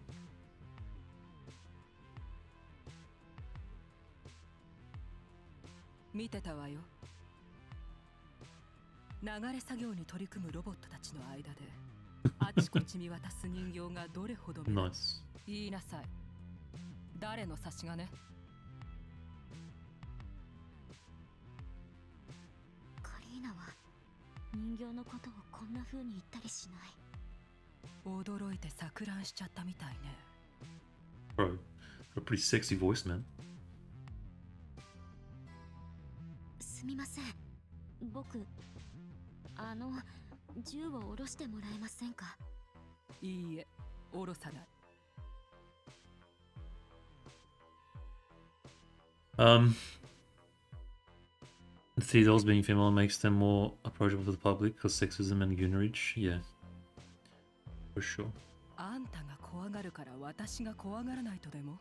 見てたわよ。流れ作業に取り組むロボットたちの間であちこち見渡す人形がどれほど目立つ。言いなさい。誰の差し金？カリーナは人形のことをこんな風に言ったりしない。驚いて錯乱しちゃったみたいね。 Bro, got a pretty sexy voice, man. すみません。僕銃を下ろしてもらえませんか。いいえ、下ろさない。The dolls being female makes them more approachable to the public because sexism and goonerage, yeah. For sure. あんたが怖がるから私が怖がらないとでも。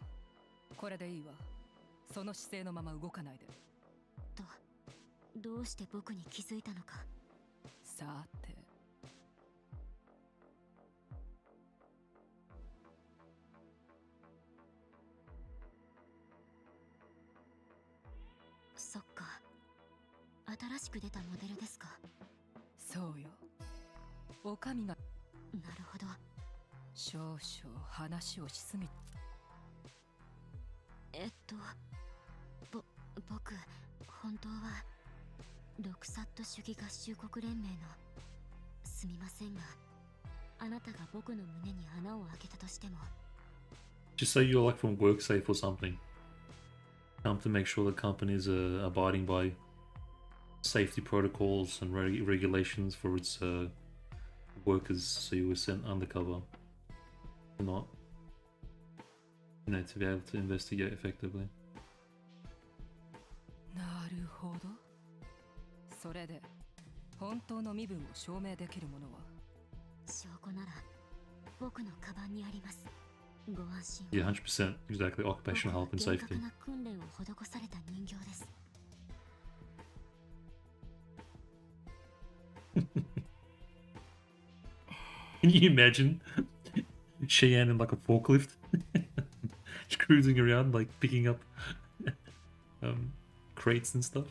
これでいいわ。その姿勢のまま動かないで。どうして僕に気づいたのか。さて。そっか。新しく出たモデルですか。そうよ。お上が。なるほど。少々話をしすぎ。僕本当はロクサット主義合衆国連盟の。すみませんが、あなたが僕の胸に穴を開けたとしても。Just say you're like from WorkSafe or something. Come to make sure the companies are abiding by safety protocols and regulations for its workers, so you were sent undercover or not, you know, to be able to investigate effectively. なるほど。それで本当の身分を証明できるものは証拠なら僕のカバンにあります。ご安心。Yeah, 100%. Exactly. Occupational health and safety. 厳格な訓練を施された人形です。Can you imagine Cheyanne in like a forklift? Just cruising around, like picking up crates and stuff.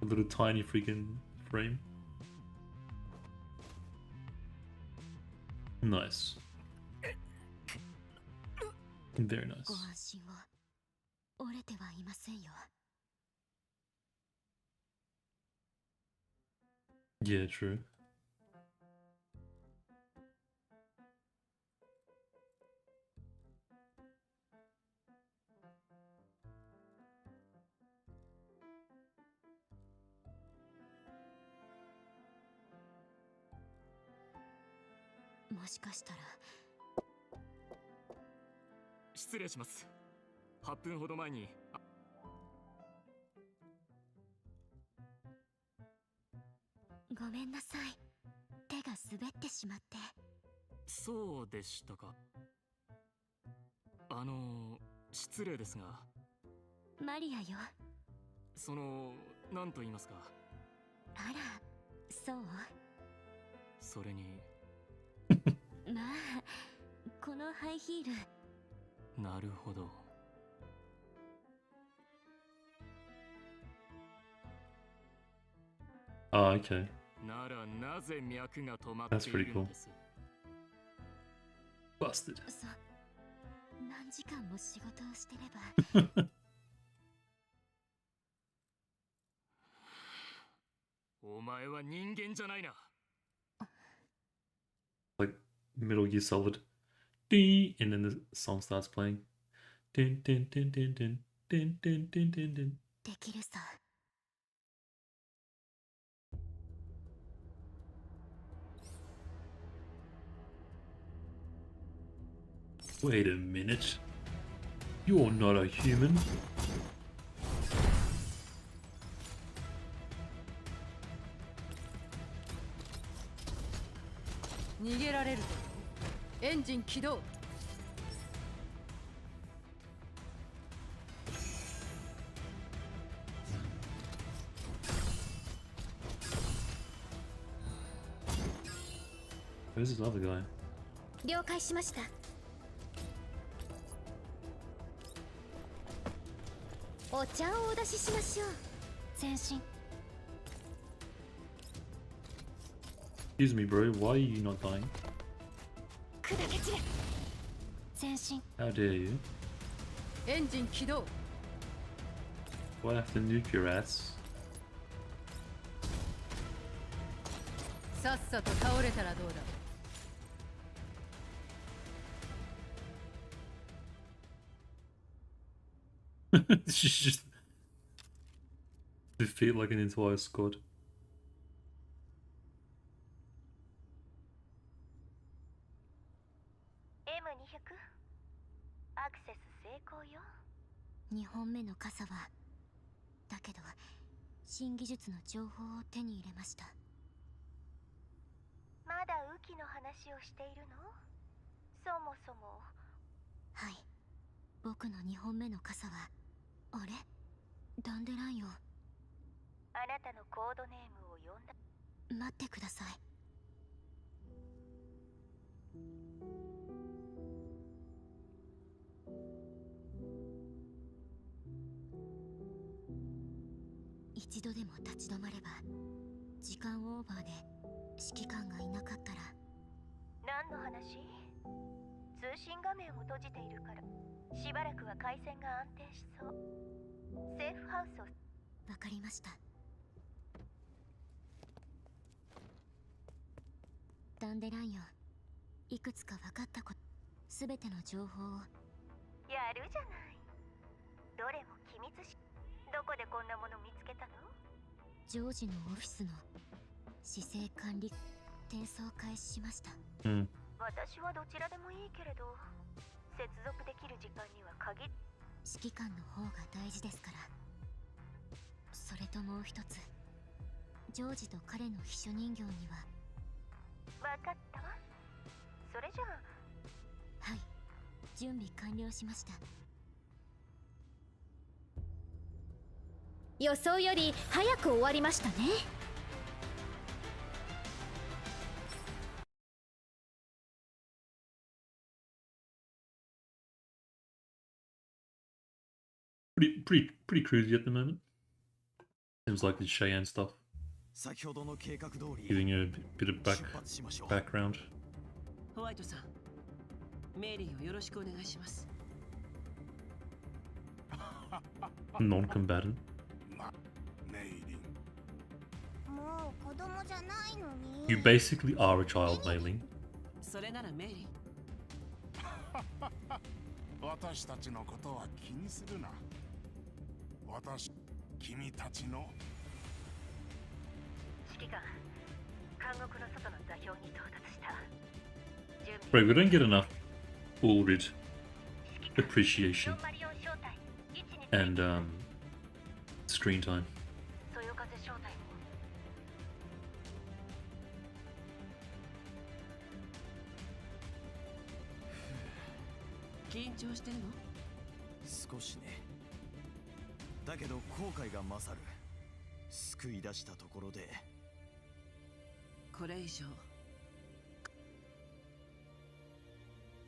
A little tiny freaking frame. Nice. Very nice. ご安心を。折れてはいませんよ。Yeah, true.「もしかしたら」失礼します。8分ほど前に。ごめんなさい。手が滑ってしまって。そうでしたか。失礼ですが。マリアよ。なんと言いますか。あら、そう。それに。まあ、このハイヒール。なるほど。Oh, okay. ならなぜ脈が止まっているのです。Busted. 何時間も仕事をしてれば。お前は人間じゃないな。Like Metal Gear Solid. Ding, and then the song starts playing. Din, din, din, din, din, din, din, din, din, din. できるさ。Wait a minute. You're not a human. 逃げられるとエンジン起動。Where's this other guy? 了解しました。お茶をお出ししましょう。前進。Excuse me, bro. Why are you not dying? 砕け散れ。前進。 How dare you? エンジン起動。 Why have to nuke your ass? さっさと倒れたらどうだ。She's just defeat like an entire squad. M200 アクセス成功よ。2本目の傘はだけど新技術の情報を手に入れました。まだ雨季の話をしているの？そもそも。はい、僕の2本目の傘はあれ？ダンデライオン。あなたのコードネームを呼んだ。待ってください。一度でも立ち止まれば、時間オーバーで指揮官がいなかったら。何の話？通信画面を閉じているからしばらくは回線が安定しそう。セーフハウスを。わかりました。ダンデライオン、いくつか分かったこと、すべての情報を。やるじゃない。どれも機密し、どこでこんなもの見つけたの？ジョージのオフィスの姿勢管理転送開始しました。私はどちらでもいいけれど、接続できる時間には限り。指揮官の方が大事ですから。それともう一つ、ジョージと彼の秘書人形には。わかったわ。それじゃあ。はい、準備完了しました。予想より早く終わりましたね。Pretty cruisey at the moment. Seems like the Cheyanne stuff. 先ほどの計画通り Giving you a bit of background. ホワイトさん、メリーをよろしくお願いします。Non-combatant. もう子供じゃないのに。 You basically are a child, Mei-Ling. それならメリー。私たちのことは気にするな。君たちの指揮官、監獄の外の座標に到達した。 Right, we don't get enough Ulrid appreciation and screen time. そよ風招待も。緊張してるの？少しね。だけど後悔が勝る。救い出したところでこれ以上。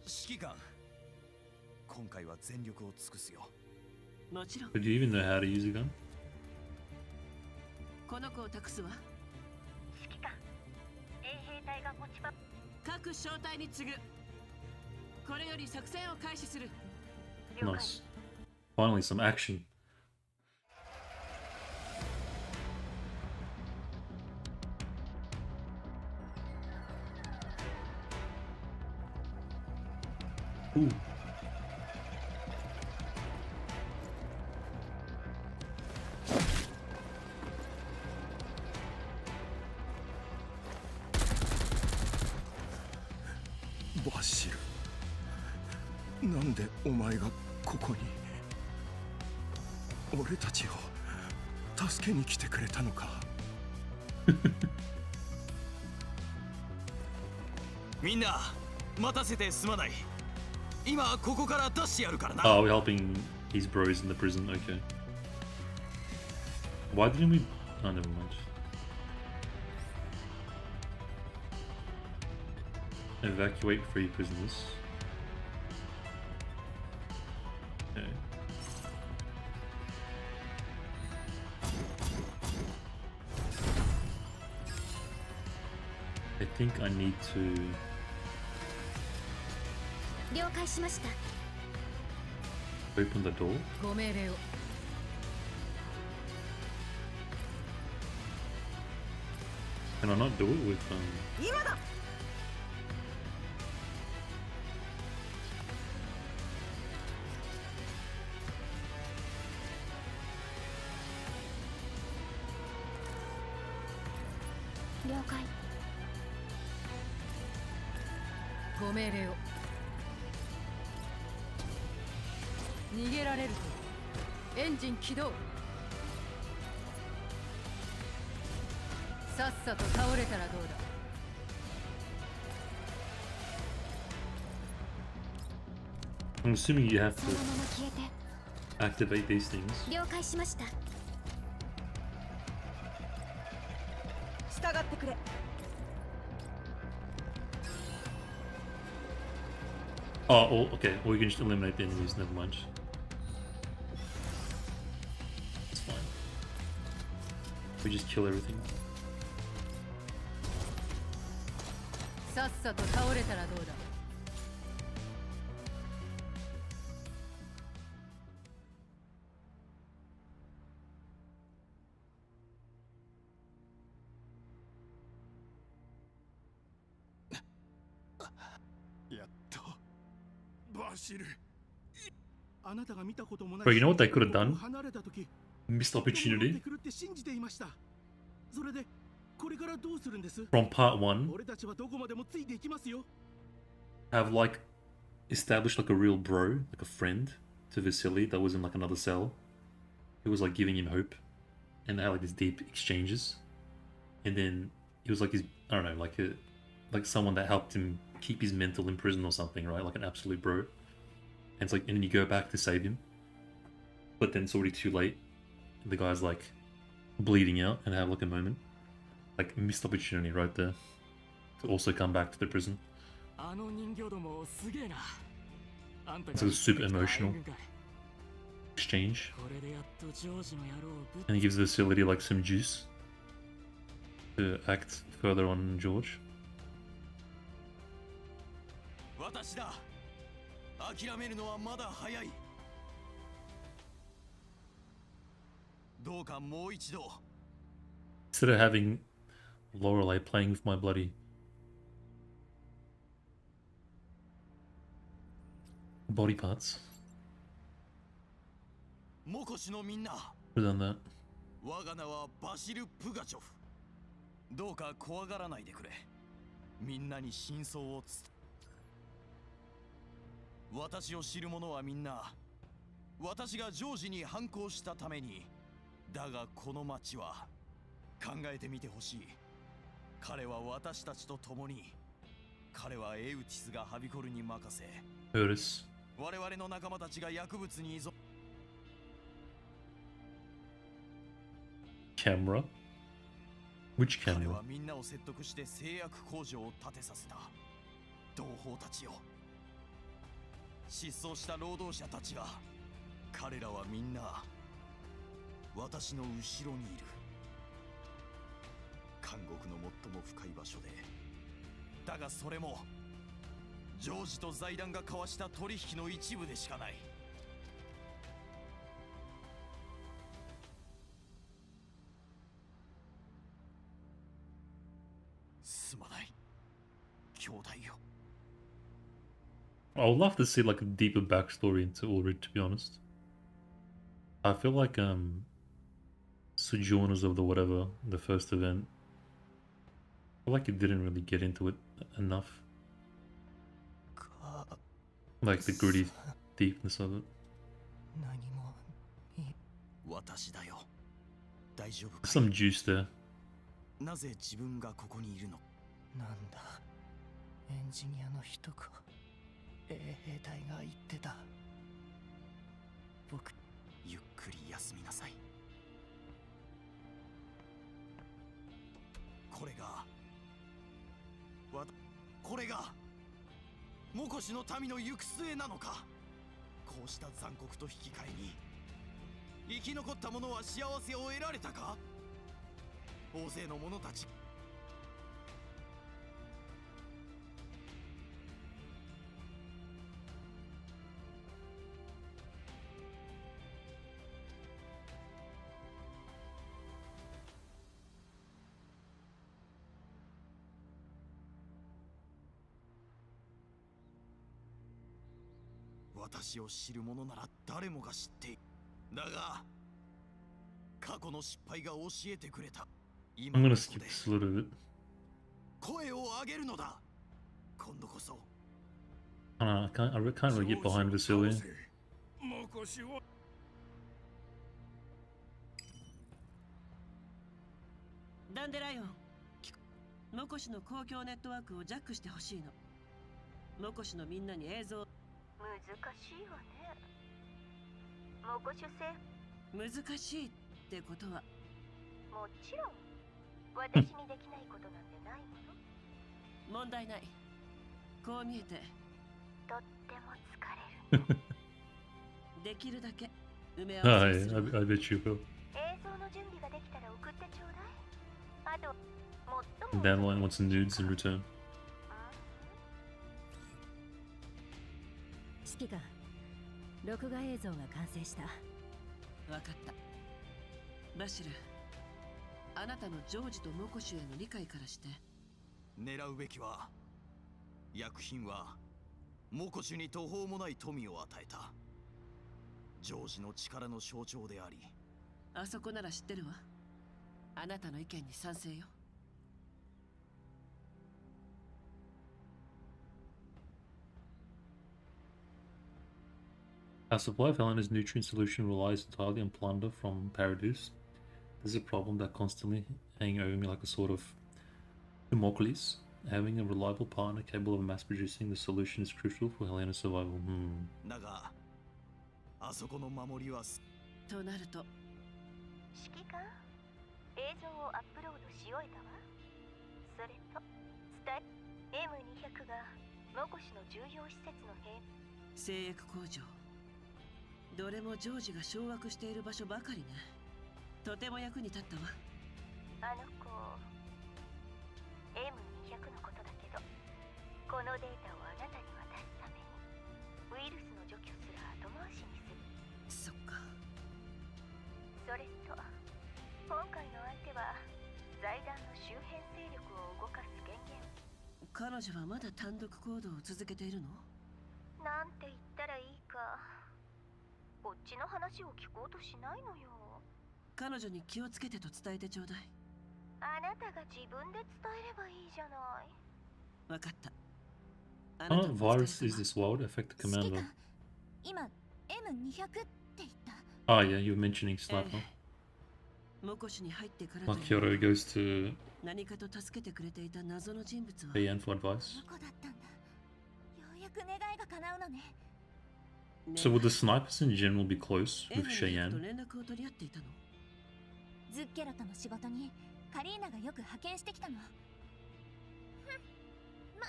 指揮官、今回は全力を尽くすよ。もちろん。 Did you even know how to use a gun? この子を託すわ。指揮官、衛兵隊が持ち場。各小隊に次ぐ。これより作戦を開始する。 Nice. Finally, some action. Ooh. Basil, なんでお前がここに？俺たちを助けに来てくれたのか？みんな待たせてすまない。今ここから出してやるからな。Oh, we're helping his bros in the prison. Okay. Why didn't we? Oh, never mind. Evacuate free prisoners. Okay. I think I need to. 了解しました。 Open the door. ご命令を。 Can I not do it with 今だ。 了解。 ご命令を。逃げられるとエンジン起動。さっさと倒れたらどうだ。 I'm assuming you have その to まま消えて。 activate these things. 了解しました。従ってくれ。 Oh, okay. Or you can just eliminate the enemies. Never mind. It's fine. We just kill everything. さっさと倒れたらどうだ。 あなたが見たこともない。 But you know what they could have done? Missed opportunity. くるって信じていました。それでこれからどうするんです？ From part 1, 俺たちはどこまでもついていきますよ。 have like established like a real bro, like a friend to Vasily that was in like another cell. He was like giving him hope, and they had like these deep exchanges. And then he was like his, I don't know, like someone that helped him keep his mental in prison or something, right? Like an absolute bro. And it's like, and then you go back to save him, but then it's already too late. The guy's like bleeding out and have like a moment, like missed opportunity right there to also come back to the prison. It's a super emotional exchange, and he gives the facility like some juice to act further on George. 私だ。諦めるのはまだ早い。どうかもう一度。 Instead of having Lorelei playing with my bloody body parts. モコシのみんな。 We've done that. 我が名はバシル・プガチョフ。どうか怖がらないでくれ。みんなに真相を私を知る者はみんな、私がジョージに反抗したために。だがこの町は考えてみてほしい。彼は私たちと共に、彼はエウティスがはびこるに任せ、我々の仲間たちが薬物に依存。Camera? Which 彼 camera? はみんなを説得して製薬工場を建てさせた。同胞たちよ。失踪した労働者たちが、彼らはみんな私の後ろにいる。監獄の最も深い場所で。だがそれもジョージと財団が交わした取引の一部でしかない。すまない、兄弟よ。I would love to see like a deeper backstory into Ulrich, to be honest. I feel like Sojourners of the whatever, the first event, I feel like it didn't really get into it enough. Like the gritty deepness of it. 私だよ。大丈夫か？ Some juice there. なぜ自分がここにいるの？なんだ、エンジニアの人か。衛兵隊が言ってた。僕、ゆっくり休みなさい。これがモコシの民の行く末なのか。こうした残酷と引き換えに生き残った者は幸せを得られたか。大勢の者たち。私を知る者なら誰もが知っている。だが過去の失敗が教えてくれた。 I'm gonna skip this a little bit. 声を上げるのだ。今度こそ。I can't really get behind Vasily. ダンデライオン、モコシの公共ネットワークをジャックしてほしいの。モコシのみんなに映像。難しいわね。モコシュ政府。難しいってことは。もちろん私にできないことなんてないもの。問題ない。こう見えてとっても疲れる。できるだけ埋め合わせする。I bet you will. 映像の準備ができたら送ってちょうだい。あとDan Line wants nudes in return. 指揮官、録画映像が完成した。わかった。バシル、あなたのジョージとモコシュへの理解からして。狙うべきは、薬品はモコシュに途方もない富を与えた。ジョージの力の象徴であり、あそこなら知ってるわ。あなたの意見に賛成よ。Our supply of Helena's nutrient solution relies entirely on plunder from Paradise. This is a problem that constantly hanging over me like a sort of Damocles. Having a reliable partner capable of mass producing the solution is crucial for Helena's survival. だが、あそこの守りはとなると、指揮官、映像をアップロードし終えたわ。それと、M200 がモコシの重要施設の製薬工場。どれもジョージが掌握している場所ばかりね。とても役に立ったわ。あの子、M200 のことだけど、このデータをあなたに渡すためにウイルスの除去すら後回しにする。そっか。それと、今回の相手は財団の周辺勢力を動かす権限。彼女はまだ単独行動を続けているの？なんて言ったらいいか。こっちの話を聞こうとしないのよ。彼女に気をつけてと伝えてちょうだい。あなたが自分で伝えればいいじゃない。わかった。What virus is this world affect the commander? 今 M200 って言った。Oh yeah, you were mentioning Sniper. モコシに入ってから Makioro goes to 何かと助けてくれていた謎の人物は Cheyanne for advice. ここだったんだ。ようやく願いが叶うのね。So would the snipers in general be close with と Cheyanne? 連絡を取り合っていたの？ズッケロとの仕事にカリーナがよく派遣してきたの。ま、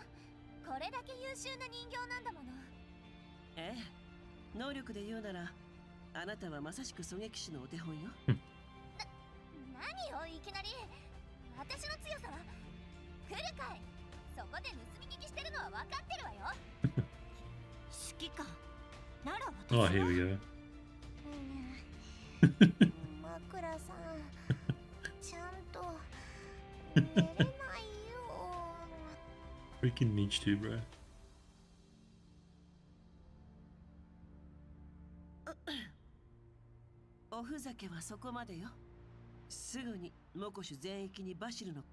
これだけ優秀な人形なんだもの。ええ、能力で言うならあなたはまさしく狙撃手のお手本よ。何をいきなり。私の強さは来るかい。そこで盗み聞きしてるのは分かってるわよ。指揮官なら私は。 Oh, here we go. 枕さん、ちゃんと寝れないよ。Freaking Misc too, bro. おふざけはそこまでよ。すぐにモコシュ全域にバシルの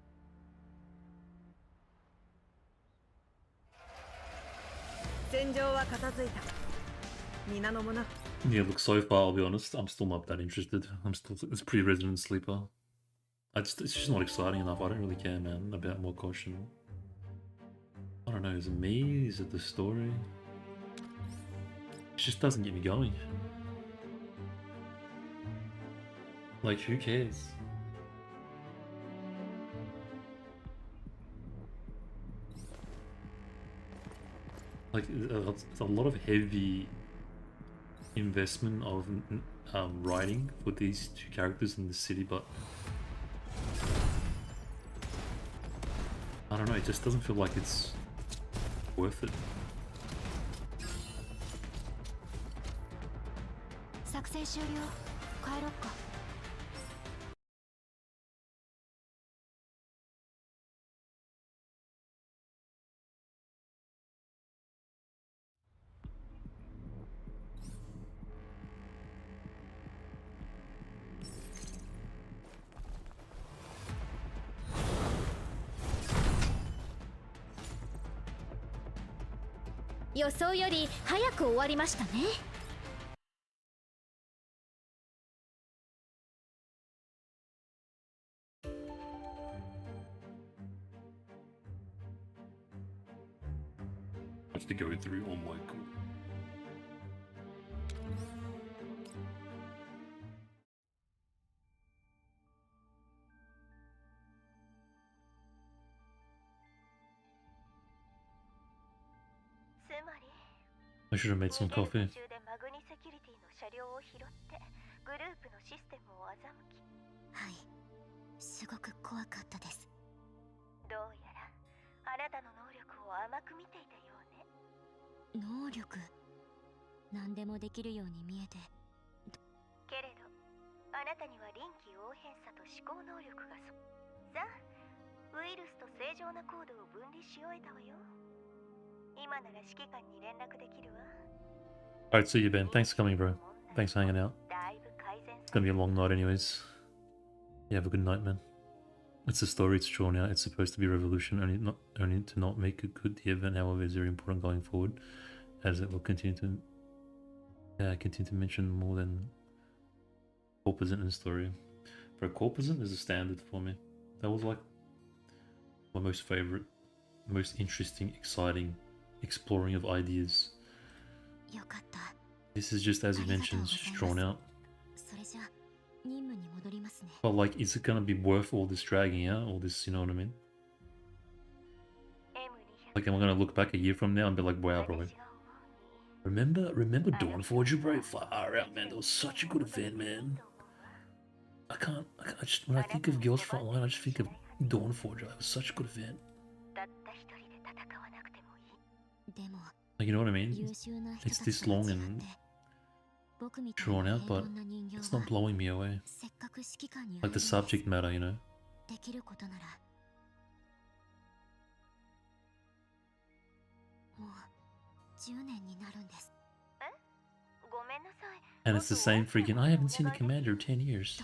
戦場は片付いた。皆の者。 Yeah, look, so far, I'll be honest, I'm still not that interested. It's pretty Resident Sleeper. It's just not exciting enough. I don't really care, man, about more caution. I don't know, is it me? Is it the story? It just doesn't get me going. Like, who cares? Like, it's a lot of heavy investment of writing for these two characters in the city, but I don't know, it just doesn't feel like it's worth it. 作戦終了。帰ろっか。予想より早く終わりましたね。I have to go through all my cool. I should have made some coffee. 途中でマグニセキュリティの車両を拾ってグループのシステムを欺き。はい、すごく怖かったです。どうやらあなたの能力を甘く見ていたようね。能力、何でもできるように見えて。けれどあなたには臨機応変さと思考能力がさあ、ウイルスと正常なコードを分離し終えたわよ。今なら指揮官に連絡できるわ。 Alright, see you, Ben. Thanks for coming, bro. Thanks for hanging out. だいぶ改 It's gonna be a long night anyways. You have a good night, man. It's a story, it's drawn out, it's supposed to be a revolution, only to not make it good. The event, however, is very important going forward, as it will continue to mention more than corpusant in the story. For corpusant is a standard for me. That was like my most favorite, most interesting, exciting exploring of ideas. This is just, as he mentions, just drawn out. But like, is it gonna be worth all this dragging out, all this, you know what I mean? Like, am I gonna look back a year from now and be like, wow, bro, remember Dawnforger, bro? Far out, man. That was such a good event, man. I just, when I think of Girls Frontline, I just think of Dawnforger. It was such a good event. Like, you know what I mean? It's this long and drawn out, but it's not blowing me away. Like the subject matter, you know? And it's the same freaking, I haven't seen a commander in 10 years.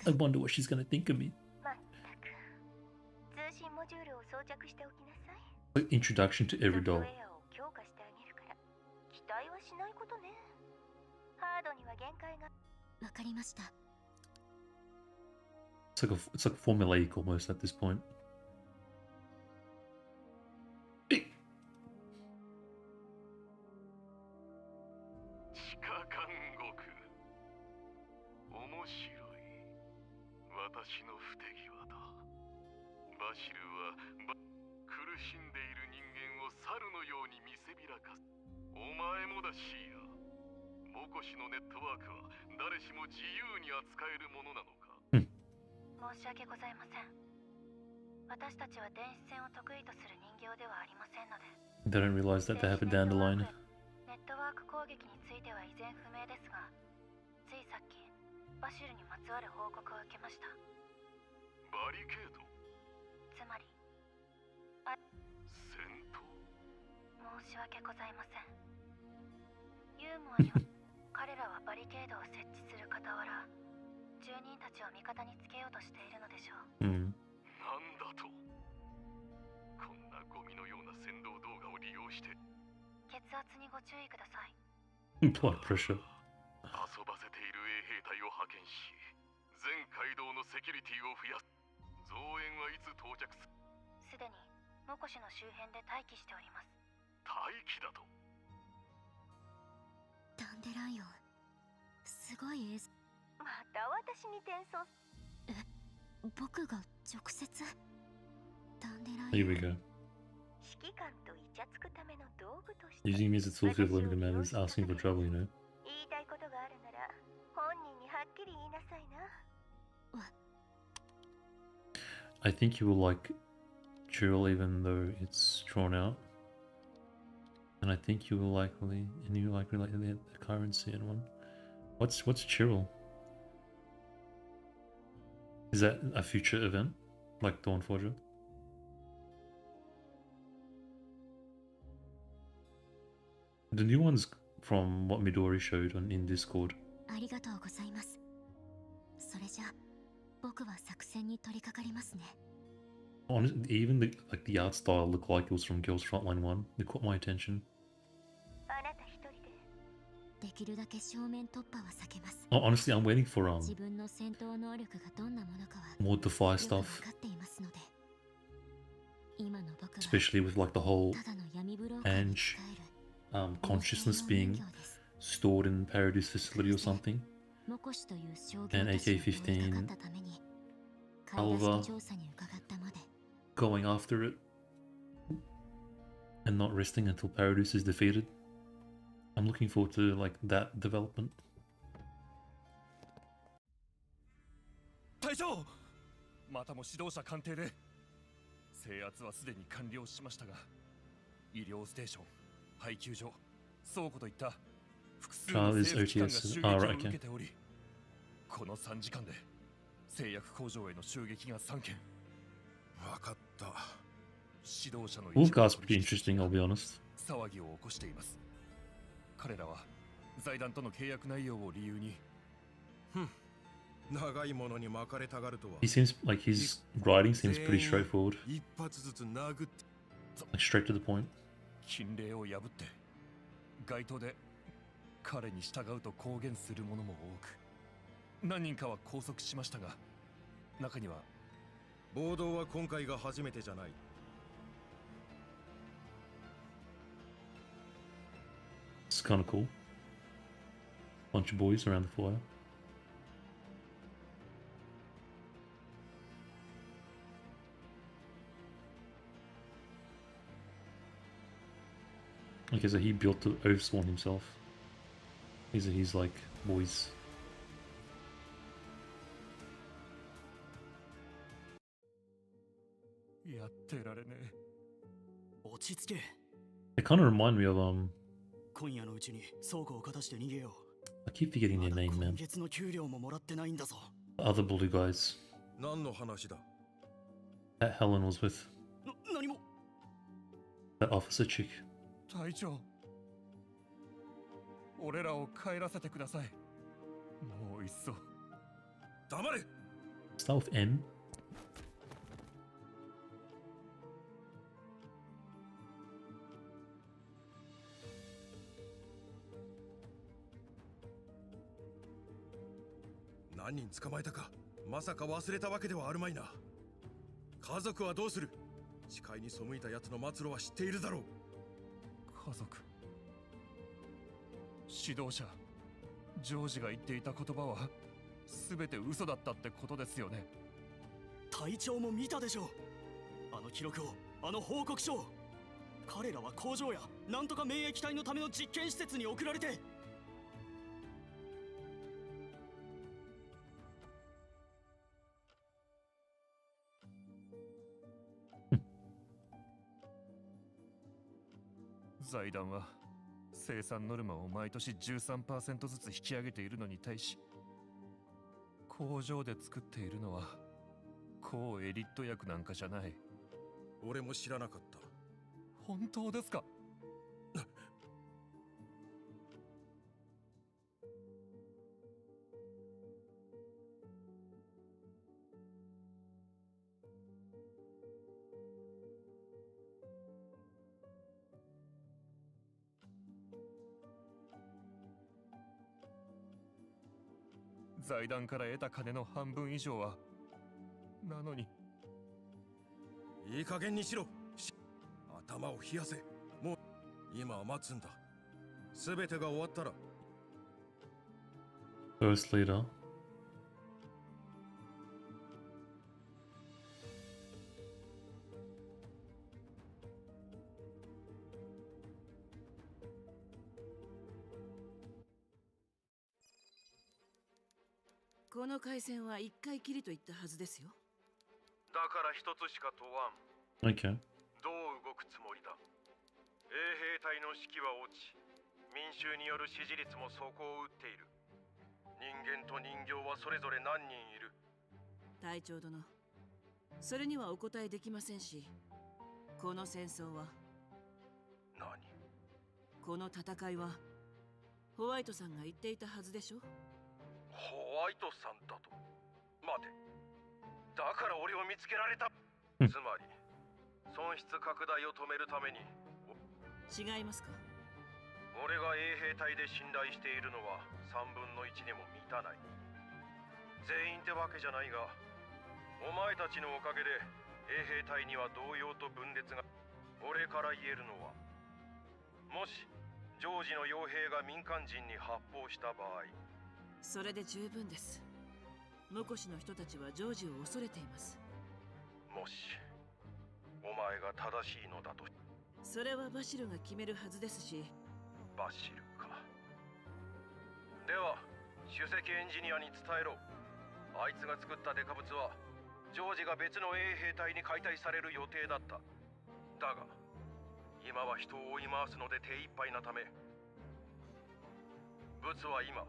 I wonder what she's gonna think of me. Like, introduction to every doll. It's like formulaic almost at this point. They don't realize that they have a dandelion. Blood pressure. Here we go. Using me as a tool for limited matters, asking for trouble, you know. I think you will like Trial even though it's drawn out. And I think you will likely, and you like relate the currency and one. What's Trial? Is that a future event? Like Dawnforger? The new one's from what Midori showed in Discord. Honestly, even the art style looked like it was from Girls Frontline 1. It caught my attention. Oh, honestly, I'm waiting for more Defy stuff. Especially with like the whole Ange consciousness being stored in Paradise facility or something. And AK-15 Alva going after it and not resting until Paradise is defeated. I'm looking forward to like that development. 隊長、またも指導者官邸で制圧はすでに完了しましたが、医療ステーション、配給所、倉庫といった複数の政府機関が襲撃を受けており、この3時間で製薬工場への襲撃が3件。分かった。指導者の Wolfgar's pretty interesting, I'll be honest. 騒ぎを起こしています。彼らは財団との契約内容を理由に He seems like his writing seems pretty straightforward. Like straight to the point. 禁令を破って街頭で彼に従うと公言する者も多く、何人かは拘束しましたが、中には暴動は今回が初めてじゃない。It's kind of cool. Bunch of boys around the fire. Okay, so he built the Oathsworn himself. These are his, like, boys. They kind of remind me of, I keep forgetting their name, man. The other blue guys that Helen was with. That officer chick. 隊長、俺らを帰らせてください。もういっそ。黙れ。 Start with M. 何人捕まえたか、まさか忘れたわけではあるまいな。家族はどうする？視界に背いた奴の末路は知っているだろう。家族、指導者ジョージが言っていた言葉は全て嘘だったってことですよね。隊長も見たでしょう。あの記録を、あの報告書を。彼らは工場やなんとか免疫体のための実験施設に送られて。財団は生産ノルマを毎年 13% ずつ引き上げているのに対し、工場で作っているのは高エリット薬なんかじゃない。俺も知らなかった。本当ですか？財団から得た金の半分以上は、なのに。いい加減にしろ。頭を冷やせ。もう今は待つんだ。すべてが終わったら。First leader. この回線は一回きりと言ったはずですよ。だから一つしか問わん。Okay. どう動くつもりだ。衛兵隊の士気は落ち、民衆による支持率も底を打っている。人間と人形はそれぞれ何人いる？隊長殿、それにはお答えできませんし、この戦争は何？この戦いはホワイトさんが言っていたはずでしょ。ホワイトさんだと。待て。だから俺を見つけられた。つまり損失拡大を止めるために。違いますか？俺が衛兵隊で信頼しているのは3分の1にも満たない。全員ってわけじゃないが、お前たちのおかげで衛兵隊には動揺と分裂が。俺から言えるのは、もしジョージの傭兵が民間人に発砲した場合。それで十分です。ムコシの人たちはジョージを恐れています。もしお前が正しいのだと。それはバシルが決めるはずですし。バシルか。では首席エンジニアに伝えろ。あいつが作ったデカブツはジョージが別の衛兵隊に解体される予定だった。だが今は人を追い回すので手一杯なため、ブツは今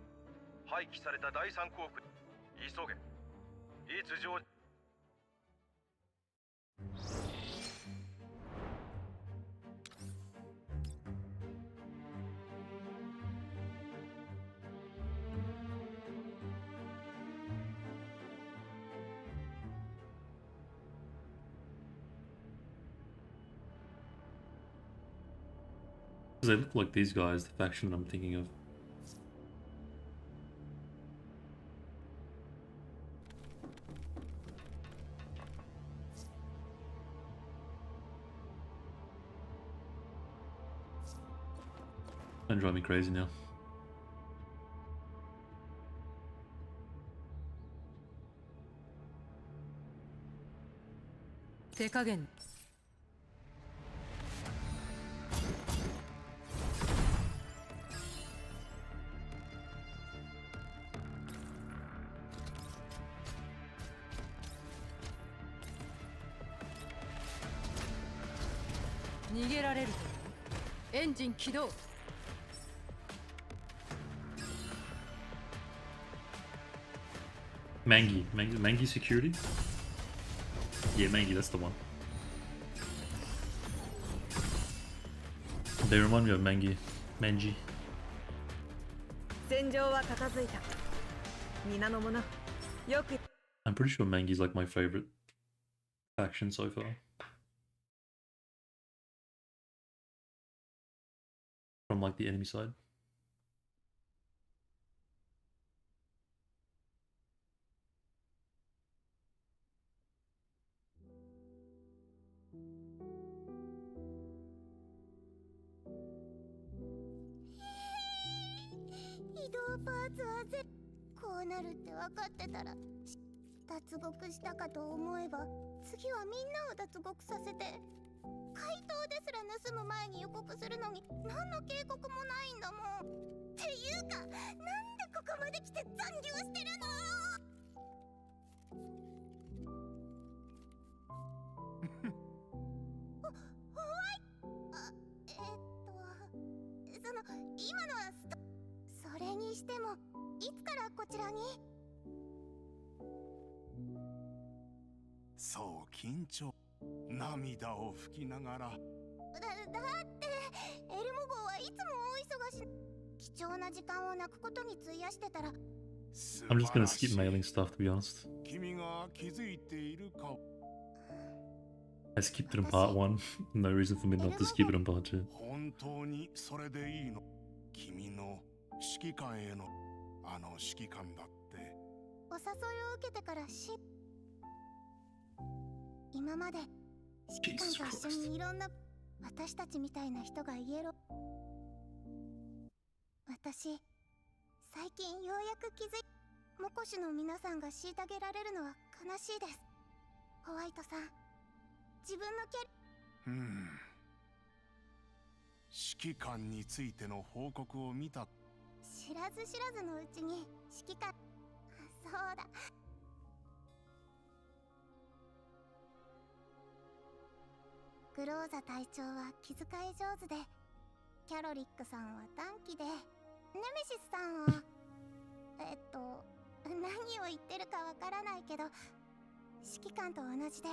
廃棄された第三航空。急げ。いつジョージ。They look like these guys, the faction that I'm thinking of. Don't drive me crazy now. Mangi security? Yeah, Mangi, that's the one. They remind me of Mangi. Manji. I'm pretty sure Mangi's like my favorite faction so far. From like the enemy side.そう緊張涙を拭きながらだってエルモ号はいつも大忙し貴重な時間を泣くことに費やしてたら I'm just gonna skip mailing stuff, to be honest. 君が気づいているか I skipped it in part 1. No reason for me not to skip it in part 2. 本当にそれでいいの君の指揮官へのあの指揮官だってお誘いを受けてから今まで指揮官と一緒にいろんな私たちみたいな人がイエロー私最近ようやく気づいモコシの皆さんが虐げられるのは悲しいですホワイトさん自分のキャリ指揮官についての報告を見た知らず知らずのうちに指揮官そうだグローザ隊長は気遣い上手でキャロリックさんは短気でネメシスさんは何を言ってるかわからないけど指揮官と同じで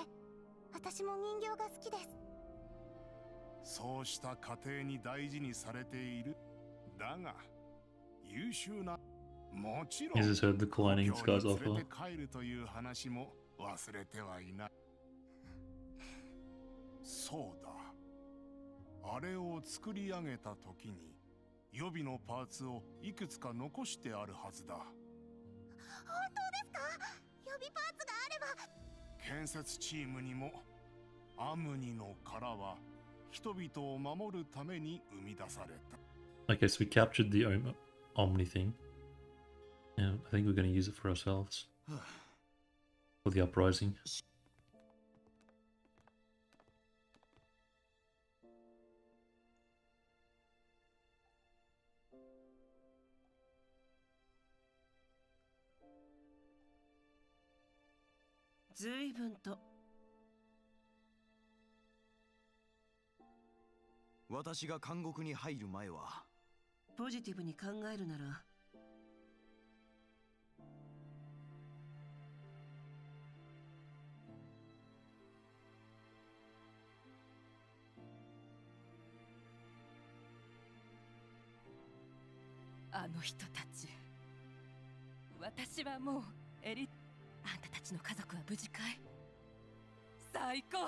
私も人形が好きですそうした家庭に大事にされているだが優秀なもちろん Is this her declining Sky's offer? 帰るという話も忘れてはいないそうだあれを作り上げた時に予備のパーツをいくつか残してあるはずだ本当ですか予備パーツがあれば建設チームにもアムニの殻は人々を守るために生み出された Okay, so we captured the Omni thing. Yeah, I think we're going to use it for ourselves. For the uprising. Zuibun to 私が監獄に入る前はポジティブに考えるならあの人たち私はもうあんたたちの家族は無事かい最高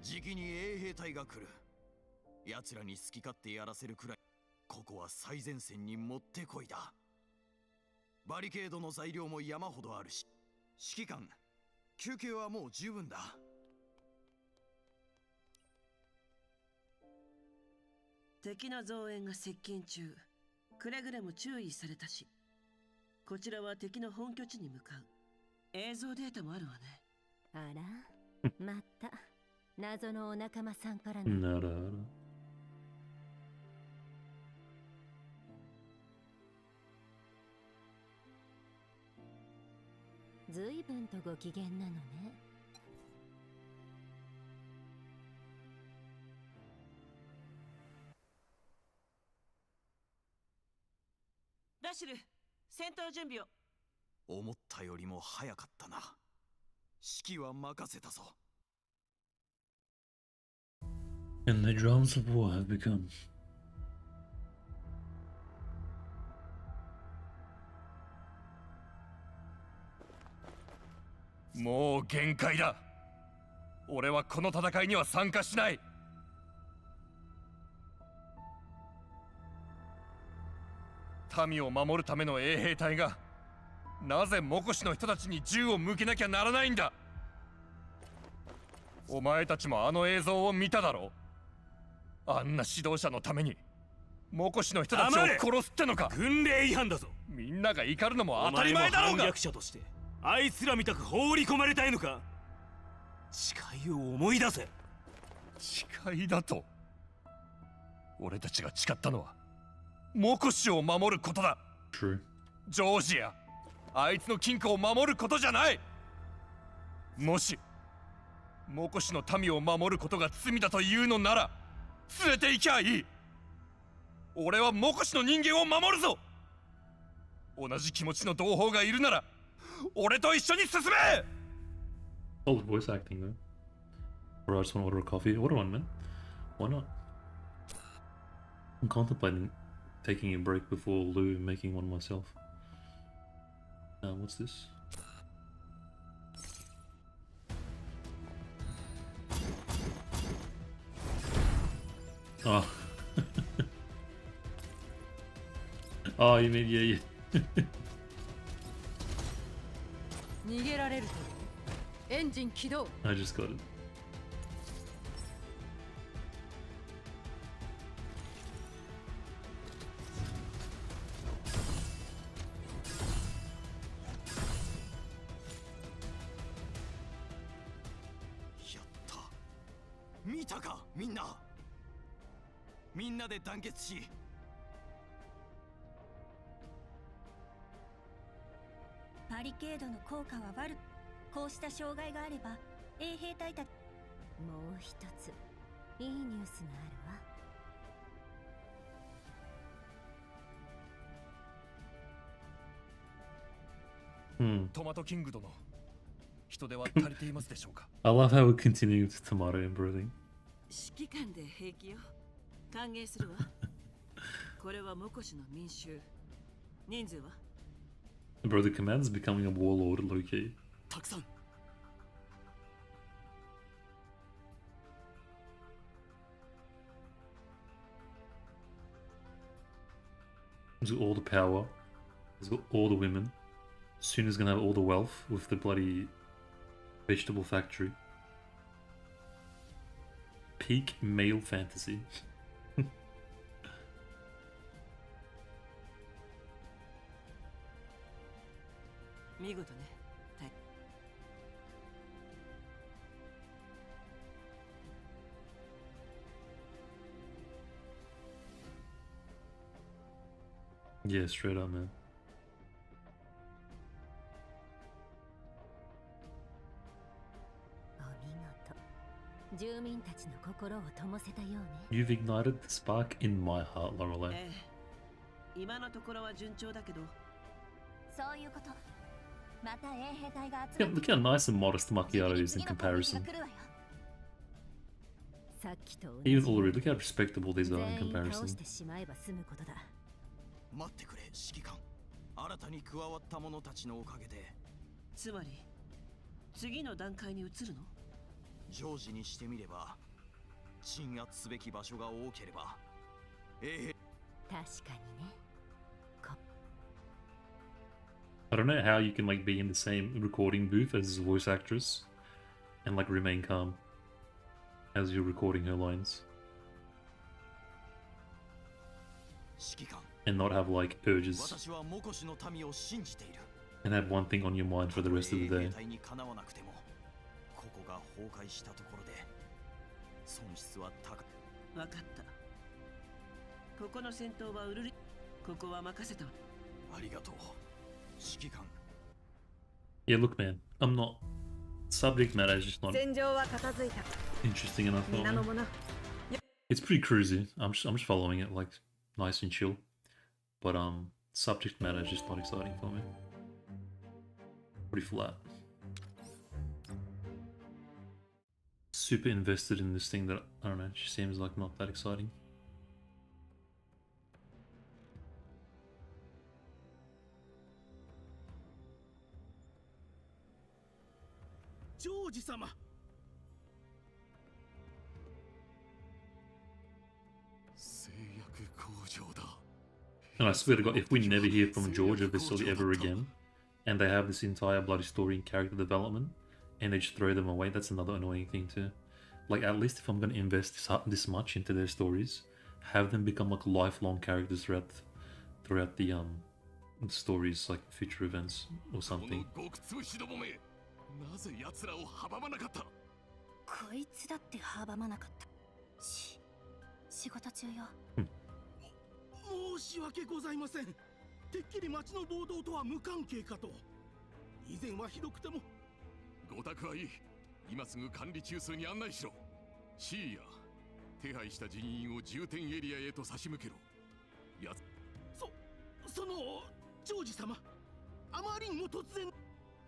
じきに衛兵隊が来る。奴らに好き勝手やらせるくらい、ここは最前線にもってこいだ。バリケードの材料も山ほどあるし、指揮官、休憩はもう十分だ。敵の増援が接近中、くれぐれも注意されたし、こちらは敵の本拠地に向かう。映像データもあるわね。あら、また謎のお仲間さんからならあら。ずいぶんとご機嫌なのね。ラシル、戦闘準備を。思ったよりも早かったな。指揮は任せたぞ。And the drums of war have begun. もう限界だ。俺はこの戦いには参加しない。民を守るための衛兵隊がなぜモコシの人たちに銃を向けなきゃならないんだ。お前たちもあの映像を見ただろ。あんな指導者のためにモコシの人たちを殺すってのか。軍令違反だぞ。みんなが怒るのも当たり前だろうが。お前も反逆者としてあいつらみたく放り込まれたいのか。誓いを思い出せ。誓いだと。俺たちが誓ったのはモコシを守ることだ。True. ジョージア、あいつの金庫を守ることじゃない。もしモコシの民を守ることが罪だというのなら連れて行きゃいい。俺はモコシの人間を守るぞ。同じ気持ちの同胞がいるなら俺と一緒に進め。 Solid voice acting though. Or I just want to order a coffee. Order one, man. Why not? I'm contemplating taking a break before Lou and making one myself. What's this? Oh. Oh, you mean, yeah. 逃げられるとエンジン起動。 I just got it. 見たか、みんな。みんなで団結し、バリケードの効果は悪く、こうした障害があれば衛兵隊たち。もう一ついいニュースがあるわ。トマトキング殿、人手は足りていますでしょうか。 I love how we're continuing with tomato inbreeding. 指揮官で平気よ。歓迎するわ。これはモコシの民衆。人数は Bro, the command's becoming a warlord, low-key. たくさん。He's got all the power. He's got all the women. Soon he's gonna have all the wealth with the bloody vegetable factory. Peak male fantasy. 見事ね。Yeah, straight up, man. 住民たちの心を灯せたようね。 You've ignited the spark in my heart, Lorelei. 今のところは順調だけど。そういうこと。また衛兵隊が Yeah, look how nice and modest Macchiato is in comparison. さっきと Even Ulrich, look how respectable these are in 全員倒 comparison. してしまえば済むことだ。待ってくれ、指揮官。新たに加わった者たちのおかげで。つまり次の段階に移るの？常時にしてみれば鎮圧すべき場所が多ければ確かにね。I don't know how you can like be in the same recording booth as his voice actress and like remain calm as you're recording her lines and not have like urges and have one thing on your mind for the rest of the day. わかった。ここの戦闘はウルリ、ここは任せた。ありがとう。指揮官。Yeah, look, man, I'm not. Subject matter is just not 戦場は片付いた。 interesting enough for 皆の me. 者。 It's pretty cruisy. I'm just following it like nice and chill. But subject matter is just not exciting for me. Pretty flat. Super invested in this thing that I don't know, it just seems like not that exciting. ジョージ様。製薬工場だ。 And I swear to God, if we never hear from George or Vasily ever again, and they have this entire bloody story and character development, and they just throw them away, that's another annoying thing too. Like, at least if I'm gonna invest this much into their stories, have them become like lifelong characters throughout the stories, like future events or something. なぜ奴らを阻まなかった。こいつだって阻まなかった。仕事中よ。申し訳ございません。てっきり町の暴動とは無関係かと。以前はひどくても。ご託はいい。今すぐ管理中枢に案内しろ。シーヤ、手配した人員を重点エリアへと差し向けろ。やつ。そのジョージ様、あまりにも突然。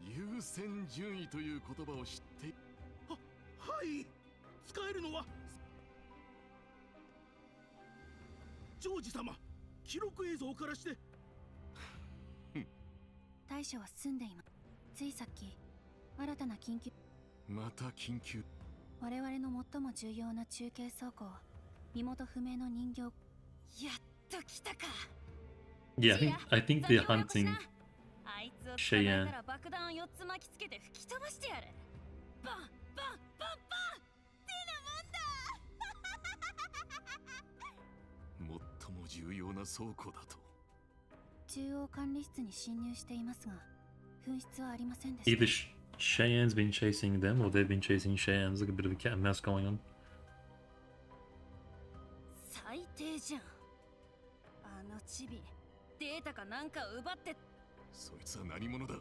優先順位という言葉を知ってはい、使えるのはジョージ様、記録映像からして大将は住んでいます。ついさっき新たな緊急、また緊急。我々の最も重要な中継走行、身元不明の人形。やっと来たか。 Yeah, I think they're hunting Cheyanne. 爆弾を4つ巻きつけて吹き飛ばしてやる。バンバンバンバンってなもんだ。最も重要な倉庫だと。中央管理室に侵入していますが、紛失はありませんでした。 Either Cheyanne's been chasing them or they've been chasing Cheyenne. There's like a bit of a cat and mouse going on. 最低じゃん。あのチビ、データかなんか奪って。そいつは何者だ。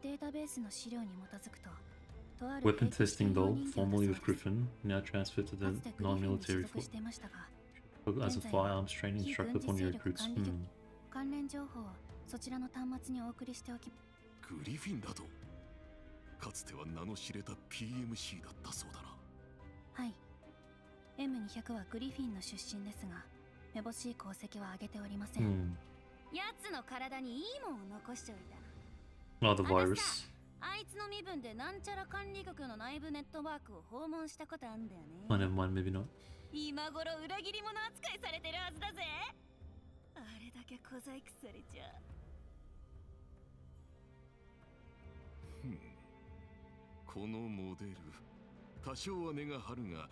データベースの資料に基づくと、とある Weapon testing doll, formerly with Griffin, now transferred to the non-military force. As a firearms training instructor for new recruits. 関連情報をそちらの端末にお送りしておき。グリフィンだと。かつては名の知れた PMC だったそうだな。はい。M200 はグリフィンの出身ですが、めぼしい功績は上げておりません。奴の体にいいもんを残しておいた。Oh, the virus. あいつの身分でなんちゃら管理局の内部ネットワークを訪問したことあんだよね。Oh, never mind, maybe not. 今頃裏切り者扱いされてるはずだぜ。あれだけ小細工されちゃ。このモデル、多少は値が張るが、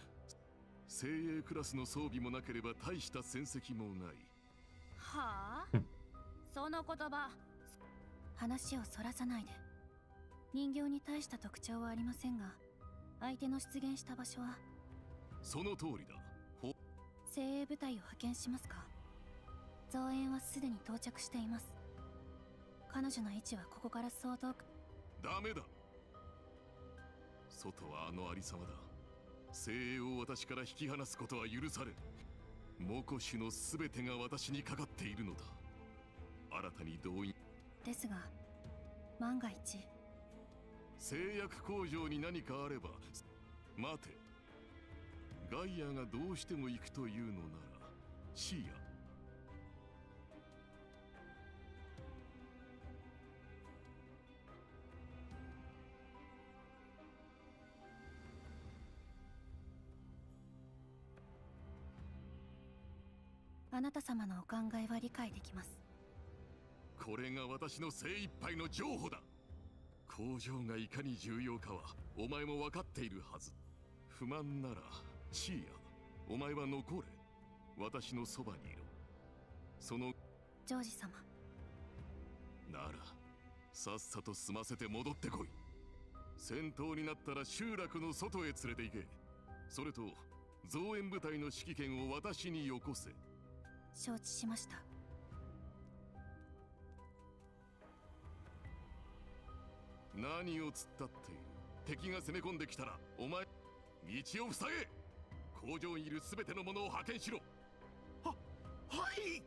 精鋭クラスの装備もなければ大した戦績もない。はあその言葉。話をそらさないで。人形に大した特徴はありませんが、相手の出現した場所は。その通りだ。精鋭部隊を派遣しますか。増援はすでに到着しています。彼女の位置はここから相当。ダメだ。外はあのありさまだ。精鋭を私から引き離すことは許されん。モコシュのすべてが私にかかっているのだ。新たに動員ですが、万が一製薬工場に何かあれば。待て、ガイアがどうしても行くというのならシーヤ。あなた様のお考えは理解できます。これが私の精一杯の譲歩だ。工場がいかに重要かはお前も分かっているはず。不満ならチーヤ、お前は残れ。私のそばにいる。そのジョージ様ならさっさと済ませて戻ってこい。戦闘になったら集落の外へ連れて行け。それと増援部隊の指揮権を私によこせ。承知しました。何を突っ立っている。敵が攻め込んできたらお前道を塞げ。工場にいる全ての者を派遣しろ。はい。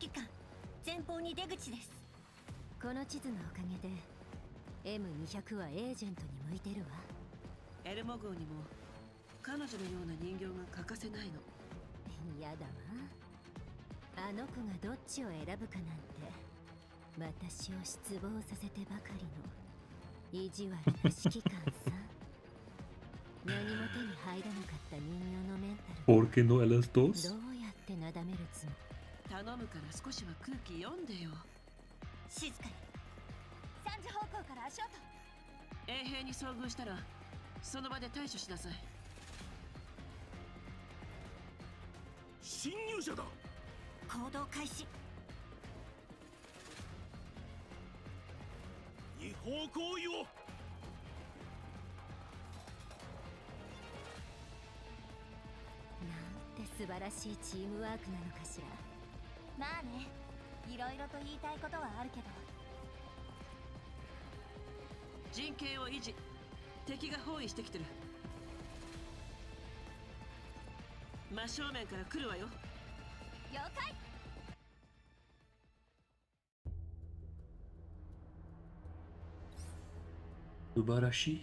指揮官、前方に出口です。この地図のおかげで M200 はエージェントに向いてるわ。エルモ号にも彼女のような人形が欠かせないの。やだわ。あの子がどっちを選ぶかなんて私を失望させてばかりの意地悪な指揮官さ。何も手に入らなかった人形のメンタル¿Por qué no a las どう dos? やってなだめるつもり。頼むから少しは空気読んでよ。静かに。3時方向から足音。衛兵に遭遇したらその場で対処しなさい。侵入者だ。行動開始。違法行為を。なんて素晴らしいチームワークなのかしら。まあね、いろいろと言いたいことはあるけど。陣形を維持。敵が包囲してきてる。真正面から来るわよ。了解。素晴らしい。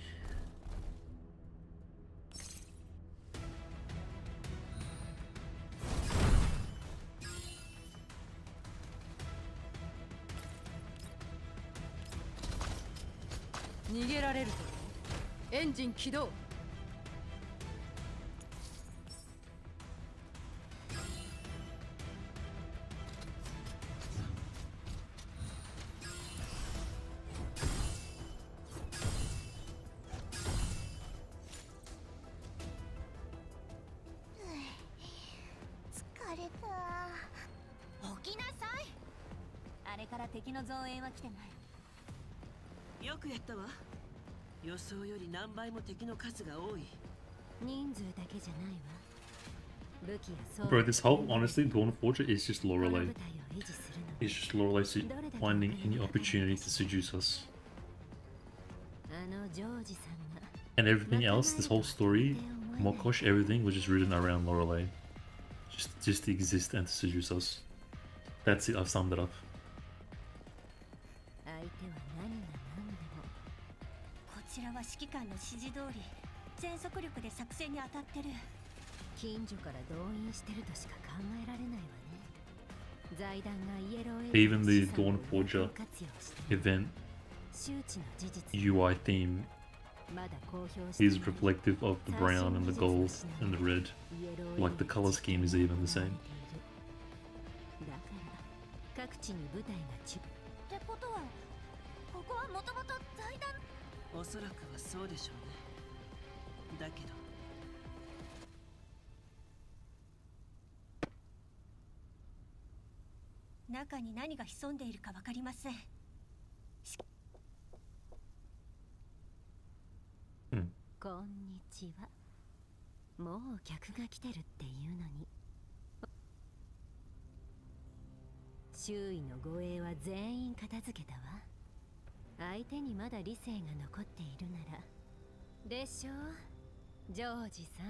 逃げられるとエンジン起動。疲れた。起きなさい。あれから敵の増援は来てない。よくやったわ。予想より何倍も敵の数が多い。人数だけじゃないわ。武器や装備 Bro, this whole, honestly, Dawnforger is just Lorelei. It's just Lorelei finding any opportunity to seduce us. あのジョージさんが And everything else, this whole story, Mokosh, everything was just written around Lorelei. Just to exist and to seduce us. That's it, I've summed it up. 相手は何が何でも。こちらは指揮官の指示通り全速力で作戦に当たってる。近所から動員してるとしか考えられないわね。財団がイエロー Even the Dawnforger event 周知の事実 UI theme まだ公表して is reflective of the brown and the gold and the red. Like the color scheme is even the same. だから各地に部隊がってことはここはもともと財団。おそらくはそうでしょうね。だけど中に何が潜んでいるかわかりません。こんにちは。もう客が来てるっていうのに。周囲の護衛は全員片付けたわ。相手にまだ理性が残っているなら。でしょう、ジョージさ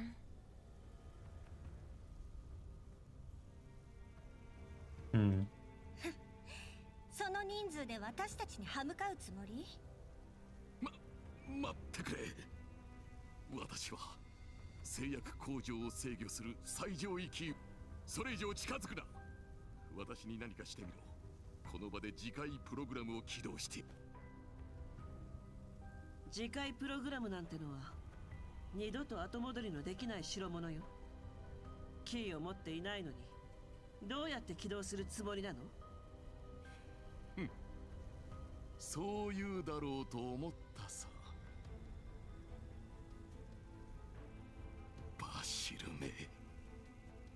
ん。その人数で私たちに歯向かうつもり？待ってくれ。私は製薬工場を制御する最上位キー。それ以上近づくな。私に何かしてみろ。この場で次回プログラムを起動して。次回プログラムなんてのは二度と後戻りのできない代物よ。キーを持っていないのにどうやって起動するつもりなの？そう言うだろうと思ったさ。バシルめ、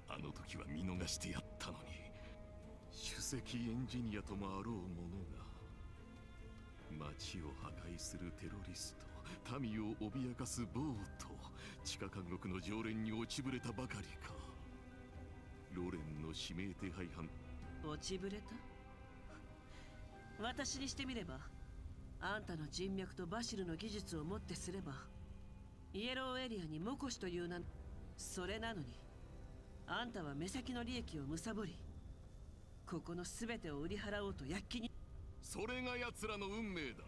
あの時は見逃してやったのに。首席エンジニアともあろう者が街を破壊するテロリスト、民を脅かす暴徒、地下監獄の常連に落ちぶれたばかりか。ロレンの指名手配犯。落ちぶれた？私にしてみれば、あんたの人脈とバシルの技術をもってすれば、イエローエリアにモコシという名。それなのに、あんたは目先の利益を貪り、ここの全てを売り払おうと躍起に。それが奴らの運命だ。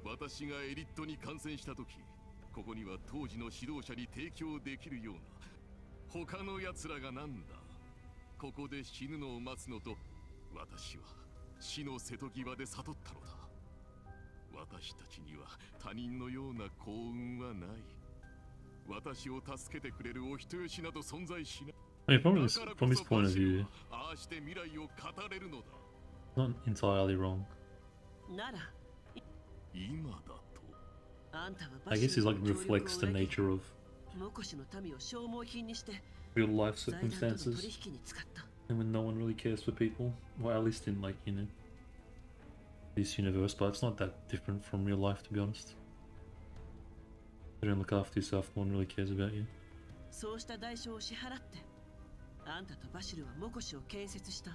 私がエリットに感染した時、ここには当時の指導者に提供できるような他の奴らがなんだ。ここで死ぬのを待つのと、私は死の瀬戸際で悟ったのだ。私たちには他人のような幸運はない。私を助けてくれるお人よしなど存在しない。I mean, from his point of view, ああして未来を語れるのだ。 not entirely wrong. なら、今だと。あんたは I guess he's like reflects the nature of モコシの民を消耗品にして real life circumstances, and when no one really cares for people, well, at least in like, you know, this universe, but it's not that different from real life, to be honest. You don't look after yourself, no one really cares about you. そうした代償を支払って、あんたとバシルはモコシを建設した。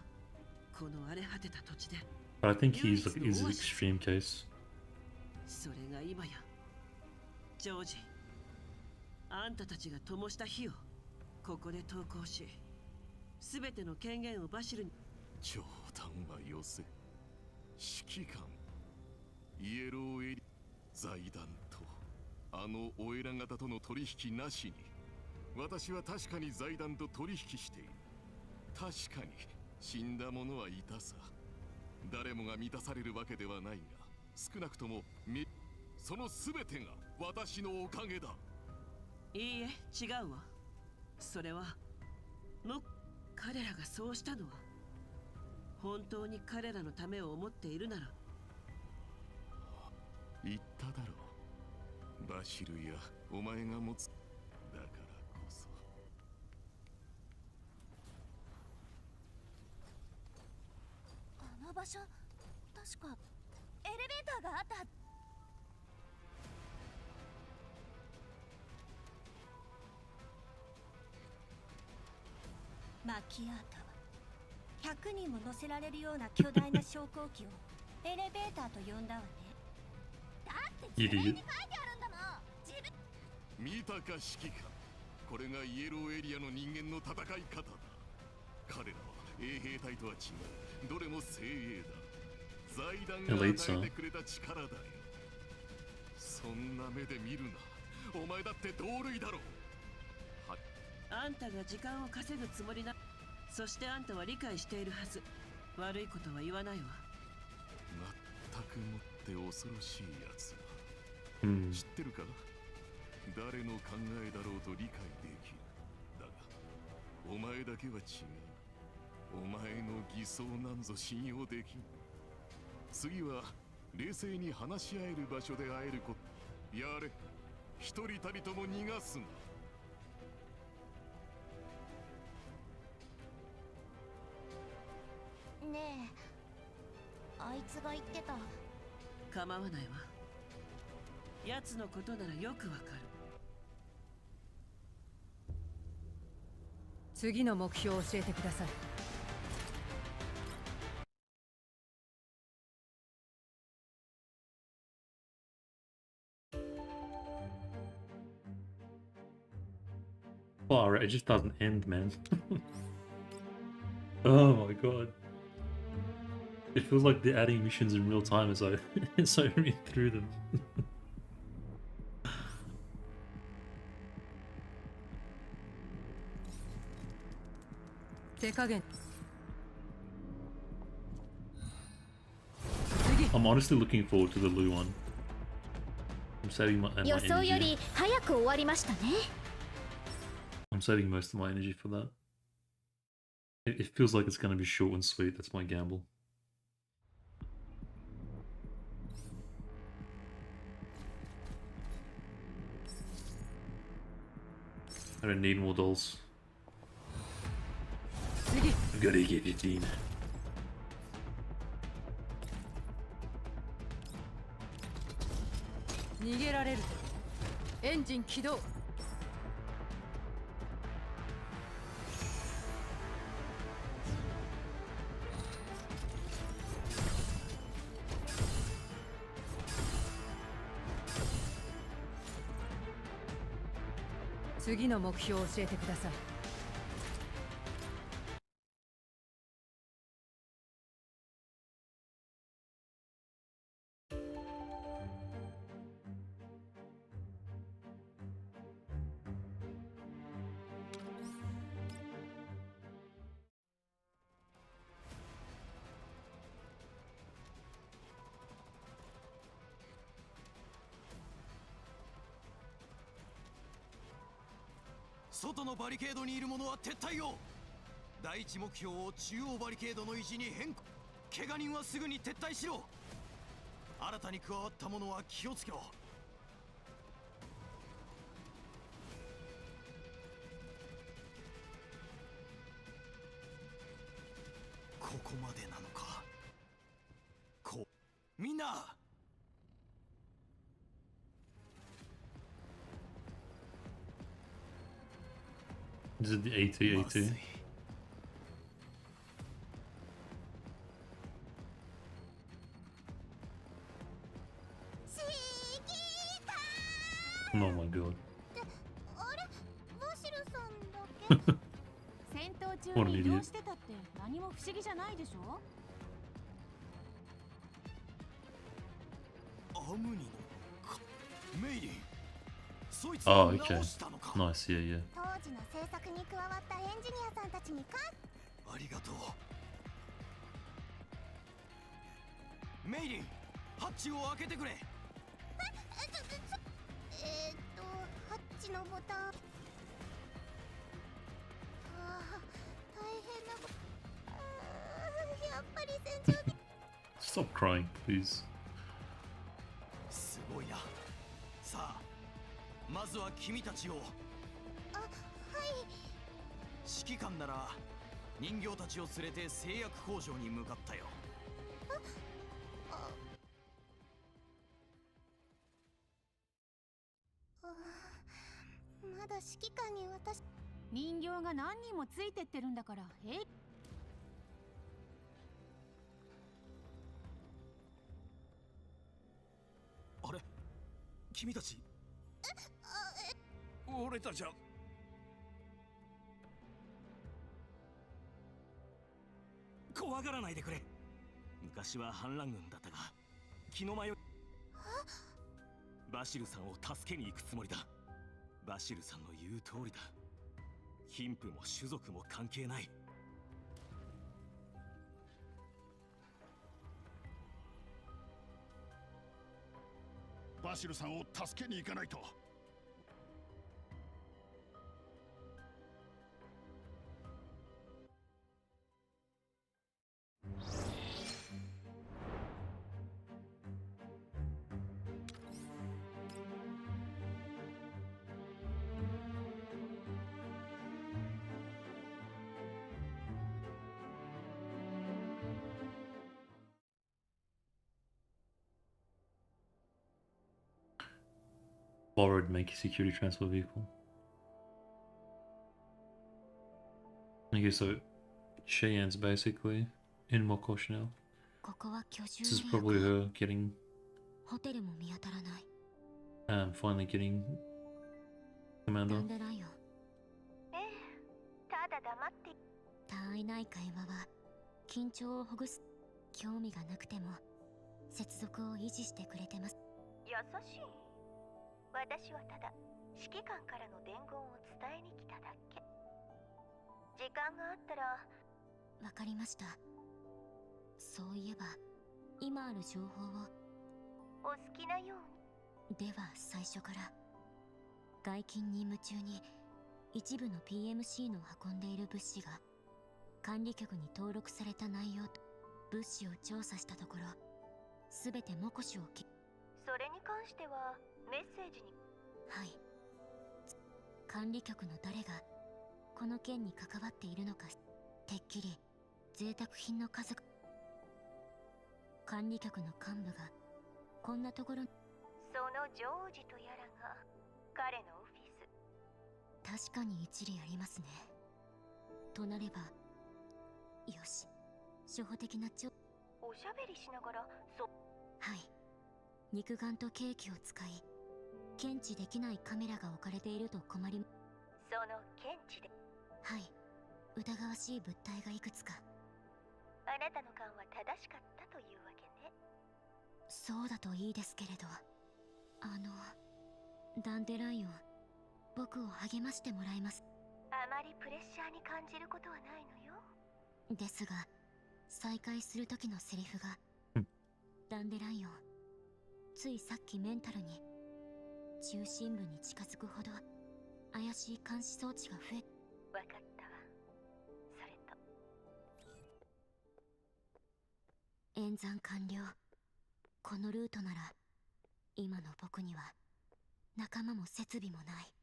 この荒れ果てた土地で。 But I think he's an extreme case. それが今や、ジョージ、あんたたちが灯した火をここで投稿し、すべての権限をバシルに。冗談はよせ。指揮官、イエローエリ、財団とあのお偉方との取引なしに、私は確かに財団と取引している。確かに死んだ者はいたさ。誰もが満たされるわけではないが、少なくともその全てが私のおかげだ。いいえ、違うわ。それは彼らがそうしたのは本当に彼らのためを思っているなら。言っただろう。バシルやお前が持つ。だからこそ。あの場所、確かエレベーターがあった。マキアータは100人も乗せられるような巨大な昇降機をエレベーターと呼んだわね。だって地名に書いてあるんだもん。見たか指揮官、これがイエローエリアの人間の戦い方だ。彼らは衛兵隊とは違う。どれも精鋭だ。財団が与えてくれた力だよ。そんな目で見るな。お前だって同類だろう。あんたが時間を稼ぐつもりな。そしてあんたは理解しているはず。悪いことは言わないわ。全くもって恐ろしいやつだ。知ってるか？誰の考えだろうと理解できる。だがお前だけは違う。お前の偽装なんぞ信用できん。次は冷静に話し合える場所で会えること。やれ。一人たりとも逃がすな。ねえ、あいつが言ってた。構わないわ。奴のことならよくわかる。次の目標を教えてください。Oh, it just doesn't end, man. Oh my god. It feels like they're adding missions in real time as I read through them. I'm honestly looking forward to the Lu one. I'm saving my energy. I'm saving most of my energy for that. It feels like it's gonna be short and sweet. That's my gamble. I don't need more dolls. I've got to get 15.次の目標を教えてください。外のバリケードにいる者は撤退を。第一目標を中央バリケードの位置に変更。怪我人はすぐに撤退しろ。新たに加わった者は気をつけろ。ここまでなのか。みんなIs it the AT-AT? Oh my god. What an idiot. アムニのメイリン。 Oh, okay. Nice, yeah, yeah. 当時の制作に加わったエンジニアさんたちにか。ありがとう。メイリン、ハッチを開けてくれ。ハッチのボタン。大変な。やっぱり戦場に。Stop crying, please. すごいな。さあ。 まずは君たちを。あ、はい。指揮官なら人形たちを連れて製薬工場に向かったよ。まだ指揮官に私。人形が何人もついてってるんだから。あれ、君たち。 俺たちは怖がらないでくれ。昔は反乱軍だったが気の迷い。バシルさんを助けに行くつもりだ。バシルさんの言う通りだ。貧富も種族も関係ない。バシルさんを助けに行かないと。 Borrowed make a security transfer vehicle. Okay, so Cheyanne's basically in Mokosh now. This is probably her getting finally getting Commander. たわいない会話は緊張をほぐす。興味がなくても接続を維持してくれてます。優しい。私はただ指揮官からの伝言を伝えに来ただけ。時間があったら。わかりました。そういえば今ある情報を。お好きなように。では最初から外勤任務中に一部の PMC の運んでいる物資が管理局に登録された内容と物資を調査したところ、すべて目視をそれに関してはメッセージに。はい。管理局の誰がこの件に関わっているのか、てっきり贅沢品の数が。管理局の幹部がこんなところに。そのジョージとやらが彼のオフィス。確かに一理ありますね。となればよし、初歩的なおしゃべりしながら。はい。肉眼とケーキを使い検知できないカメラが置かれていると困り。その検知で。はい。疑わしい物体がいくつか。あなたの勘は正しかったというわけね。そうだといいですけれど。ダンデライオン、僕を励ましてもらいます。あまりプレッシャーに感じることはないのよ。ですが再会する時のセリフが、ダンデライオン、ついさっきメンタルに中心部に近づくほど怪しい監視装置が増え。わかったわ。それと演算完了。このルートなら今の僕には仲間も設備もない。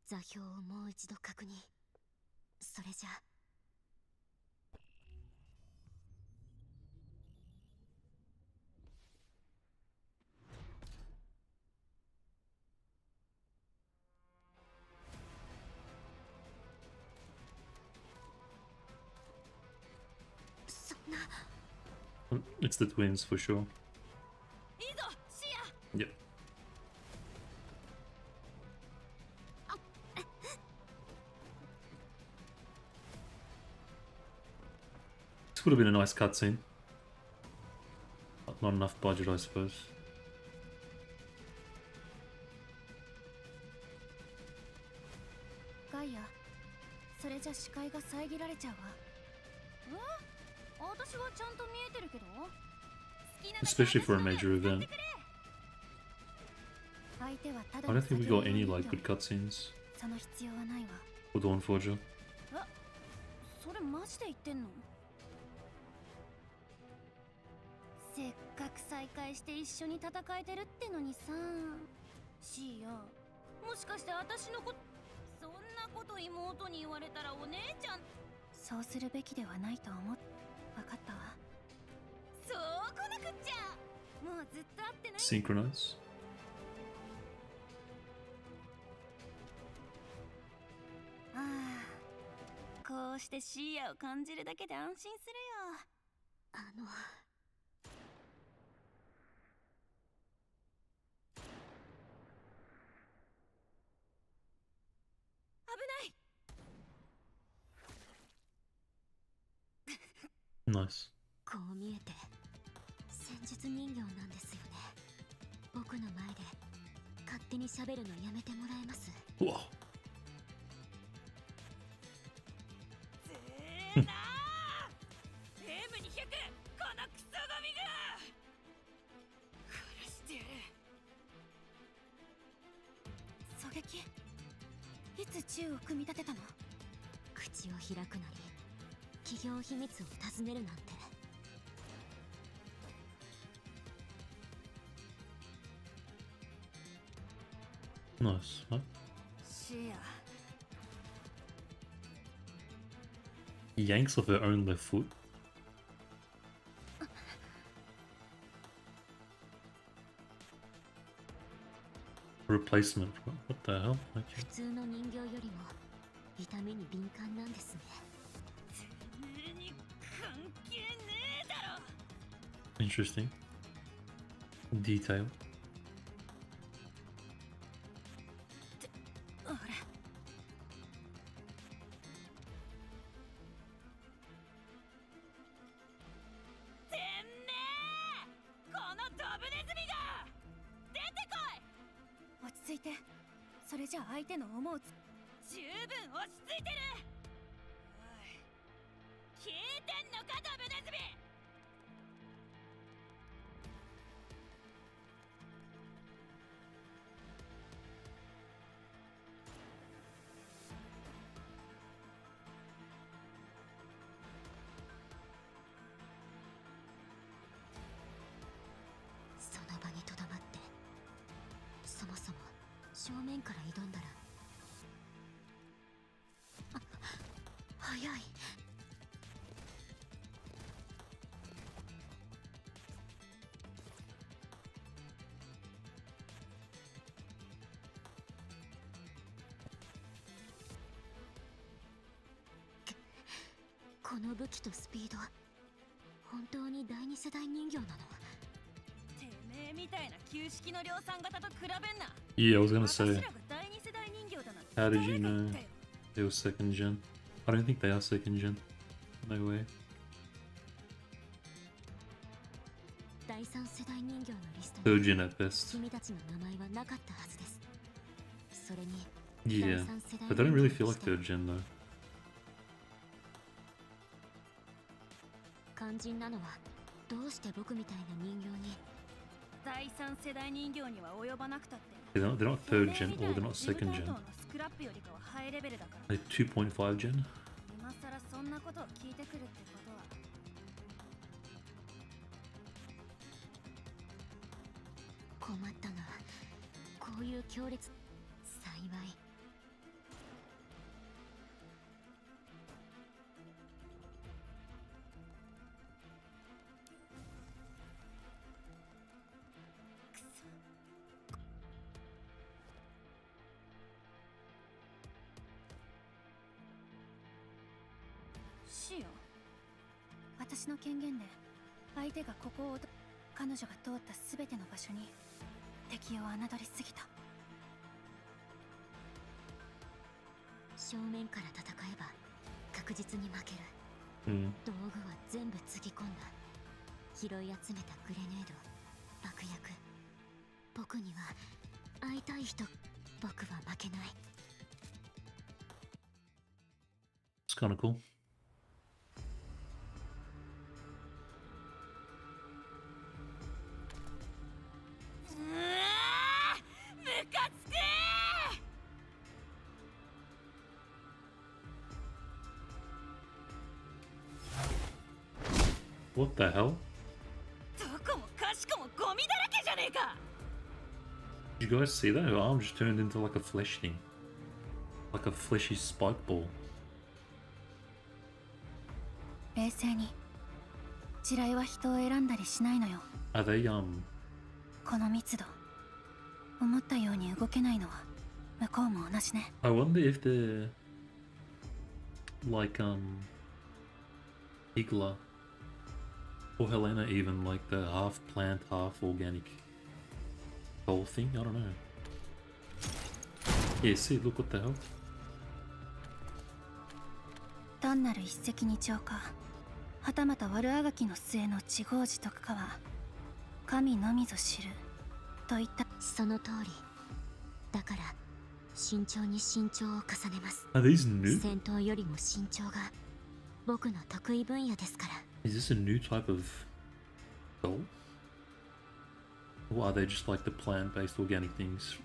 座標をもう一度確認。それじゃそんな。It's the twins for sure. いいぞ、シア。Yep. This would have been a nice cutscene. But not enough budget, I suppose. ガイア、それじゃ視界が遮られちゃうわ。私はちゃんと見えてるけど。 Especially for a major event. I don't think we got any like good cutscenes その必要はないわ。 for Dawnforger. それマジで言ってんの？せっかく再会して一緒に戦えてるってのにさ。シーヤ、もしかして私のこと。そんなこと妹に言われたらお姉ちゃん。そうするべきではないと思う。分かったわ。そうこなくっちゃ。もうずっと会ってない。 Synchronize. ああ、こうしてシーヤを感じるだけで安心するよ。危ない。 Nice. こう見えて戦術人形なんですよね。僕の前で勝手に喋るのやめてもらえます？うわ。ぜーなー M200 このクソゴミが殺してやる。狙撃、いつ銃を組み立てたの？口を開くなり企業秘密を尋ねるなんて。Nice. Huh? シーヤ。 Yanks off her own left foot. Replacement. What the hell? Okay. 普通の人形よりも痛みに敏感なんですね。てめえに関係ねえだろ。 Interesting. Detail. あれ。てめえこのドブネズミが出てじゃ相手の思う十分落ち着いてる。おい、聞いてんのかドブネズミ。その場にとどまって、そもそも正面から挑んだら、あ、早い。この武器とスピード、本当に第二世代人形なの？てめえみたいな旧式の量産型と比べんな。 Yeah, I was gonna say, how did you know they were second gen? I don't think they are second gen. No way. 第三世代人形のリスト Third に gen at best. 君たちの名前はなかったはずです。それに Yeah, but they don't really feel like third gen though. 肝心なのはどうして僕みたいな人形に。第三世代人形には及ばなくたって。 They're not third gen or they're not second gen. スクラップよりかはハイレベルだから。 They're 2.5 gen. 今さらそんなことを聞いてくるってことは。困ったな。こういう強烈。幸い。シオン、私の権限で相手がここを彼女が通った全ての場所に敵を侮りすぎた。正面から戦えば確実に負ける。道具は全部つぎ込んだ。拾い集めたグレネード、爆薬。僕には会いたい人。僕は負けない。 It's kind of cool. What the hell? どこもかしこもゴミだらけじゃねえか。 Did you guys see that? Her arm just turned into like a flesh thing. Like a fleshy spike ball. 冷静に。地雷は人を選んだりしないのよ。 Are they この密度、思ったように動けないのは向こうも同じね。 I wonder if they're like Igla or Helena, even like the half plant, half organic whole thing. I don't know. Yeah, see, look, what the hell? 単なる一石二鳥か、はたまた悪あがきの末の自業自得かは神のみぞ知るといった。その通りだから慎重に慎重を重ねます。 Are these new? 戦闘よりも慎重が僕の得意分野ですから。 Is this a new type of doll? Or are they just like the plant-based organic things?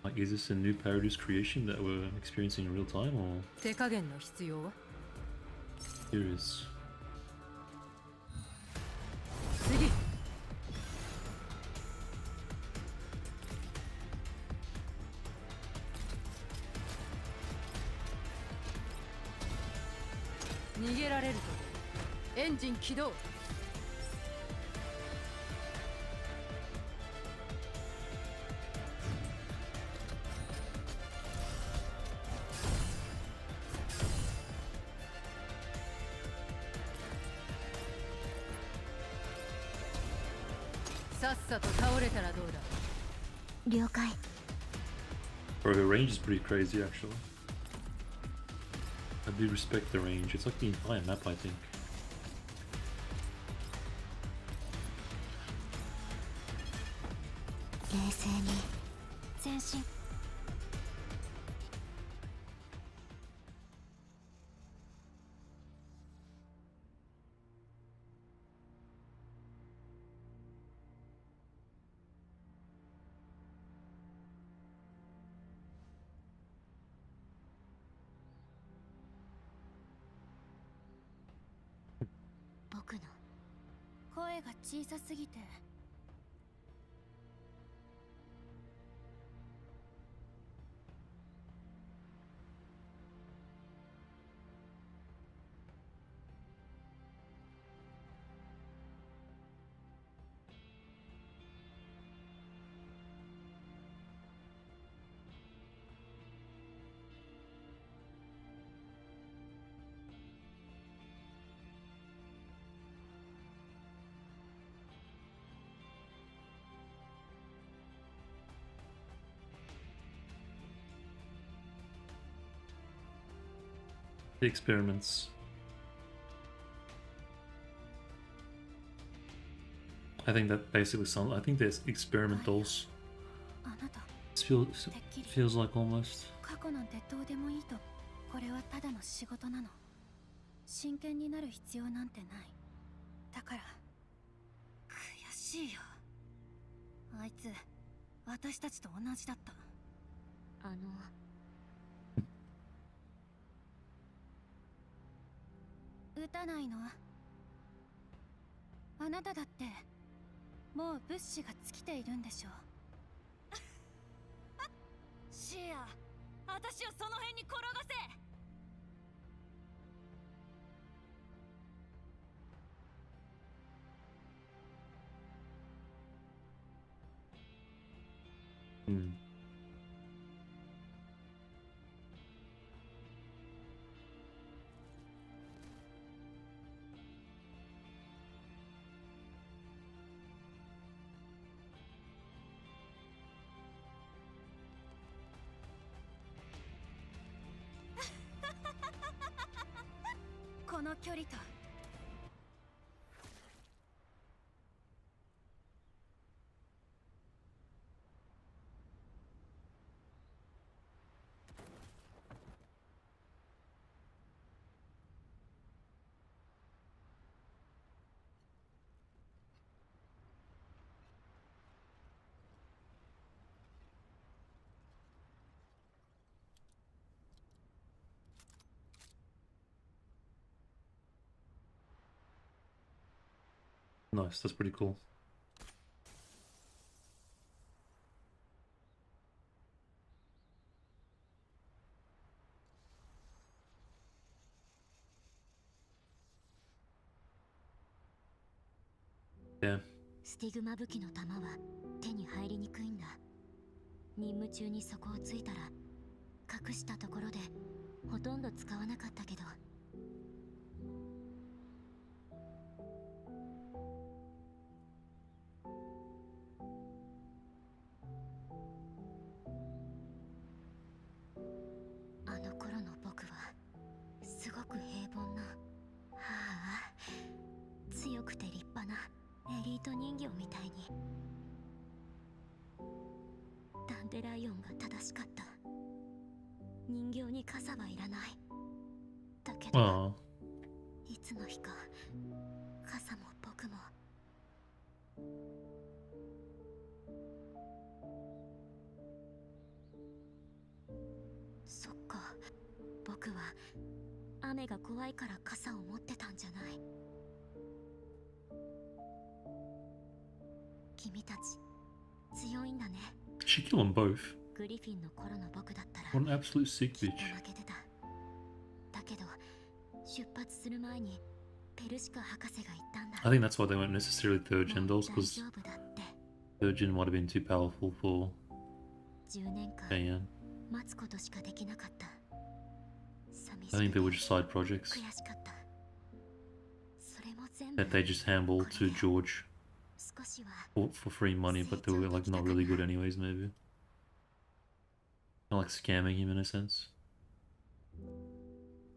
Like, is this a new Paradise creation that we're experiencing in real time, or? 手加減の必要は？ Here is. 次。逃げられるとエンジン起動。さっさと倒れたらどうだ。了解。 Bro, her range is pretty crazy, actually. I do respect the range. It's like the entire map, I think. 冷静に前進。声が小さすぎて。The experiments. I think that basically sounds. I think there's experimentals. Feels like almost. 過去なんてどうでもいいと。これはただの仕事なの。真剣になる必要なんてない。だから悔しいよ。あいつ私たちと同じだった。撃たないの？あなただってもう物資が尽きているんでしょ。シア、私をその辺に転がせ。この距離と。Nice, that's pretty cool. Yeah. スティグマ武器の弾は手に入りにくいんだ。任務中に底をついたら隠したところでほとんど使わなかったけど。あの頃の僕はすごく平凡な、強くて立派なエリート人形みたいに。ダンデライオンが正しかった。人形に傘はいらない。だけど、いつの日か傘も僕も。そっか、僕は雨が怖いから傘を持ってたんじゃない。君たち強いんだね。 She killed them both. グリフィンの頃の僕だったら What an absolute sick bitch. 負けてた。だけど出発する前にペルシカ博士が言ったんだ。 I think that's why they weren't necessarily third gen dolls, because third gen might have been too powerful for 10年間 Cheyanne. 待つことしかできなかった。 I think they were just side projects 悔しかった。それも全部 that they just handballed to George for free money, but they were like not really good anyways, maybe. Kind of like scamming him in a sense.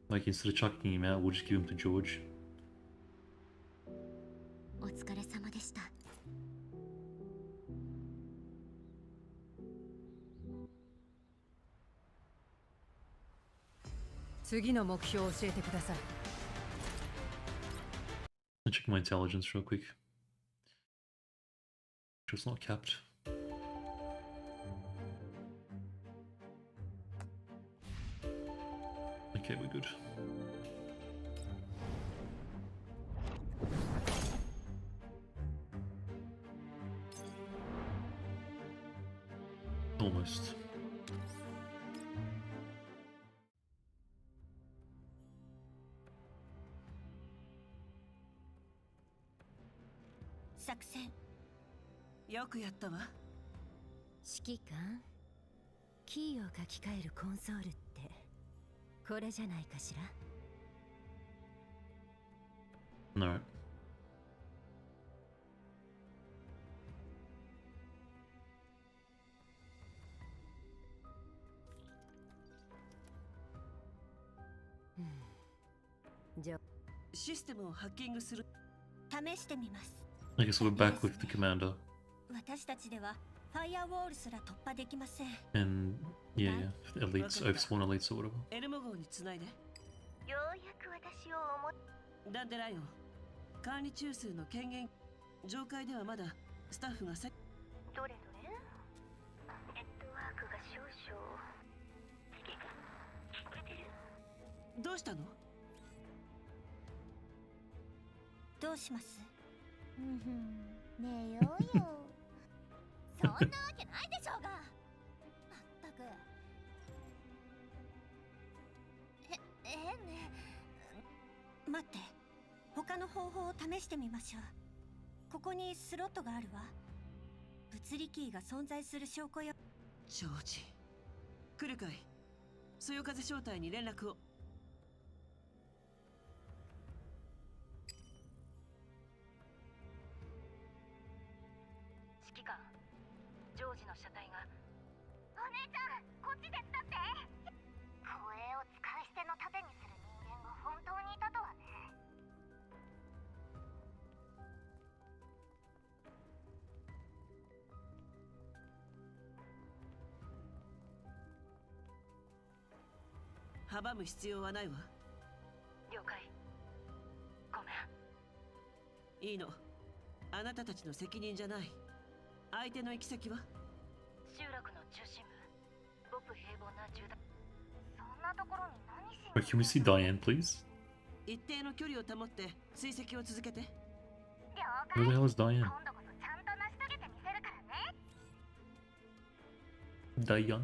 Like instead of chucking him out, we'll just give him to George. お疲れ様でした。次の目標を教えてください。I'll check my intelligence real quick. It's not capped. Okay, we're good. Almost. 作戦よくやったわ。指揮官、キーを書き換えるコンソールってこれじゃないかしら。 No.システムをハッキングする。試してみます。 I guess we're back with the commander. 私たちではファイアウォールすら突破できません。 And yeah, elites, overspawn elites or whatever. エルモ号につないで。ようやく私を思っダンデライオン、管理中枢の権限上階ではまだスタッフがさ。どれどれ、ネットワークが少々聞こえてる。どうしたの？どうします？寝ようよ。そんなわけないでしょうが。まったく。ね。待って、他の方法を試してみましょう。ここにスロットがあるわ。物理キーが存在する証拠よ。ジョージ、来るかい？そよ風招待に連絡を。指揮官、ジョージの車体が。お姉ちゃん、こっち手伝って。護衛を使い捨ての盾にする人間が本当にいたとはね。阻む必要はないわ。了解。ごめん。いいの。あなたたちの責任じゃない。相手の行き先は？集落の中心部。ごく平凡な住宅。そんなところに何しに。 Wait, can we see Diane, please? 一定の距離を保って追跡を続けて。了 Where 解。 the hell is Diane? 今度こそちゃんと成し遂げてみせるからね。Diane?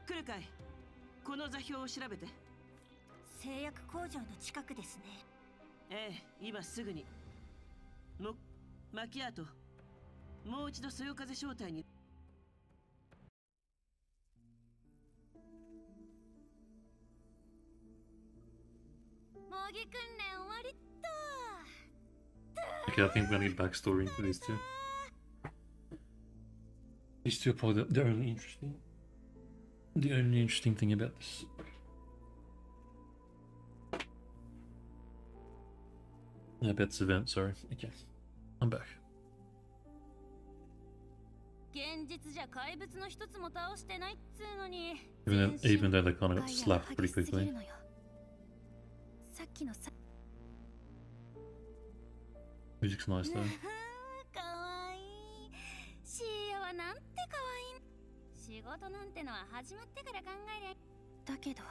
来るかい？この座標を調べて。製薬工場の近くですね。ええ、今すぐに。マキアート、もう一度そよ風招待に。模擬訓練終わりっと。 Okay, I think we're gonna get backstory into these two. These two are probably the only interesting thing about this. About this event, sorry. Okay, I'm back. 現実じゃ怪物の一つも倒してないっつうのに。 Even though they kind of got slapped pretty quickly. さっきのさ。 Music's nice though. かわいい。シーヤはなんてかわいい。仕事なんてのは始まってから考えりゃ。だけど。聞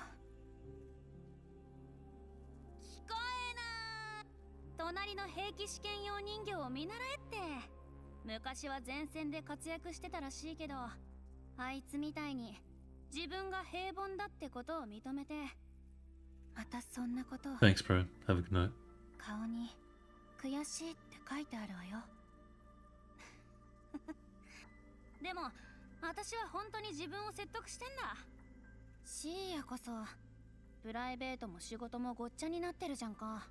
こえない。隣の兵器試験用人形を見習えって。昔は前線で活躍してたらしいけど、あいつみたいに自分が平凡だってことを認めて、またそんなことを。 Thanks, bro. Have a good night. 顔に悔しいって書いてあるわよ。でも私は本当に自分を説得してんだ。シーヤこそプライベートも仕事もごっちゃになってるじゃんか。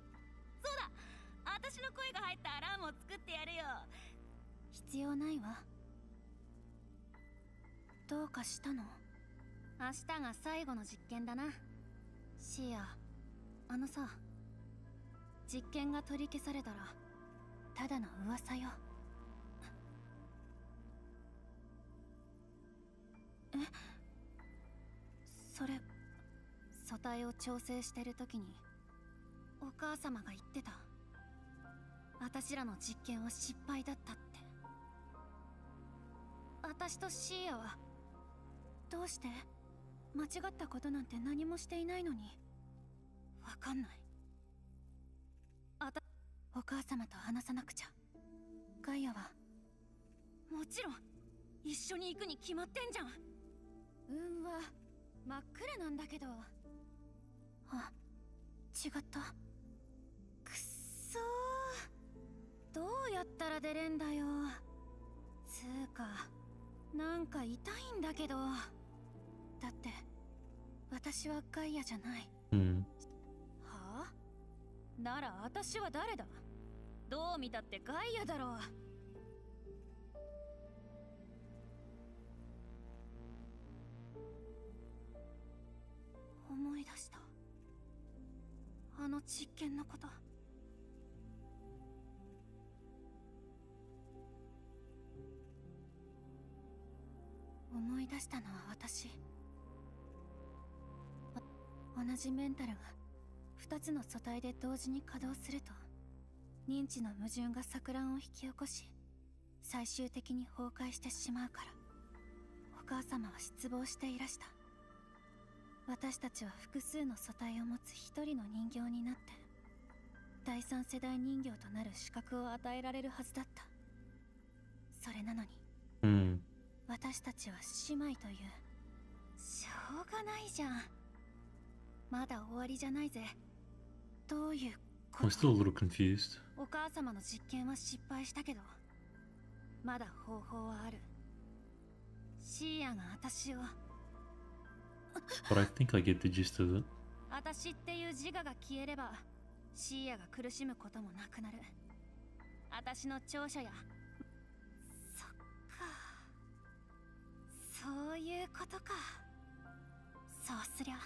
そうだ、私の声が入ったアラームを作ってやるよ。必要ないわ。どうかしたの？明日が最後の実験だな。シーヤ、あのさ、実験が取り消されたらただの噂よ。え？それ、素体を調整してる時にお母様が言ってた。私らの実験は失敗だったって。私とシーヤはどうして？間違ったことなんて何もしていないのに。わかんない。お母様と話さなくちゃ。ガイアは。もちろん一緒に行くに決まってんじゃん。運は真っ暗なんだけど。あ、違った。くっそー、どうやったら出れんだよ。つーか、なんか痛いんだけど。だって私はガイアじゃない。はあ？なら私は誰だ？どう見たってガイアだろう。思い出した。あの実験のこと。思い出したのは私。同じメンタルが2つの素体で同時に稼働すると、認知の矛盾が錯乱を引き起こし、最終的に崩壊してしまうから、お母様は失望していらした。私たちは複数の素体を持つ一人の人形になって、第三世代人形となる資格を与えられるはずだった。それなのに、私たちは姉妹という。しょうがないじゃん。まだ終わりじゃないぜ。どういうこと？ I'm still a little confused. お母様の実験は失敗したけど、まだ方法はある。シーヤが私を。But I think I get the gist of it. 私っていう自我が消えれば、シーヤが苦しむこともなくなる。私の長所や。そっか。そういうことか。そうすりゃ。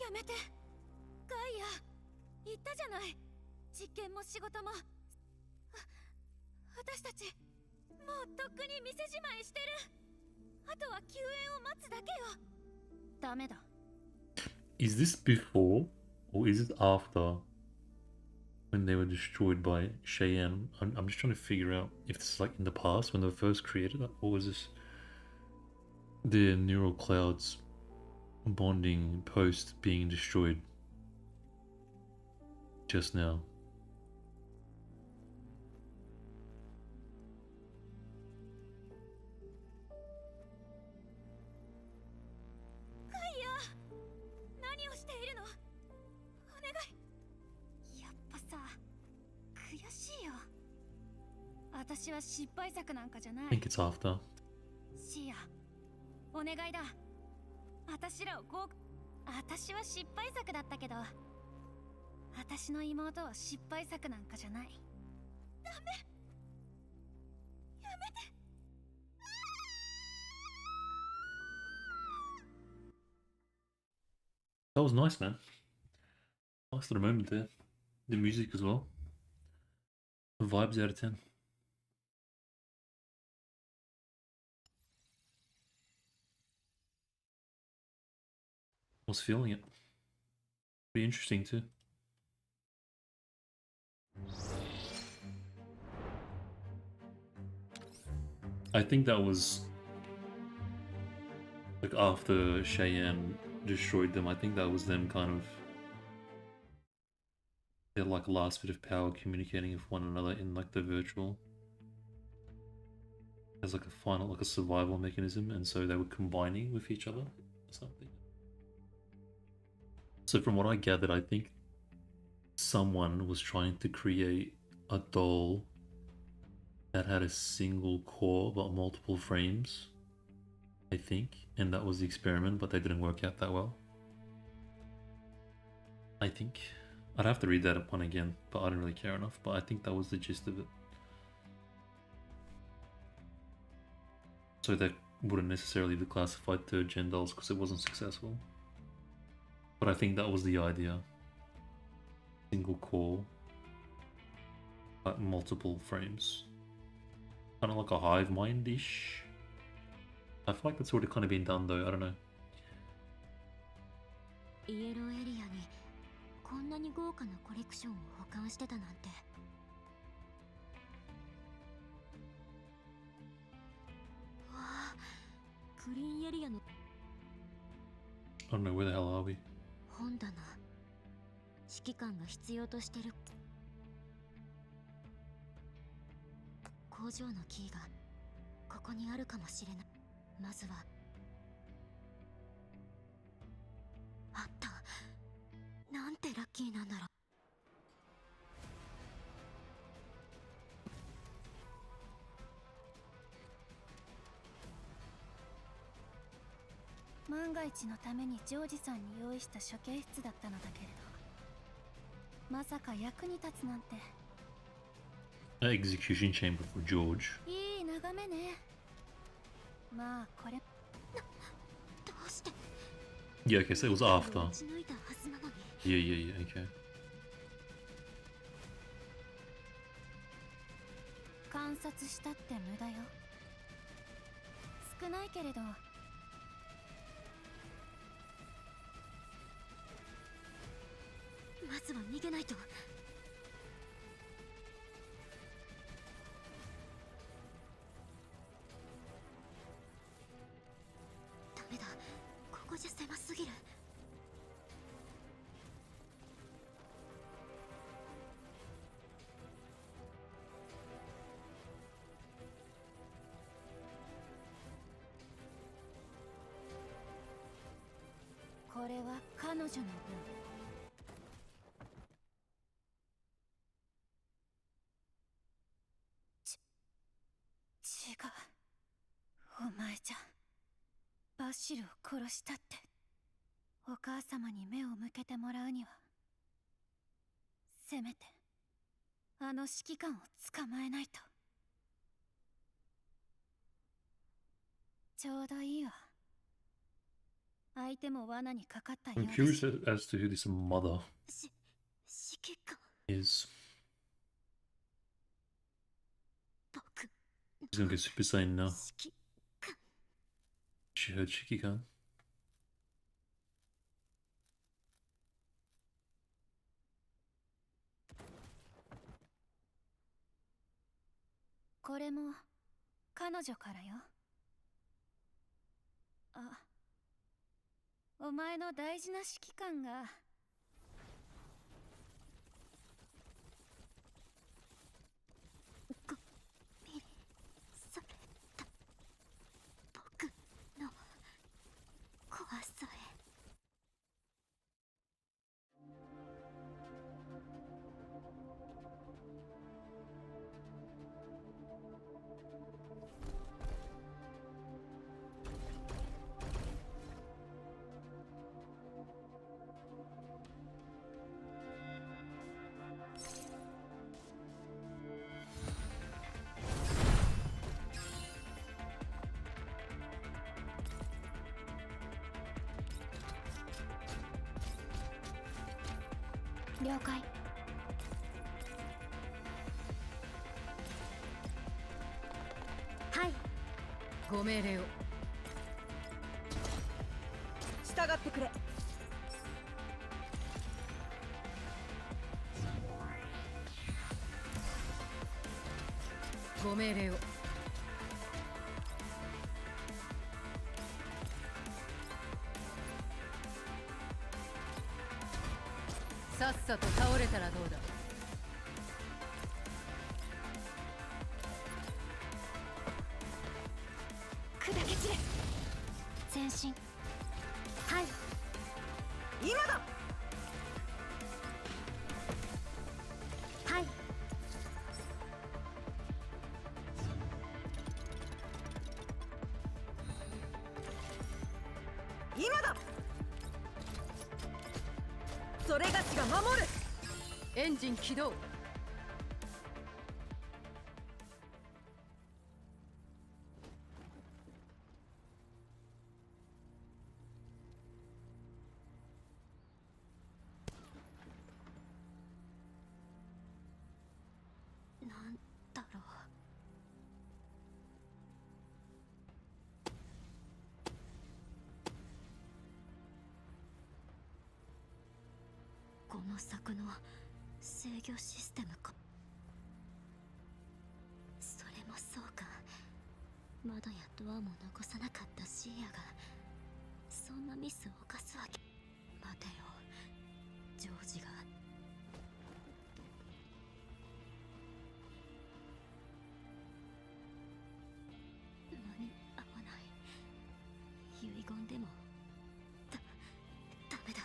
やめて。ガイア、言ったじゃない。実験も仕事も。私たちもうとっくに店じまいしてる。あとは救援を待つだけよ。ダメだ。Is this before or is it after when they were destroyed by Cheyanne? I'm just trying to figure out if this is like in the past when they were first created, or is this the neural clouds bonding post being destroyed just now? I think it's after. シア、お願いだ。私らを私は失敗作だったけど、私の妹は失敗作なんかじゃない。ダメ。やめて。That was nice, man. Nice little moment there. The music as well. The vibes out of 10. I was feeling it. Pretty interesting too. I think that was like after Cheyanne destroyed them. I think that was them kind of their like last bit of power communicating with one another in like the virtual as like a final, like a survival mechanism, and so they were combining with each other or something. So from what I gathered, I think someone was trying to create a doll that had a single core but multiple frames, I think, and that was the experiment, but they didn't work out that well. I think. I'd have to read that one again, but I didn't really care enough, but I think that was the gist of it. So they wouldn't necessarily be classified third-gen dolls because it wasn't successful. But I think that was the idea. Single core, but multiple frames. Kind of like a hive mind-ish. I feel like that's already kind of been done though, I don't know. イエローエリアにこんなに豪華なコレクションを保管してたなんて。わあ、グリーンエリアの I don't know, where the hell are we? 本棚、指揮官が必要としてる工場のキーがここにあるかもしれない。まずはあった。なんてラッキーなんだろう。万が一のためにジョージさんに用意した処刑室だったのだけれど、まさか役に立つなんて。 Execution chamber for George. いい眺めね。まあこれどうして Yeah, okay, so it was after. Yeah, okay. 観察したって無駄よ。少ないけれどまずは逃げないと。ダメだ、ここじゃ狭すぎる。これは彼女の分。違う、お前じゃバシルを殺したって。お母様に目を向けてもらうにはせめてあの指揮官を捕まえないと。ちょうどいいわ。相手も罠にかかったよう I'm だ curious as to who this mother 指揮官 is. 僕 She's gonna go Super Saiyan now. 指揮官 She heard Shikikan. これも彼女からよ。あ、お前の大事な指揮官がごみされた。僕の怖さへ。了解。はい。ご命令を。従ってくれ。ご命令を。さっさと倒れたらどうだ。砕け散れ。前進。はい。今だ。はい。今だ。それがしが守る。エンジン起動。なんだろう。この柵の制御システムか。それもそうか。窓やドアも残さなかったシーヤがそんなミスを犯すわけ。待てよ、ジョージが。間に合わない。遺言でもダメだ。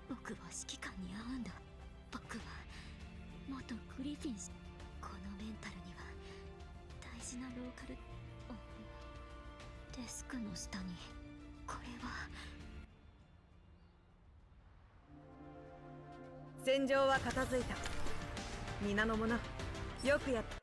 僕は指揮官に会うんだ。僕は元グリフィン氏。このメンタルには大事なローカル。デスクの下にこれは。戦場は片付いた。皆の者、よくやった。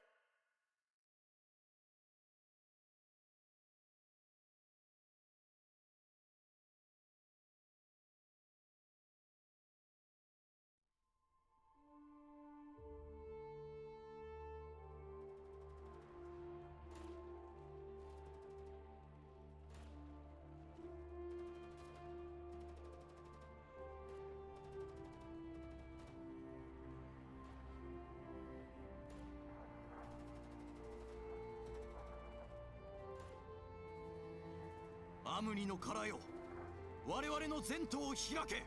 アムニの殻よ、我々の前途を開け。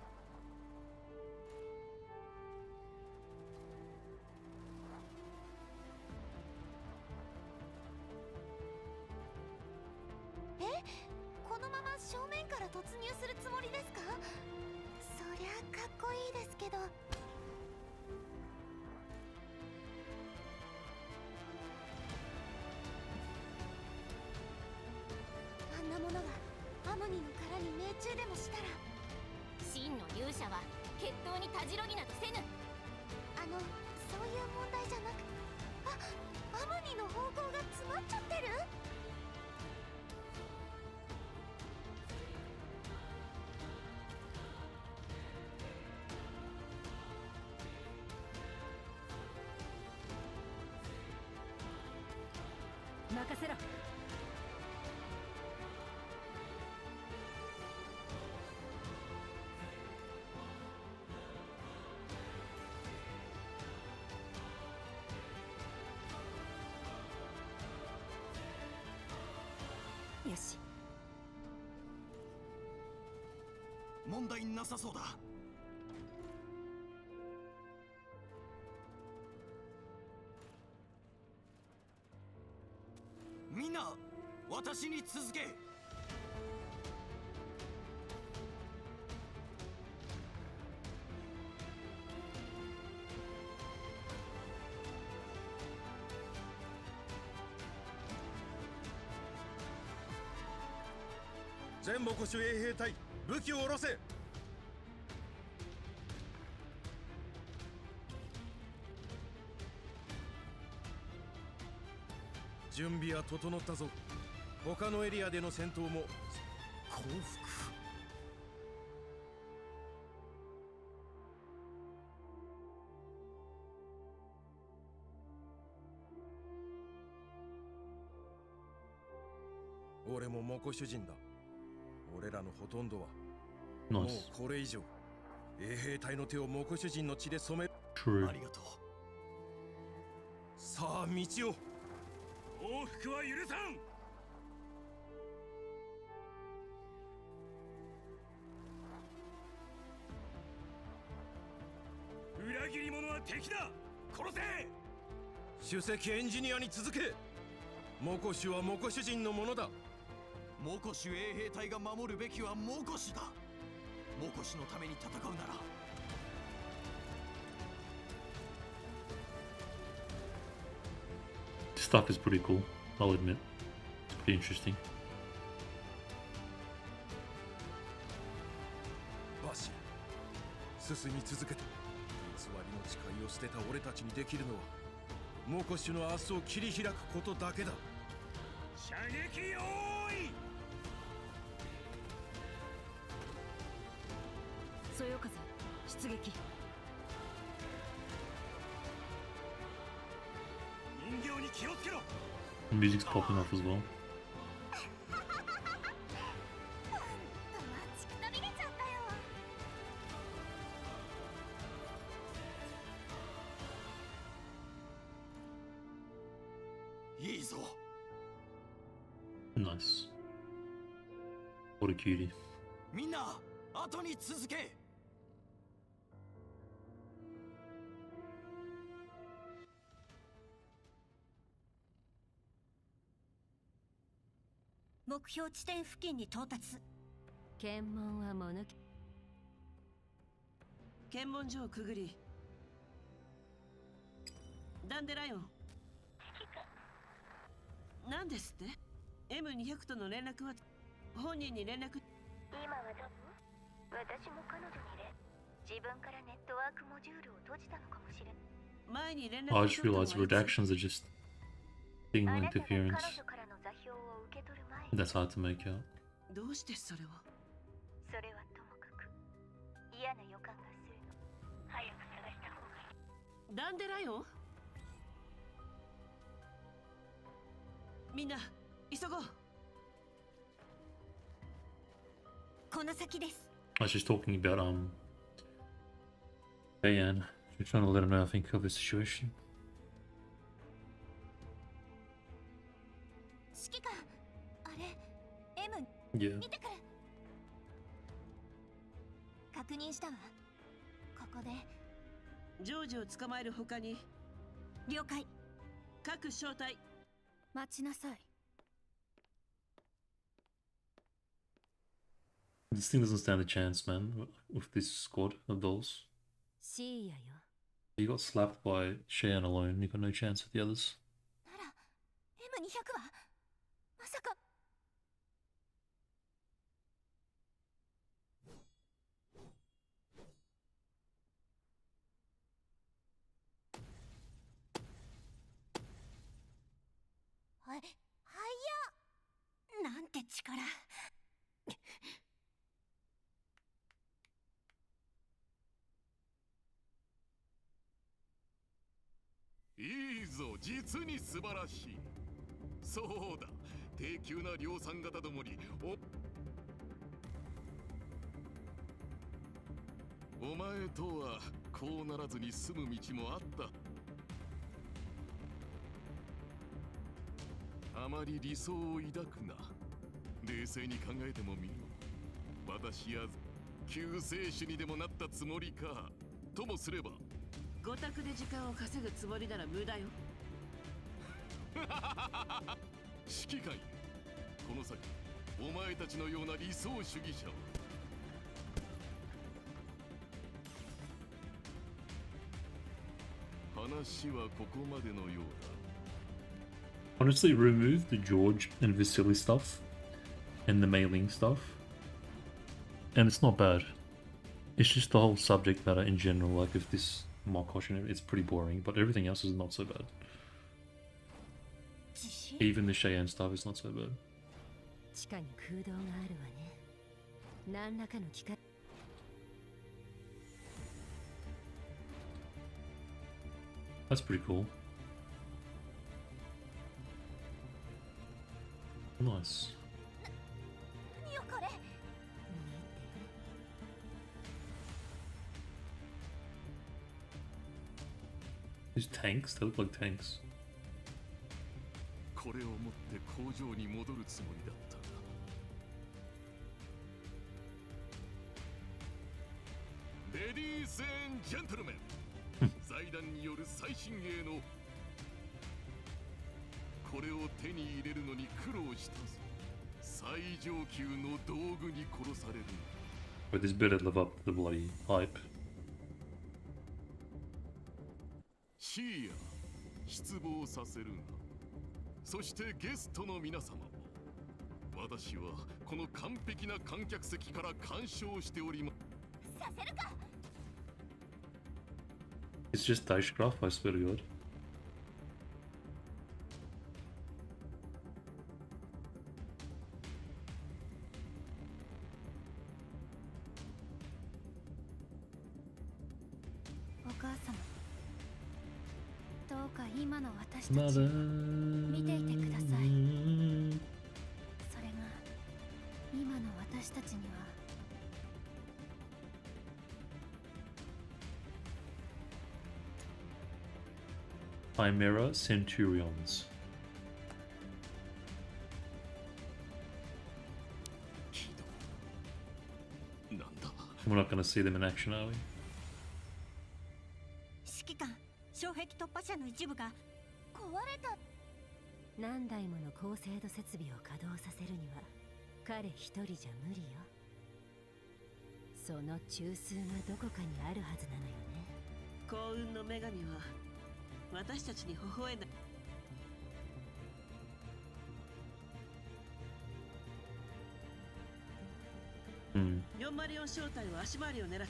このまま正面から突入するつもりですか？そりゃかっこいいですけど。あんなものがアムニの殻に命中でもしたら。真の勇者は決闘にたじろぎなどせぬ。そういう問題じゃなく、アムニの方向が詰まっちゃってる。任せろ。よし。問題なさそうだ。みんな、私に続け。全母国主衛兵隊、武器を下ろせ。準備は整ったぞ。他のエリアでの戦闘も降伏。俺もモコ主人だ。俺らのほとんどはもうこれ以上衛兵隊の手をモコ主人の血で染め。ありがとう。さあ道を。報復は許さん。裏切り者は敵だ。殺せ。首席エンジニアに続け。モコ主はモコ主人のものだ。モコシュ衛兵隊が守るべきはモコシュだ。モコシュのために戦うなら。Stuff is pretty cool, I'll admit. It's pretty interesting. バシ、進み続けて。偽りの誓いを捨てた俺たちにできるのはモコシュの明日を切り開くことだけだ。射撃用意。そよ風出撃。人形に気をつけろ。 The music's popping off as well. いいぞ。 Nice. What a cutie. みんな、後に続け。目標地点付近に到達。検問は物検問所をくぐり、ダンデライオン。何ですって？ M200 との連絡は本人に連絡。今はどう？私も彼女に自分からネットワークモジュールを閉じたのかもしれない。前に連絡 I just realized redactions are just signal interference. That's hard to make out. どうしてそれを？それはともかく嫌な予感がするの。早く探した方がいい。ダンデライオン？みんな急ごう。この先です。I was just talking about Cheyanne. She's trying to let him know I think of the situation. 指揮官、あれ M Yeah. 見てくる。確認したわ。ここでジョージを捕まえる他に。了解。各小隊待ちなさい。This thing doesn't stand a chance, man, with this squad of dolls. シーヤよ。You got slapped by Cheyanne alone, you got no chance with the others. なら M200 はまさか。はい、はや。なんて力。いいぞ、実に素晴らしい。そうだ、低級な量産型どもにお前とはこうならずに済む道もあった。あまり理想を抱くな。冷静に考えてもみろ。私や救世主にでもなったつもりか。ともすればご託で時間を稼ぐつもりなら無駄よ。指揮官よ、この先お前たちのような理想主義者は。話はここまでのようだ。 Honestly, remove the George and Vasily stuff and the mailing stuff, and it's not bad. It's just the whole subject matter in general, like if this Mokosh, it's pretty boring, but everything else is not so bad. Even the Cheyanne stuff is not so bad. 地下に空洞があるわね。何らかの機械。That's pretty cool. Nice. 何よこれ。 These tanks, they look like tanks. これを持って工場に戻るつもりだった。レディース&ジェントルメン、財団による最新鋭のこれを手に入れるのに苦労したぞ。最上級の道具に殺される。 But this better live up to the bloody hype. シーヤ、失望させるな。そしてゲストの皆様も、私はこの完璧な観客席から鑑賞しております。させるか。 It's just Dashcraft, I swear to God. お母様、どうか今の私たちを見ていてください。それが今の私たちにはChimera Centurions. なんだ We're not going to see them in action, are we? 指揮官、障壁突破者の一部が壊れた。何台もの高精度設備を稼働させるには彼一人じゃ無理よ。その中枢がどこかにあるはずなのよね。幸運の女神は私たちに微笑んだ。404正体は足回りを狙う。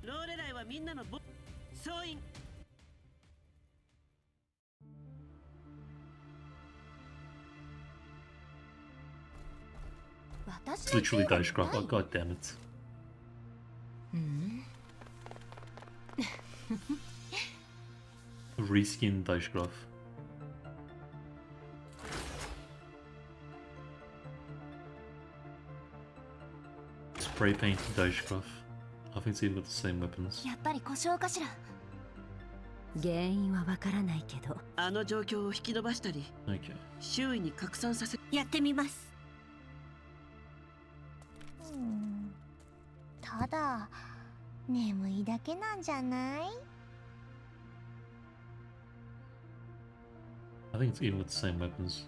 ローレライはみんなの総員。It's literally Dicecraft. Oh, god damn it. Reskin Dicecraft. Spray painted Dicecraft. I think it's even got the same weapons. やっぱり故障かしら。原因はわからないけど、あの状況を引き伸ばしたり、周囲に拡散させ。やってみます。ただ眠いだけなんじゃない？ I think it's even with the same weapons.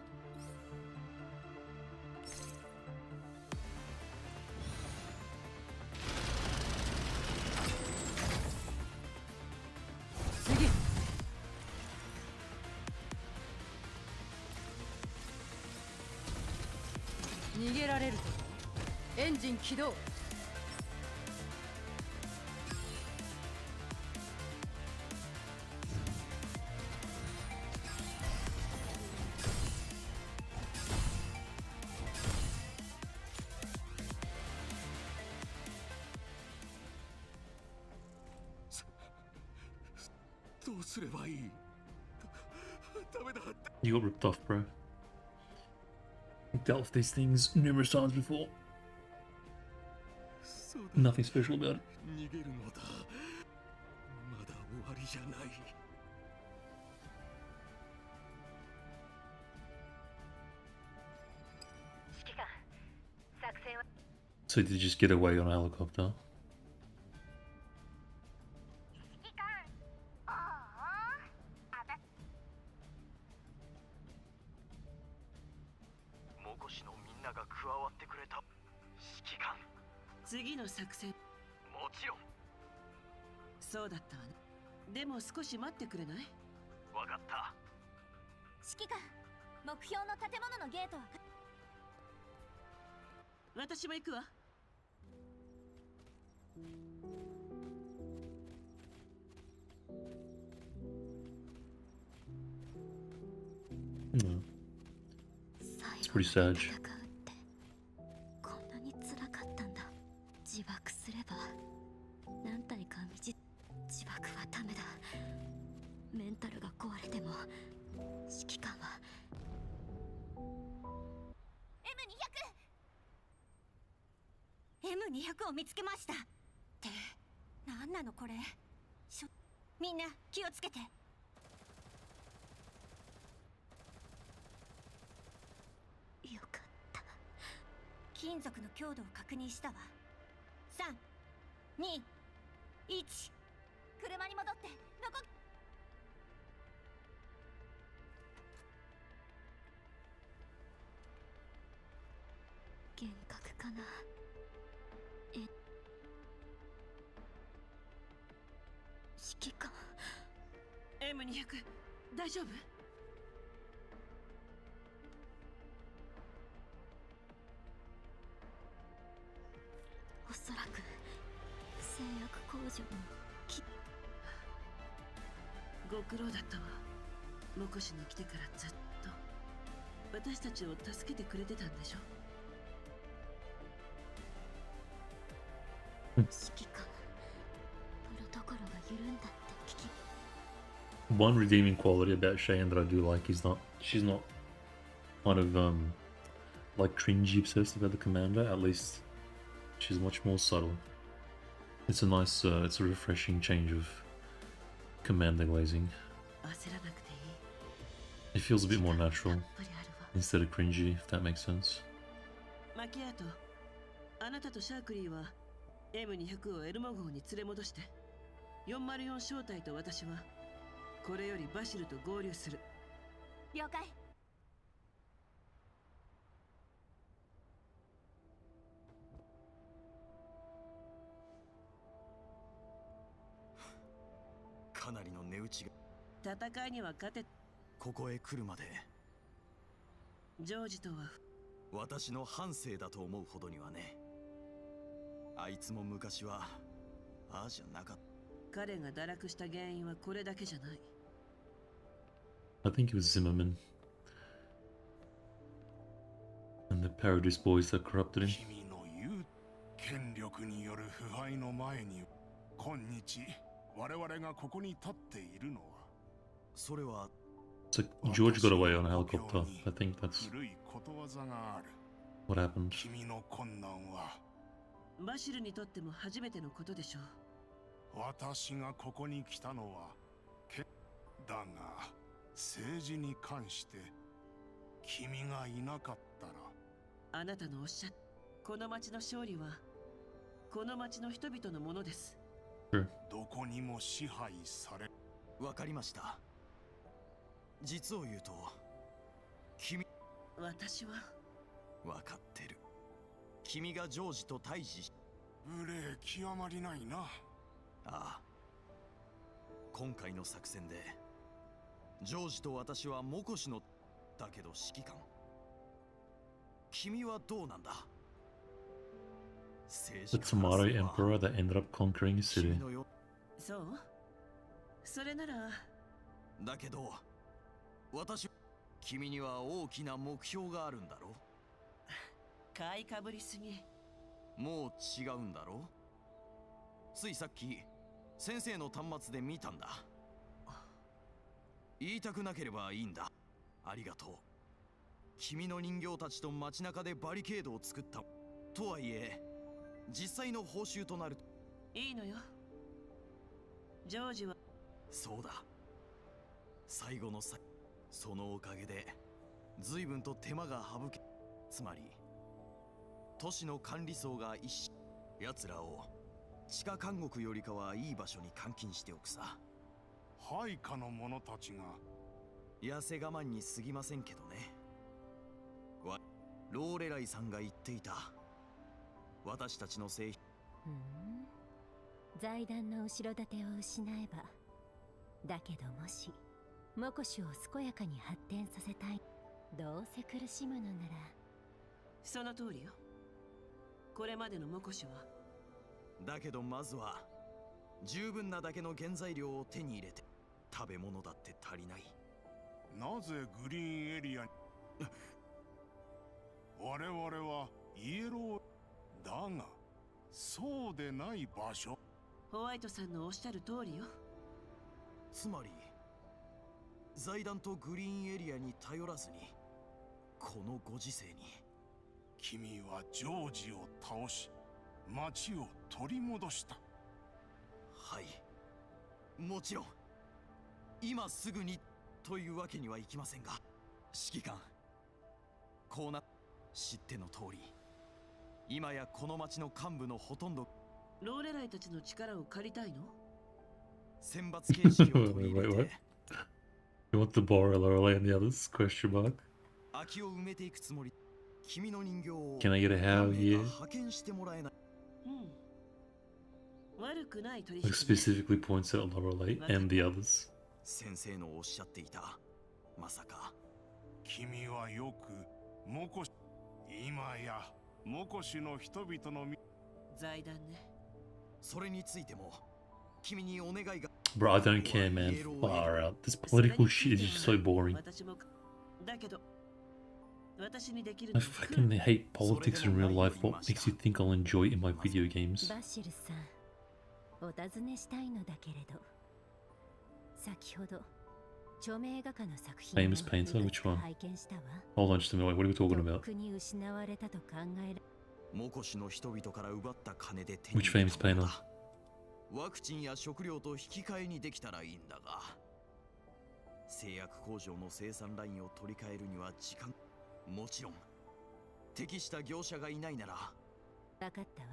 Engine 起動。どうすればいい？ダメだ。 You got ripped off, bro. I've dealt with these things numerous times before. Nothing special about it. 逃げるのだ。まだ終わりじゃない。指揮官、作戦は。 So did you just get away on a helicopter? 指揮官、おお、あた。モコシのみんなが加わってくれた。指揮官。 次の作戦。もちろん。そうだったわね。でも少し待ってくれない？わかった。指揮官、目標の建物のゲートは。私も行くわ。No. It's pretty sad. 自爆すれば何体か自爆はダメだ。メンタルが壊れても指揮官は M200 を見つけました。って何なのこれ。みんな気をつけて。よかった。金属の強度を確認したわ。3、2、1。車に戻って残っ。幻覚かな。指揮官。M200、大丈夫？おそらく製薬工場のご苦労だったわ。モコシに来てからずっと私たちを助けてくれてたんでしょ。指揮官、プロトコルが緩んだって聞き。 One redeeming quality about Cheyanne that I do like is she's not kind of like cringy obsessed about the commander. At least she's much more subtle. It's a nice, it's a refreshing change of commander glazing. It feels a bit more natural instead of cringy, if that makes sense. あなたとシャークリーは M200 をエルモ号に連れ戻して、404正体と私はこれよりバシルと合流する。了解。かなりの値打ちが。戦いには勝て。ここへ来るまでジョージとは私の半生だと思うほどにはね。あいつも昔はああじゃなかった。彼が堕落した原因はこれだけじゃない。I think it was Zimmerman and the Paradise Boys that corrupted him. 君の言う権力による腐敗の前に今日我々がここに立っているのは。それは It's like George got away on a helicopter. I think that's 古いことわざがある。 what happened. 君の困難はバシルにとっても初めてのことでしょう。私がここに来たのはだが政治に関して君がいなかったら。あなたのおっしゃこの町の勝利はこの町の人々のものです。どこにも支配され。わかりました。実を言うと君、私はわかってる。君がジョージと対峙し無礼極まりないな。ああ、今回の作戦でジョージと私は目視のだけど指揮官。君はどうなんだ。 The Tomato Emperor that ended up conquering a city. そう。それならだけど君には大きな目標があるんだろ。買いかぶりすぎ。もう違うんだろ。ついさっき先生の端末で見たんだ。言いたくなければいいんだ。ありがとう。君の人形たちと街中でバリケードを作った。とはいえ実際の報酬となる。いいのよ。ジョージはそうだ。最後のそのおかげで随分と手間が省け。つまり都市の管理層が奴らを地下監獄よりかはいい場所に監禁しておくさ。配下の者たちが痩せ我慢に過ぎませんけどね。ローレライさんが言っていた。私たちの製品。財団の後ろ盾を失えば。だけどもし目視を健やかに発展させたい。どうせ苦しむのなら。その通りよ。これまでの目視は。だけどまずは十分なだけの原材料を手に入れて。食べ物だって足りない。なぜグリーンエリアに我々はイエローだがそうでない場所。ホワイトさんのおっしゃる通りよ。つまり財団とグリーンエリアに頼らずにこのご時世に。君はジョージを倒し町を取り戻した。はい、もちろん今すぐにというわけにはいきませんが、指揮官、こうな知っての通り今やこの町の幹部のほとんど。ローレライたちの力を借りたいの。選抜形式を取り入れてYou want to borrow Lorelei and the others? Question mark. 空きを埋めていくつもり。君の人形を Can I get a how here? 派遣してもらえない。悪くない取引。 Like specifically points out Lorelei and the others. 先生のおっしゃっていた。まさか君はよく目視、今や目視の人々の財団ね。それについても君にお願いが。 Bro, I don't care, man. Far out. This political shit is just so boring. だけど私にできる。 I fucking hate politics in real life. What makes you think I'll enjoy it in my video games? バシルさん、お尋ねしたいのだけれど、先ほど著名画家の作品 Famous painter? Which one? 拝見したわ。 Hold on just a minute. What are we talking about? 国失われたと考える。目視の人々から奪った金で手 Which famous painter? ワクチンや食料と引き換えにできたらいいんだが、製薬工場の生産ラインを取り替えるには時間。もちろん適した業者がいないなら分かったわ。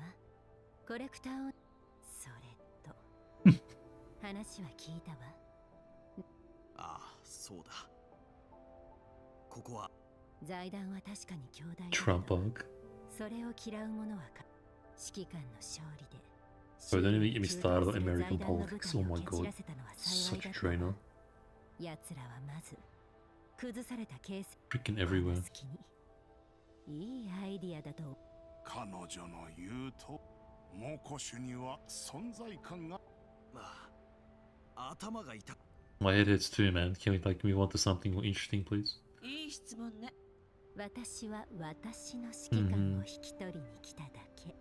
コレクターをそれと話は聞いたわ。ああ、そうだ。ここは財団は確かに強大だ。Trumpog. それを嫌う者は指揮官の勝利で。 Oh, don't even get me started on American politics. Oh my god. Such a drainer. 奴らはまず崩されたケース Freaking everywhere. いいアイディアだと。彼女の言うとモコシュには存在感が。まあ、頭が痛い。 My head hurts too, man. Can we want to something more interesting, please? いい質問ね。私は私の指揮官を引き取りに来ただけ。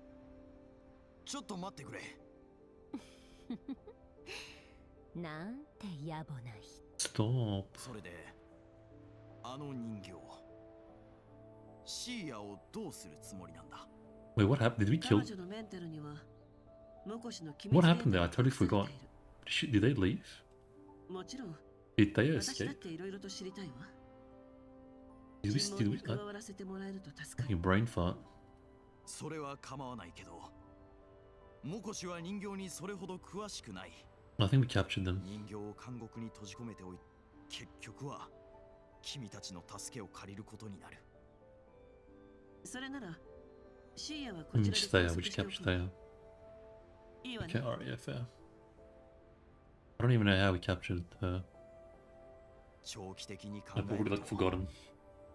ちょっと待ってくれ。なんて野暮な人。Stop. それで、あの人形、シーヤをどうするつもりなんだ。 Wait, what happened? Did we kill? 彼女のメンタルには、モコシの機密 What happened there? I totally forgot. Did they leave? もちろん。 Did they 私だっ escape? ていろいろと知りたいわ。 Did we? 加わらせてもらえると助かる。 Fucking brain fart. それは構わないけど、モコシは人形にそれほど詳しくない。 I think we captured them. 人形を監獄に閉じ込めておいて、結局は君たちの助けを借りることになる。それなら、シーヤはこ We ち just ら stay で out. We just capture stay out. いいわね。 Okay, alright, yeah, fair. I don't even know how we captured her. 長期的に考 I've え already る like と、 forgotten.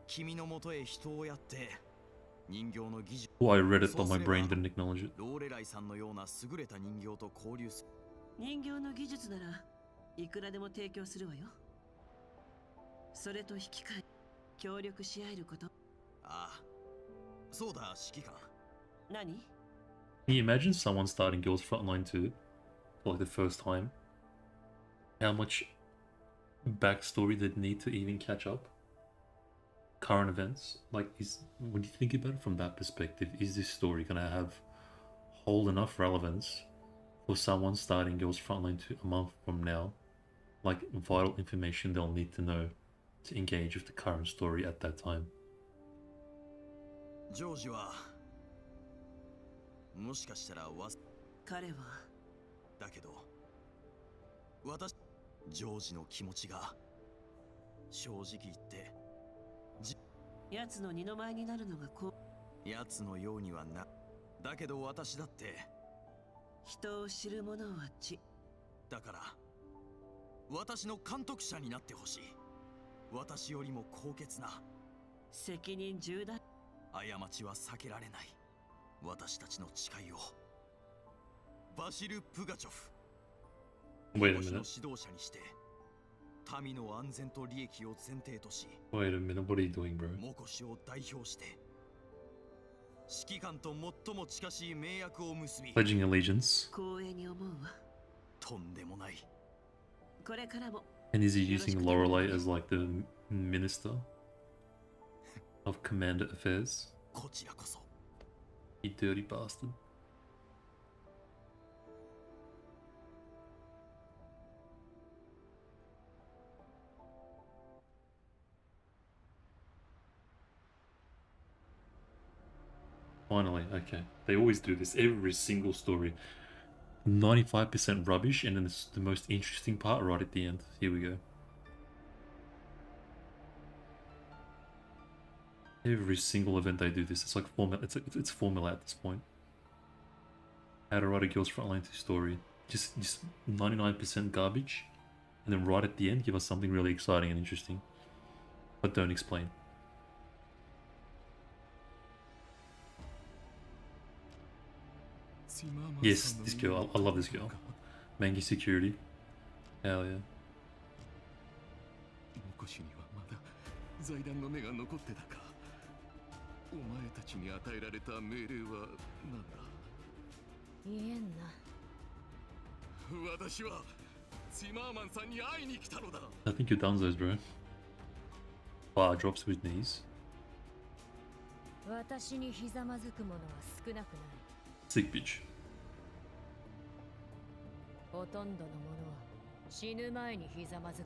君のもとへ人をやって人形の技術。 Oh, I read it, but my brain didn't acknowledge it. ローレライさんのような優れた人形と交流する。人形の技術ならいくらでも提供するわよ。それと引き換え協力し合えること。ああ、そうだ、指揮官。何？ Can you imagine someone starting Girls Frontline 2 for like the first time? How much backstory they'd need to even catch up? Current events? Like, when you think about it from that perspective, is this story gonna have whole enough relevance for someone starting Girls Frontline 2 a month from now? Like, vital information they'll need to know to engage with the current story at that time. ジョージはもしかしたら彼はだけどジョージの気持ちが正直言って奴の二の舞になるのが奴のようにはな。だけど私だって人を知る者は知。だから私の監督者になってほしい。私よりも高潔な責任重大。過ちは避けられない。私たちの誓いをバシル・プガチョフ Wait a の指 minute. 導者にして民の安全と利益を前提とし Wait a minute, what are you doing, bro? モコシを代表して指揮官と最も近しい盟約を結び Pledging allegiance. 光栄に思うわ。とんでもない。これからも And is he using Lorelei as like the minister of Commander Affairs? こちらこそ。 You dirty bastard. Finally, okay. They always do this every single story. 95% rubbish, and then it's the most interesting part right at the end. Here we go. Every single event they do this. It's like formula. It's formula at this point. How to write a Girls Frontline 2 story. Just 99% garbage, and then right at the end give us something really exciting and interesting, but don't explain. Yes, this girl. I love this girl. Mangi security. Hell yeah. モコシにはまだ財団の目が残ってたか。お前たちに与えられた命令は何だ。言えんな。私はツィマーマンさんに会いに来たのだ。 I think you're done those, bro. Wow, drops to his knees. 私にひざまずく者は少なくない。 Sick bitch. ほとんどの者は死ぬ前にひざまずく。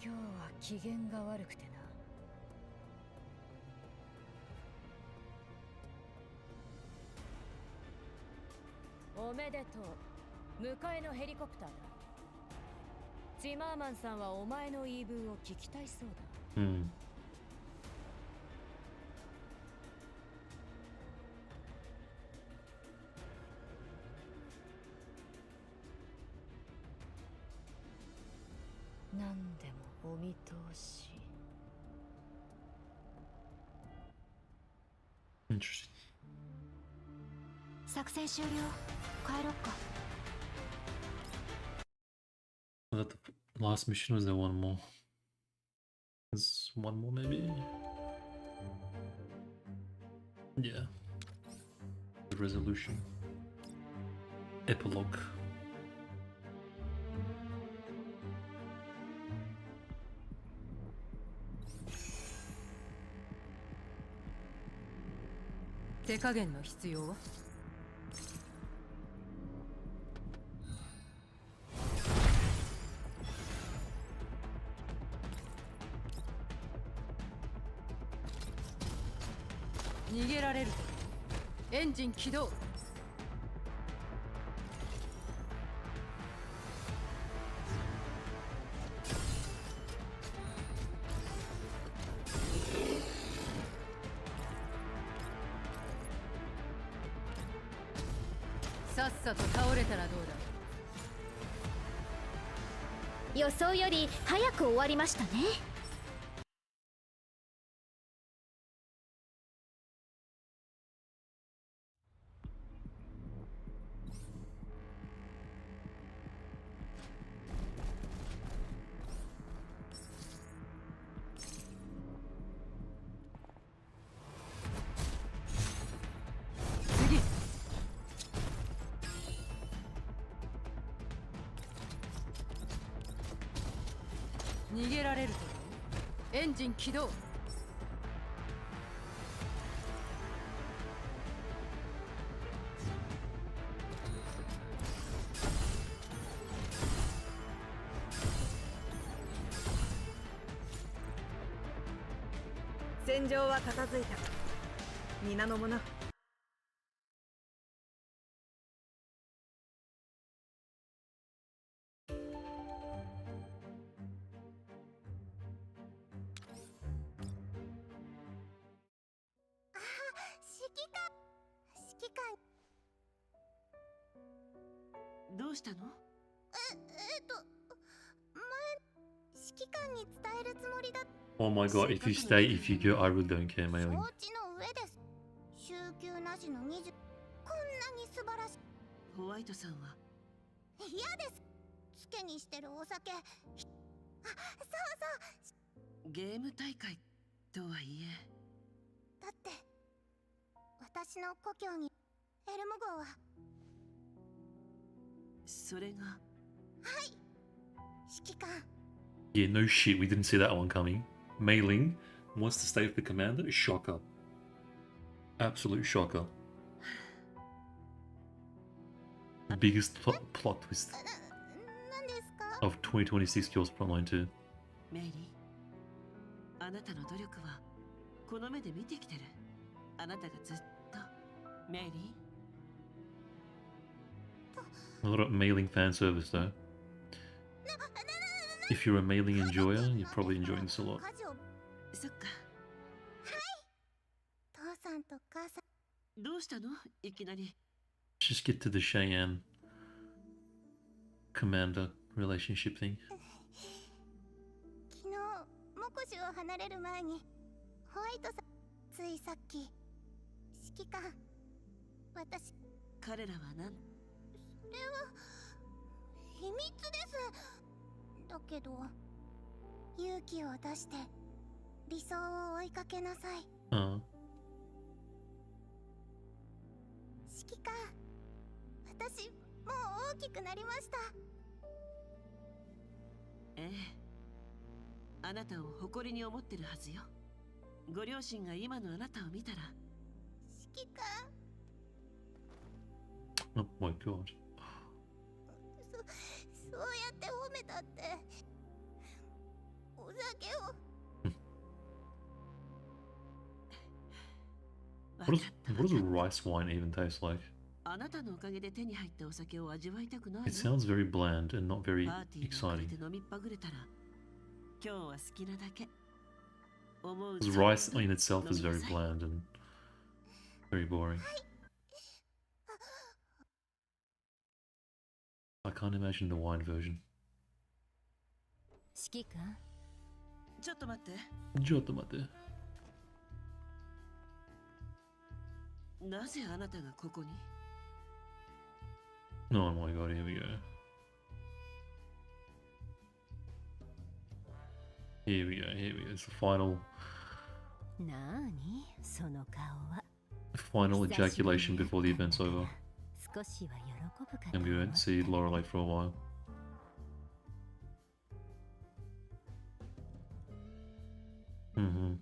今日は機嫌が悪くてな。おめでとう。迎えのヘリコプターだ。ティマーマンさんはお前の言い分を聞きたいそうだ。なんでもお見通し。Interesting. 作戦終了。帰ろっか。Was that the last mission? Was there one more? There's one more, maybe? Yeah. The resolution. Epilogue.「手加減の必要は?」逃げられる。エンジン起動。さっさと倒れたらどうだ。予想より早く終わりましたね。逃げられると。エンジン起動。戦場は片付いた。皆の者。どうしたの？指揮官に伝えるつもりだ。 Oh my god, if you stay, if you go, I really don't care, Mailing. 承知の上です。週休なしの20。こんなに素晴らしい。ホワイトさんは嫌です。つけにしてるお酒。あ、そうそう。ゲーム大会とはいえ。だって私の故郷にエルモ号は。それが。はい。指揮官。 Yeah, no shit, we didn't see that one coming. Mailing wants to stay with the commander. Shocker. Absolute shocker. The biggest plot twist of 2026 Kills Frontline 2. メイリー、あなたの努力はこの目で見てきてる。あなたがずっとメイリー。 A lot of mailing fan service though. If you're a mailing enjoyer, you're probably enjoying this a lot. そっか。はい。父さんと母さん。どうしたの？いきなり。 Let's just get to the Cheyanne commander relationship thing. 昨日、モコシを離れる前に、ホワイトさん、ついさっき、指揮官、私。彼らは何？それは、秘密です。だけど、勇気を出して、理想を追いかけなさい。指揮官、私、もう大きくなりました。ええ。あなたを誇りに思ってるはずよ。ご両親が今のあなたを見たら。指揮官。Oh my god. そうやって褒めたって。酒を。What does rice wine even taste like? あなたのおかげで手に入ったお酒を味わいたくないの？ It sounds very bland and not very パーティーに浮かれ exciting. て飲みっぱぐれたら、今日は好きなだけ。思う Because rice in itself is very bland and very boring. I can't imagine the wine version. 指揮官、ちょっと待って。ちょっと待って。なぜあなたがここに？ Oh my god, here we go. Here we go, here we go. It's the final なにその顔は。 final ejaculation before the event's over. 少しは喜ぶかと And we won't see Lorelei for a while. Mm-hmm.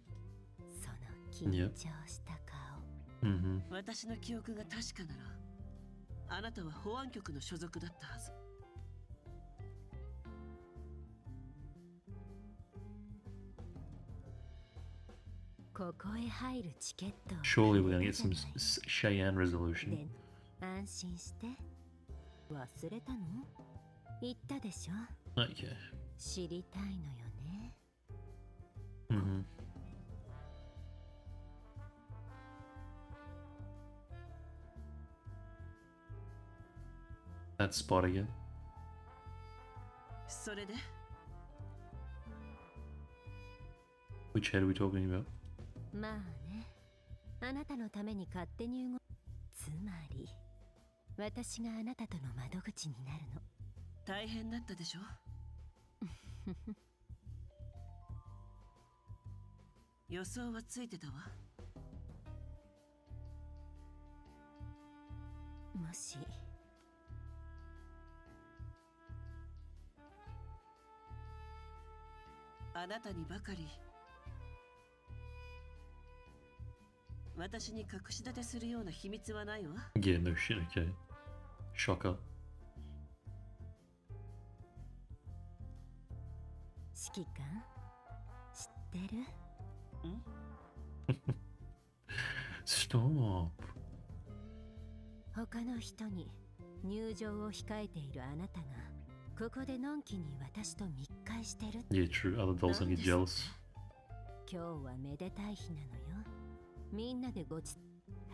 その緊張した顔。 Mm-hmm. 私の記憶が確かなら、あなたは保安局の所属だったはず。ここへ入るチケットを。 Surely we're gonna get some Cheyanne resolution. 安心して。忘れたの？言ったでしょ。 Okay. 知りたいのよね。 Mm-hmm. That spot again. それで Which head are we talking about? まあね。あなたのために勝手に動く。つまり、私があなたとの窓口になるの。大変だったでしょ？予想はついてたわ。もしあなたにばかり私に隠し立てするような秘密はないわ。 Yeah, no shit, okay. Shocker. 指揮官、知ってる？ Stop. 他の人に入場を控えているあなたがここでのんきに私と密会してる。 Yeah, true. Other dolls don't get jealous. 今日はめでたい日なのよ。みんなで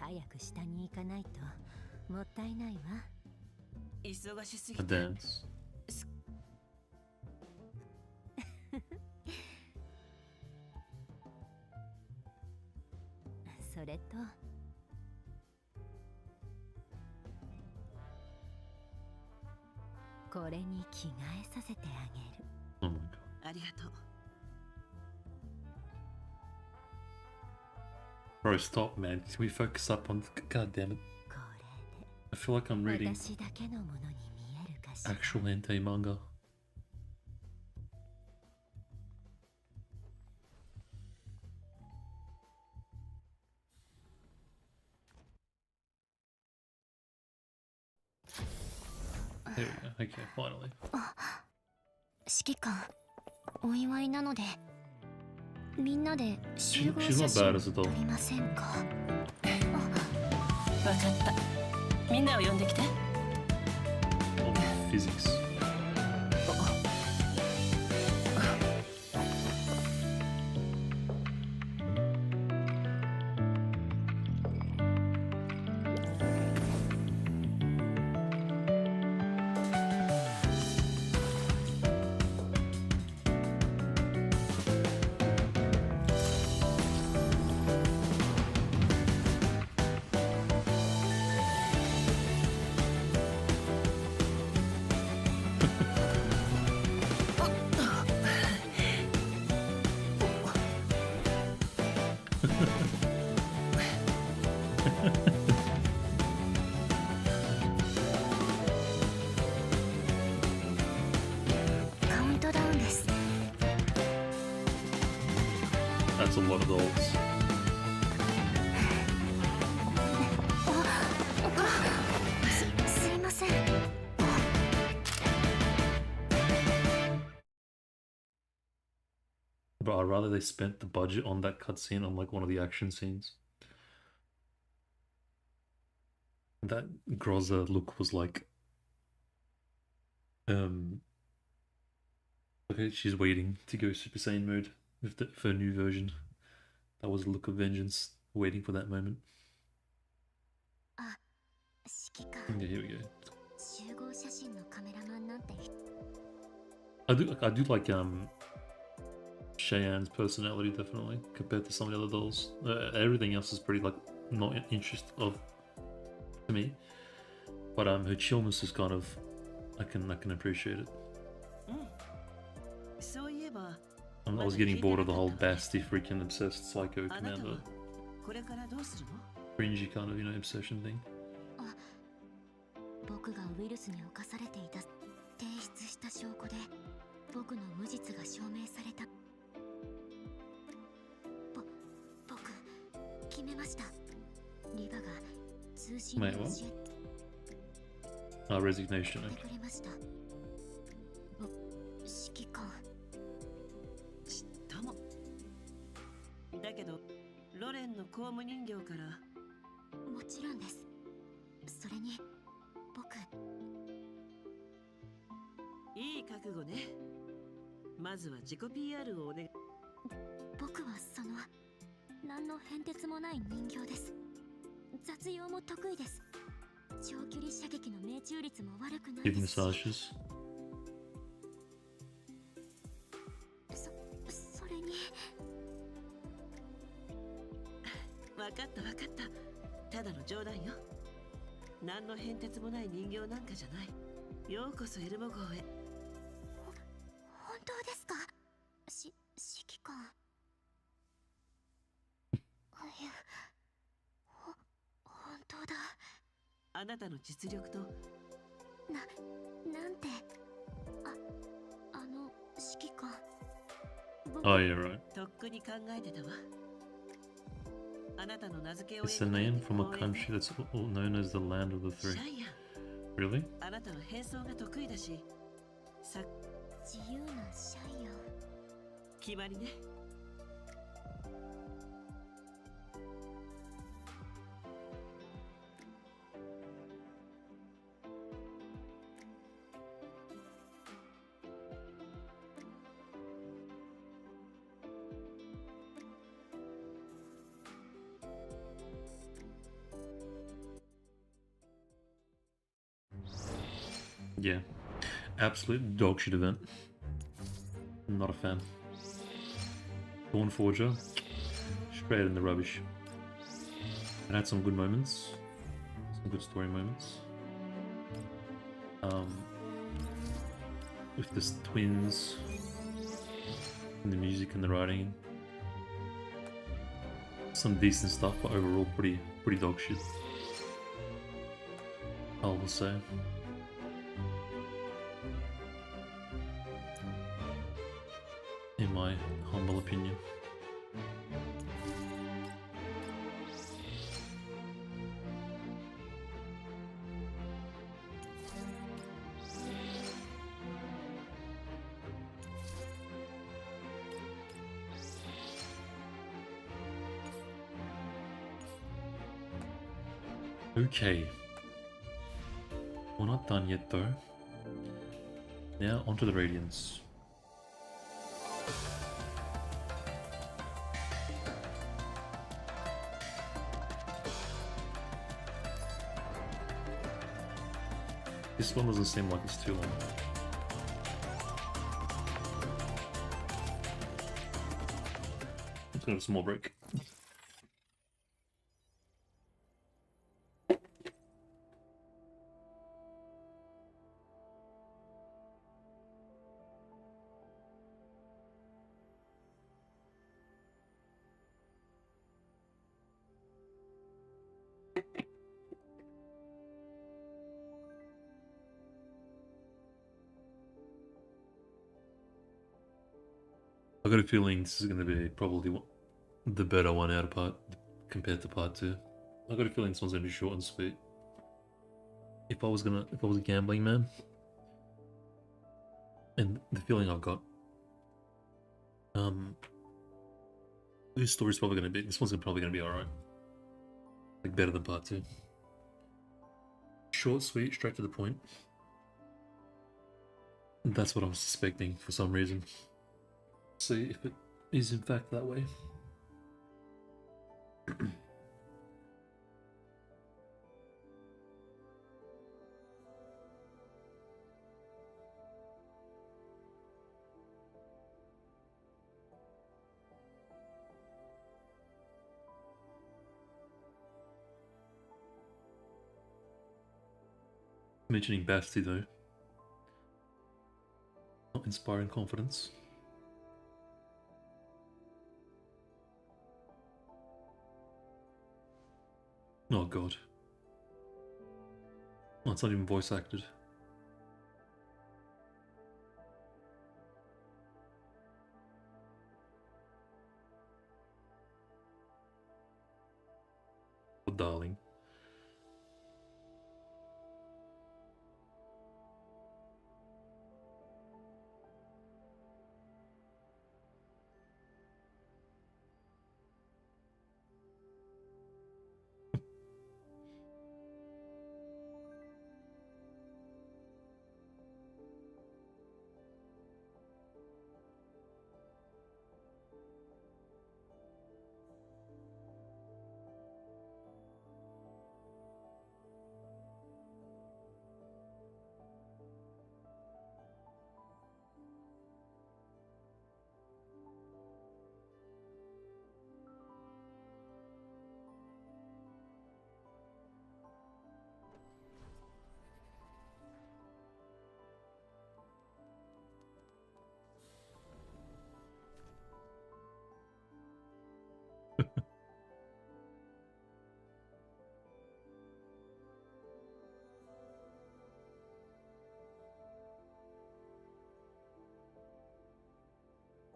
早く下に行かないともったいないわ。忙しすぎ A て。 dance. それとこれに着替えさせてあげる。 Oh my god. ありがとう。 Bro, stop, man. Can we focus up on... God damn it. I feel like I'm reading 私だけのものに見えるかしら。 actual hentai manga. There we go. Okay, finally. 指揮官、お祝いなのでみんなで集合 She's 写 not 真 bad as a 撮 doll. りませんか？わかった。みんなを呼んできて。 Oh, physics. That's a lot of dolls. すいません。But I'd rather they spent the budget on that cutscene on like one of the action scenes. That Groza look was like, okay, she's waiting to go Super Saiyan mode with for a new version. That was a look of vengeance, waiting for that moment. Yeah, here we go. I do like Cheyanne's personality definitely compared to some of the other dolls. Everything else is pretty like not interest of to me, but her chillness is kind of I can appreciate it. I was getting bored of the whole Basti freaking obsessed psycho commander, cringy kind of obsession thing. 僕がウイルスに侵されていた提出した証拠で僕の無実が証明された。僕決めました。リバが通信で教え resignation. てくれました。指揮官。ちっとも。だけどロレンの公務人形から。もちろんです。それに。 いい覚悟ね。まずは自己 PR をお願い。僕はその何の変哲もない人形です。雑用も得意です。長距離射撃の命中率も悪くないです。それに。わかったわかった。ただの冗談よ。 何の変哲もない人形なんかじゃない。ようこそエルモ号へ。本当ですか？指揮官。本当だ。あなたの実力と。なんて。指揮官。Oh, yeah, right. とっくに考えてたわ。 It's a name from a country that's known as the Land of the Three. Really? あなたは変装が得意だし、自由なシャイよ。決まりね。Yeah, absolute dog shit event. Not a fan. Dawnforger, straight in the rubbish. It had some good moments, some good story moments. With the twins, and the music and the writing, some decent stuff, but overall pretty dog shit. I will say. In my humble opinion. Okay. We're not done yet though. Now onto the Radiance. This one doesn't seem like it's too long. Let's have a small break. I got a feeling this is going to be probably the better one out of part compared to part 2. I got a feeling this one's going to be short and sweet. If I was a gambling man, and the feeling I've got, This story's probably gonna be. This one's probably gonna be alright. Like better than part 2. Short, sweet, straight to the point. That's what I was suspecting for some reason. See if it is in fact that way. Mentioning Basti though. Not inspiring confidence. Oh god. Oh, it's not even voice acted. Oh, darling.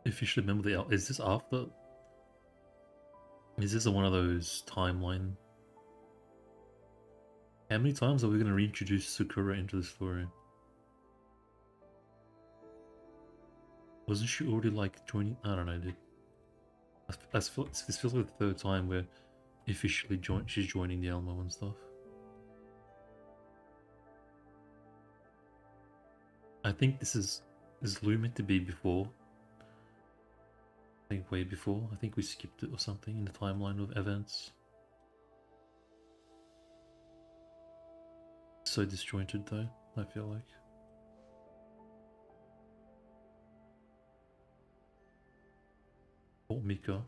If you should remember the, is this after? Is this one of those timeline? How many times are we going to reintroduce Sakura into the story? Wasn't she already like joining? I don't know, dude. This feels like the third time where officially she's joining the Elmo and stuff. I think is Lou meant to be before? I think way before. I think we skipped it or something in the timeline of events. So disjointed though, I feel like. Oh, Mika.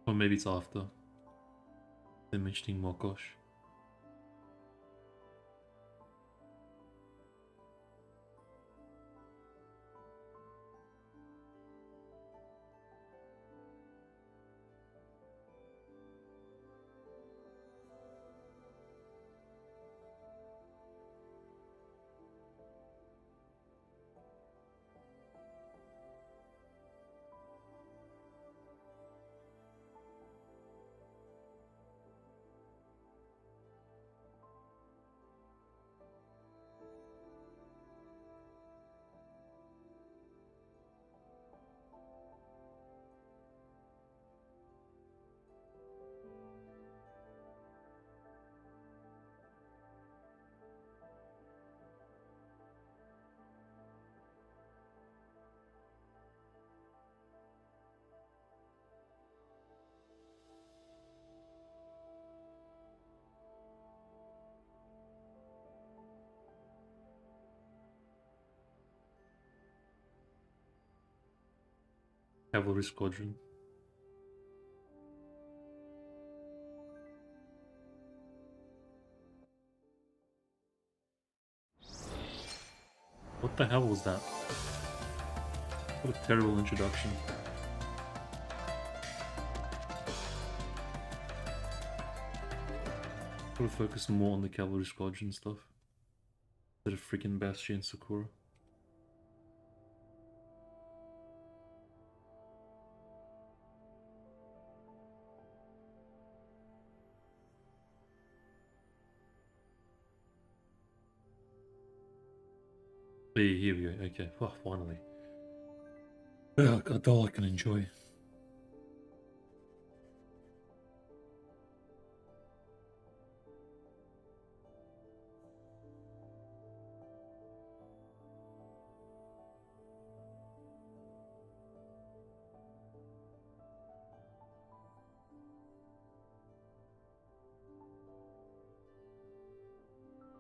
Or maybe it's after. They're mentioning Mokosh. Cavalry Squadron. What the hell was that? What a terrible introduction. Could have focused more on the cavalry squadron and stuff. Instead of freaking Bastion and Sakura. Here we go. Okay, oh, finally. Oh, God, all I can enjoy.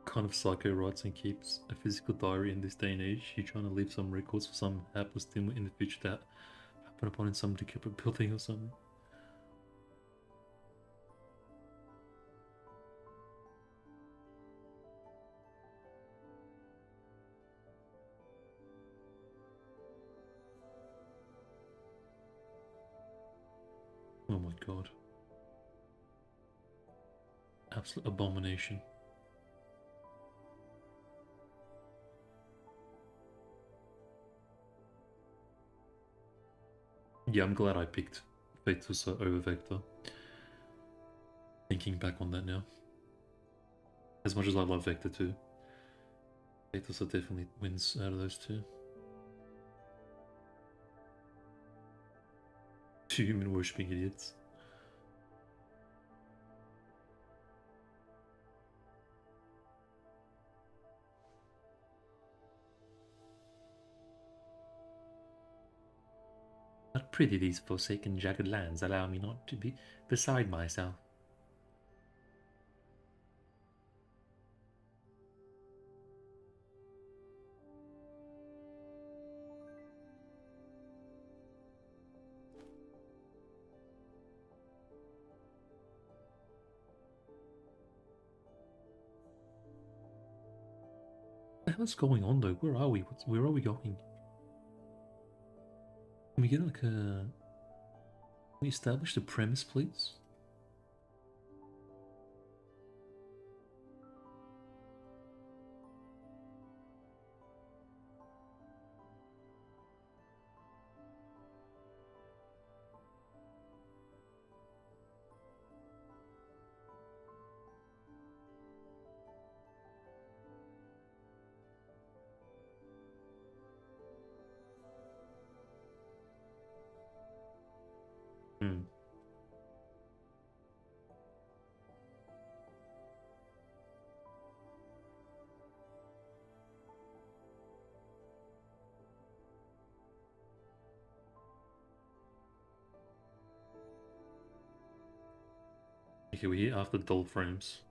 Kind of psycho writes and keeps a physical diary in this day and age. You're trying to leave some records for some hapless thing in the future that happened upon in some decrepit building or something. Oh my god. Absolute abomination. Yeah, I'm glad I picked Vector over Vector. Thinking back on that now. As much as I love Vector too. Vector definitely wins out of those two. Two human worshipping idiots. Not pretty these forsaken jagged lands allow me not to be beside myself. What's going on though? Where are we? Where are we going? Can we get like a... Can we establish the premise, please? Okay, we're here after dull frames.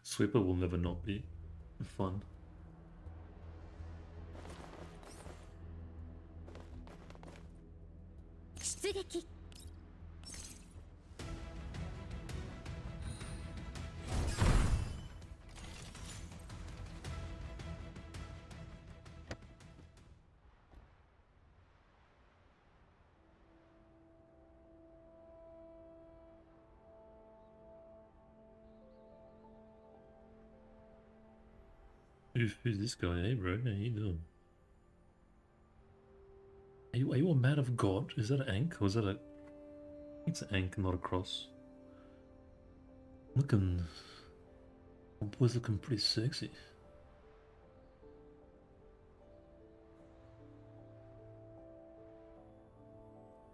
Sweeper will never not be fun. Who's this guy? Hey bro, how you doing? Are you a man of God? Is that an ankh or is that a... It's an ankh, not a cross. Looking Boy's looking pretty sexy.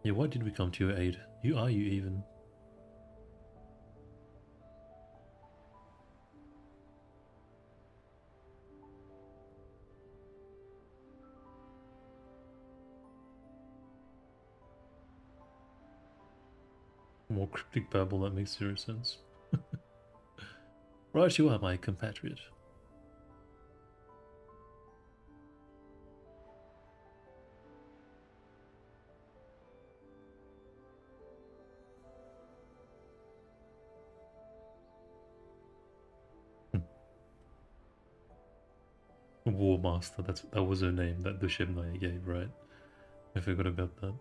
Yeah, why did we come to your aid? Who are you even? More cryptic babble that makes zero sense. Right you are, my compatriot. War Master, that was her name that the Shemnaya gave, right? I forgot about that.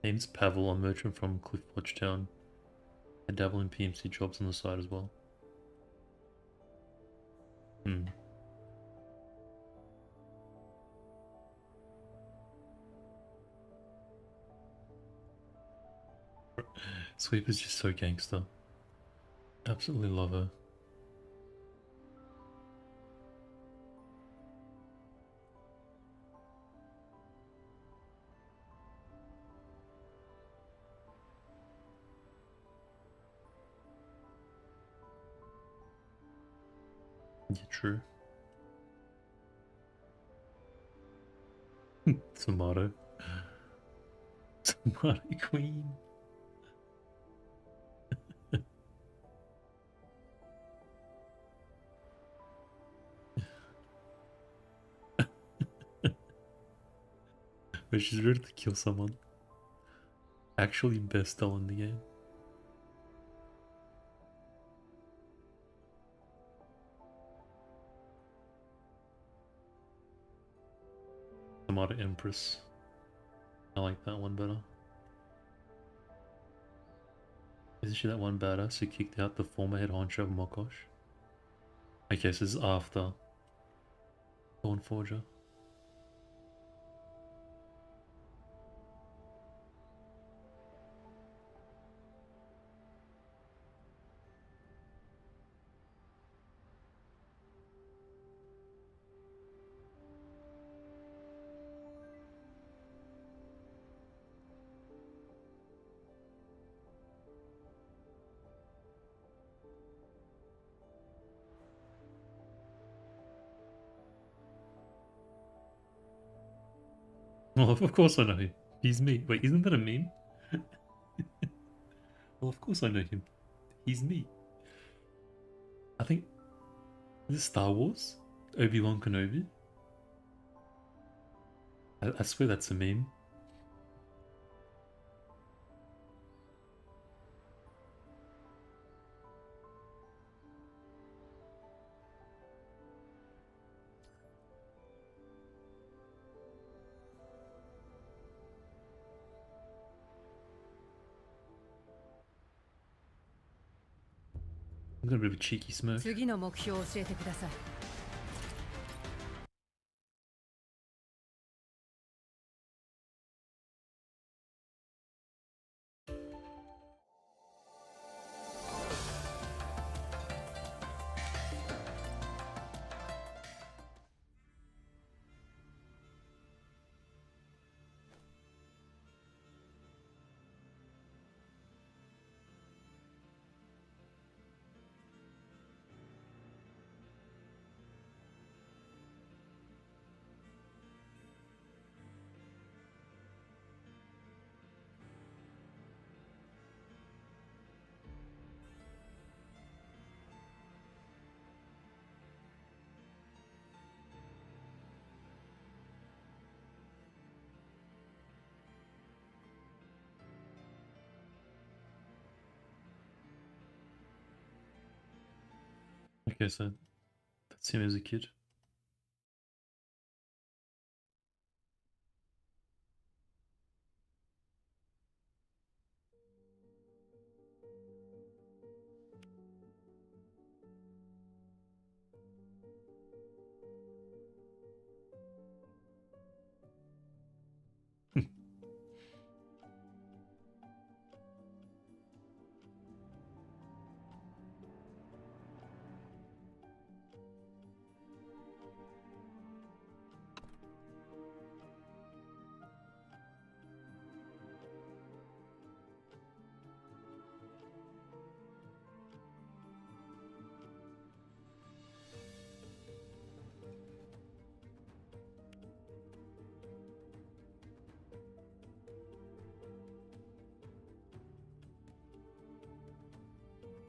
Name's Pavel, a merchant from Cliffwatch Town. I dabble in PMC jobs on the side as well. Sweep is just so gangster. Absolutely love her. Yeah, true. Tomato. Tomato Queen. But she's ready to kill someone. Actually best doll in the game. Tomato Empress. I like that one better. Isn't she that one badass who kicked out the former head honcho of Mokosh? I guess this is after Dawnforger. Well, of course I know him. He's me. Wait, isn't that a meme? Well, of course I know him. He's me. I think... Is it Star Wars? Obi-Wan Kenobi? I swear that's a meme. I'm gonna be a cheeky smirk. 次の目標を教えてください。Okay, so that's him as a kid.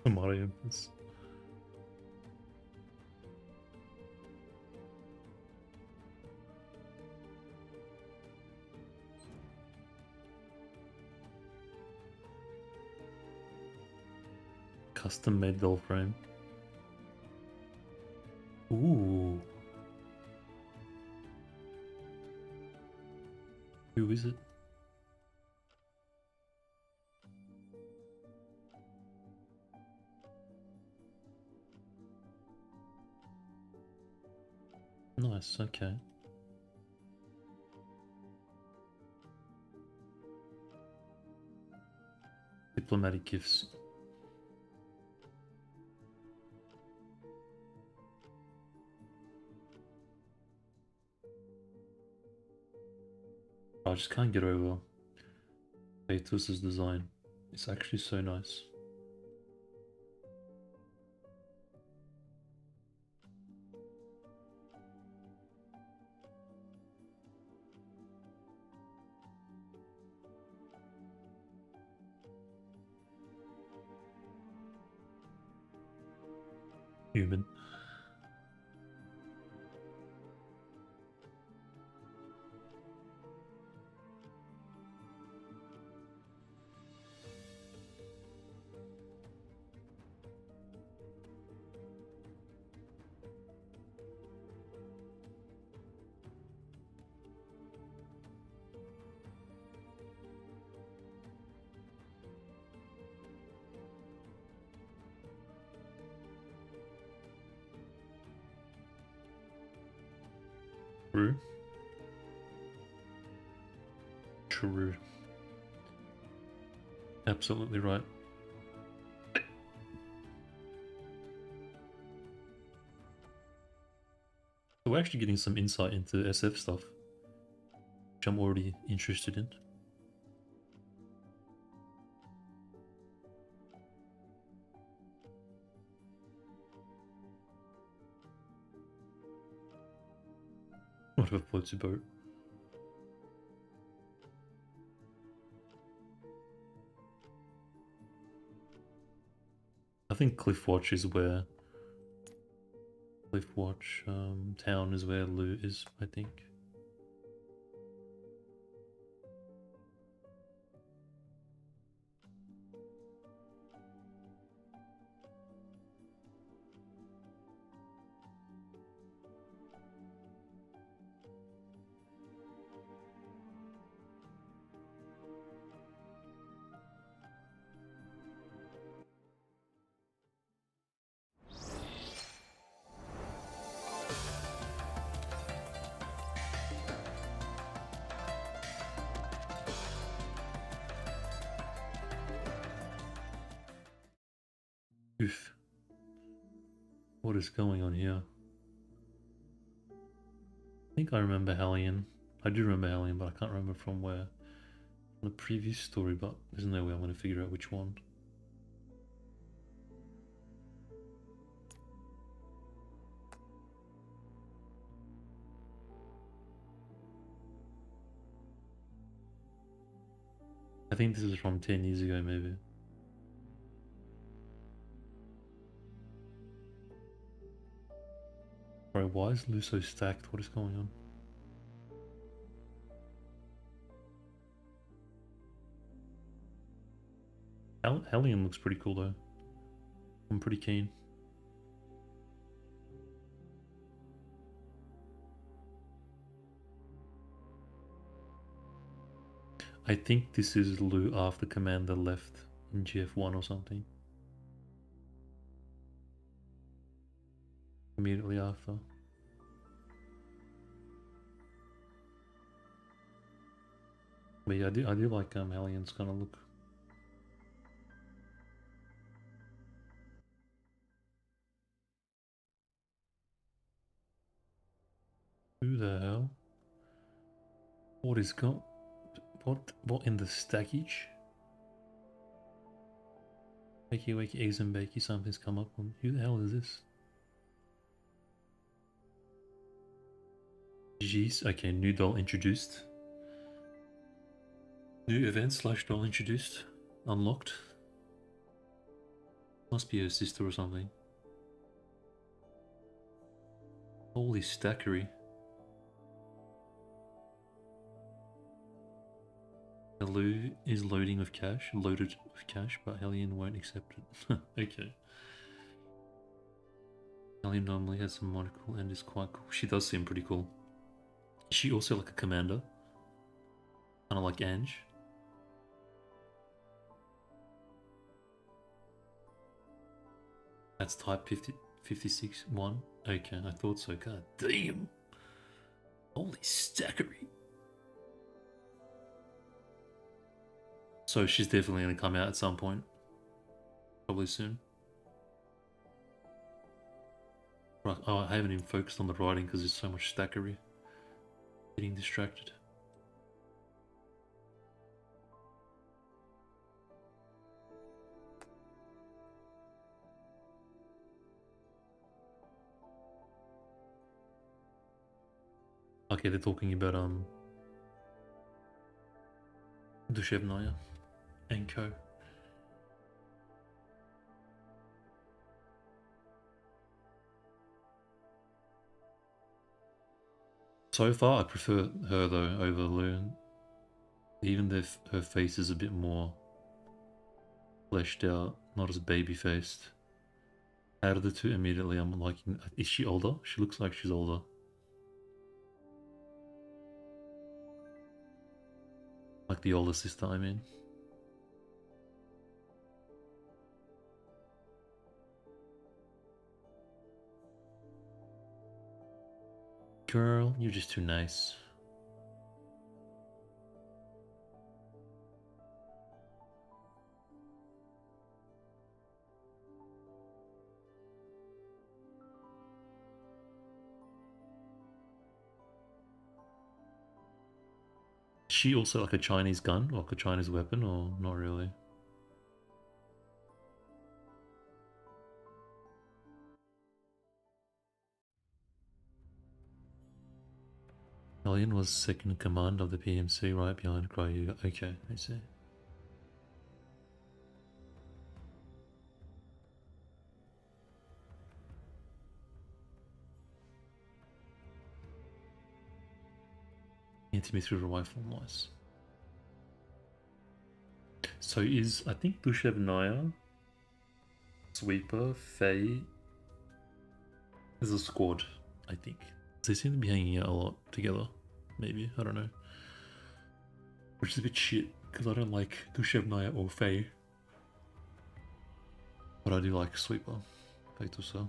Mario infants. Custom made doll frame. Ooh. Who is it? Nice, okay. Diplomatic gifts. I just can't get over Aethos's design. It's actually so nice. Human. True. True. Absolutely right. So we're actually getting some insight into SF stuff, which I'm already interested in. What if it floats a boat? I think Cliffwatch is where Cliffwatch town is where Lu is, I think. Oof. What is going on here? I think I remember Hellion. I do remember Hellion, but I can't remember from where. From the previous story, but there's no way I'm going to figure out which one. I think this is from 10 years ago, maybe. Bro, why is Lu so stacked? What is going on? Hellion looks pretty cool though. I'm pretty keen. I think this is Lu after Commander left in GF1 or something. Immediately after. But yeah, I do like Helion's kind of look. Who the hell? What is what in the stackage? Wakey eggs and bakey, something's come up on. Who the hell is this? Jeez, okay, new doll introduced. New event / doll introduced. Unlocked. Must be her sister or something. Holy stackery. Lu is loaded with cash, but Hellion won't accept it. Okay. Hellion normally has a monocle and is quite cool. She does seem pretty cool. Is she also like a commander? Kind of like Ange. That's type 56-1. Okay, I thought so. God damn. Holy stackery. So she's definitely going to come out at some point. Probably soon. Right. Oh, I haven't even focused on the writing because there's so much stackery. Getting distracted. Okay, they're talking about Liushih and co. So far, I prefer her though over Lu. Even if her face is a bit more fleshed out, not as baby faced. Out of the two, immediately I'm liking. Is she older? She looks like she's older. Like the older sister, I mean. Girl, you're just too nice. Is she also like a Chinese gun, or like a Chinese weapon, or not really? Hellion was second in command of the PMC, right behind Cryuga. Okay, I see. Hit me through the rifle, nice. So is, I think Liushih Naya, Sweeper, Faye is a squad, I think. They seem to be hanging out a lot together, maybe, I don't know. Which is a bit shit, because I don't like Liushih Naya or Faye. But I do like Sweeper, Faye Tusa.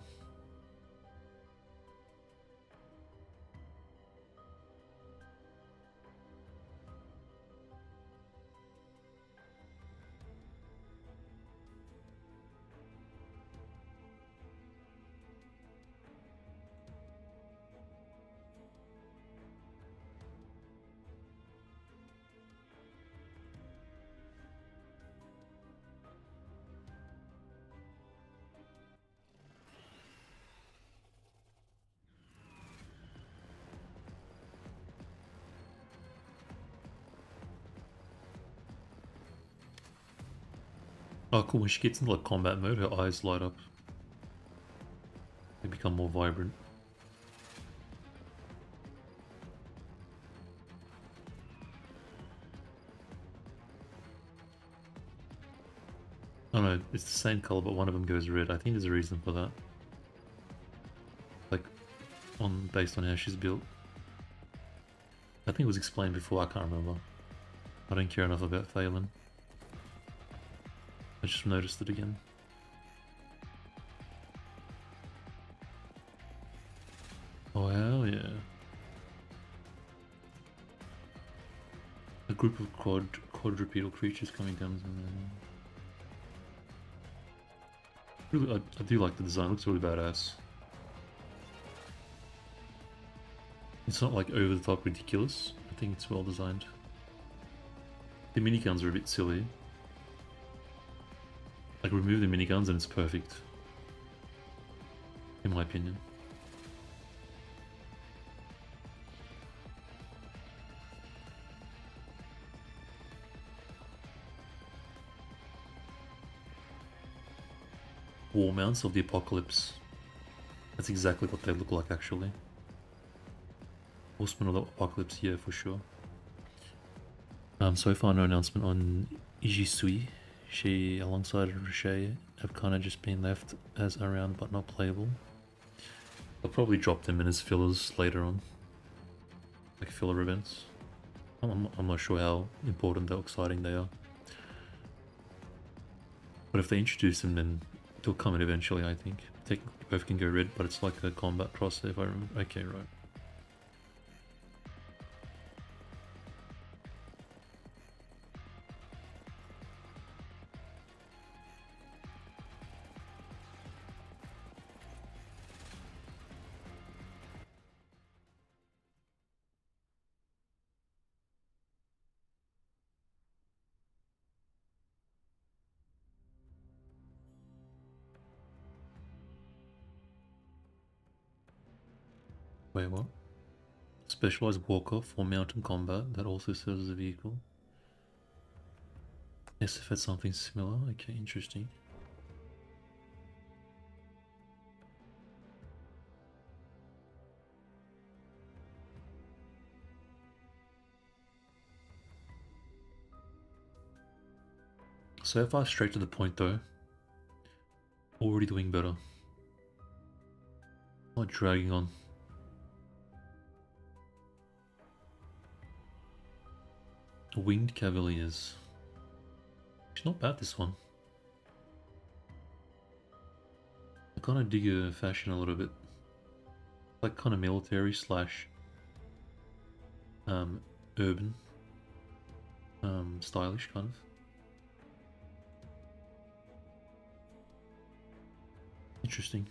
Oh cool, when she gets into like combat mode, her eyes light up. They become more vibrant. Oh no, it's the same color, but one of them goes red. I think there's a reason for that. Like, based on how she's built. I think it was explained before, I can't remember. I don't care enough about Phelan. I just noticed it again. Oh hell yeah. A group of quadrupedal creatures coming down. Really, I do like the design, it looks really badass. It's not like over the top ridiculous, I think it's well designed. The miniguns are a bit silly. Like, remove the miniguns and it's perfect. In my opinion. War mounts of the apocalypse. That's exactly what they look like actually. Horsemen of the apocalypse, yeah, for sure. So far no announcement on Ijisui. She, alongside Liushih, have kind of just been left as around but not playable. I'll probably drop them in as fillers later on. Like filler events. I'm not sure how important or exciting they are. But if they introduce them, then they'll come in eventually, I think. Technically both can go red, but it's like a combat crosser if I remember. Okay, right. Wait, what? Specialized walker for mountain combat that also serves as a vehicle. Yes, if it's something similar. Okay, interesting. So far, straight to the point though. Already doing better. Not dragging on. Winged Cavaliers. It's not bad, this one. I kind of dig her fashion a little bit. Like kind of military slash urban, stylish kind of. Interesting.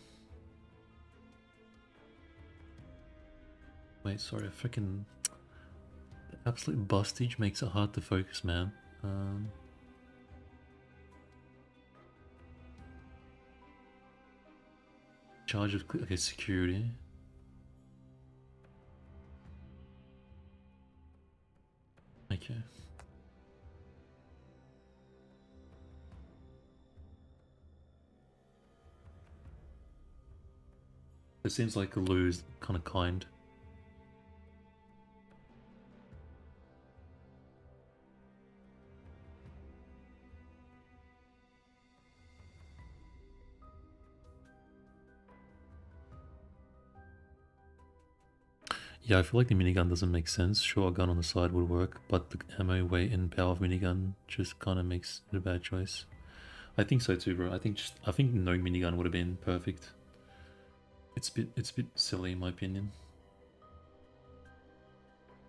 Wait, sorry, I freaking... Absolute bustage makes it hard to focus, man. Charge of... Okay, security. Okay. It seems like Lou's kind of kind. Yeah, I feel like the minigun doesn't make sense. Sure, a gun on the side would work, but the ammo, weight, and power of minigun just kind of makes it a bad choice. I think so too, bro. I think no minigun would have been perfect. It's a bit silly in my opinion.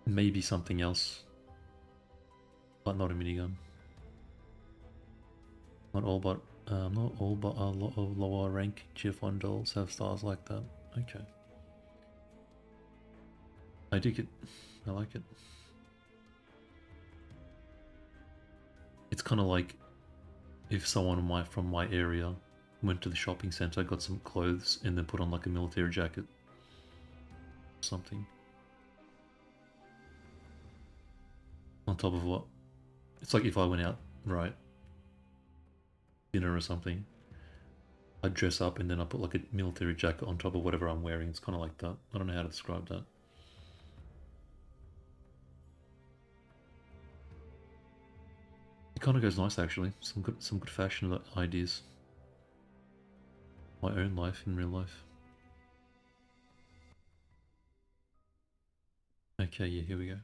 Maybe something else, but not a minigun. Not all but a lot of lower rank GF1 dolls have styles like that. Okay. I dig it. I like it. It's kind of like if someone from my area went to the shopping center, got some clothes, and then put on like a military jacket. Something. On top of what? It's like if I went out, right? Dinner or something. I'd dress up and then I put like a military jacket on top of whatever I'm wearing. It's kind of like that. I don't know how to describe that. It kind of goes nice actually. Some good fashion ideas. My own life in real life. Okay, yeah, here we go.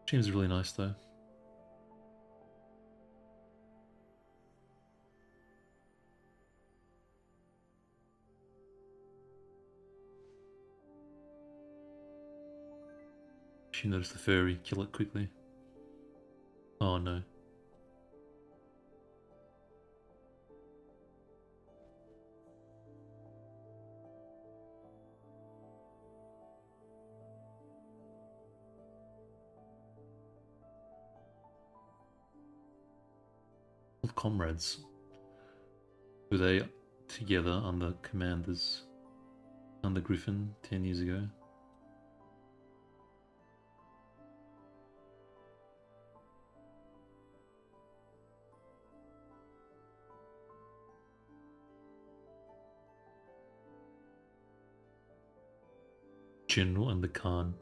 Seems really nice though. She noticed the furry. Kill it quickly. Oh no. Old comrades. Were they together under commanders under Griffin 10 years ago? General and the Khan.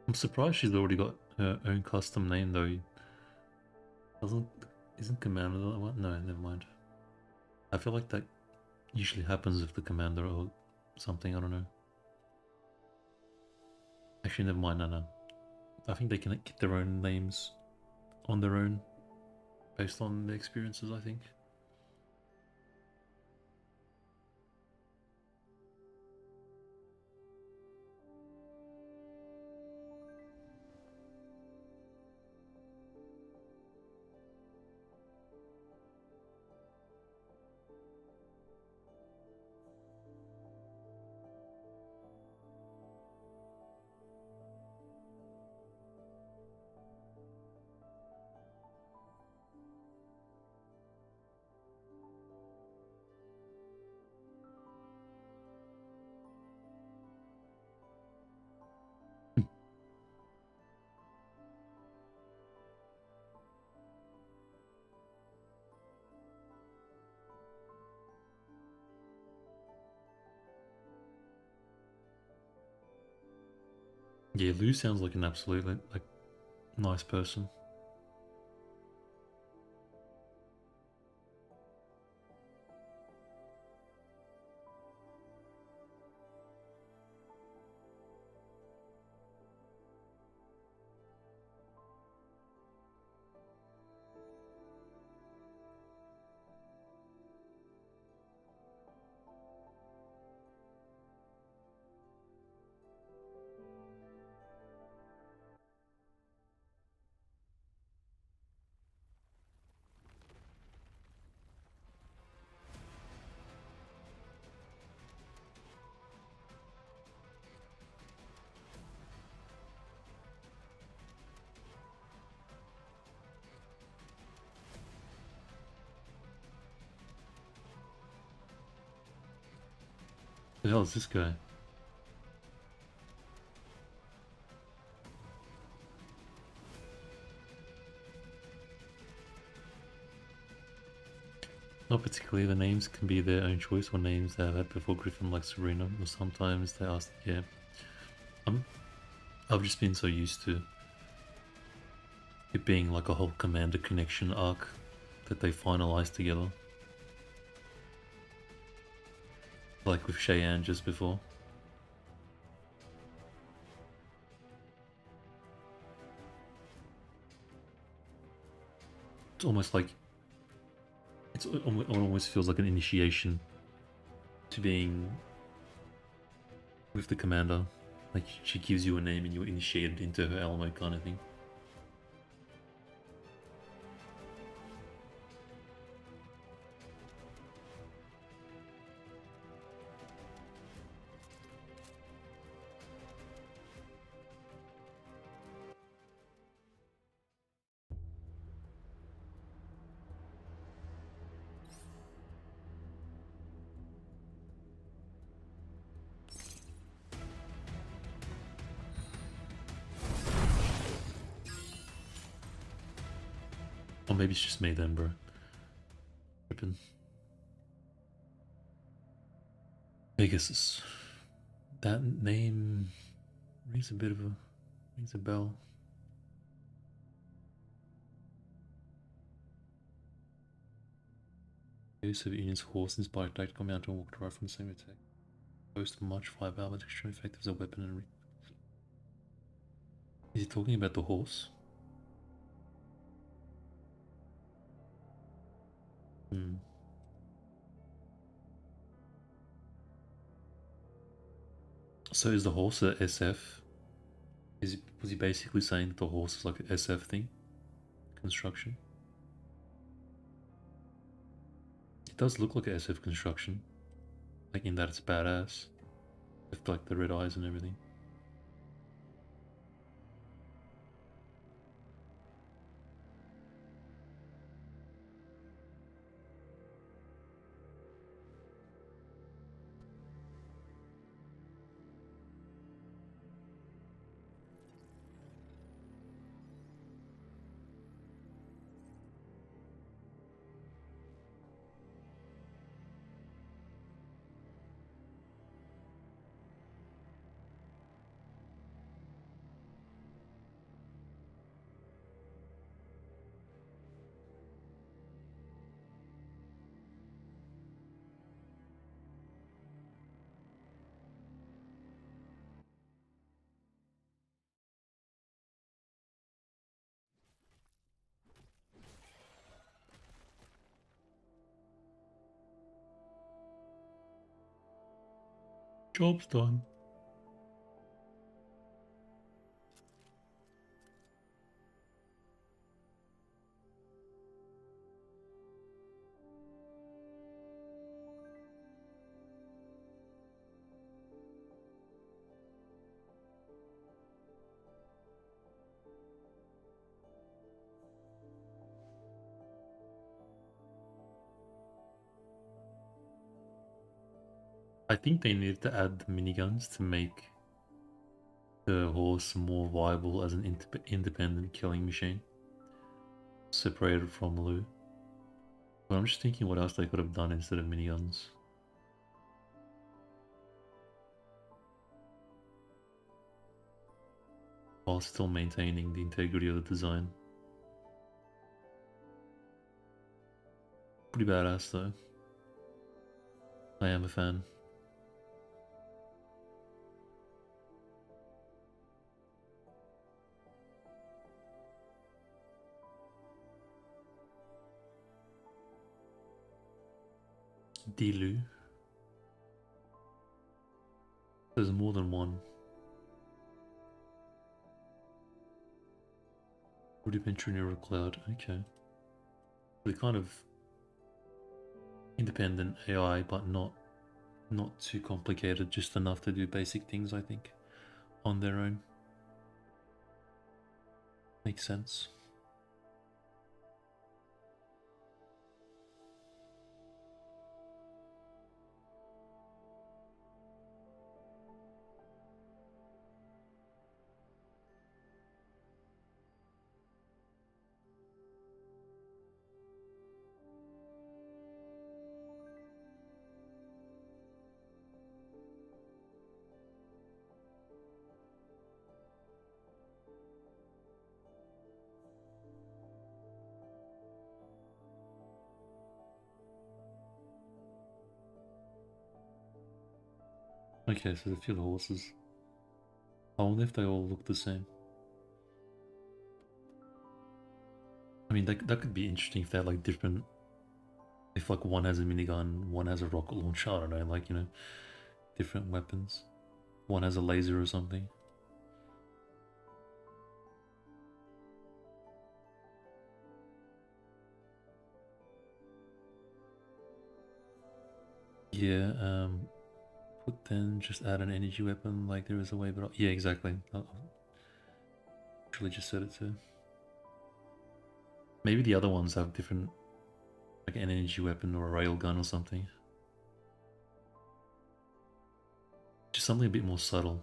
I'm surprised she's already got her own custom name though. Isn't Commander that one? No, never mind. I feel like that usually happens with the Commander or something, I don't know. Actually, never mind, no. I think they can get their own names on their own based on their experiences, I think. Yeah, Lou sounds like an absolutely nice person. Who the hell is this guy? Not particularly, the names can be their own choice or names they have had before Griffin, like Serena, or sometimes they ask, yeah. I've just been so used to it being like a whole Commander connection arc that they finalized together. Like with Cheyanne just before. It's almost like it almost feels like an initiation to being with the Commander. Like she gives you a name and you're initiated into her element kind of thing. Or maybe it's just me then, bro. Tripping. Pegasus. That name rings a bell. Use of Union's horse inspired attack come out and walked right from the same attack. Boast much firepower, but extremely effective as a weapon and is he talking about the horse? So is the horse a SF? Was he basically saying that the horse is like an SF thing? Construction? It does look like an SF construction. Like in that it's badass. With like the red eyes and everything. Job's done. I think they needed to add the miniguns to make the horse more viable as an independent killing machine, separated from Liu. But I'm just thinking what else they could have done instead of miniguns. While still maintaining the integrity of the design. Pretty badass though. I am a fan. Dilu. There's more than one. Rudimentary neural cloud, okay. They're kind of independent AI, but not too complicated, just enough to do basic things, I think, on their own. Makes sense. Okay, so there's a few horses. I wonder if they all look the same. I mean, that could be interesting if they had like different... If like one has a minigun, one has a rocket launcher, I don't know, like, you know, different weapons. One has a laser or something. Yeah, but then just add an energy weapon like there is a way, but yeah, exactly. I actually just said it too. Maybe the other ones have different, like an energy weapon or a railgun or something. Just something a bit more subtle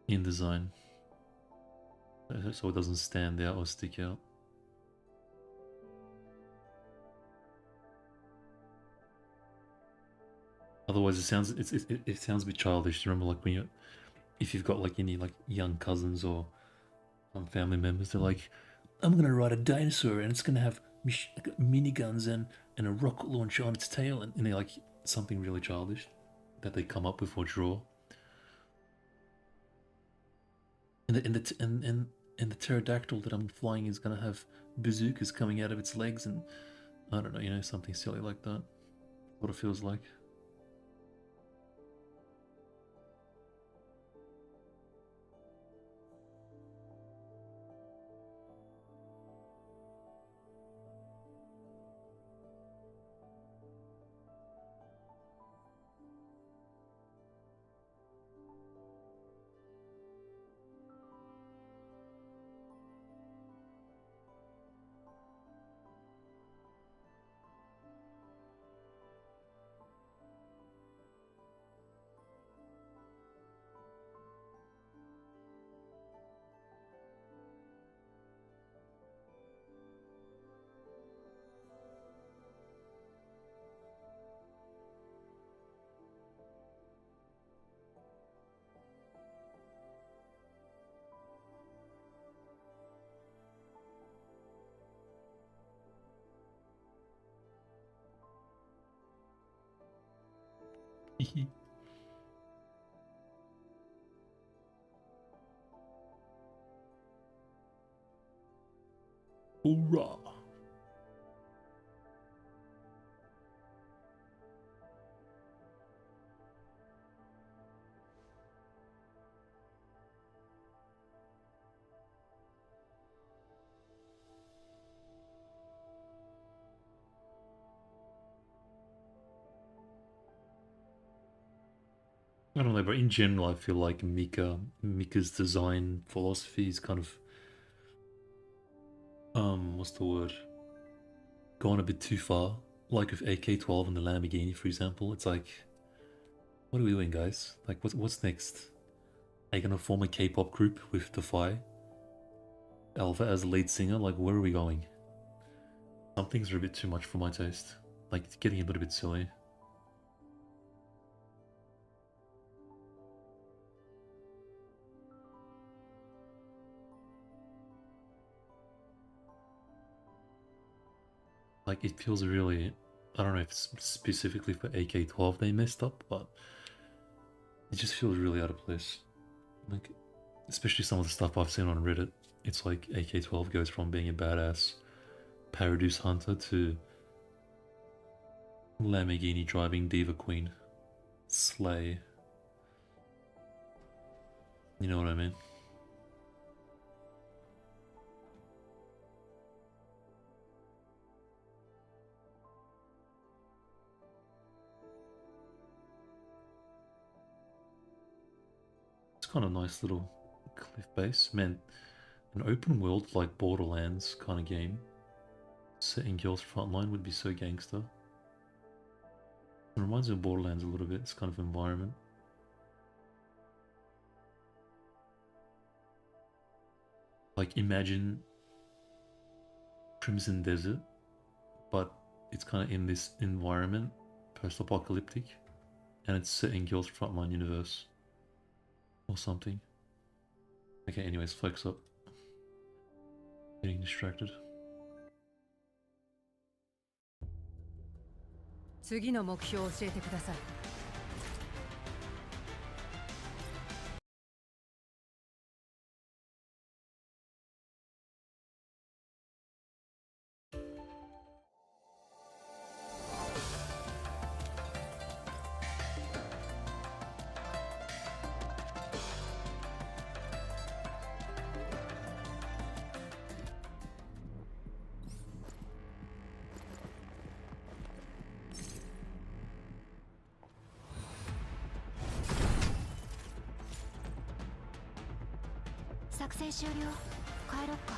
in design. so it doesn't stand out or stick out. Otherwise, it sounds it sounds a bit childish. Do you remember, like, when you, if you've got like any like young cousins or family members, they're like, "I'm gonna ride a dinosaur and it's gonna have miniguns and a rocket launcher on its tail," and they're like something really childish that they come up with or draw. And the pterodactyl that I'm flying is gonna have bazookas coming out of its legs, and I don't know, you know, something silly like that. What it feels like. Hoorah! I don't know, but in general, I feel like Mika's design philosophy is kind of, what's the word? Gone a bit too far. Like with AK-12 and the Lamborghini, for example, it's like, what are we doing, guys? Like, what's next? Are you gonna form a K-pop group with Defy? Alpha as the lead singer? Like, where are we going? Some things are a bit too much for my taste. Like, it's getting a little bit silly. Like, it feels really, I don't know if it's specifically for AK-12 they messed up, but it just feels really out of place. Like, especially some of the stuff I've seen on Reddit, it's like AK-12 goes from being a badass Paradise hunter to Lamborghini driving diva queen. Slay. You know what I mean? Kind of nice little cliff base. Man, an open world like Borderlands kind of game set in Girls Frontline would be so gangster. It reminds me of Borderlands a little bit, this kind of environment. Like, imagine Crimson Desert, but it's kind of in this environment, post-apocalyptic, and it's set in Girls Frontline universe. Or something. Okay, anyways, flex up. Getting distracted. 次の目標を教えてください。作戦終了。帰ろっか。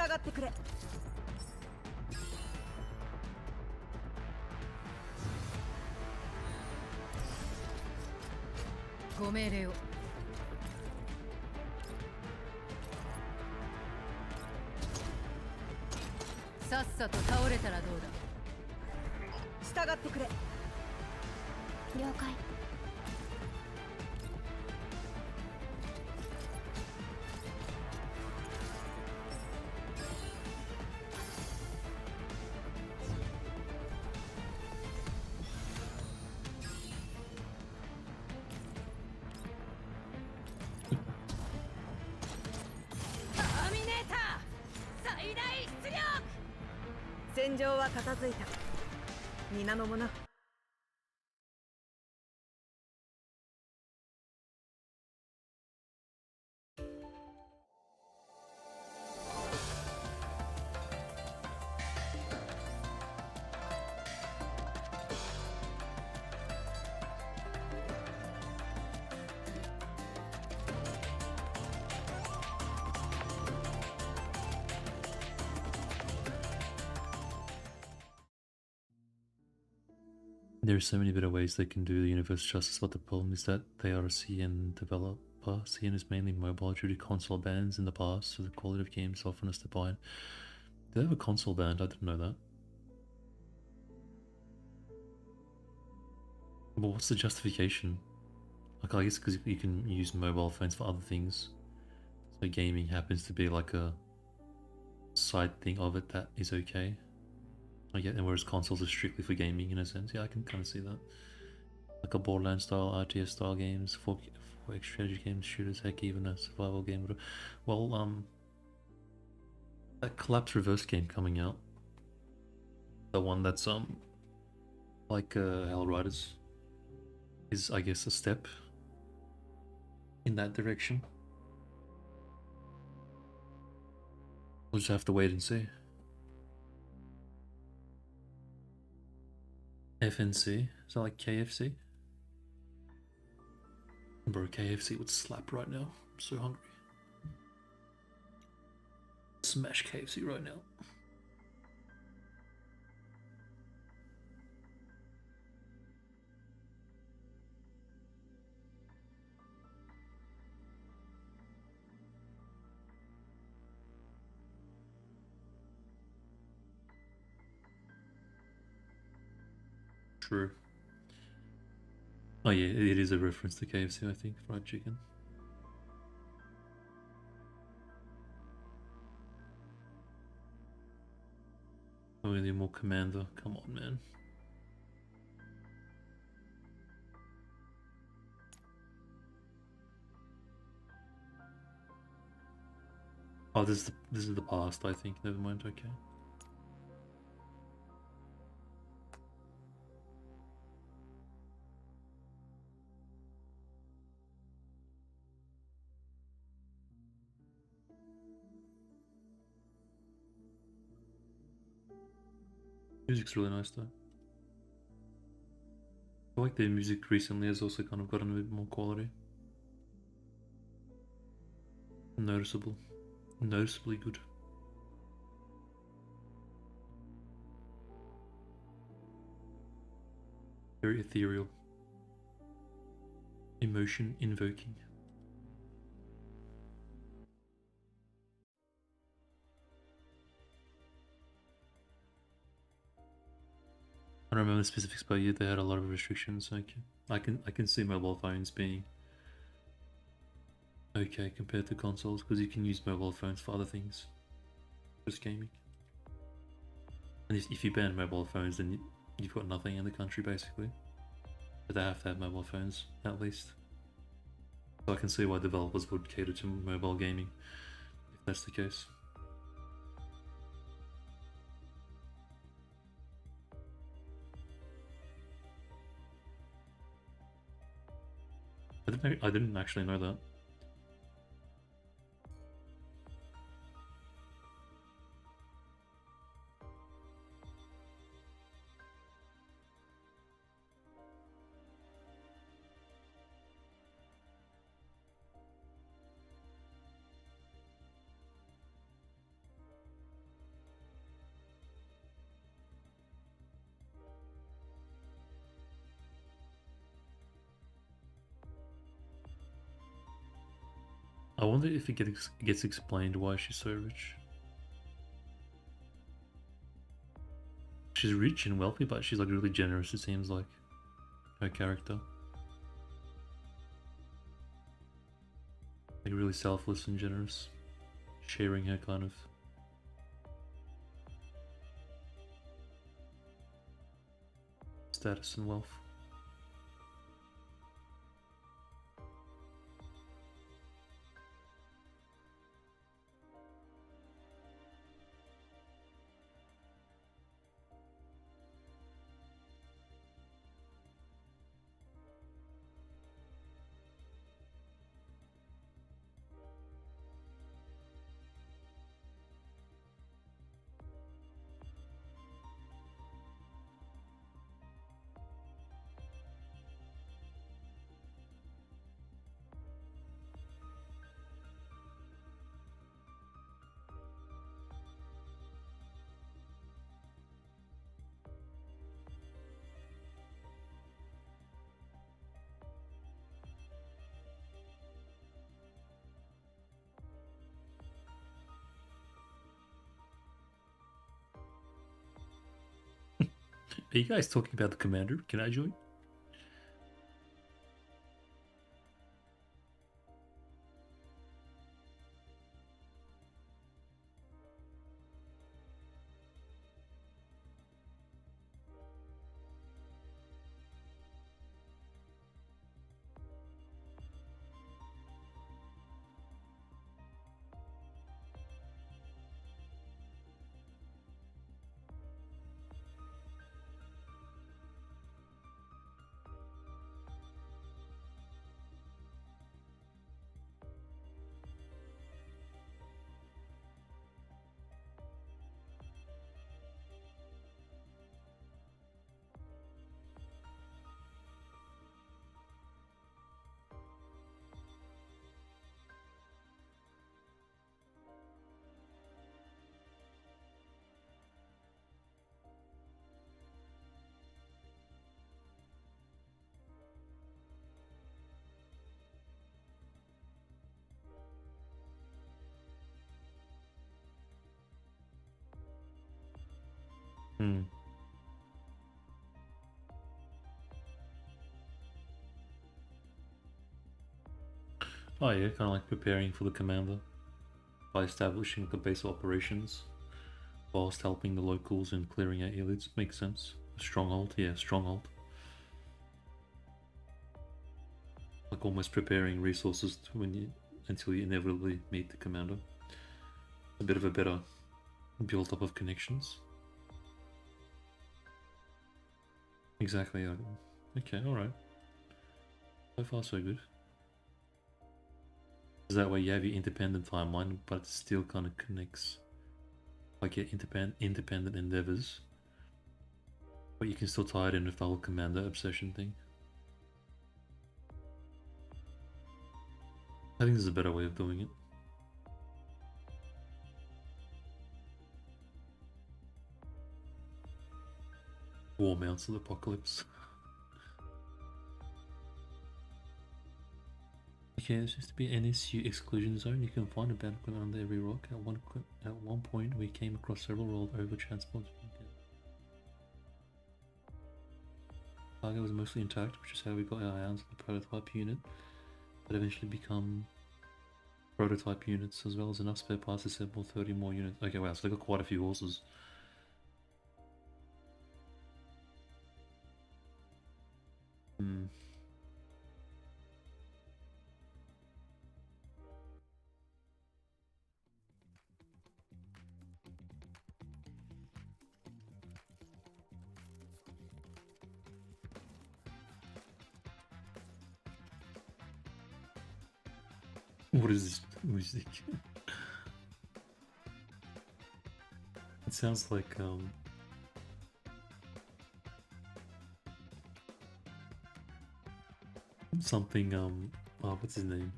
従ってくれ。ご命令を。さっさと倒れたらどうだ。従ってくれ。了解。戦場は片付いた。皆の者。There are so many better ways they can do the universe justice, but the problem is that they are a CN developer. CN is mainly mobile due to console bans in the past, so the quality of games often is declined. Do they have a console ban? I didn't know that. Well, what's the justification? Like, I guess because you can use mobile phones for other things. So gaming happens to be like a side thing of it that is okay. I get, and whereas consoles are strictly for gaming in a sense. Yeah, I can kind of see that. Like a Borderlands style, RTS style games, 4X strategy games, shooters, heck, even a survival game. Well, that Collapse Reverse game coming out, the one that's like Hellriders, is I guess a step in that direction. We'll just have to wait and see. FNC? Is that like KFC? Bro, KFC would slap right now. I'm so hungry. Smash KFC right now. True. Oh yeah, it is a reference to KFC, I think, fried chicken. Oh, we need more Commander. Come on, man. Oh, this is the past, I think. Never mind. Okay. Music's really nice though. I feel like their music recently has also kind of gotten a bit more quality. Noticeable. Noticeably good. Very ethereal. Emotion invoking. I don't remember the specifics, but yeah, they had a lot of restrictions. Okay, I can see mobile phones being okay compared to consoles because you can use mobile phones for other things, just gaming. And if you ban mobile phones, then you've got nothing in the country basically. But they have to have mobile phones at least. So I can see why developers would cater to mobile gaming if that's the case. I didn't actually know that. I wonder if it gets explained why she's so rich. She's rich and wealthy, but she's like really generous, it seems like, her character. Like really selfless and generous, sharing her kind of status and wealth. Are you guys talking about the commander? Can I join? Oh yeah, kind of like preparing for the commander by establishing the base of operations whilst helping the locals and clearing out elites. Makes sense. Stronghold, yeah, stronghold. Like almost preparing resources until you inevitably meet the commander. A bit of a better build up of connections. Exactly. Okay, alright. So far so good. Is that way you have your independent timeline, but it still kind of connects, like your independent endeavors, but you can still tie it in with the whole commander obsession thing. I think there's a better way of doing it. War mounts of the apocalypse. Okay, there seems to be an NSU exclusion zone. You can find a battle equipment under every rock. At one point, we came across several rolled over transports. Cargo was mostly intact, which is how we got our hands on the prototype unit, but eventually become prototype units, as well as enough spare parts to assemble 30 more units. Okay, wow, so they got quite a few horses. What is this music? It sounds like something oh, what's his name?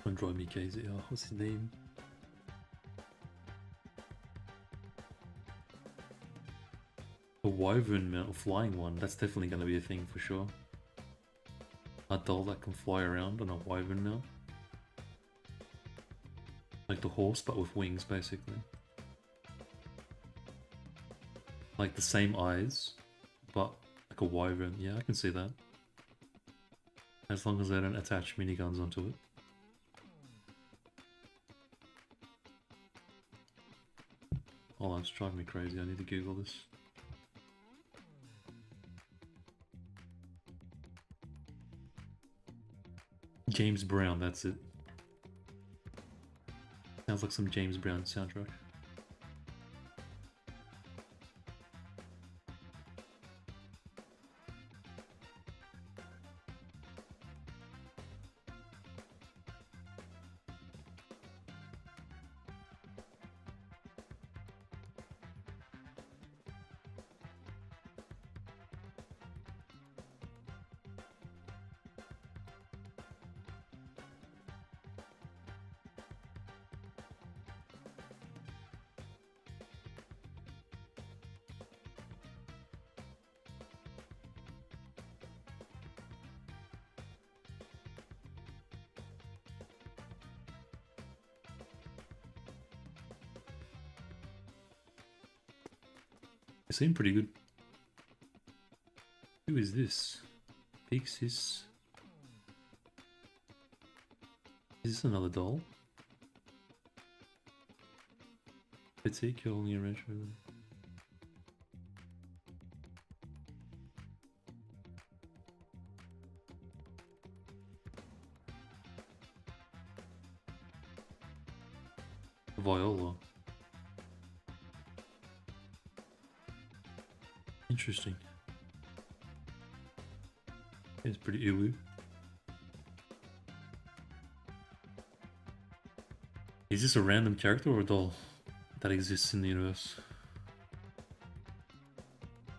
Don't drive me crazy. Oh, what's his name? A wyvern mount, a flying one. That's definitely going to be a thing for sure. A doll that can fly around on a wyvern mount. Like the horse, but with wings, basically. Like the same eyes, but like a wyvern. Yeah, I can see that. As long as they don't attach miniguns onto it. Oh, that's driving me crazy. I need to Google this. James Brown, that's it. Sounds like some James Brown soundtrack. They seem pretty good. Who is this? Pixis. Is this another doll? Petite curling arrangement. Viola. Interesting. It's pretty ew. Is this a random character or a doll that exists in the universe?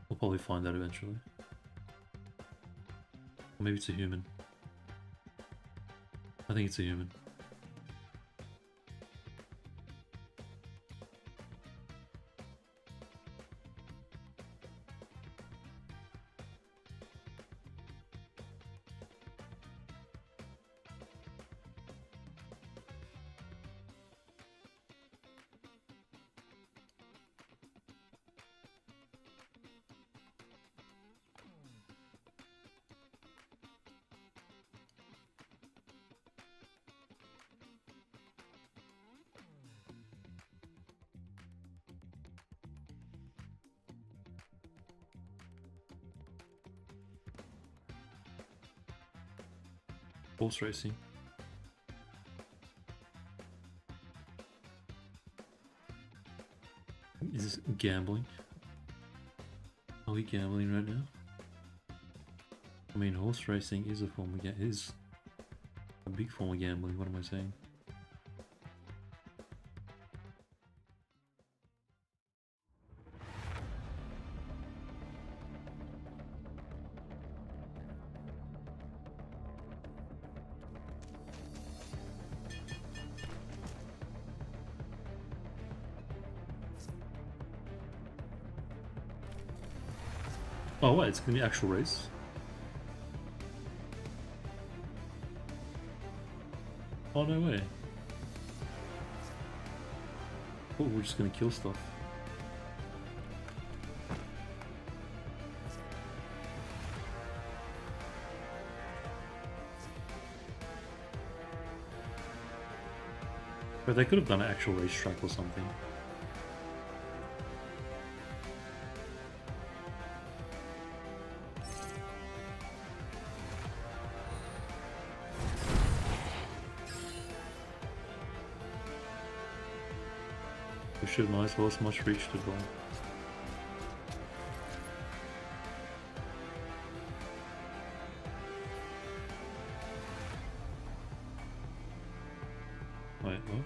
We'll probably find out eventually. Or maybe it's a human. I think it's a human. Horse racing. Is this gambling? Are we gambling right now? I mean, horse racing is a form of is a big form of gambling. What am I saying? Oh, what? It's gonna be actual race? Oh, no way. Oh, we're just gonna kill stuff. But they could have done an actual racetrack or something. Should nice horse much reach to go. Wait, what?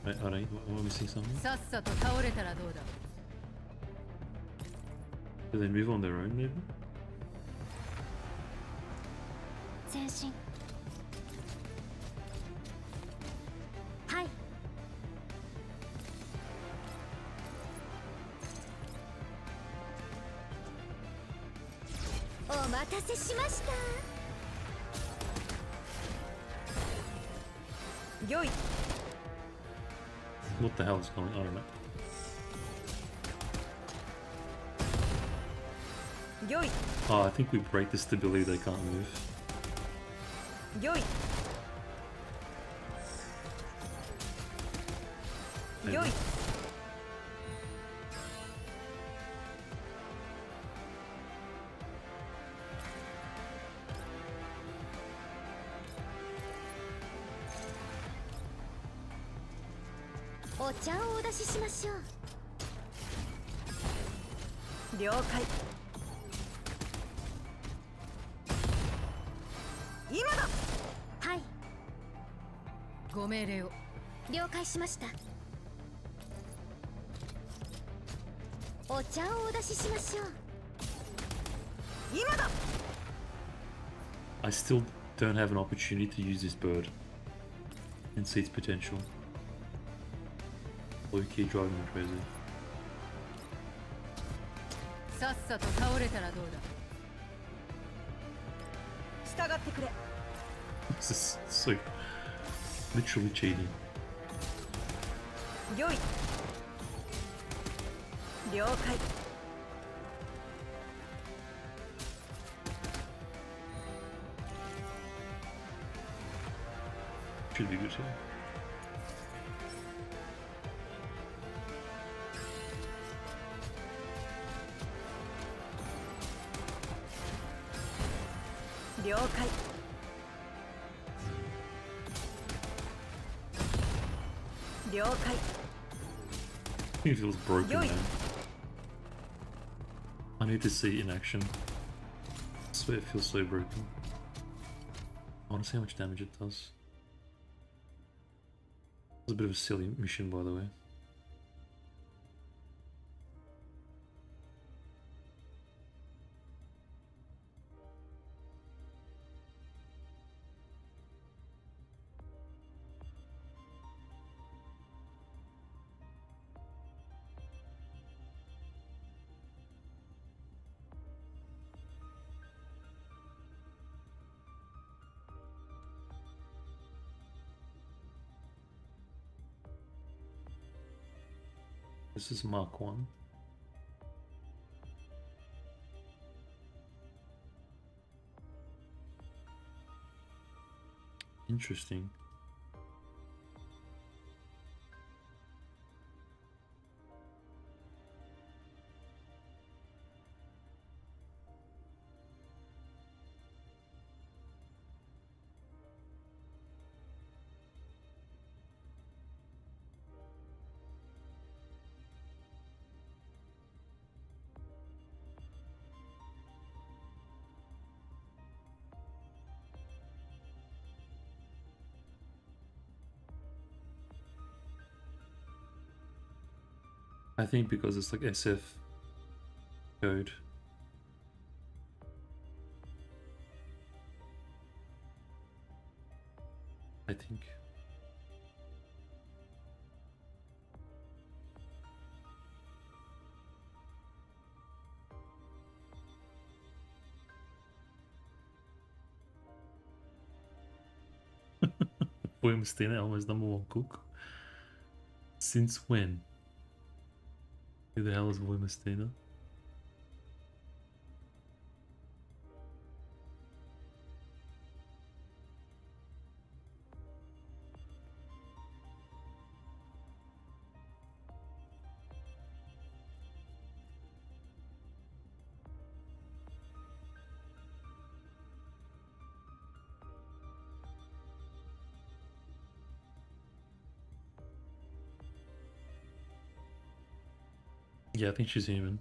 Wait, alright, am I missing something? Do they move on their own, maybe? 前進。はい。お待たせしました。よい。 What the hell is going on? I don't know. よい。 Oh, I think we break the stability, they can't move. よい。 Maybe. よい。 お茶をお出ししましょう。了解。今だ。はい。ご命令を。了解しました。お茶をお出ししましょう。今だ。 I still don't have an opportunity to use this bird and see its potential. Low-key driving me crazy. さっさと倒れたらどうだ。従ってくれ。 This is so literally cheating. よい。了解。 Should be good here. 了解。 了解。 It feels broken, Yoink. man. I need to see it in action. I swear it feels so broken. I want to see how much damage it does. It was a bit of a silly mission, by the way. This is Mark 1. Interesting. I think because it's like SF code. I think. Wilmsteen Elmer's #1 cook. Since when? Who the hell is Wilmsteen? Yeah, I think she's human.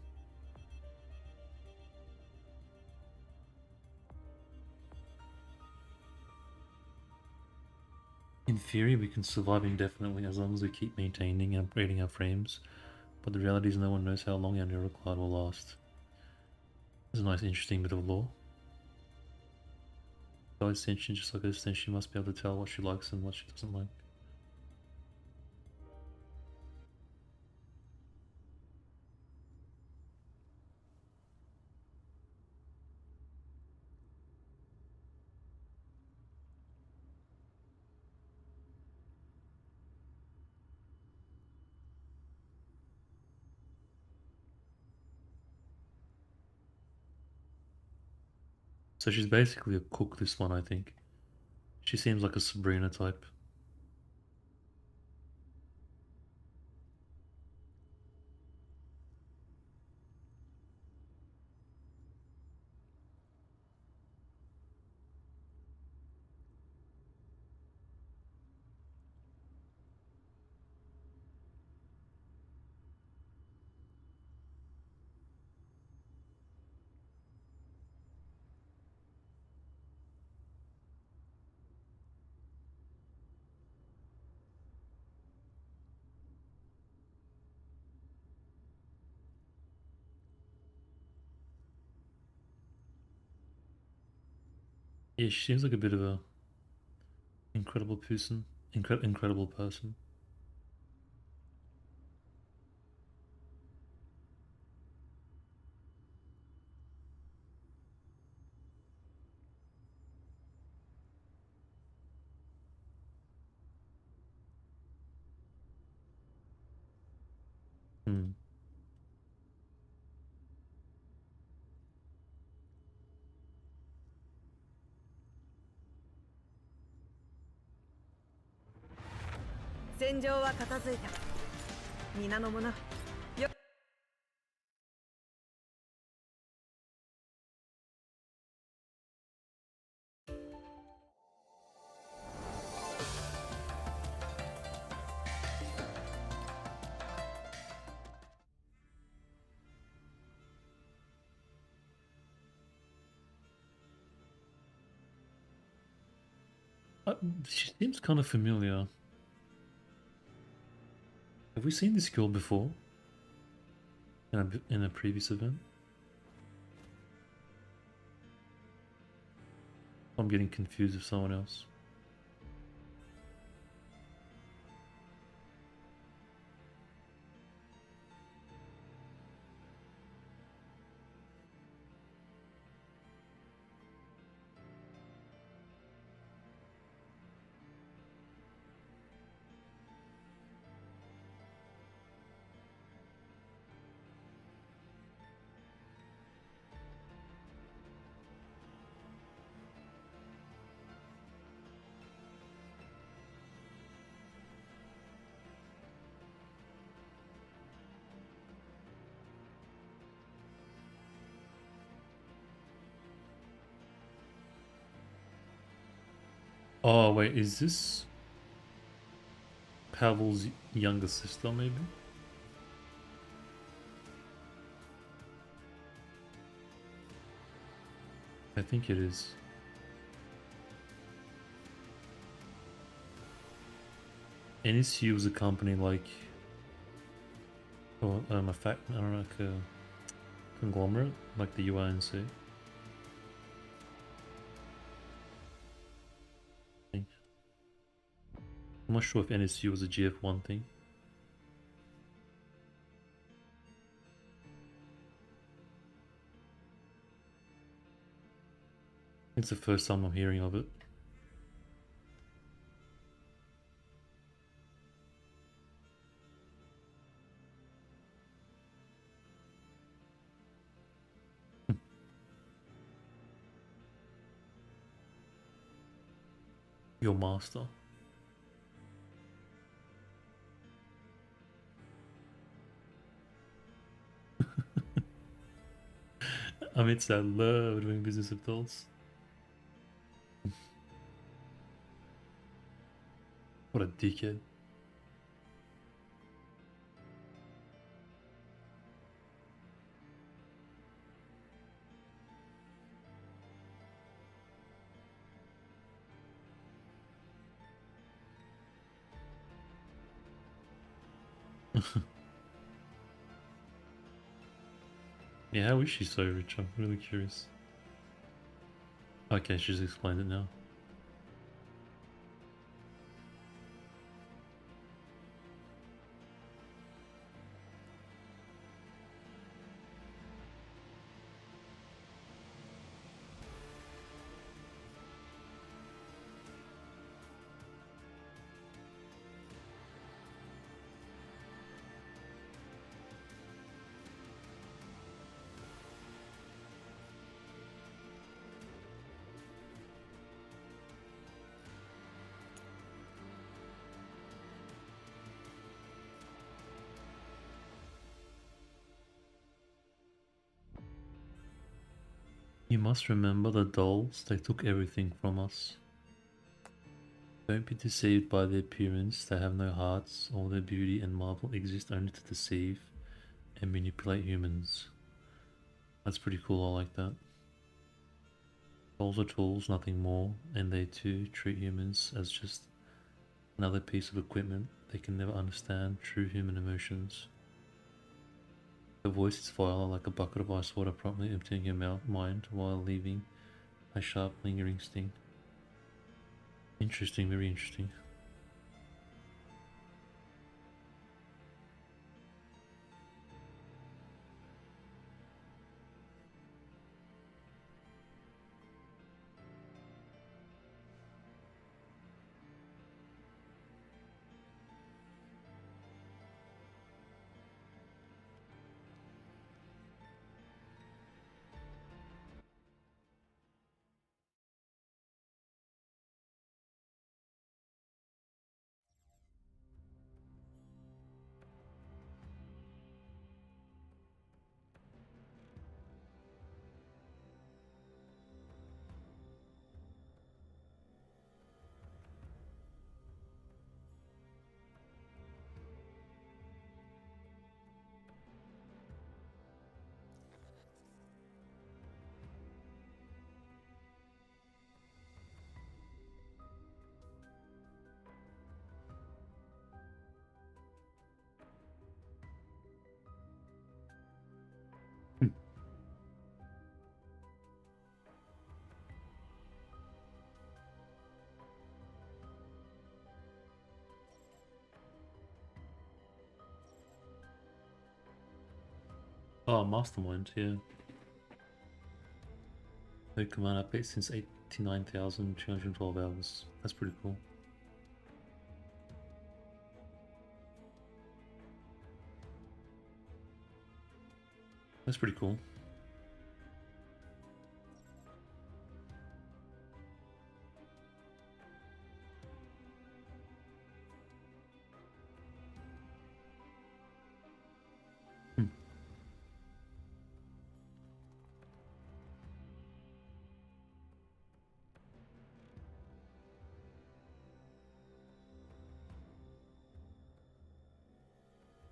In theory, we can survive indefinitely as long as we keep maintaining and upgrading our frames, but the reality is no one knows how long our neural cloud will last. It's a nice, interesting bit of lore. By extension, just like an extension, she must be able to tell what she likes and what she doesn't like. So she's basically a cook, this one, I think. She seems like a Sabrina type. Yeah, she seems like a bit of a incredible person. Incredible person. Hmm. She seems kind of familiar. Have we seen this girl before? In a previous event? I'm getting confused with someone else. Oh wait, is this Pavel's younger sister maybe? I think it is. NSU was a company like, or I don't know, like a conglomerate, like the UINC. I'm not sure if NSU was a GF1 thing. It's the first time I'm hearing of it. Your master. Amidst that love doing business with dolls. What a dickhead. Yeah, how is she so rich? I'm really curious. Okay, she's explained it now. You must remember the dolls, they took everything from us. Don't be deceived by their appearance, they have no hearts, all their beauty and marvel exist only to deceive and manipulate humans. That's pretty cool, I like that. Dolls are tools, nothing more, and they too treat humans as just another piece of equipment. They can never understand true human emotions. The voice is vile, like a bucket of ice water promptly emptying your mind while leaving a sharp lingering sting. Interesting, very interesting. Oh, Mastermind, yeah. No command update since 89,212 hours. That's pretty cool. That's pretty cool.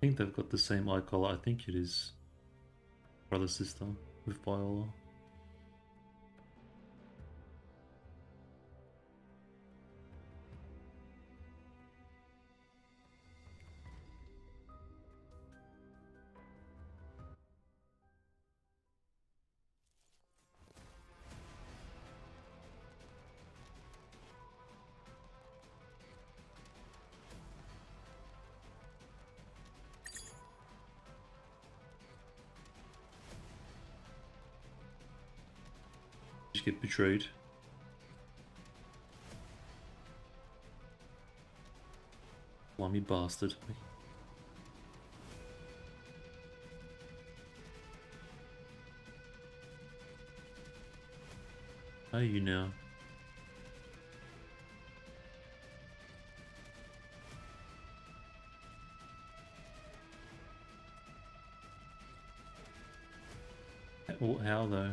I think they've got the same eye color. I think it is brother sister with Viola. Just get betrayed. Slimy bastard. How are you now? Well, how though?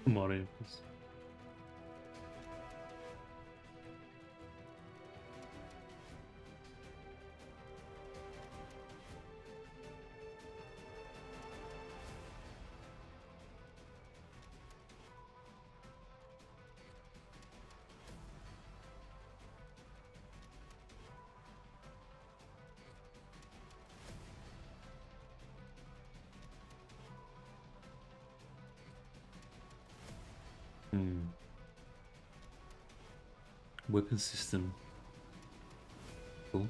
Mario. Weapon system. Cool.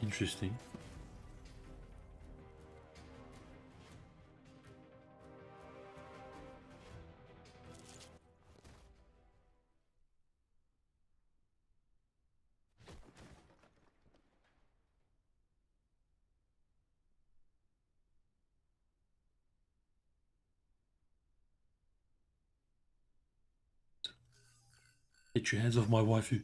Interesting. Get your hands off my waifu.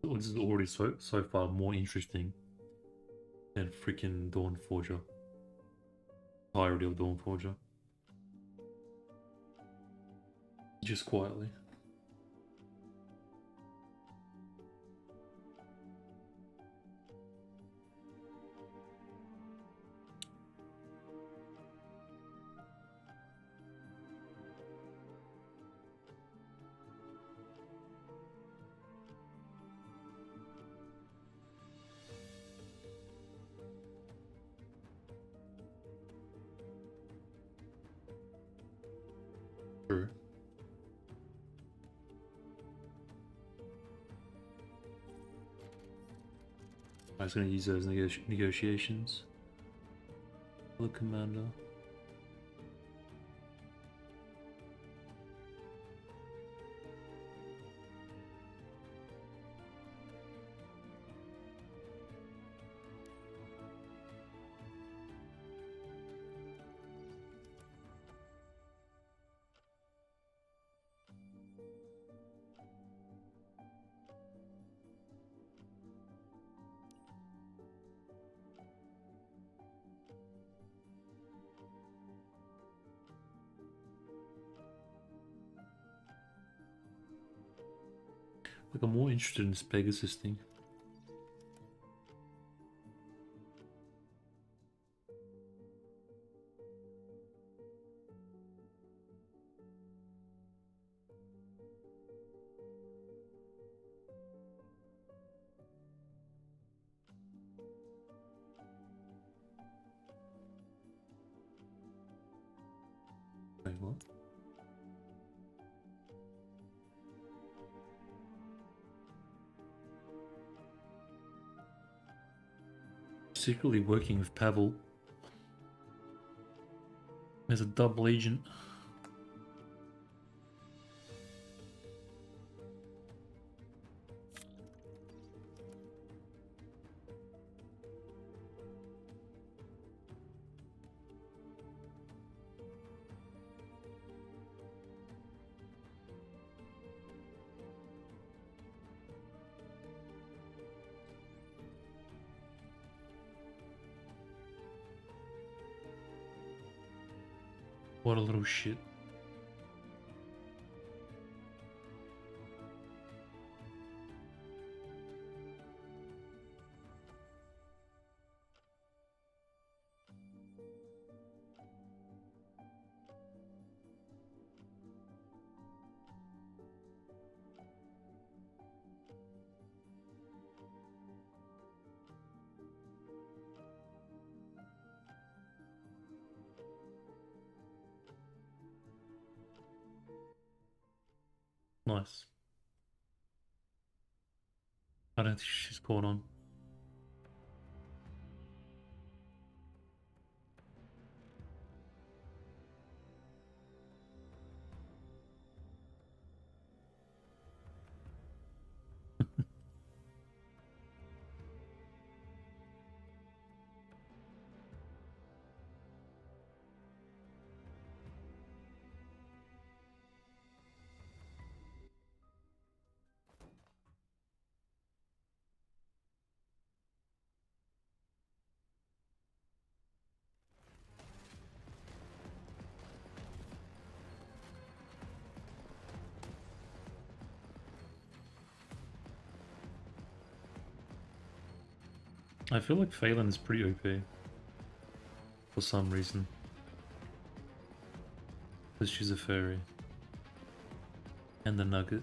This is already so far more interesting than freaking Dawnforger. Entirety of Dawnforger. Just quietly. True. I was going to use those negotiations. Hello, Commander. Like, I'm more interested in this Pegasus thing. Wait, what? Secretly working with Pavel as a double agent. What a little shit. Nice. I don't think she's caught on. I feel like Phelan is pretty OP for some reason. Because she's a fairy. And the nugget.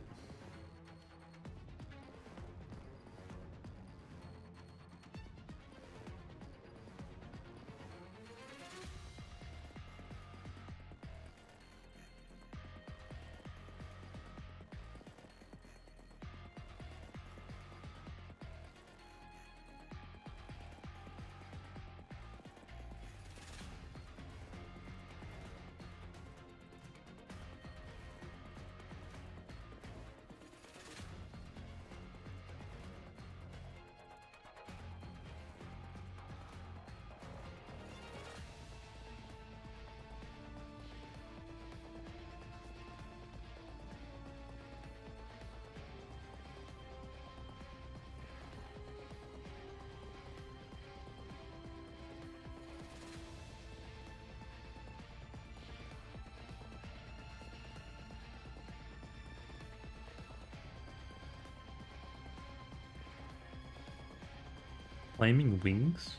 Flaming wings?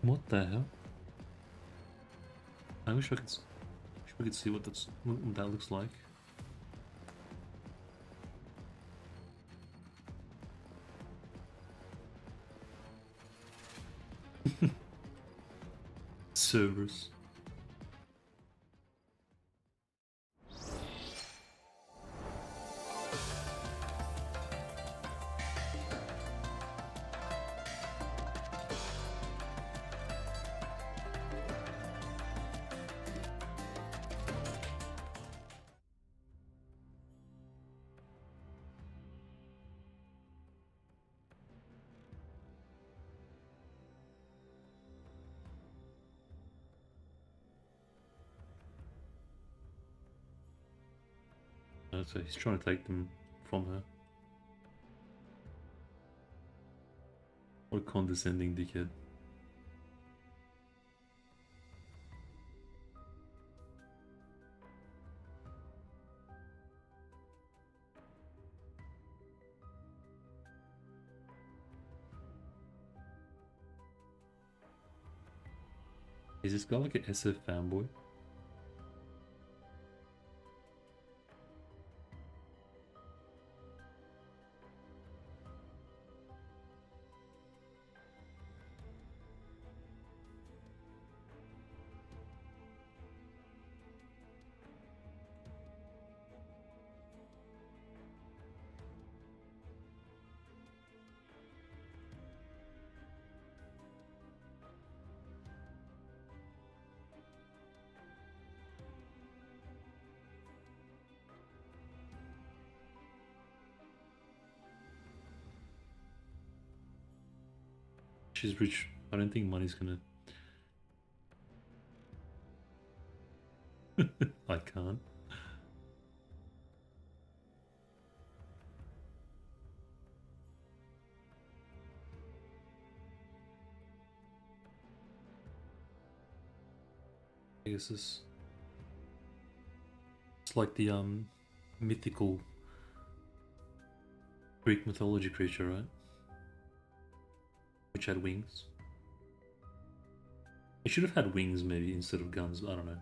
What the hell? I wish we could see what that looks like. Servers. So he's trying to take them from her. What a condescending dickhead. Is this guy like an SF fanboy? She's rich. I don't think money's gonna... I can't. I guess it's like the mythical Greek mythology creature, right? Which had wings. It should have had wings maybe instead of guns, but I don't know.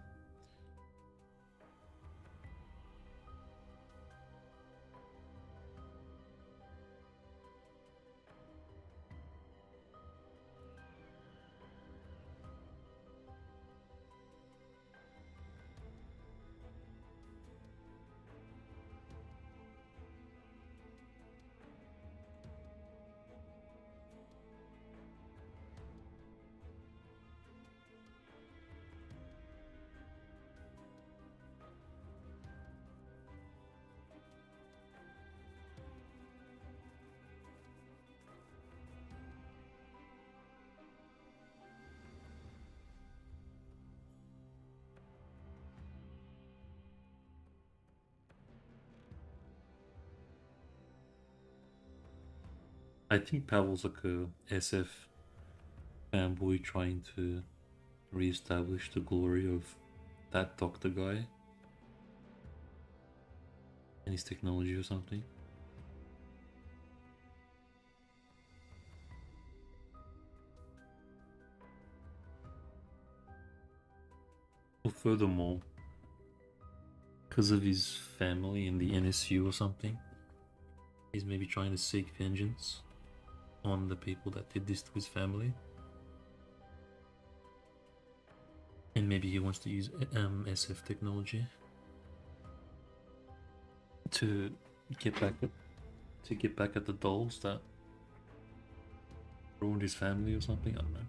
I think Pavel's like a SF fanboy trying to re-establish the glory of that doctor guy and his technology or something. Or furthermore, because of his family in the NSU or something, he's maybe trying to seek vengeance on the people that did this to his family. And maybe he wants to use SF technology to get back at the dolls that ruined his family or something. I don't know.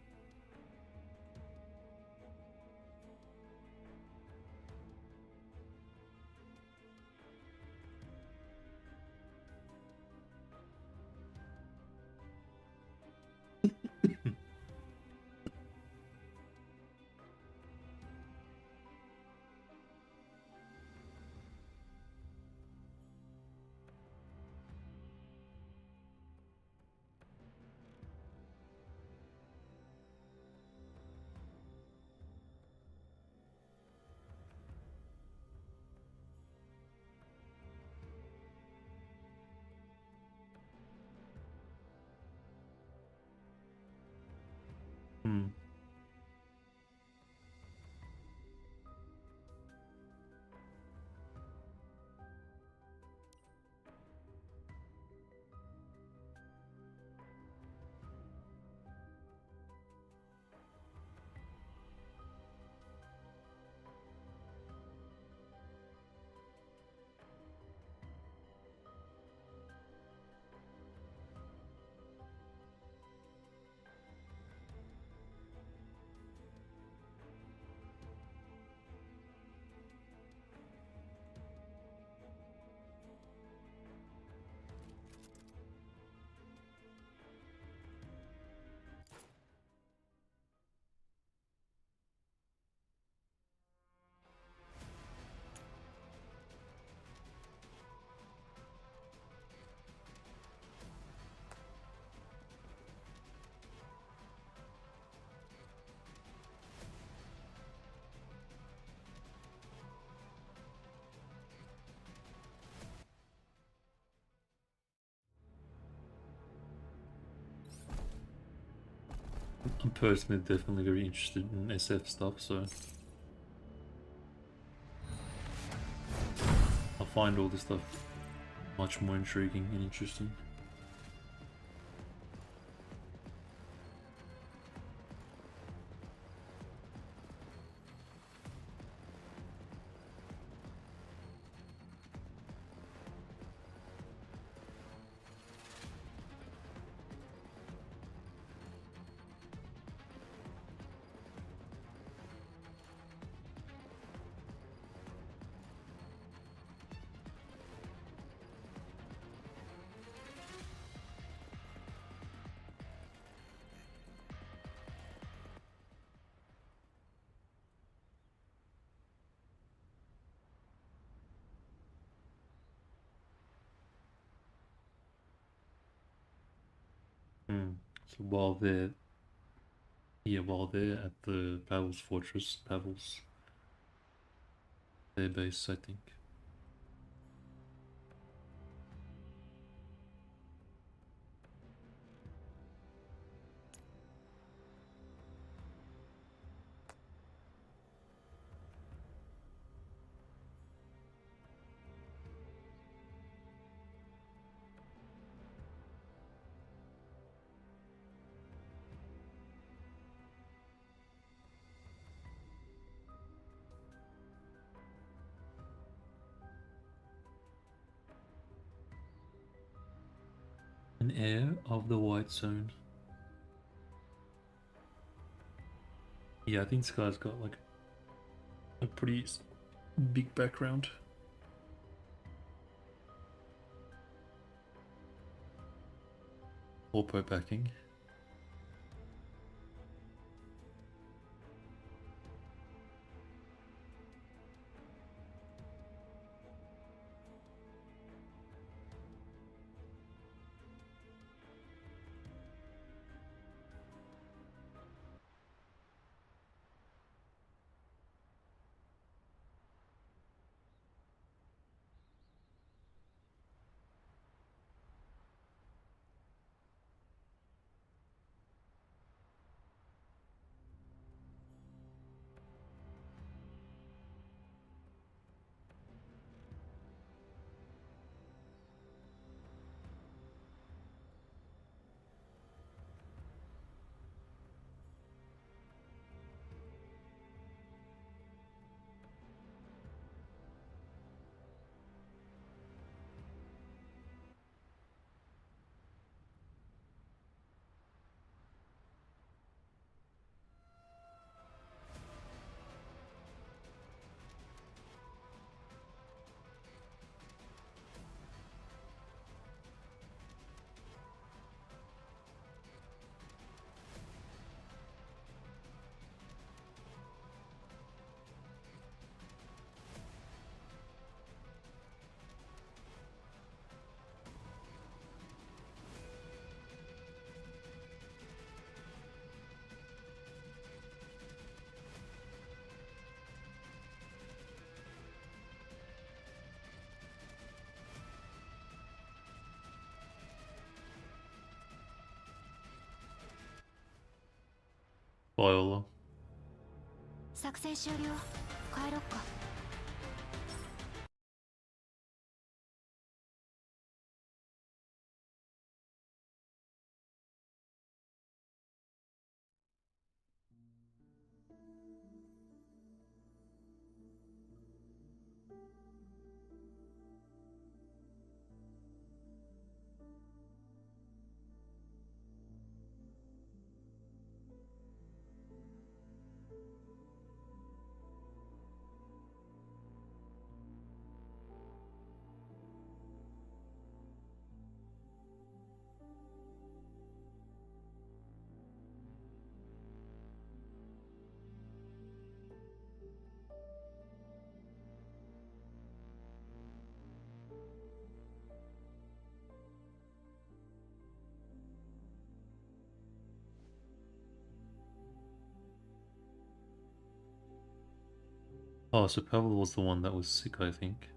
I'm personally definitely very interested in SF stuff, so I find all this stuff much more intriguing and interesting. So while they're at the Pavel's fortress, their base, I think. An heir of the White Zone. Yeah, I think this guy's got like a pretty big background. Corpo backing. Viola. 作戦終了。帰ろっか。Oh, so Pavel was the one that was sick, I think.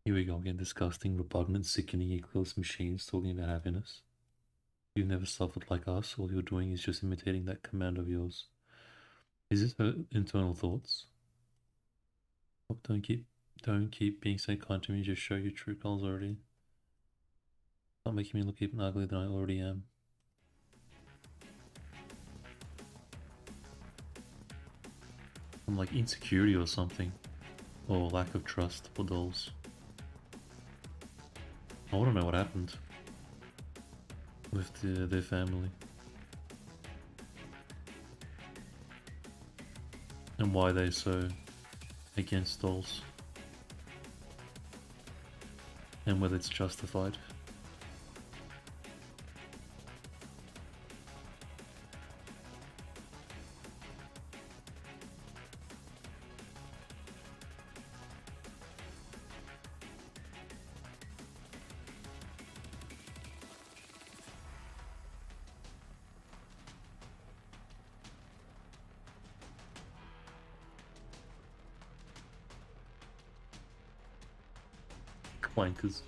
Here we go again, disgusting, repugnant, sickening, equals machines talking about happiness. You've never suffered like us, all you're doing is just imitating that command of yours. Is this her internal thoughts? Oh, don't keep being so kind to me, just show your true colors already. Stop making me look even uglier than I already am. I'm like insecurity or something. Or lack of trust for dolls. I want to know what happened with their family. And why they're so against dolls. And whether it's justified. Clankers.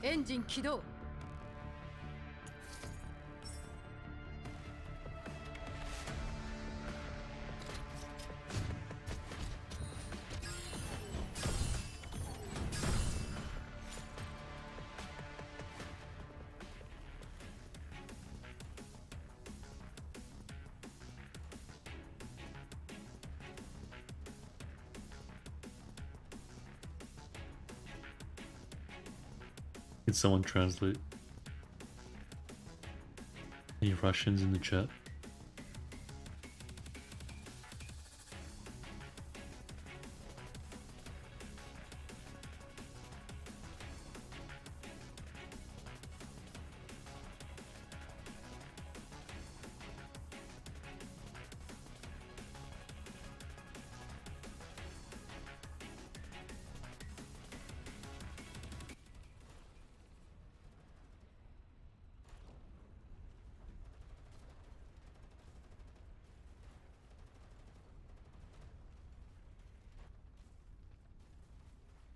Engine 起動。Can someone translate? Any Russians in the chat?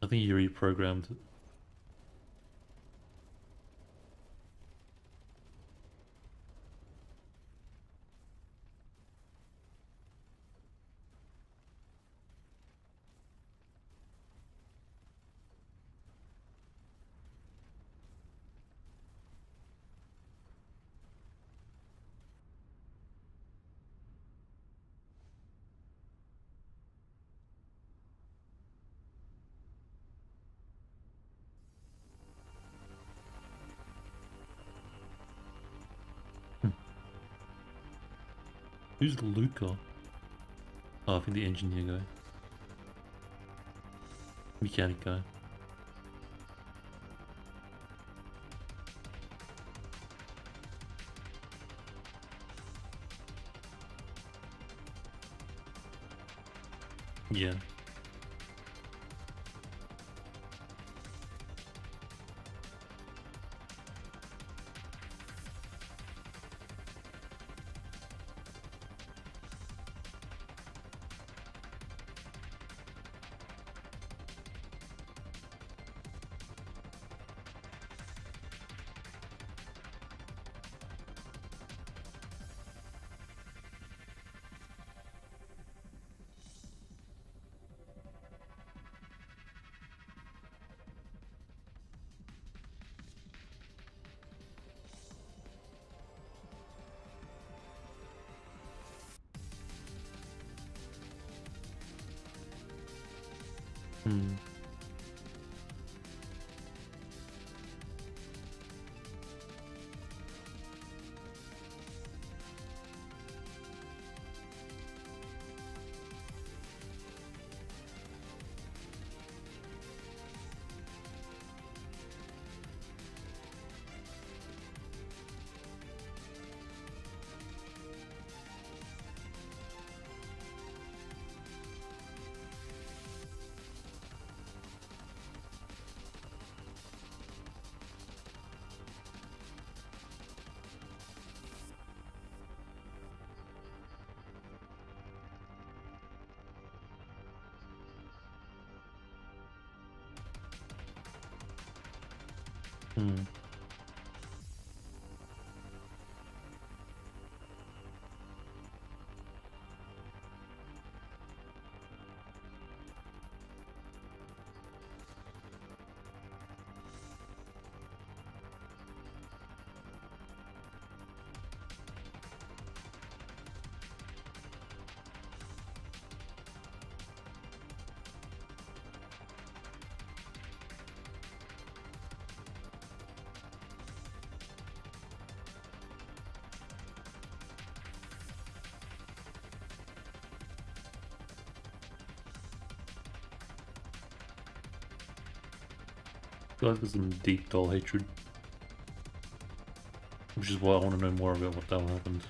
I think you reprogrammed it. Who's Luca? Oh, I think the engineer guy. Mechanic guy. Yeah. Guys, there's some deep doll hatred. Which is why I want to know more about what the hell happened.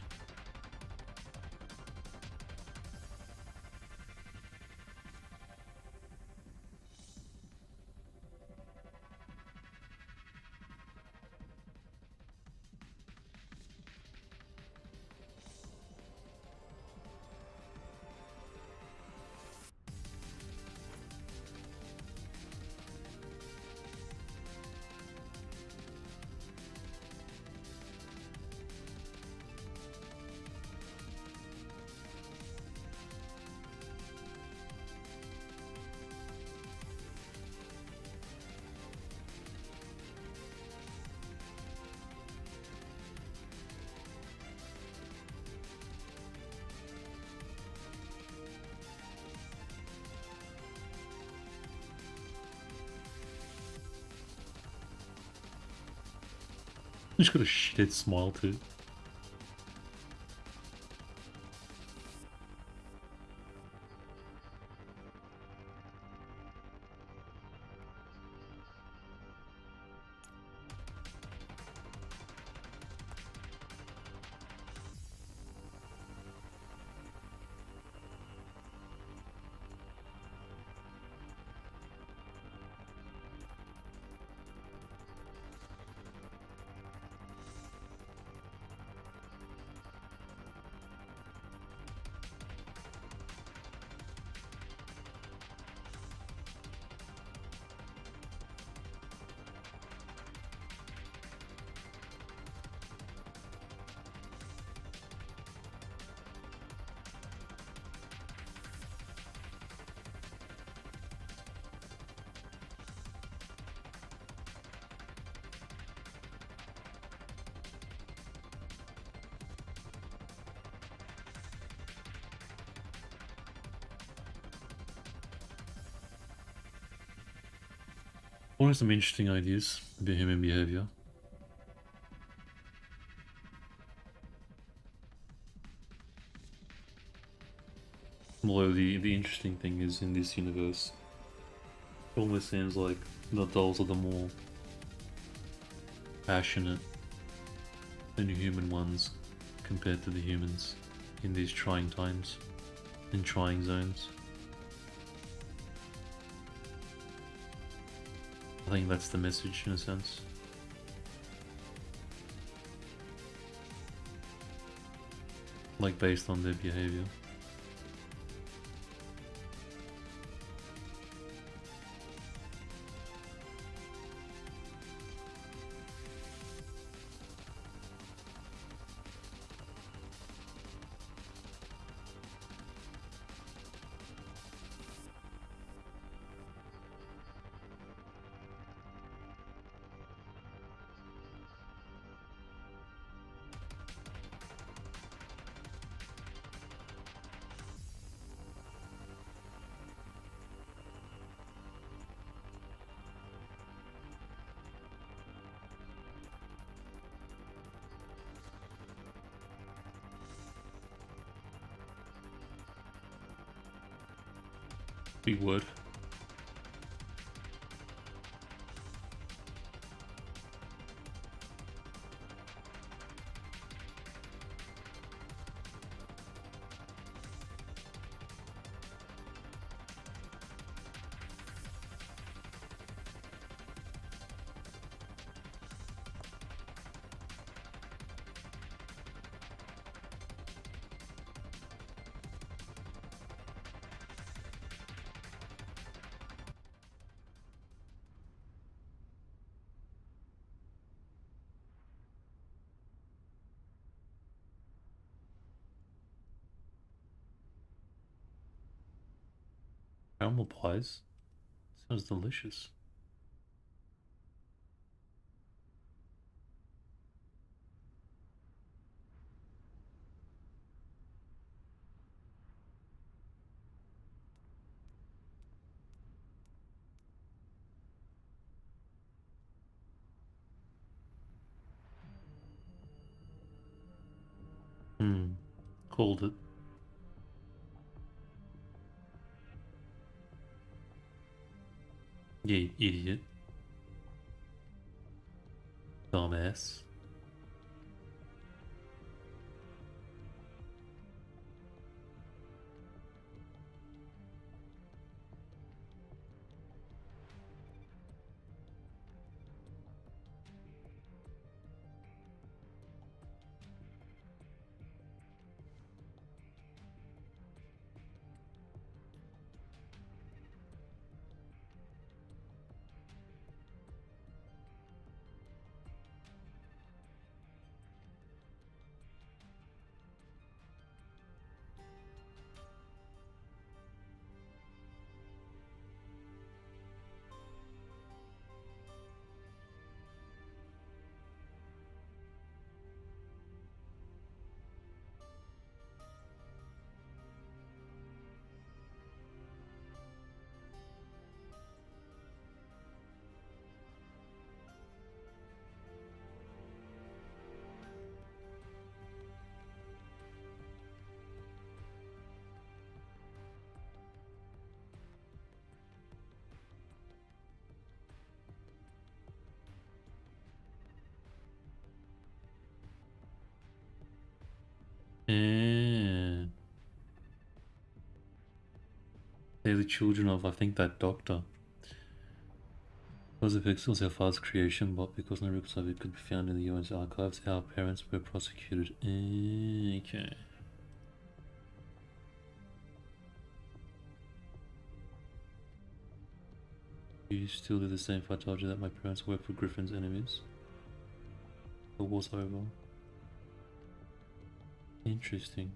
He's got a shithead smile too. What are some interesting ideas about human behavior? Although the interesting thing is, in this universe, it almost seems like the dolls are the more passionate than human ones compared to the humans in these trying times, in trying zones. I think that's the message in a sense. Like based on their behavior. Big word. Caramel pies? Sounds delicious. Called it. You idiot. Dumbass. They're the children of, I think, that doctor. Because the pixels are father's creation, but because no records of it could be found in the US archives, our parents were prosecuted. Okay. You still do the same if I told you that my parents worked for Griffin's enemies? The war's over. Interesting.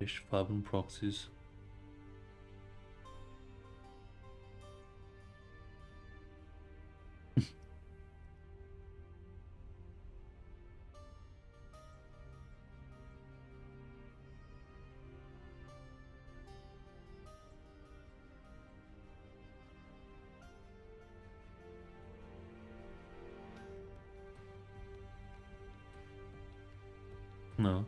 Fish Farben proxies. No.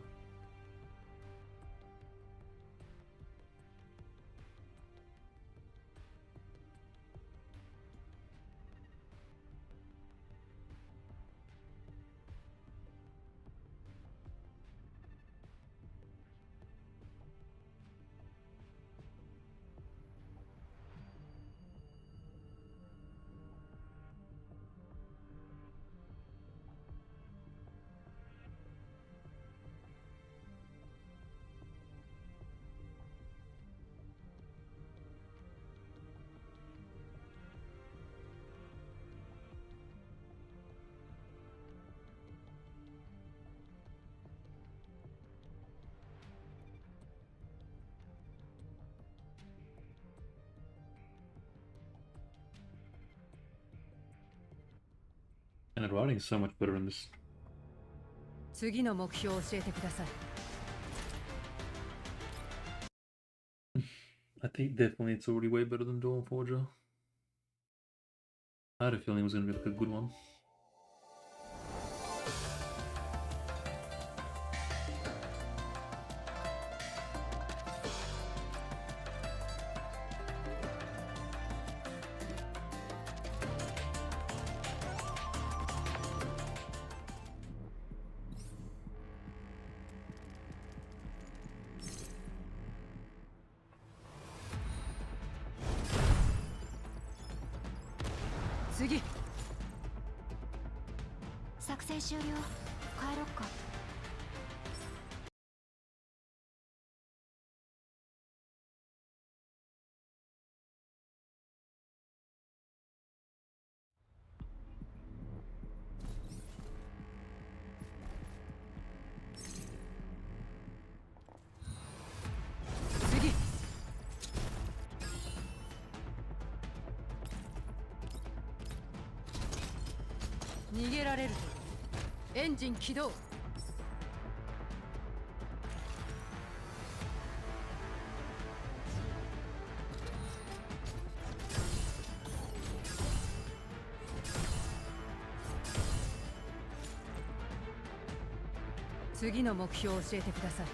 And the writing is so much better in this. 次の目標を教えてください。I think definitely it's already way better than Dawnforger. I had a feeling it was going to be like a good one.逃げられる。エンジン起動。次の目標を教えてください。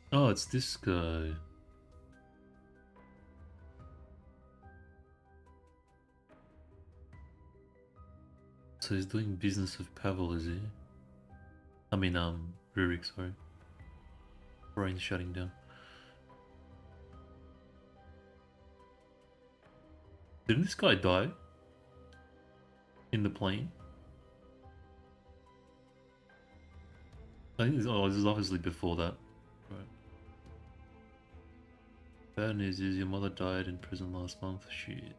Oh, it's this guy. So he's doing business with Pavel, is he? I mean, Rurik, sorry. Brain's shutting down. Didn't this guy die? In the plane? I think this is obviously before that. Right. Bad news is your mother died in prison last month. Shit.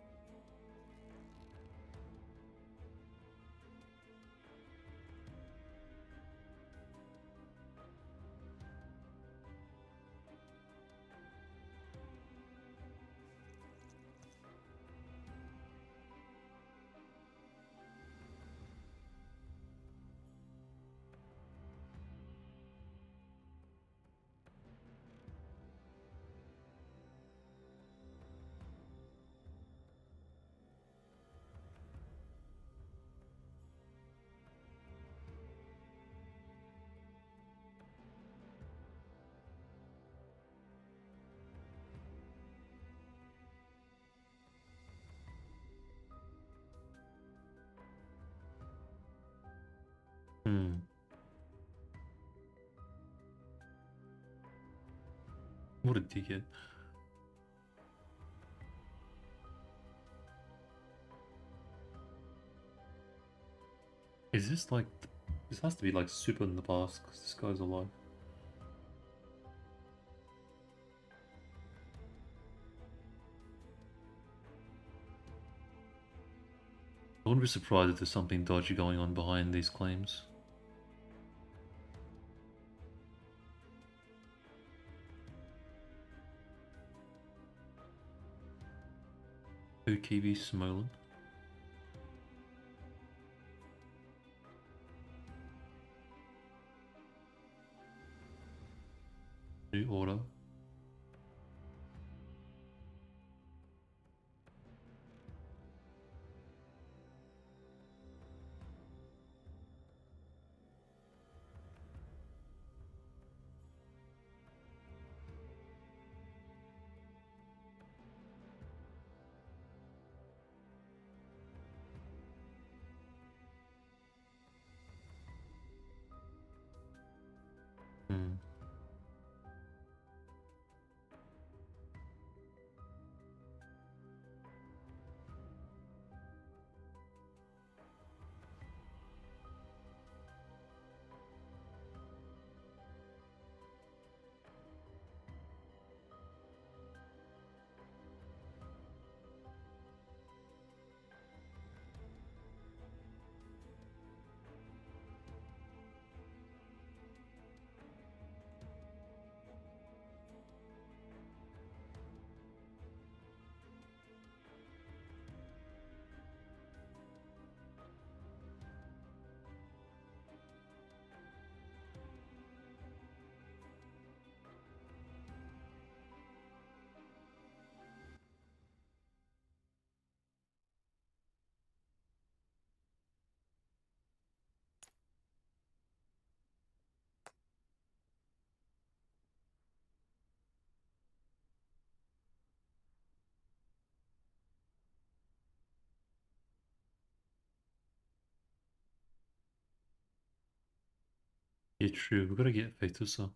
What a dickhead. Is this like... This has to be like super in the past, because this guy's alive. I wouldn't be surprised if there's something dodgy going on behind these claims. Ukibi Smolan. New order. Yeah, true. We've got to get Fetusa.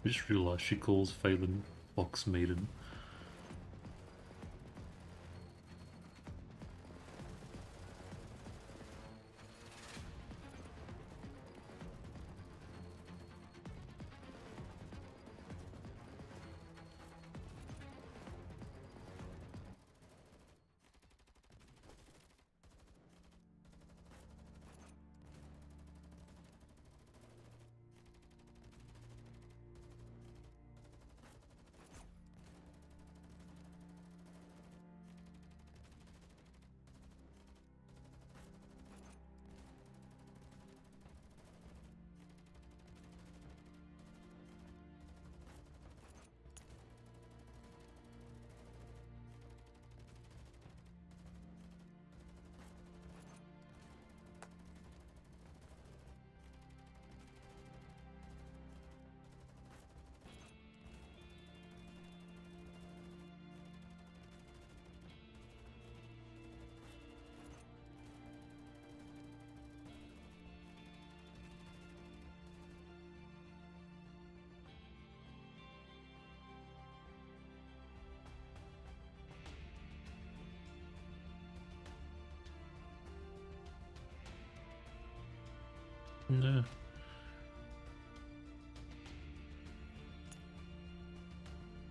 I just realised she calls Phelan Fox Maiden. No.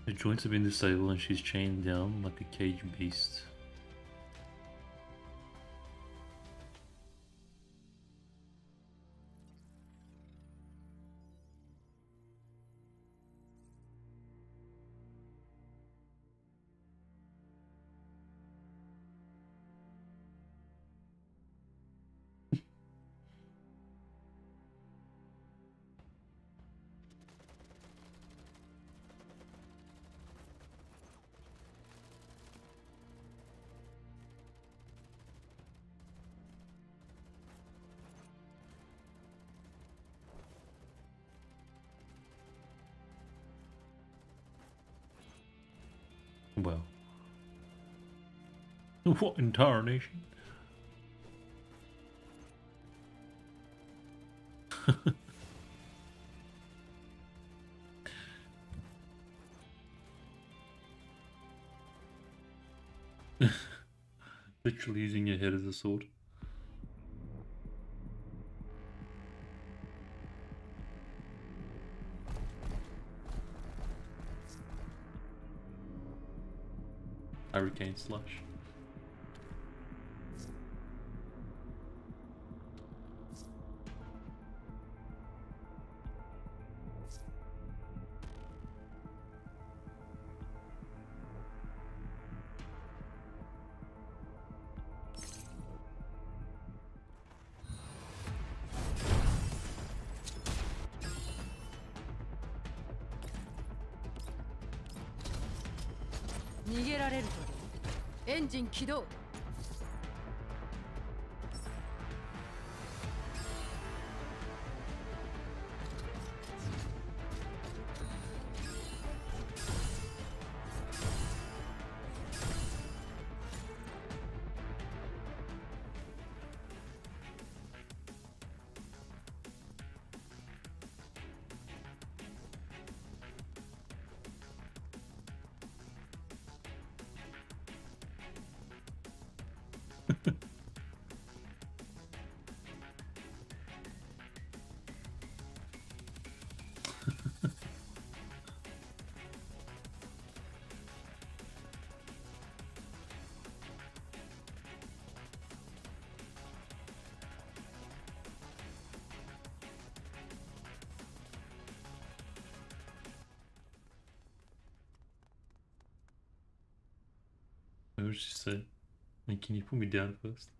Her joints have been disabled and she's chained down like a caged beast. Well. What in tarnation? Literally using your head as a sword. Hurricane slash. Engine 起動 What did she say? Like, can you put me down first?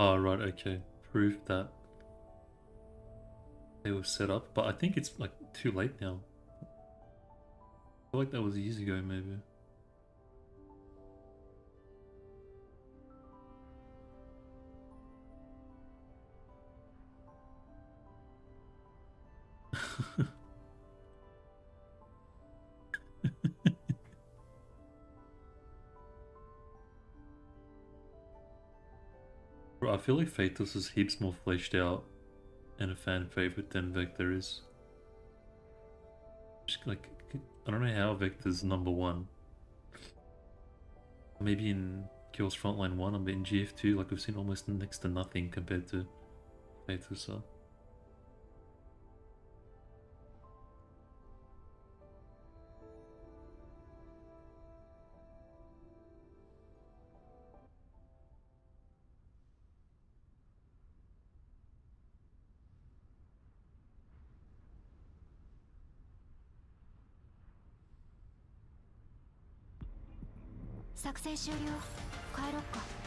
Oh, right, okay. Proof that they were set up, but I think it's like too late now. I feel like that was years ago, maybe. Bro, I feel like Phaetus is heaps more fleshed out and a fan favorite than Vector is. Just like, I don't know how Vector's #1. Maybe in Kills Frontline 1, but in GF2, like we've seen almost next to nothing compared to Phaetus. So.作戦終了。帰ろっか。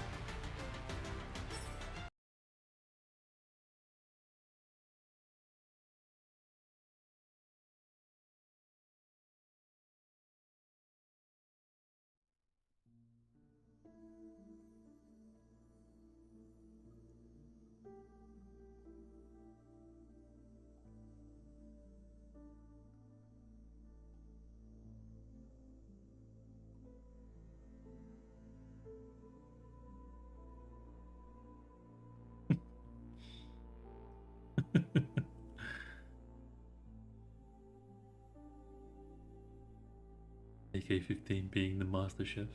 AK-15 being the master chef.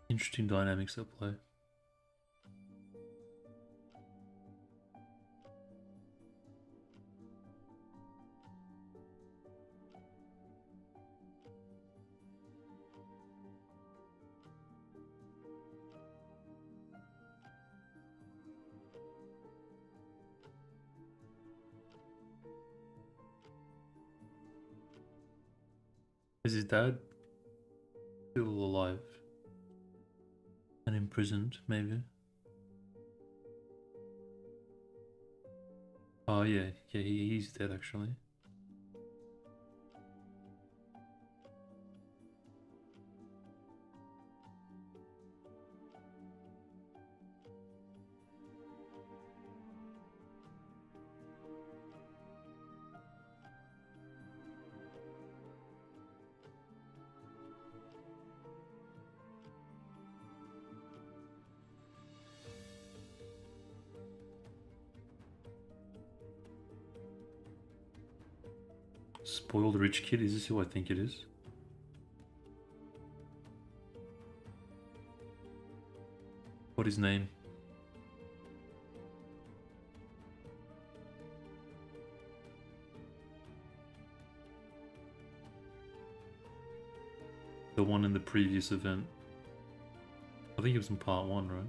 Interesting dynamics at play. Is his dad still alive? And imprisoned, maybe? Oh yeah, he's dead actually. Spoiled rich kid, is this who I think it is? What is his name? The one in the previous event. I think it was in part 1, right?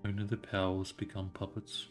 Only the powerless become puppets.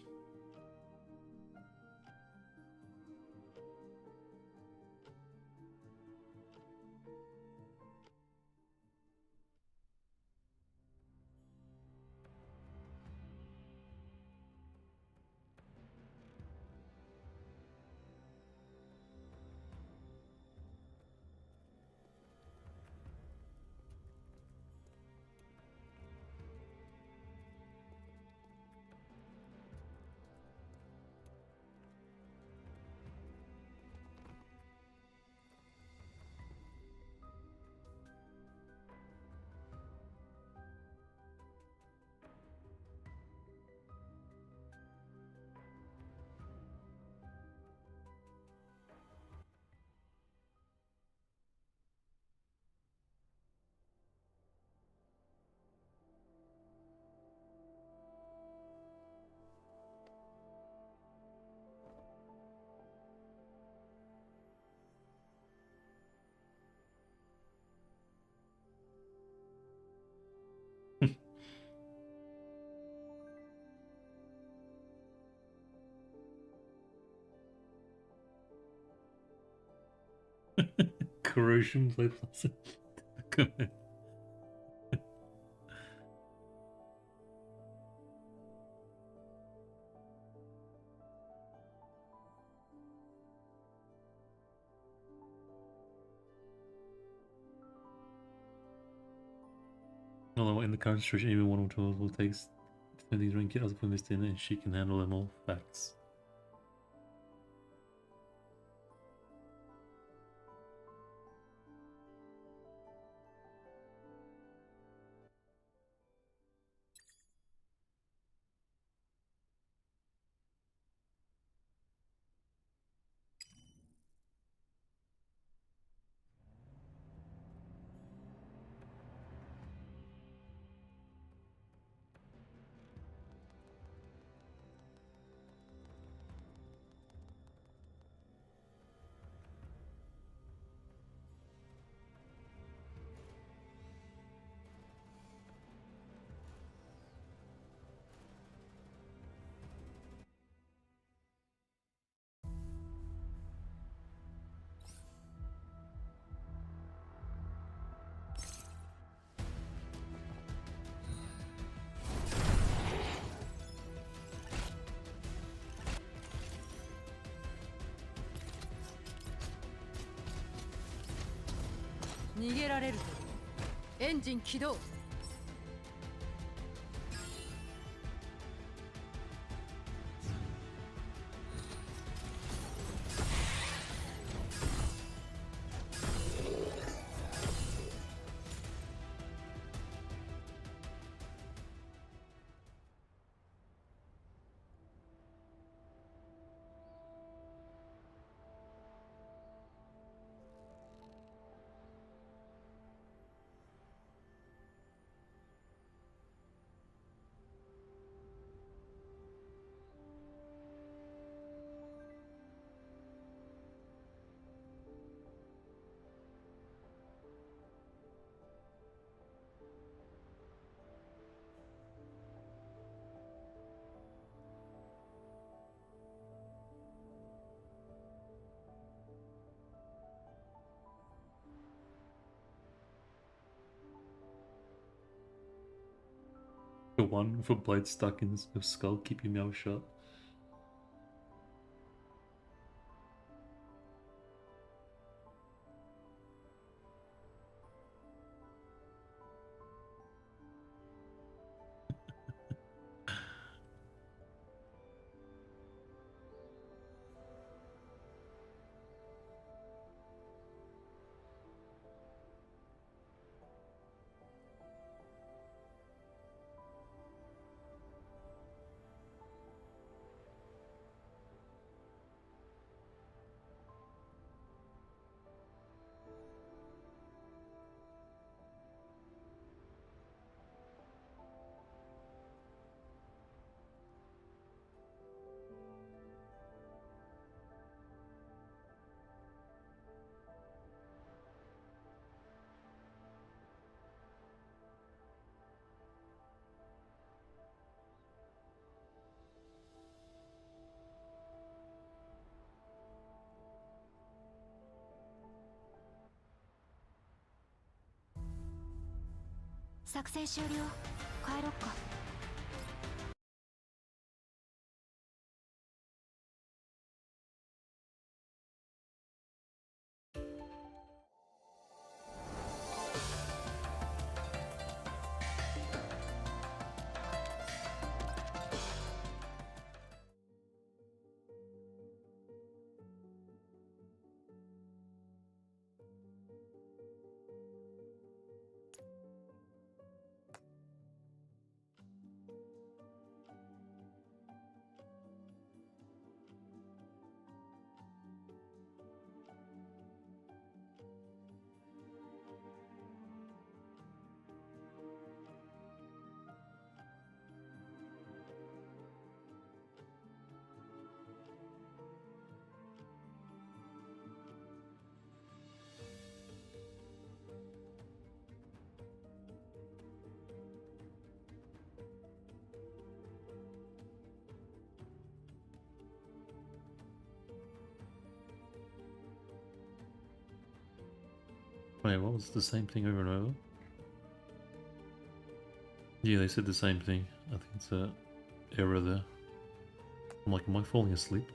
Corrosion play plus. Although in the current situation, even one or two will take these rank as a Misc in, and she can handle them all. Facts.逃げられるとエンジン起動。The one with a blade stuck in his skull, keep your mouth shut.作戦終了。帰ろっか。Wait, what was the same thing over and over? Yeah, they said the same thing. I think it's a error there. I'm like, am I falling asleep?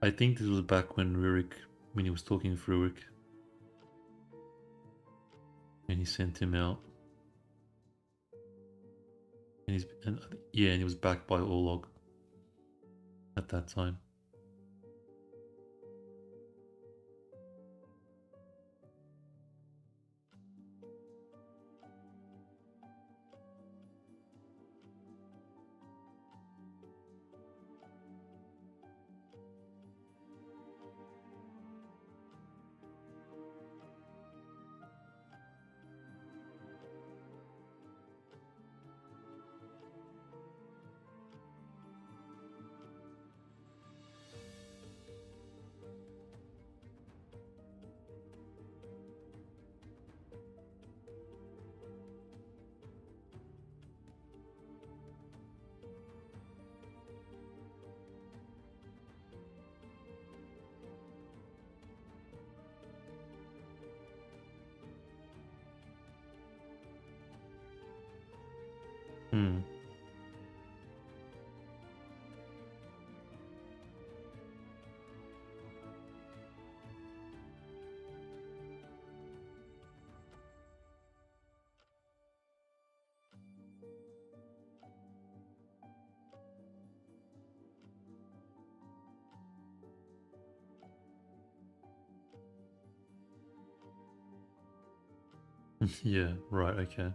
I think this was back when he was talking with Rurik. And he sent him out. And and he was backed by Orlog at that time. Hmm. Yeah, right, okay.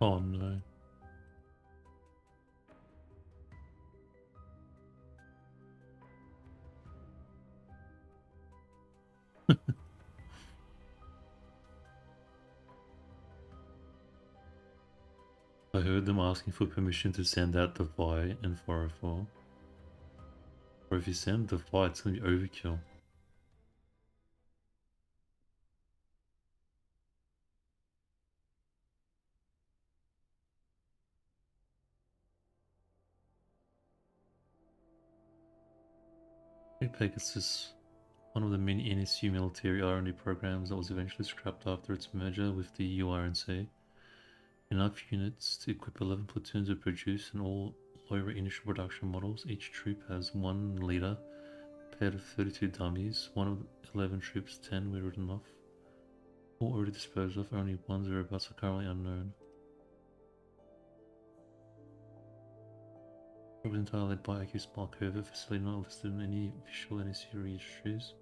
Oh no. I heard them asking for permission to send out the Vi in 404. Or if you send the Vi, it's gonna be overkill. Pegasus, one of the many NSU military R&D programs that was eventually scrapped after its merger with the URNC. Enough units to equip 11 platoons were produced, and all Soiree initial production models. Each troop has one leader, paired of 32 dummies. One of the 11 troops, 10 were written off. All already disposed of, only one's whereabouts are currently unknown. It was entirely led by AQ Small Covert facility, not listed in any official NSU registries.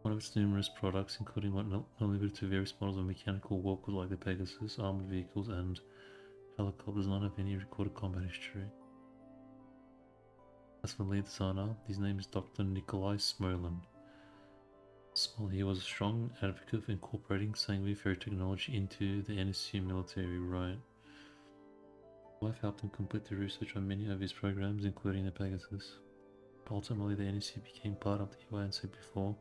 One of its numerous products, including but not limited to various models of mechanical walkers like the Pegasus, armored vehicles, and helicopters, none have any recorded combat history. As for the lead designer, his name is Dr. Nikolai Smolin. He was a strong advocate of incorporating sanguinary technology into the NSU military, right? Wife helped him complete the research on many of his programs, including the Pegasus. Ultimately, the NSU became part of the UNC before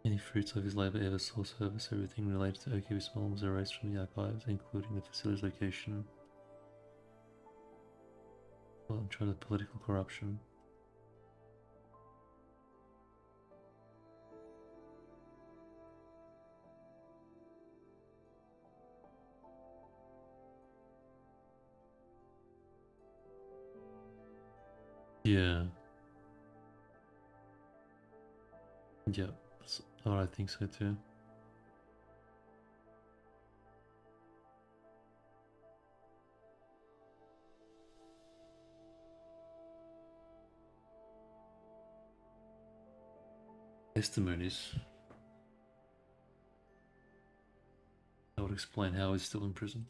any fruits of his labor ever saw service. Everything related to OKB Small was erased from the archives, including the facility's location. Well, and try the political corruption. Yeah. Yeah, I think so too. Testimonies. That would explain how he's still in prison.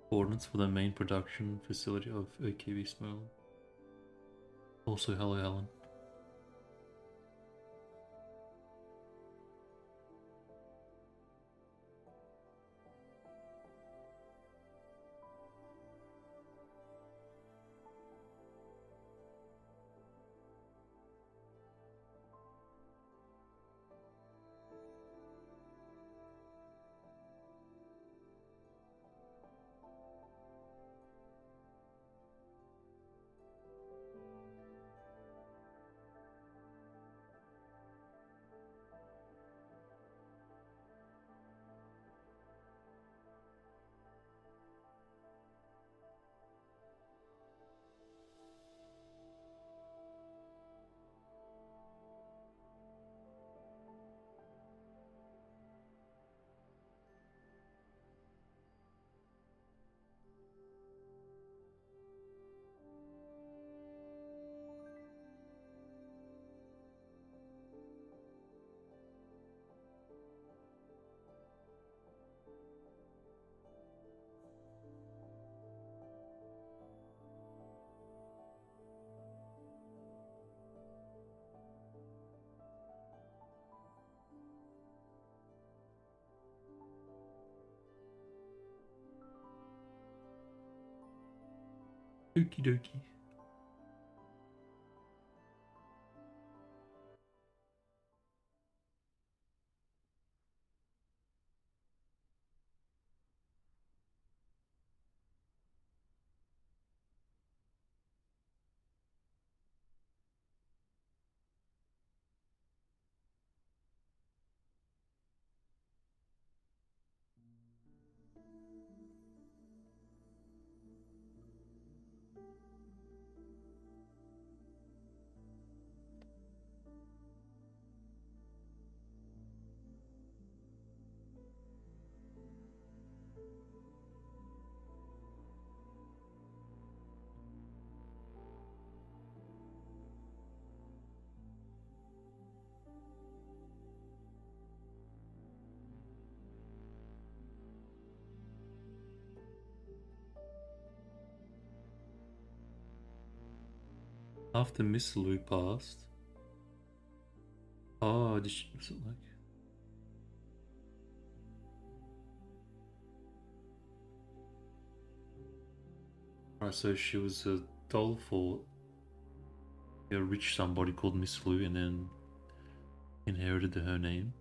Coordinates for the main production facility of OKB Small. Also, hello, Helen. Okie dokie. After Miss Lu passed. Oh, was it like? Right, so she was a doll for a rich somebody called Miss Lu, and then inherited her name.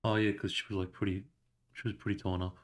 Oh yeah, because she was like pretty torn up.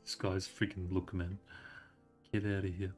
This guy's freaking look, man. Get out of here.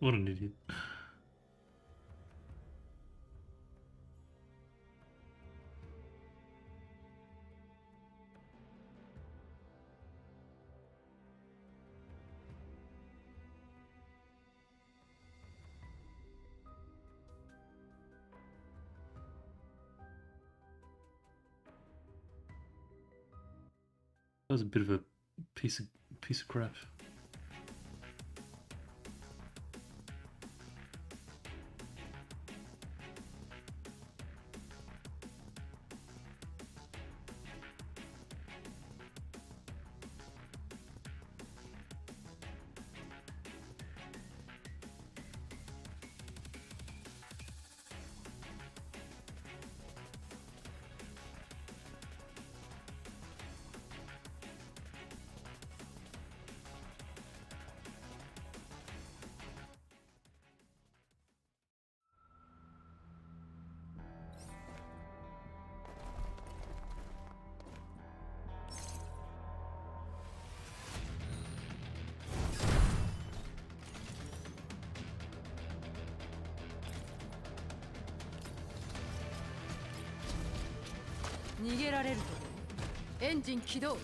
What an idiot. That was a bit of a piece of crap.逃げられるとエンジン起動。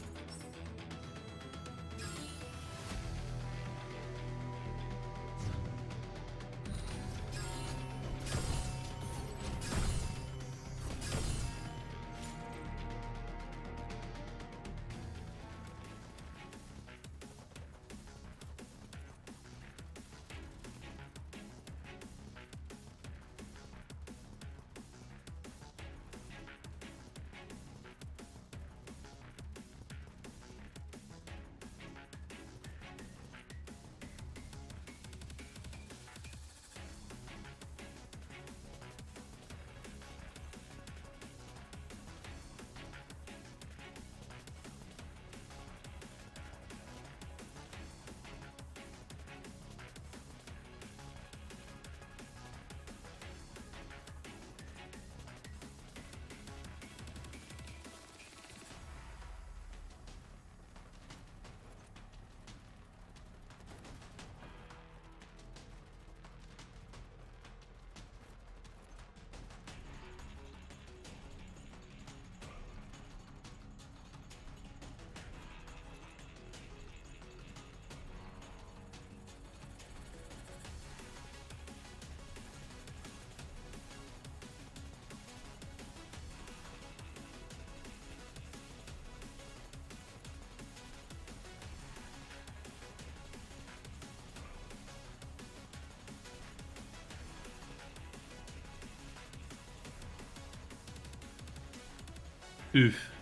Oof.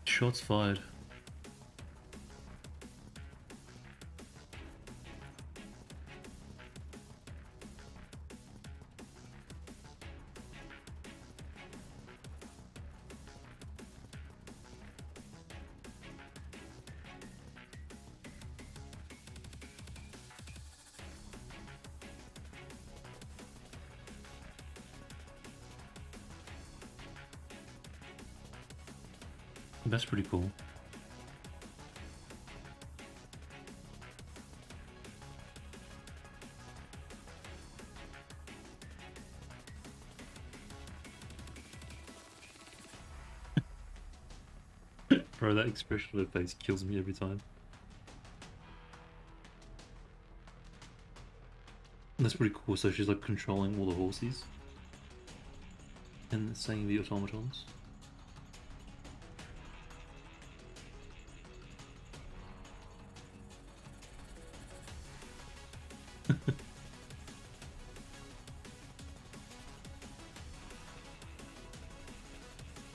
Shots fired. That's pretty cool. Bro, that expression on her face kills me every time. That's pretty cool. So she's like controlling all the horses and saying the automatons.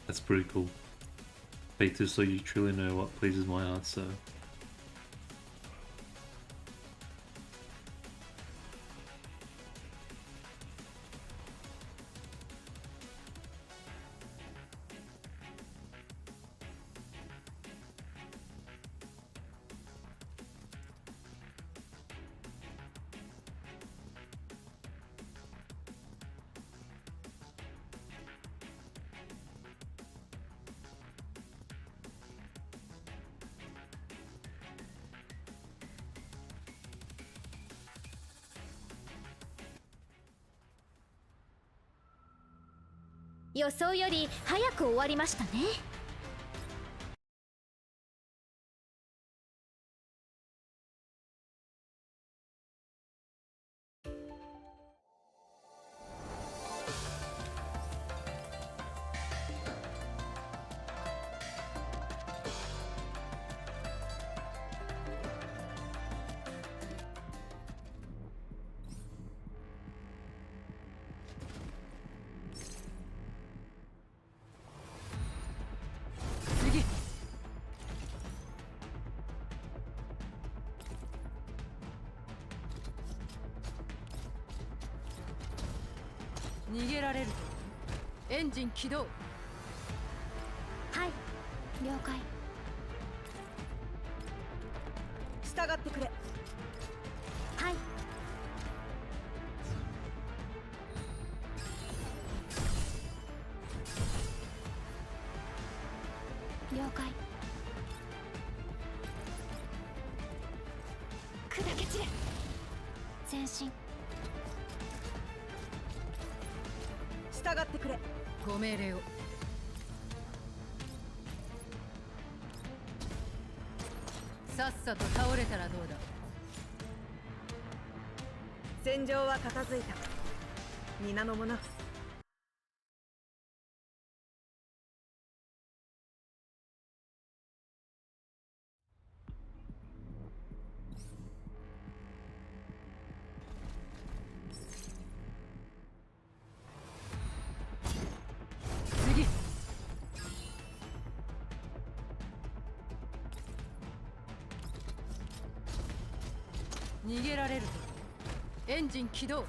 That's pretty cool. Peter, so you truly know what pleases my heart, so... 予想より早く終わりましたね。逃げられるとエンジン起動。はい、了解。従ってくれ。はい。了解。砕け散れ。前進。従ってくれ。ご命令を。さっさと倒れたらどうだ。戦場は片付いた。皆の者。逃げられるとエンジン起動。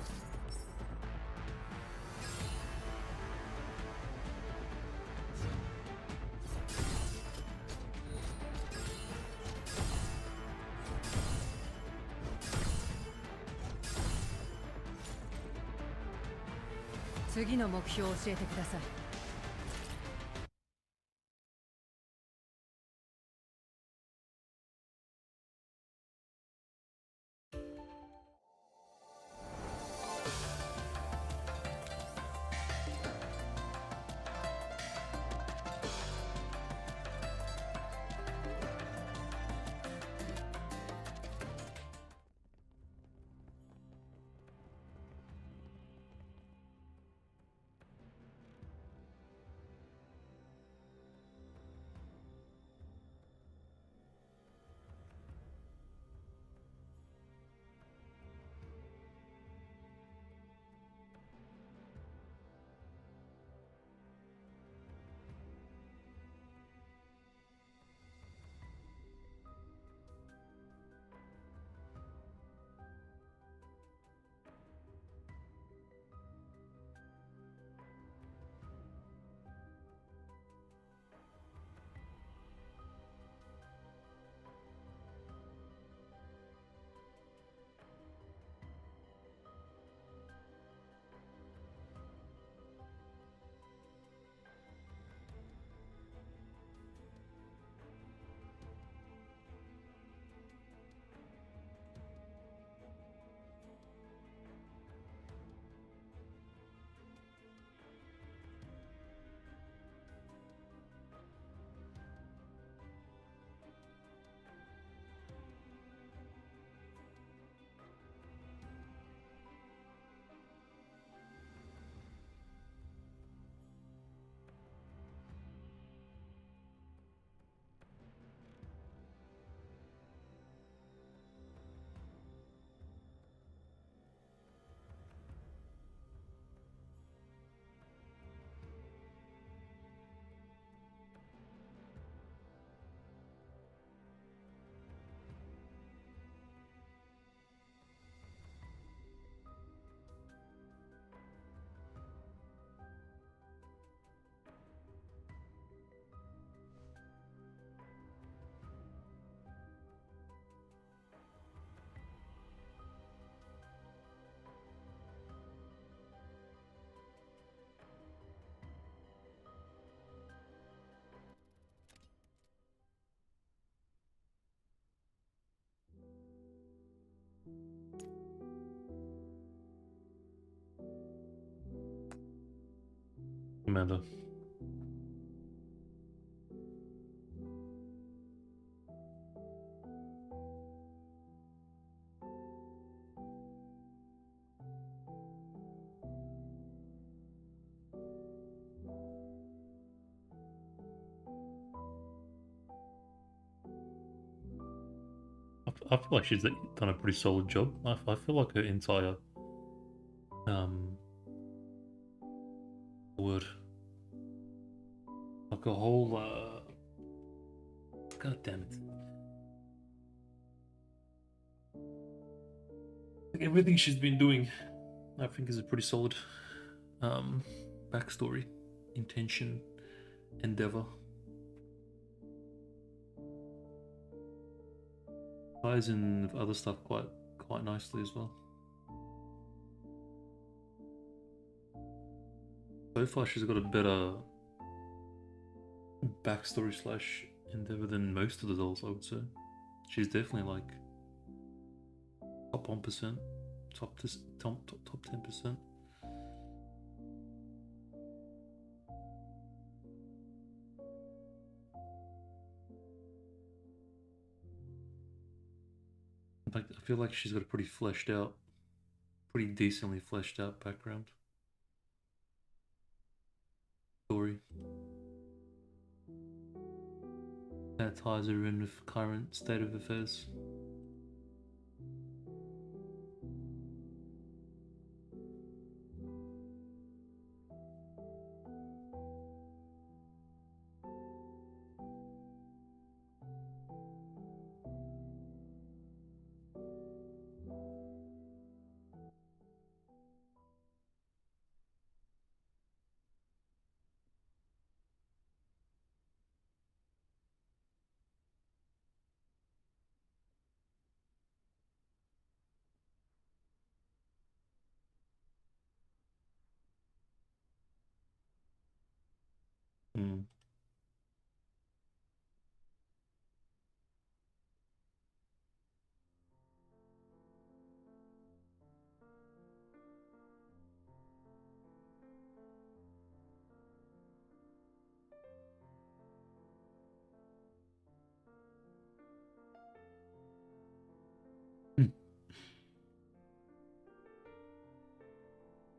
次の目標を教えてください。Commander. I feel like she's done a pretty solid job. I feel like her entire word, like a whole god damn it, like everything she's been doing, I think is a pretty solid backstory, intention, endeavor. Ties in with other stuff quite nicely as well. So far she's got a better backstory slash endeavor than most of the dolls, I would say. She's definitely like top 1%, top 10%. Like, I feel like she's got a pretty decently fleshed out background story that ties her in with current state of affairs. Mm.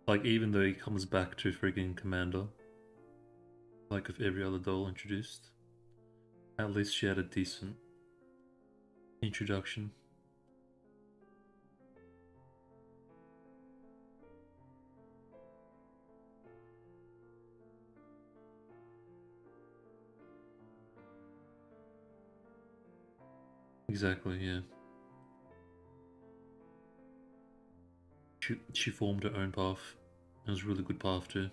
Like, even though he comes back to friggin' Commander, like with every other doll introduced, at least she had a decent introduction. Exactly, yeah. She formed her own path. It was a really good path too.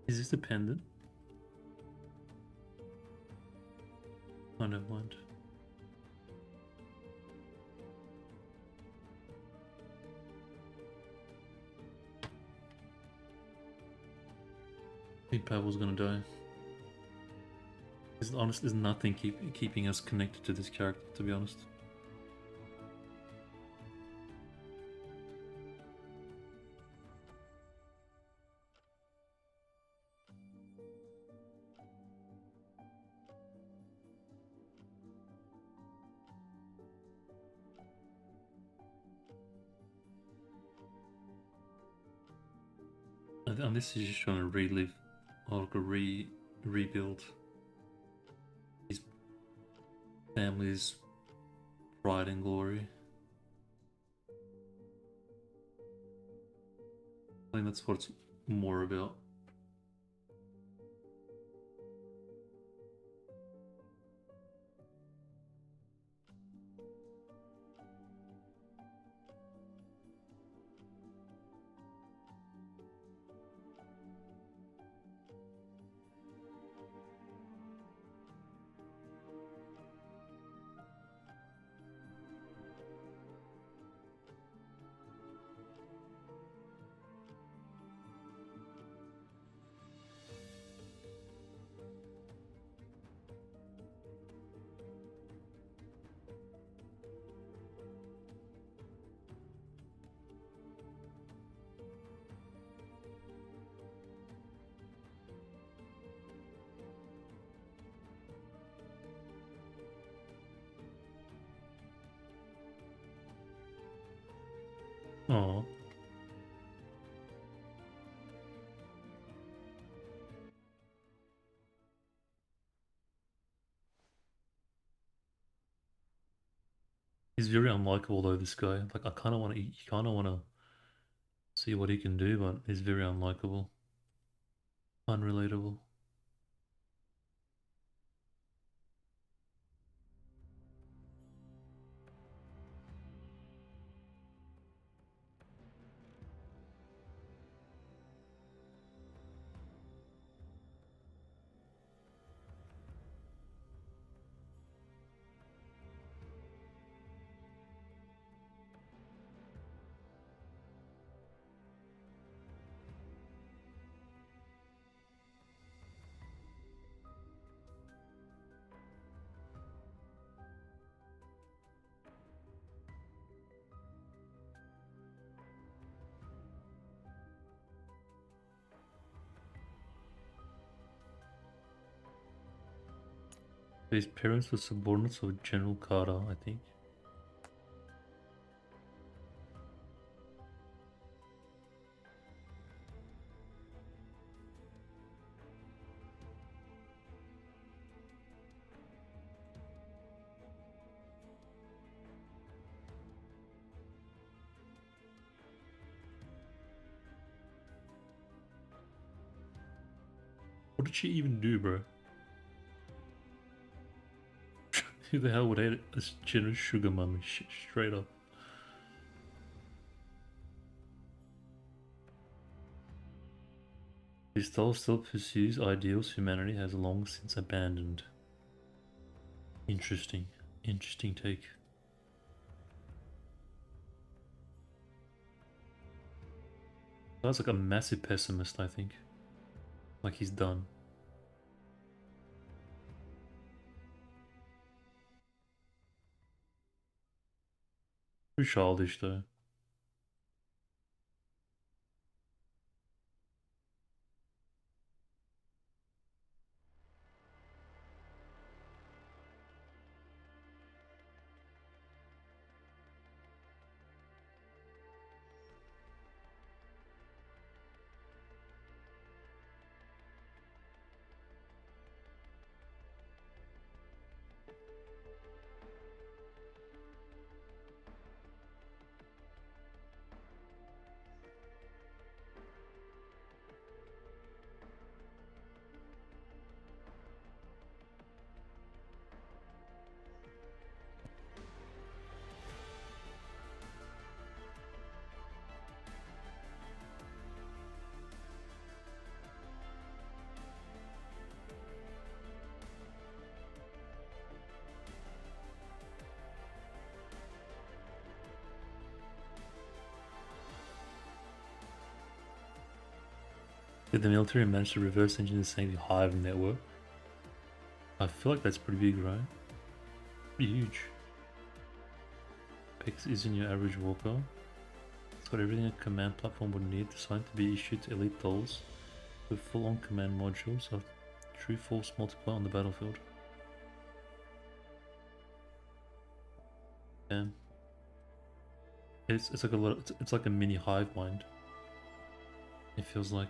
Is this a pendant? Oh, never mind. I think Pavel's gonna die. There's nothing keeping us connected to this character, to be honest. And this is just trying to relive, or like a rebuild his family's pride and glory. I think that's what it's more about. Oh. He's very unlikable though, this guy. Like, I kind of want to see what he can do, but he's very unlikable. Unrelatable. His parents were subordinates of General Carter, I think. What did she even do, bro? Who the hell would hate this generous sugar mummy? Straight up. His style still pursues ideals humanity has long since abandoned. Interesting. Interesting take. That's like a massive pessimist, I think. Like he's done. Too childish though. Did the military manage to reverse engineer the Sanctuary Hive network? I feel like that's pretty big, right? Pretty huge. Pex isn't your average walker. It's got everything a command platform would need, designed to be issued to elite dolls with full-on command modules of true force multiplier on the battlefield. Damn. It's like a lot. It's like a mini hive mind. It feels like.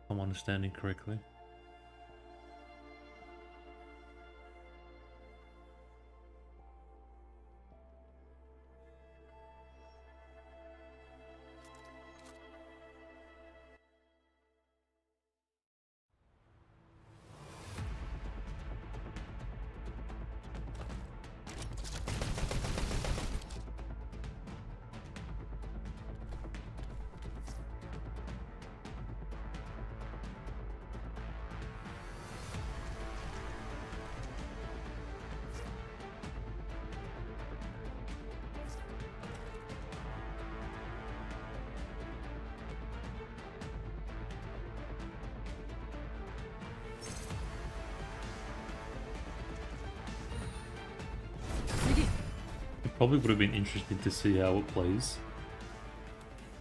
If I'm understanding correctly. Probably would have been interesting to see how it plays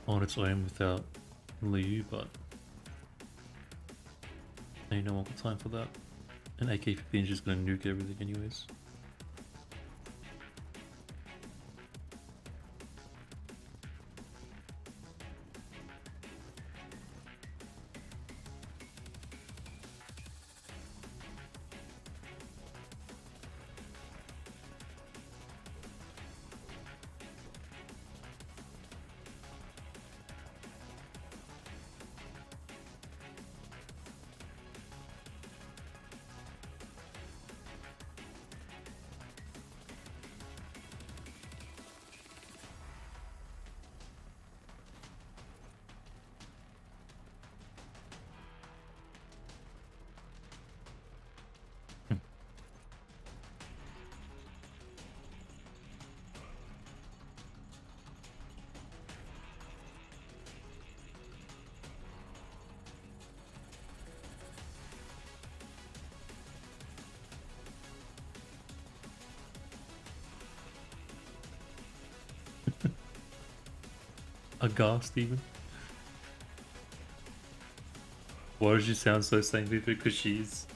on its own without Liu, but ain't no more time for that. And AK-15 is just gonna nuke everything anyways. Aghast even. Why does she sound so saintly? Because she's...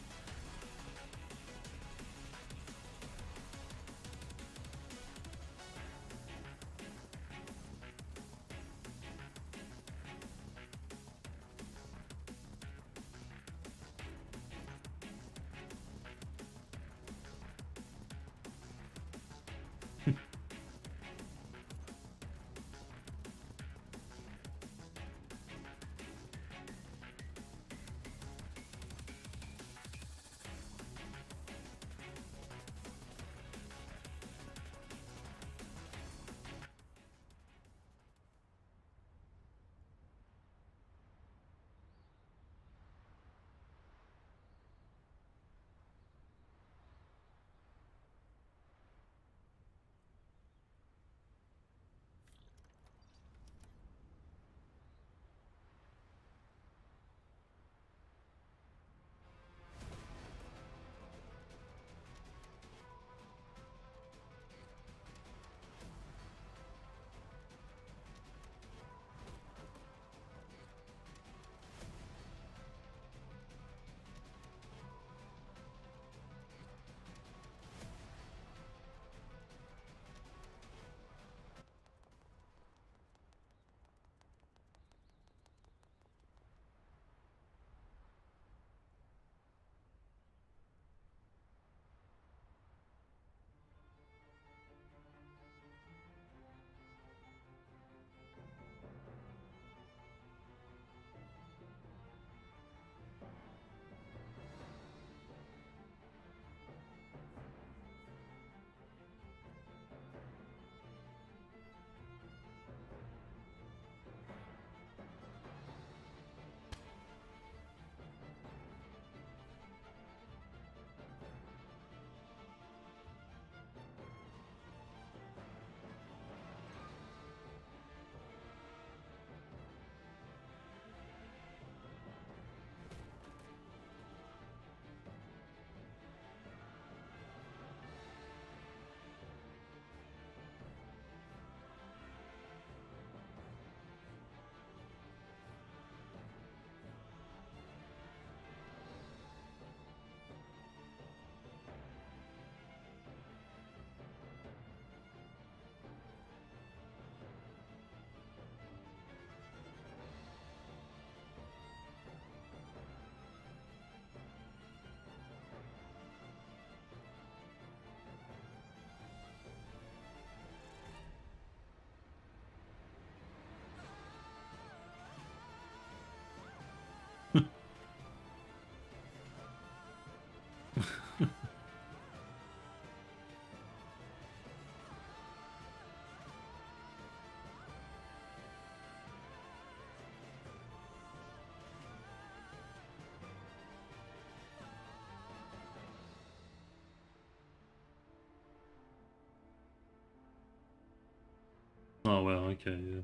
Oh well, okay, yeah.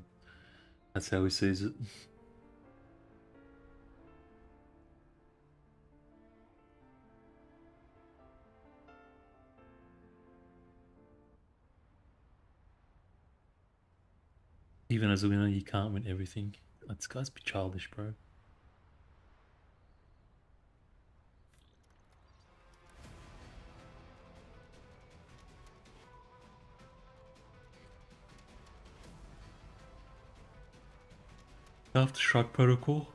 That's how he sees it. Even as a winner, you can't win everything. This guy's be childish, bro. After Shrug Protocol.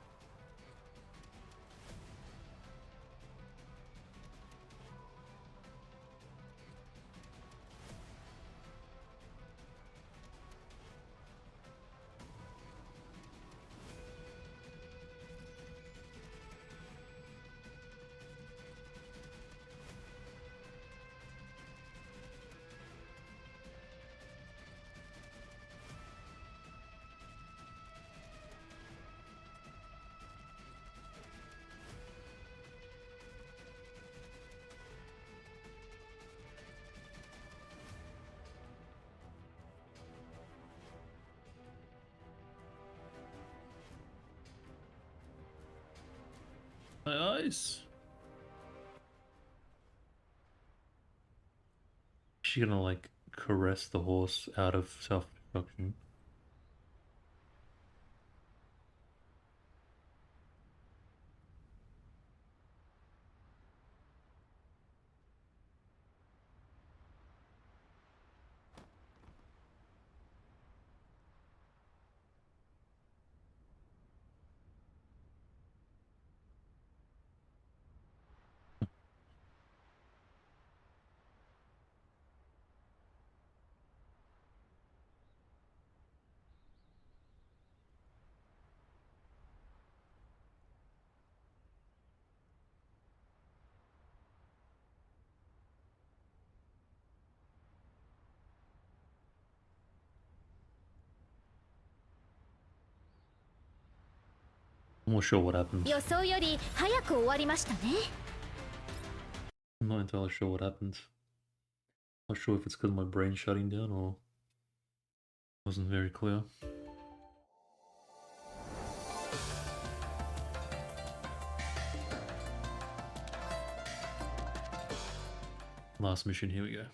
Nice. Is she gonna like caress the horse out of self-destruction? I'm not sure what happened. 予想より早く終わりましたね。I'm not entirely sure what happened. Not sure if it's because of my brain shutting down or wasn't very clear. Last mission, here we go.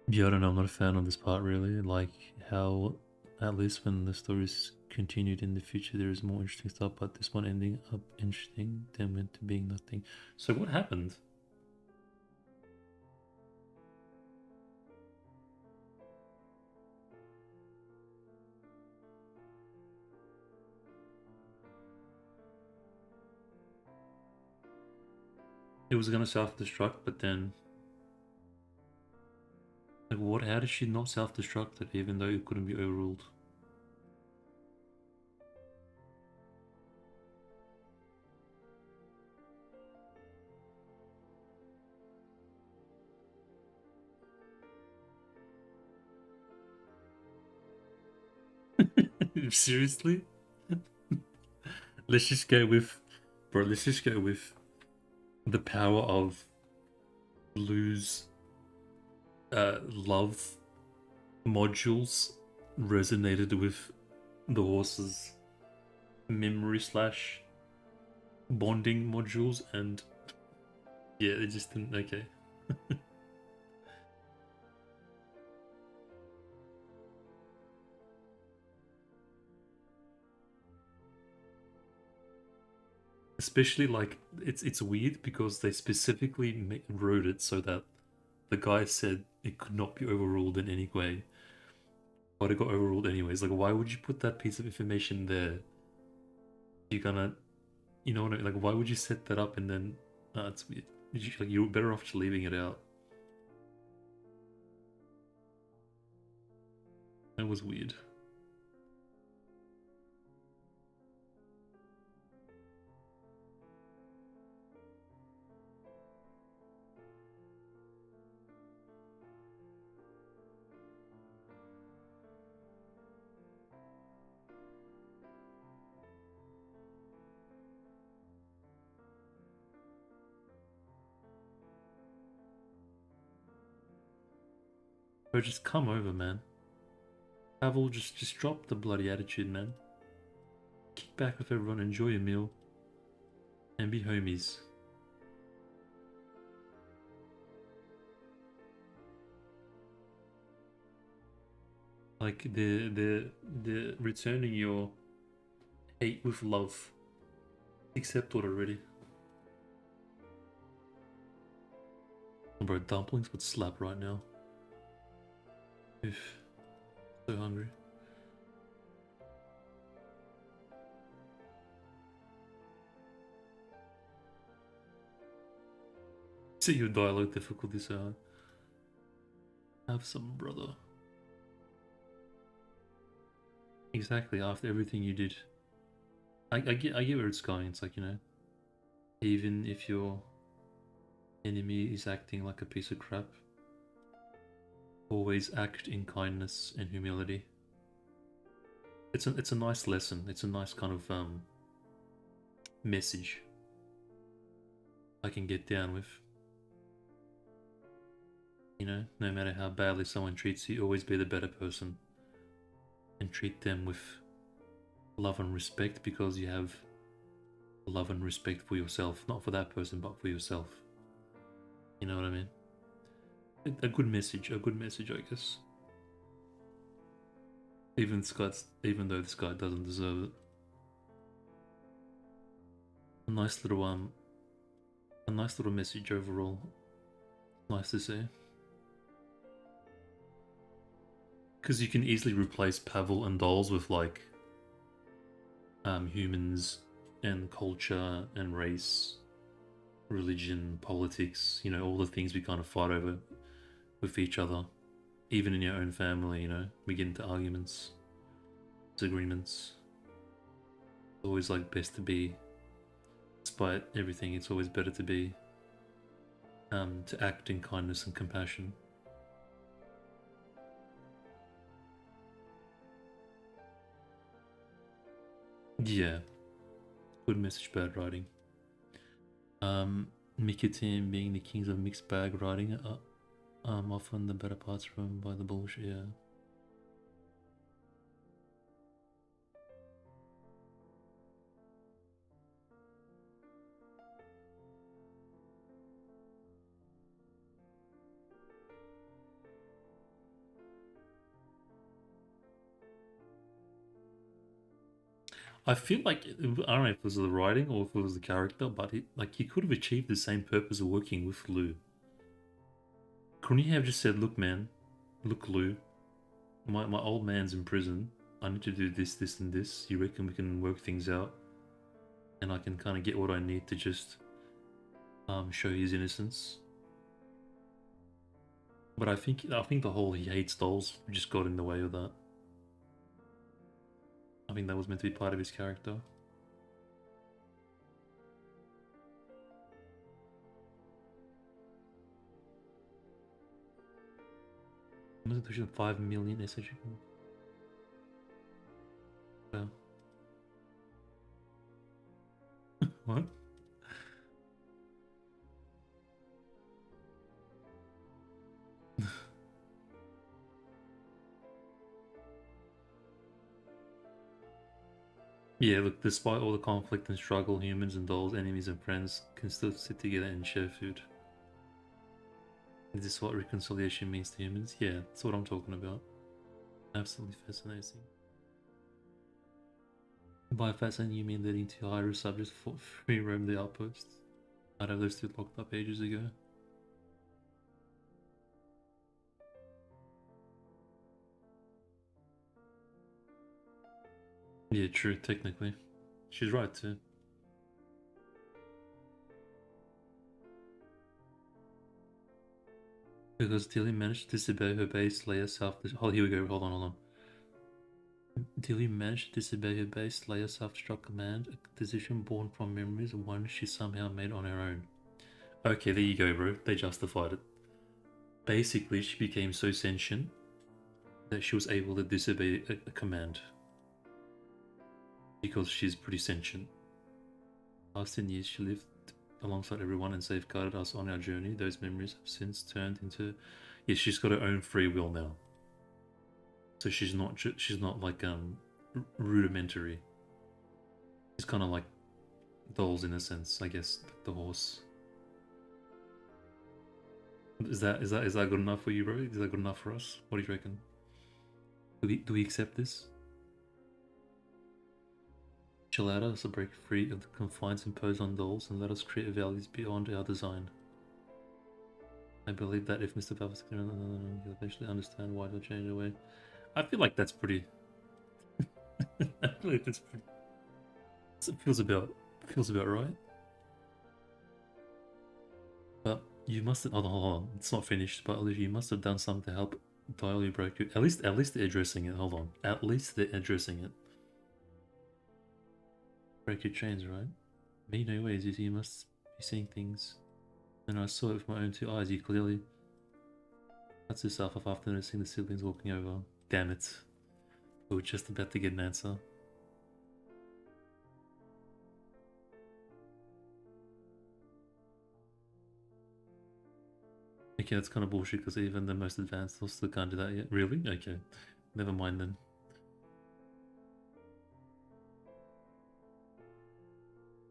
Yeah, I don't know, I'm not a fan of this part really, like how at least when the story's continued in the future there is more interesting stuff, but this one ending up interesting then went to being nothing. So what happened? It was gonna self-destruct, but then like what? How did she not self-destruct it even though it couldn't be overruled? Seriously? Let's just go with, bro. Let's just go with the power of Lu's love modules resonated with the horse's memory / bonding modules, and yeah, it just didn't. Okay. Especially like it's weird because they specifically wrote it so that the guy said it could not be overruled in any way, but it got overruled anyways. Like, why would you put that piece of information there? You're gonna, you know what I mean? Like, why would you set that up and then? It's weird. You're better off just leaving it out. That was weird. Bro, just come over, man. Pavel, just drop the bloody attitude, man. Kick back with everyone, enjoy your meal, and be homies. Like the returning your hate with love. Accept it already. Bro, dumplings would slap right now. Oof. So hungry. See your dialogue difficulty so hard. Have some, brother. Exactly, after everything you did. I get where it's going. It's like, you know, even if your enemy is acting like a piece of crap, always act in kindness and humility. It's a nice lesson. It's a nice kind of message I can get down with. You know, no matter how badly someone treats you, always be the better person and treat them with love and respect, because you have love and respect for yourself, not for that person, but for yourself. You know what I mean? A good message, I guess. Even though this guy doesn't deserve it. A nice little message overall. Nice to see. Because you can easily replace Pavel and dolls with like humans and culture and race, religion, politics, you know, all the things we kind of fight over with each other. Even in your own family, you know, we get into arguments, disagreements. It's always like best to be, despite everything, it's always better to be, to act in kindness and compassion. Yeah. Good message, bad writing. Mickey team being the kings of mixed bag writing, often the better parts from by the bullshit, yeah. I feel like, I don't know if it was the writing or if it was the character, but he could have achieved the same purpose of working with Lou. Couldn't he have just said, look man, look Lou, my old man's in prison, I need to do this, this and this, you reckon we can work things out? And I can kind of get what I need to just show his innocence. But I think the whole he hates dolls just got in the way of that. I think that was meant to be part of his character. Was it 5 million SH? Wow. What? Yeah, look, despite all the conflict and struggle, humans and dolls, enemies and friends can still sit together and share food. Is this what reconciliation means to humans? Yeah, that's what I'm talking about. Absolutely fascinating. By fascinating, you mean leading to higher subjects for free roam the outposts? I'd have those two locked up ages ago. Yeah, true, technically. She's right too. Because Tilly managed to disobey her base layer self-destruct. Oh, here we go, hold on. Tilly managed to disobey her base layer self-destruct command, a decision born from memories, one she somehow made on her own. Okay, there you go, bro. They justified it. Basically, she became so sentient that she was able to disobey a command. Because she's pretty sentient. Last 10 years, she lived alongside everyone and safeguarded us on our journey. Those memories have since turned into Yeah, she's got her own free will now. So she's not like rudimentary. She's kind of like dolls in a sense, I guess. The horse. Is that good enough for you, bro? Is that good enough for us? What do you reckon? Do we accept this? Chill out us, break free of the confines imposed on dolls, and let us create values beyond our design. I believe that if Mr. Valve is clear, you'll eventually understand why they'll change their way. I feel like that's pretty. I feel like that's pretty. It feels about right. But you must have. Hold on. It's not finished. But you must have done something to help Dial break you. At least they're addressing it. Hold on. At least they're addressing it. Break your chains, right? Me, no ways. You must be seeing things. And I saw it with my own two eyes. You clearly. That's yourself off after noticing the siblings walking over. Damn it. We were just about to get an answer. Okay, that's kind of bullshit because even the most advanced still can't do that yet. Really? Okay. Never mind then.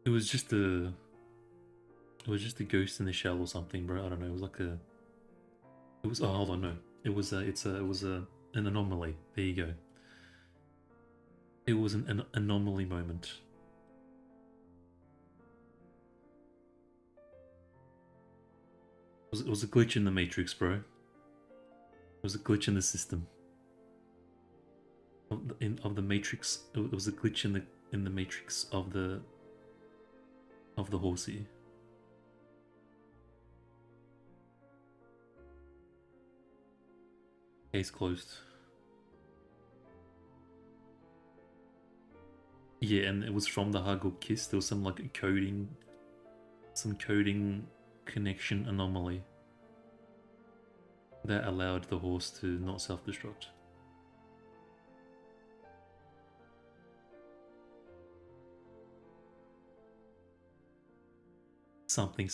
It was just a ghost in the shell or something, bro. I don't know. It was like a. It was. Oh, hold on, no. It was an anomaly. There you go. It was an anomaly moment. It was a glitch in the matrix, bro. It was a glitch in the system. Of the matrix. It was a glitch in the matrix of the horsey. Case closed. Yeah, and it was from the hug or kiss. There was some like coding connection anomaly that allowed the horse to not self-destruct. Something.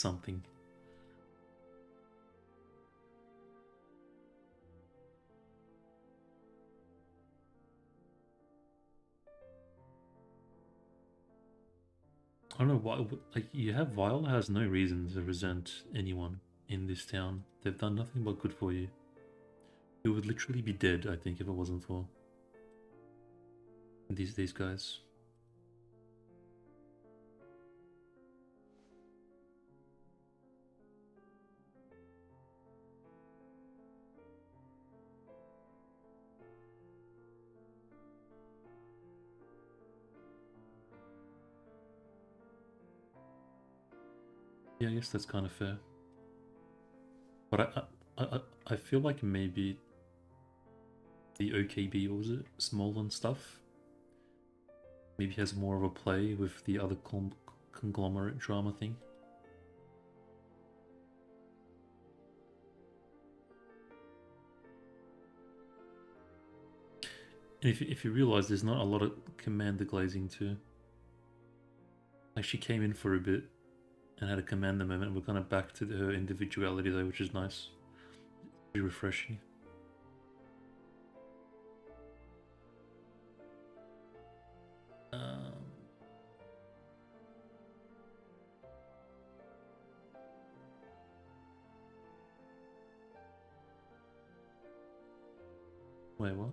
I don't know why. Like, you have Viola has no reason to resent anyone in this town. They've done nothing but good for you. You would literally be dead, I think, if it wasn't for these guys. Yeah, I guess that's kind of fair. But I feel like maybe the OKB, or was it small and stuff, maybe has more of a play with the other conglomerate drama thing. And if you realize there's not a lot of commander glazing too. Like, she came in for a bit and had a commander moment. We're kind of back to her individuality though, which is nice. Pretty refreshing. Wait, what?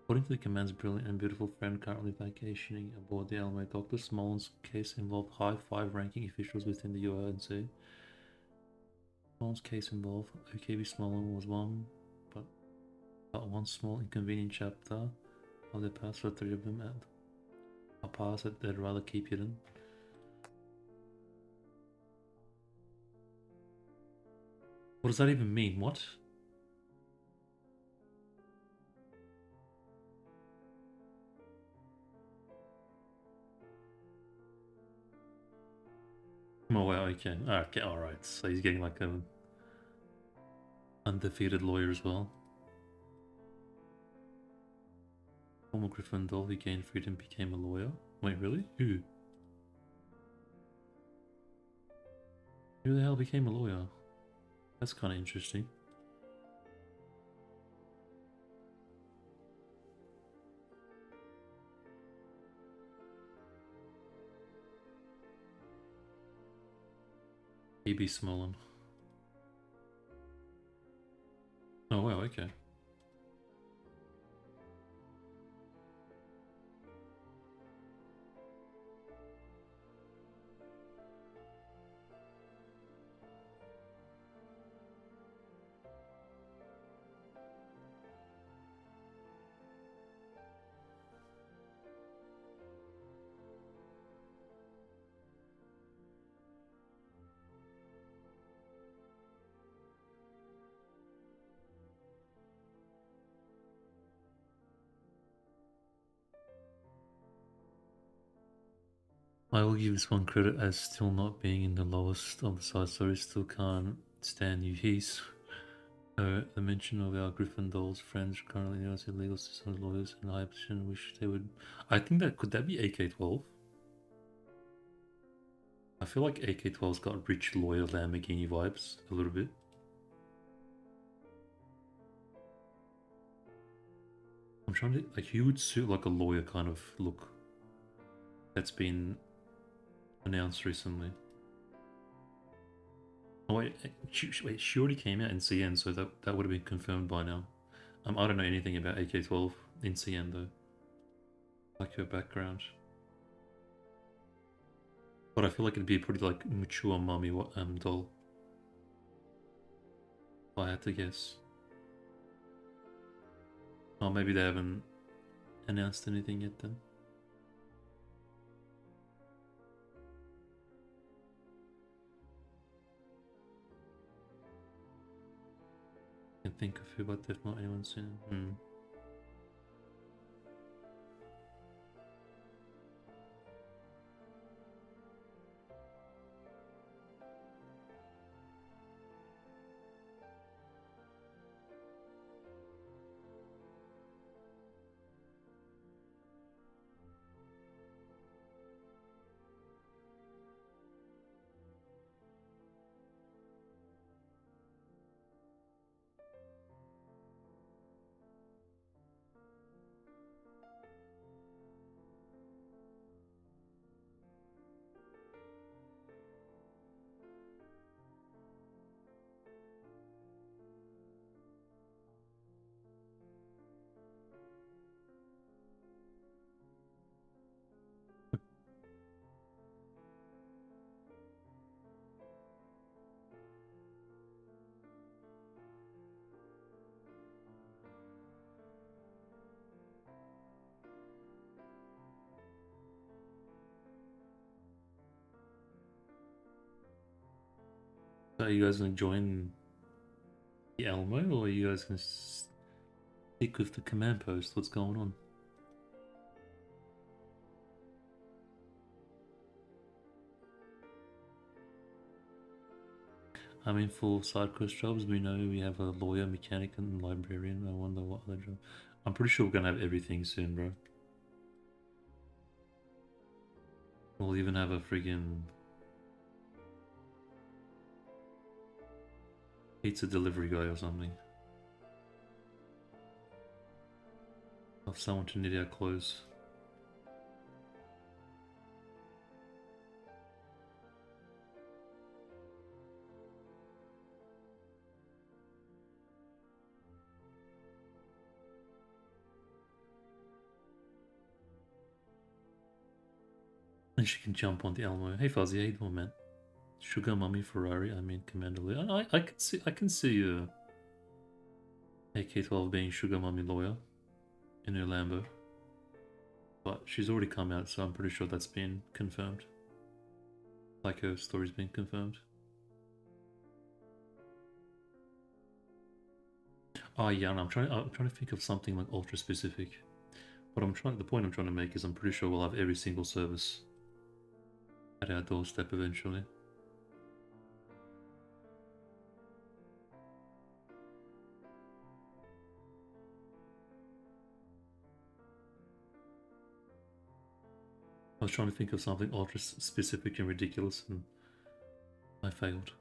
According to the command's brilliant and beautiful friend currently vacationing aboard the Alamo, Dr. Smolin's case involved high 5 ranking officials within the UNC. Smolin's case involved OKB Smolin was one, but one small inconvenient chapter of the past for 3 of them at a past that they'd rather keep hidden. What does that even mean? What? Oh wow, okay. Okay, alright. So he's getting like an undefeated lawyer as well. Former Gryffindor who gained freedom became a lawyer. Wait, really? Who? Who the hell became a lawyer? That's kind of interesting. E.B. Smolin. Oh wow, okay. I will give this one credit as still not being in the lowest of the side stories. Still can't stand Liushih. The mention of our Gryffindor's friends currently in the legal system, lawyers in high position, wish they would. I think that could that be AK-12? I feel like AK-12's got rich lawyer Lamborghini vibes a little bit. I'm trying to like he would suit like a lawyer kind of look that's been announced recently. Oh wait, she already came out in CN, so that would have been confirmed by now. I don't know anything about AK-12 in CN though. Like her background. But I feel like it'd be a pretty like mature mummy doll. If I had to guess. Oh, maybe they haven't announced anything yet then. I can think of who, but if not anyone's seen. Are you guys gonna join the Elmo, or are you guys gonna stick with the command post? What's going on? I mean, for side quest jobs, we know we have a lawyer, mechanic, and librarian. I wonder what other job. I'm pretty sure we're gonna have everything soon, bro. We'll even have a friggin' pizza delivery guy or something. Of someone to knit our clothes. And she can jump on the Elmo. Hey Fuzzy, how you doing, man? Sugar Mummy Ferrari, I mean Commander Leo. I can see AK-12 being Sugar Mummy lawyer in her Lambo. But she's already come out, so I'm pretty sure that's been confirmed. Like her story's been confirmed. Oh yeah, and I'm trying to think of something like ultra specific. But the point I'm trying to make is I'm pretty sure we'll have every single service at our doorstep eventually. I was trying to think of something ultra specific and ridiculous, and I failed.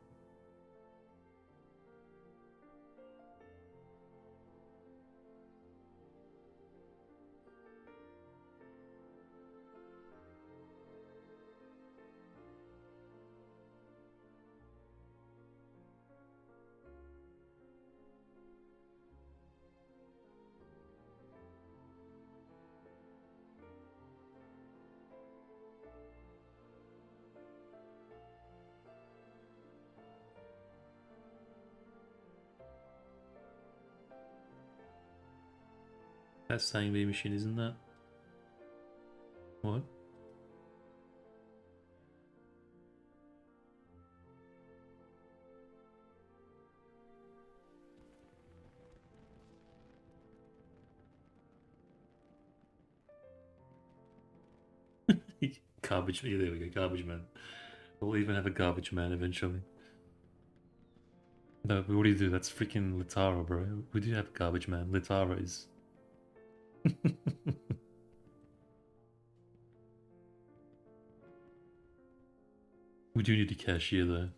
That's saying the machine, isn't that? What? Garbage. Yeah, there we go. Garbage man. We'll even have a garbage man eventually. No, but what do you do? That's freaking Litara, bro. We do have a garbage man. Litara is. We do need a cashier though.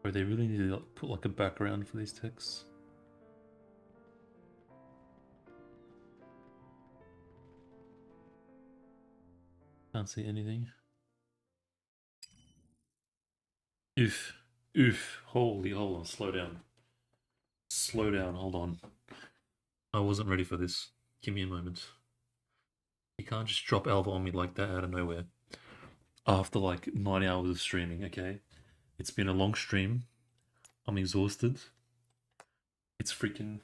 Or they really need to put like a background for these texts. Can't see anything. Oof. Oof. Holy, hold on. Slow down. Slow down. Hold on. I wasn't ready for this. Give me a moment. You can't just drop Alva on me like that out of nowhere. After like 9 hours of streaming, okay? It's been a long stream. I'm exhausted. It's freaking...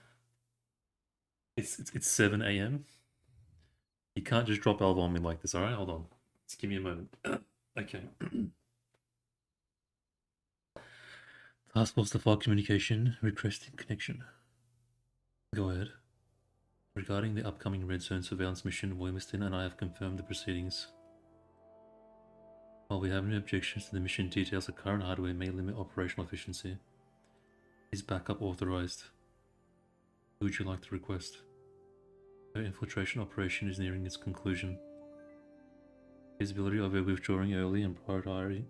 It's 7 AM. You can't just drop Alva on me like this, alright? Hold on. Just give me a moment. Okay. Task Force to file communication, requesting connection. Go ahead. Regarding the upcoming Red Zone surveillance mission, Williamston and I have confirmed the proceedings. While we have no objections to the mission details, the current hardware may limit operational efficiency. Is backup authorized? Who would you like to request? Our infiltration operation is nearing its conclusion. Feasibility of a withdrawing early and prioritizing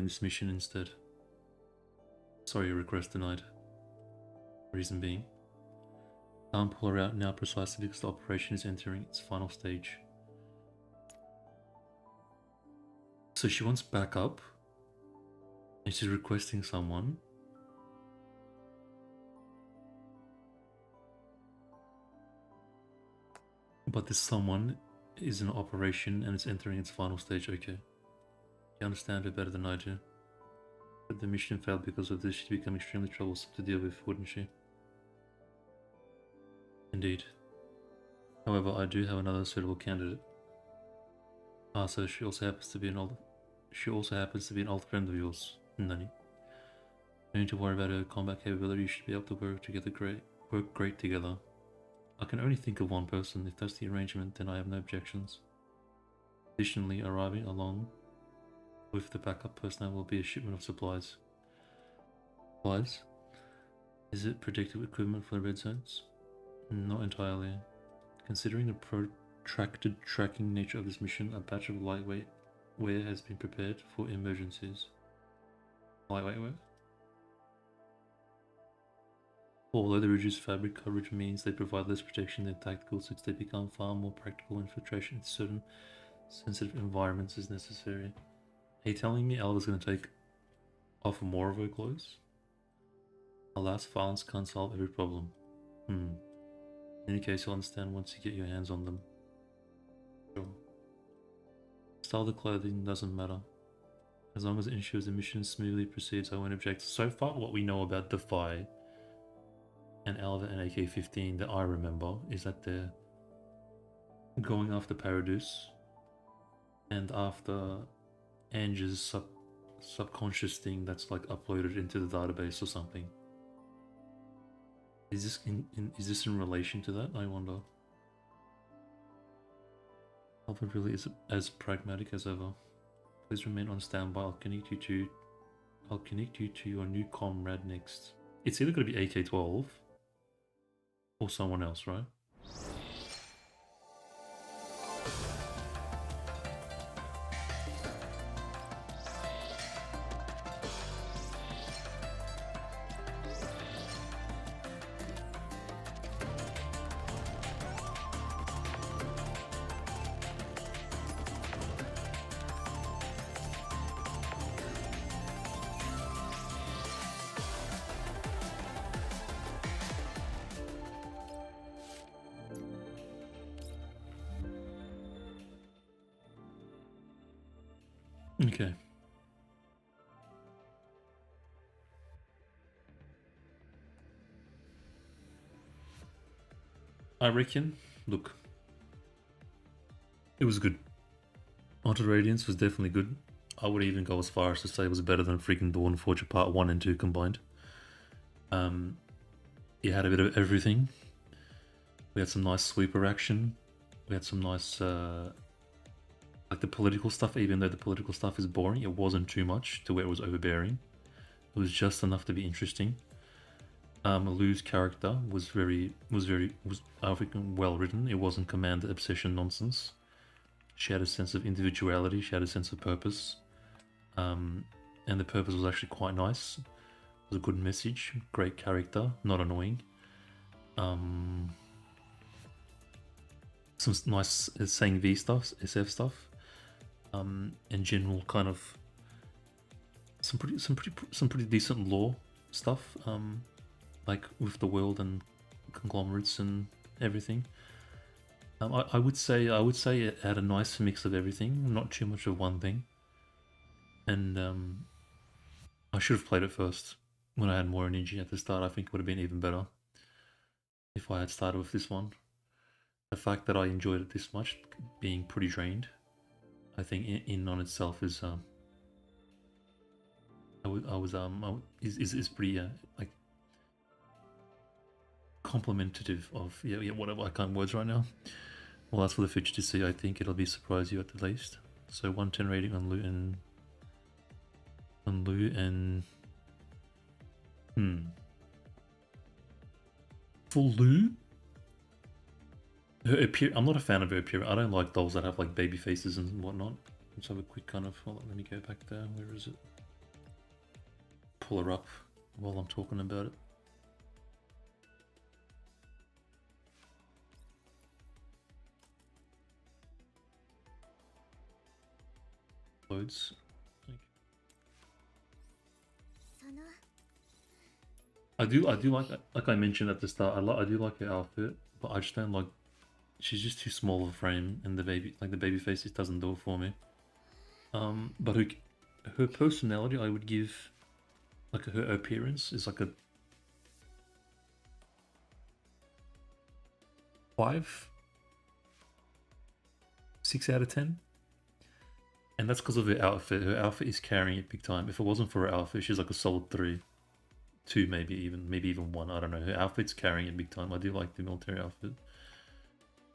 this mission instead. Sorry, your request denied. Reason being, can't pull her out now precisely because the operation is entering its final stage. So she wants backup, and she's requesting someone. But this someone is in operation and it's entering its final stage. Okay. You understand her better than I do. But the mission failed because of this. She'd become extremely troublesome to deal with, wouldn't she? Indeed. However, I do have another suitable candidate. So she also happens to be an old friend of yours, Nani. No need to worry about her combat capability. You should be able to work great together. I can only think of one person. If that's the arrangement, then I have no objections. Additionally, arriving along with the backup personnel will be a shipment of supplies. Supplies? Is it predictive equipment for the red zones? Not entirely. Considering the protracted tracking nature of this mission, a batch of lightweight wear has been prepared for emergencies. Lightweight wear? Although the reduced fabric coverage means they provide less protection than tactical suits, they become far more practical. Infiltration in certain sensitive environments is necessary. Are you telling me Alva's going to take off more of her clothes? Alas, violence can't solve every problem. In any case, you'll understand once you get your hands on them. Sure. Style of the clothing doesn't matter. As long as it ensures the mission smoothly proceeds, I won't object. So far, what we know about Defy and Alva and AK-15 that I remember is that they're going after Paradis and after Ange's subconscious thing that's like uploaded into the database or something. Is this in relation to that? I wonder. Alva really is as pragmatic as ever. Please remain on standby. I'll connect you to your new comrade next. It's either going to be AK-12 or someone else, right? Okay. I reckon, look, it was good. Haunted Radiance was definitely good. I would even go as far as to say it was better than freaking Dawnforger Part 1 and 2 combined. You had a bit of everything. We had some nice sweeper action. We had some nice, like the political stuff, even though the political stuff is boring, it wasn't too much to where it was overbearing. It was just enough to be interesting. Lou's character was I think well written. It wasn't command obsession nonsense. She had a sense of individuality. She had a sense of purpose, and the purpose was actually quite nice. It was a good message. Great character, not annoying. Some nice saying V stuff, SF stuff, and general kind of some pretty decent lore stuff. Like with the world and conglomerates and everything. I would say it had a nice mix of everything, not too much of one thing. And I should have played it first when I had more energy at the start. I think it would have been even better if I had started with this one. The fact that I enjoyed it this much, being pretty drained, I think in on itself is is pretty like complimentative of whatever, I can't words right now. Well, that's for the future to see. I think it'll be surprise you at the least. So 110 rating on Liu and for Liu, her I'm not a fan of her appearance. I don't like dolls that have like baby faces and whatnot. Let's have a quick kind of, hold on, let me go back there. Where is it? Pull her up while I'm talking about it. Loads. I do like I mentioned at the start, I do like her outfit, but I just don't like, she's just too small of a frame, and the baby face just doesn't do it for me. But her personality, I would give, like her appearance is like a 5, 6 out of 10. And that's because of her outfit. Her outfit is carrying it big time. If it wasn't for her outfit, she's like a solid 3. 2 maybe even 1, I don't know. Her outfit's carrying it big time. I do like the military outfit.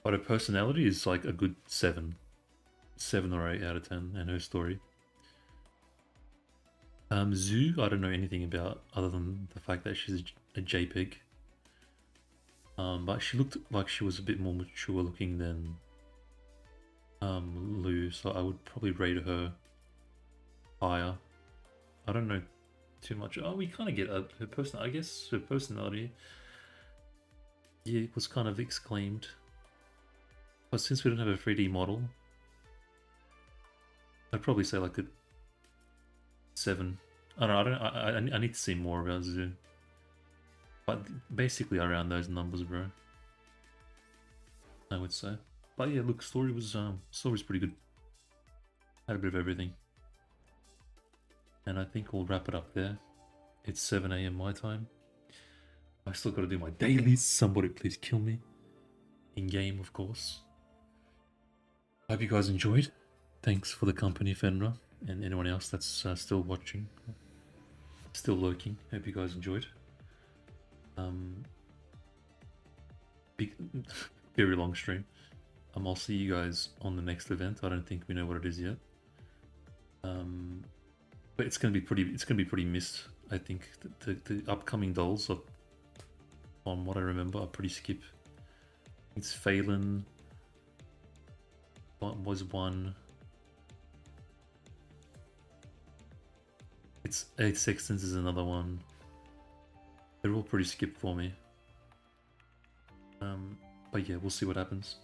But her personality is like a good 7 or 8 out of 10, and her story. Zhu, I don't know anything about other than the fact that she's a JPEG. But she looked like she was a bit more mature looking than Liu, so I would probably rate her higher. I don't know too much. Oh, we kind of get her person. I guess her personality, yeah, was kind of exclaimed. But since we don't have a 3D model, I'd probably say like a 7. I don't know. I need to see more about Zhu. But basically around those numbers, bro. I would say. But yeah, look, story's pretty good. Had a bit of everything. And I think we'll wrap it up there. It's 7 AM my time. I still got to do my dailies. Somebody please kill me. In game, of course. Hope you guys enjoyed. Thanks for the company, Fenra, and anyone else that's still watching, still lurking. Hope you guys enjoyed. Big, very long stream. I'll see you guys on the next event. I don't think we know what it is yet. But it's gonna be pretty. It's gonna be pretty missed. I think the upcoming dolls are on what I remember, a pretty skip. It's Phelan. What was one? It's 8 Sextants is another one. They're all pretty skip for me. But yeah, we'll see what happens.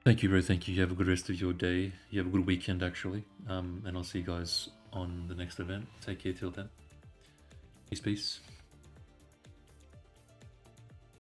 Thank you, bro. Thank you. You have a good rest of your day. You have a good weekend, actually. And I'll see you guys on the next event. Take care till then. Peace, peace.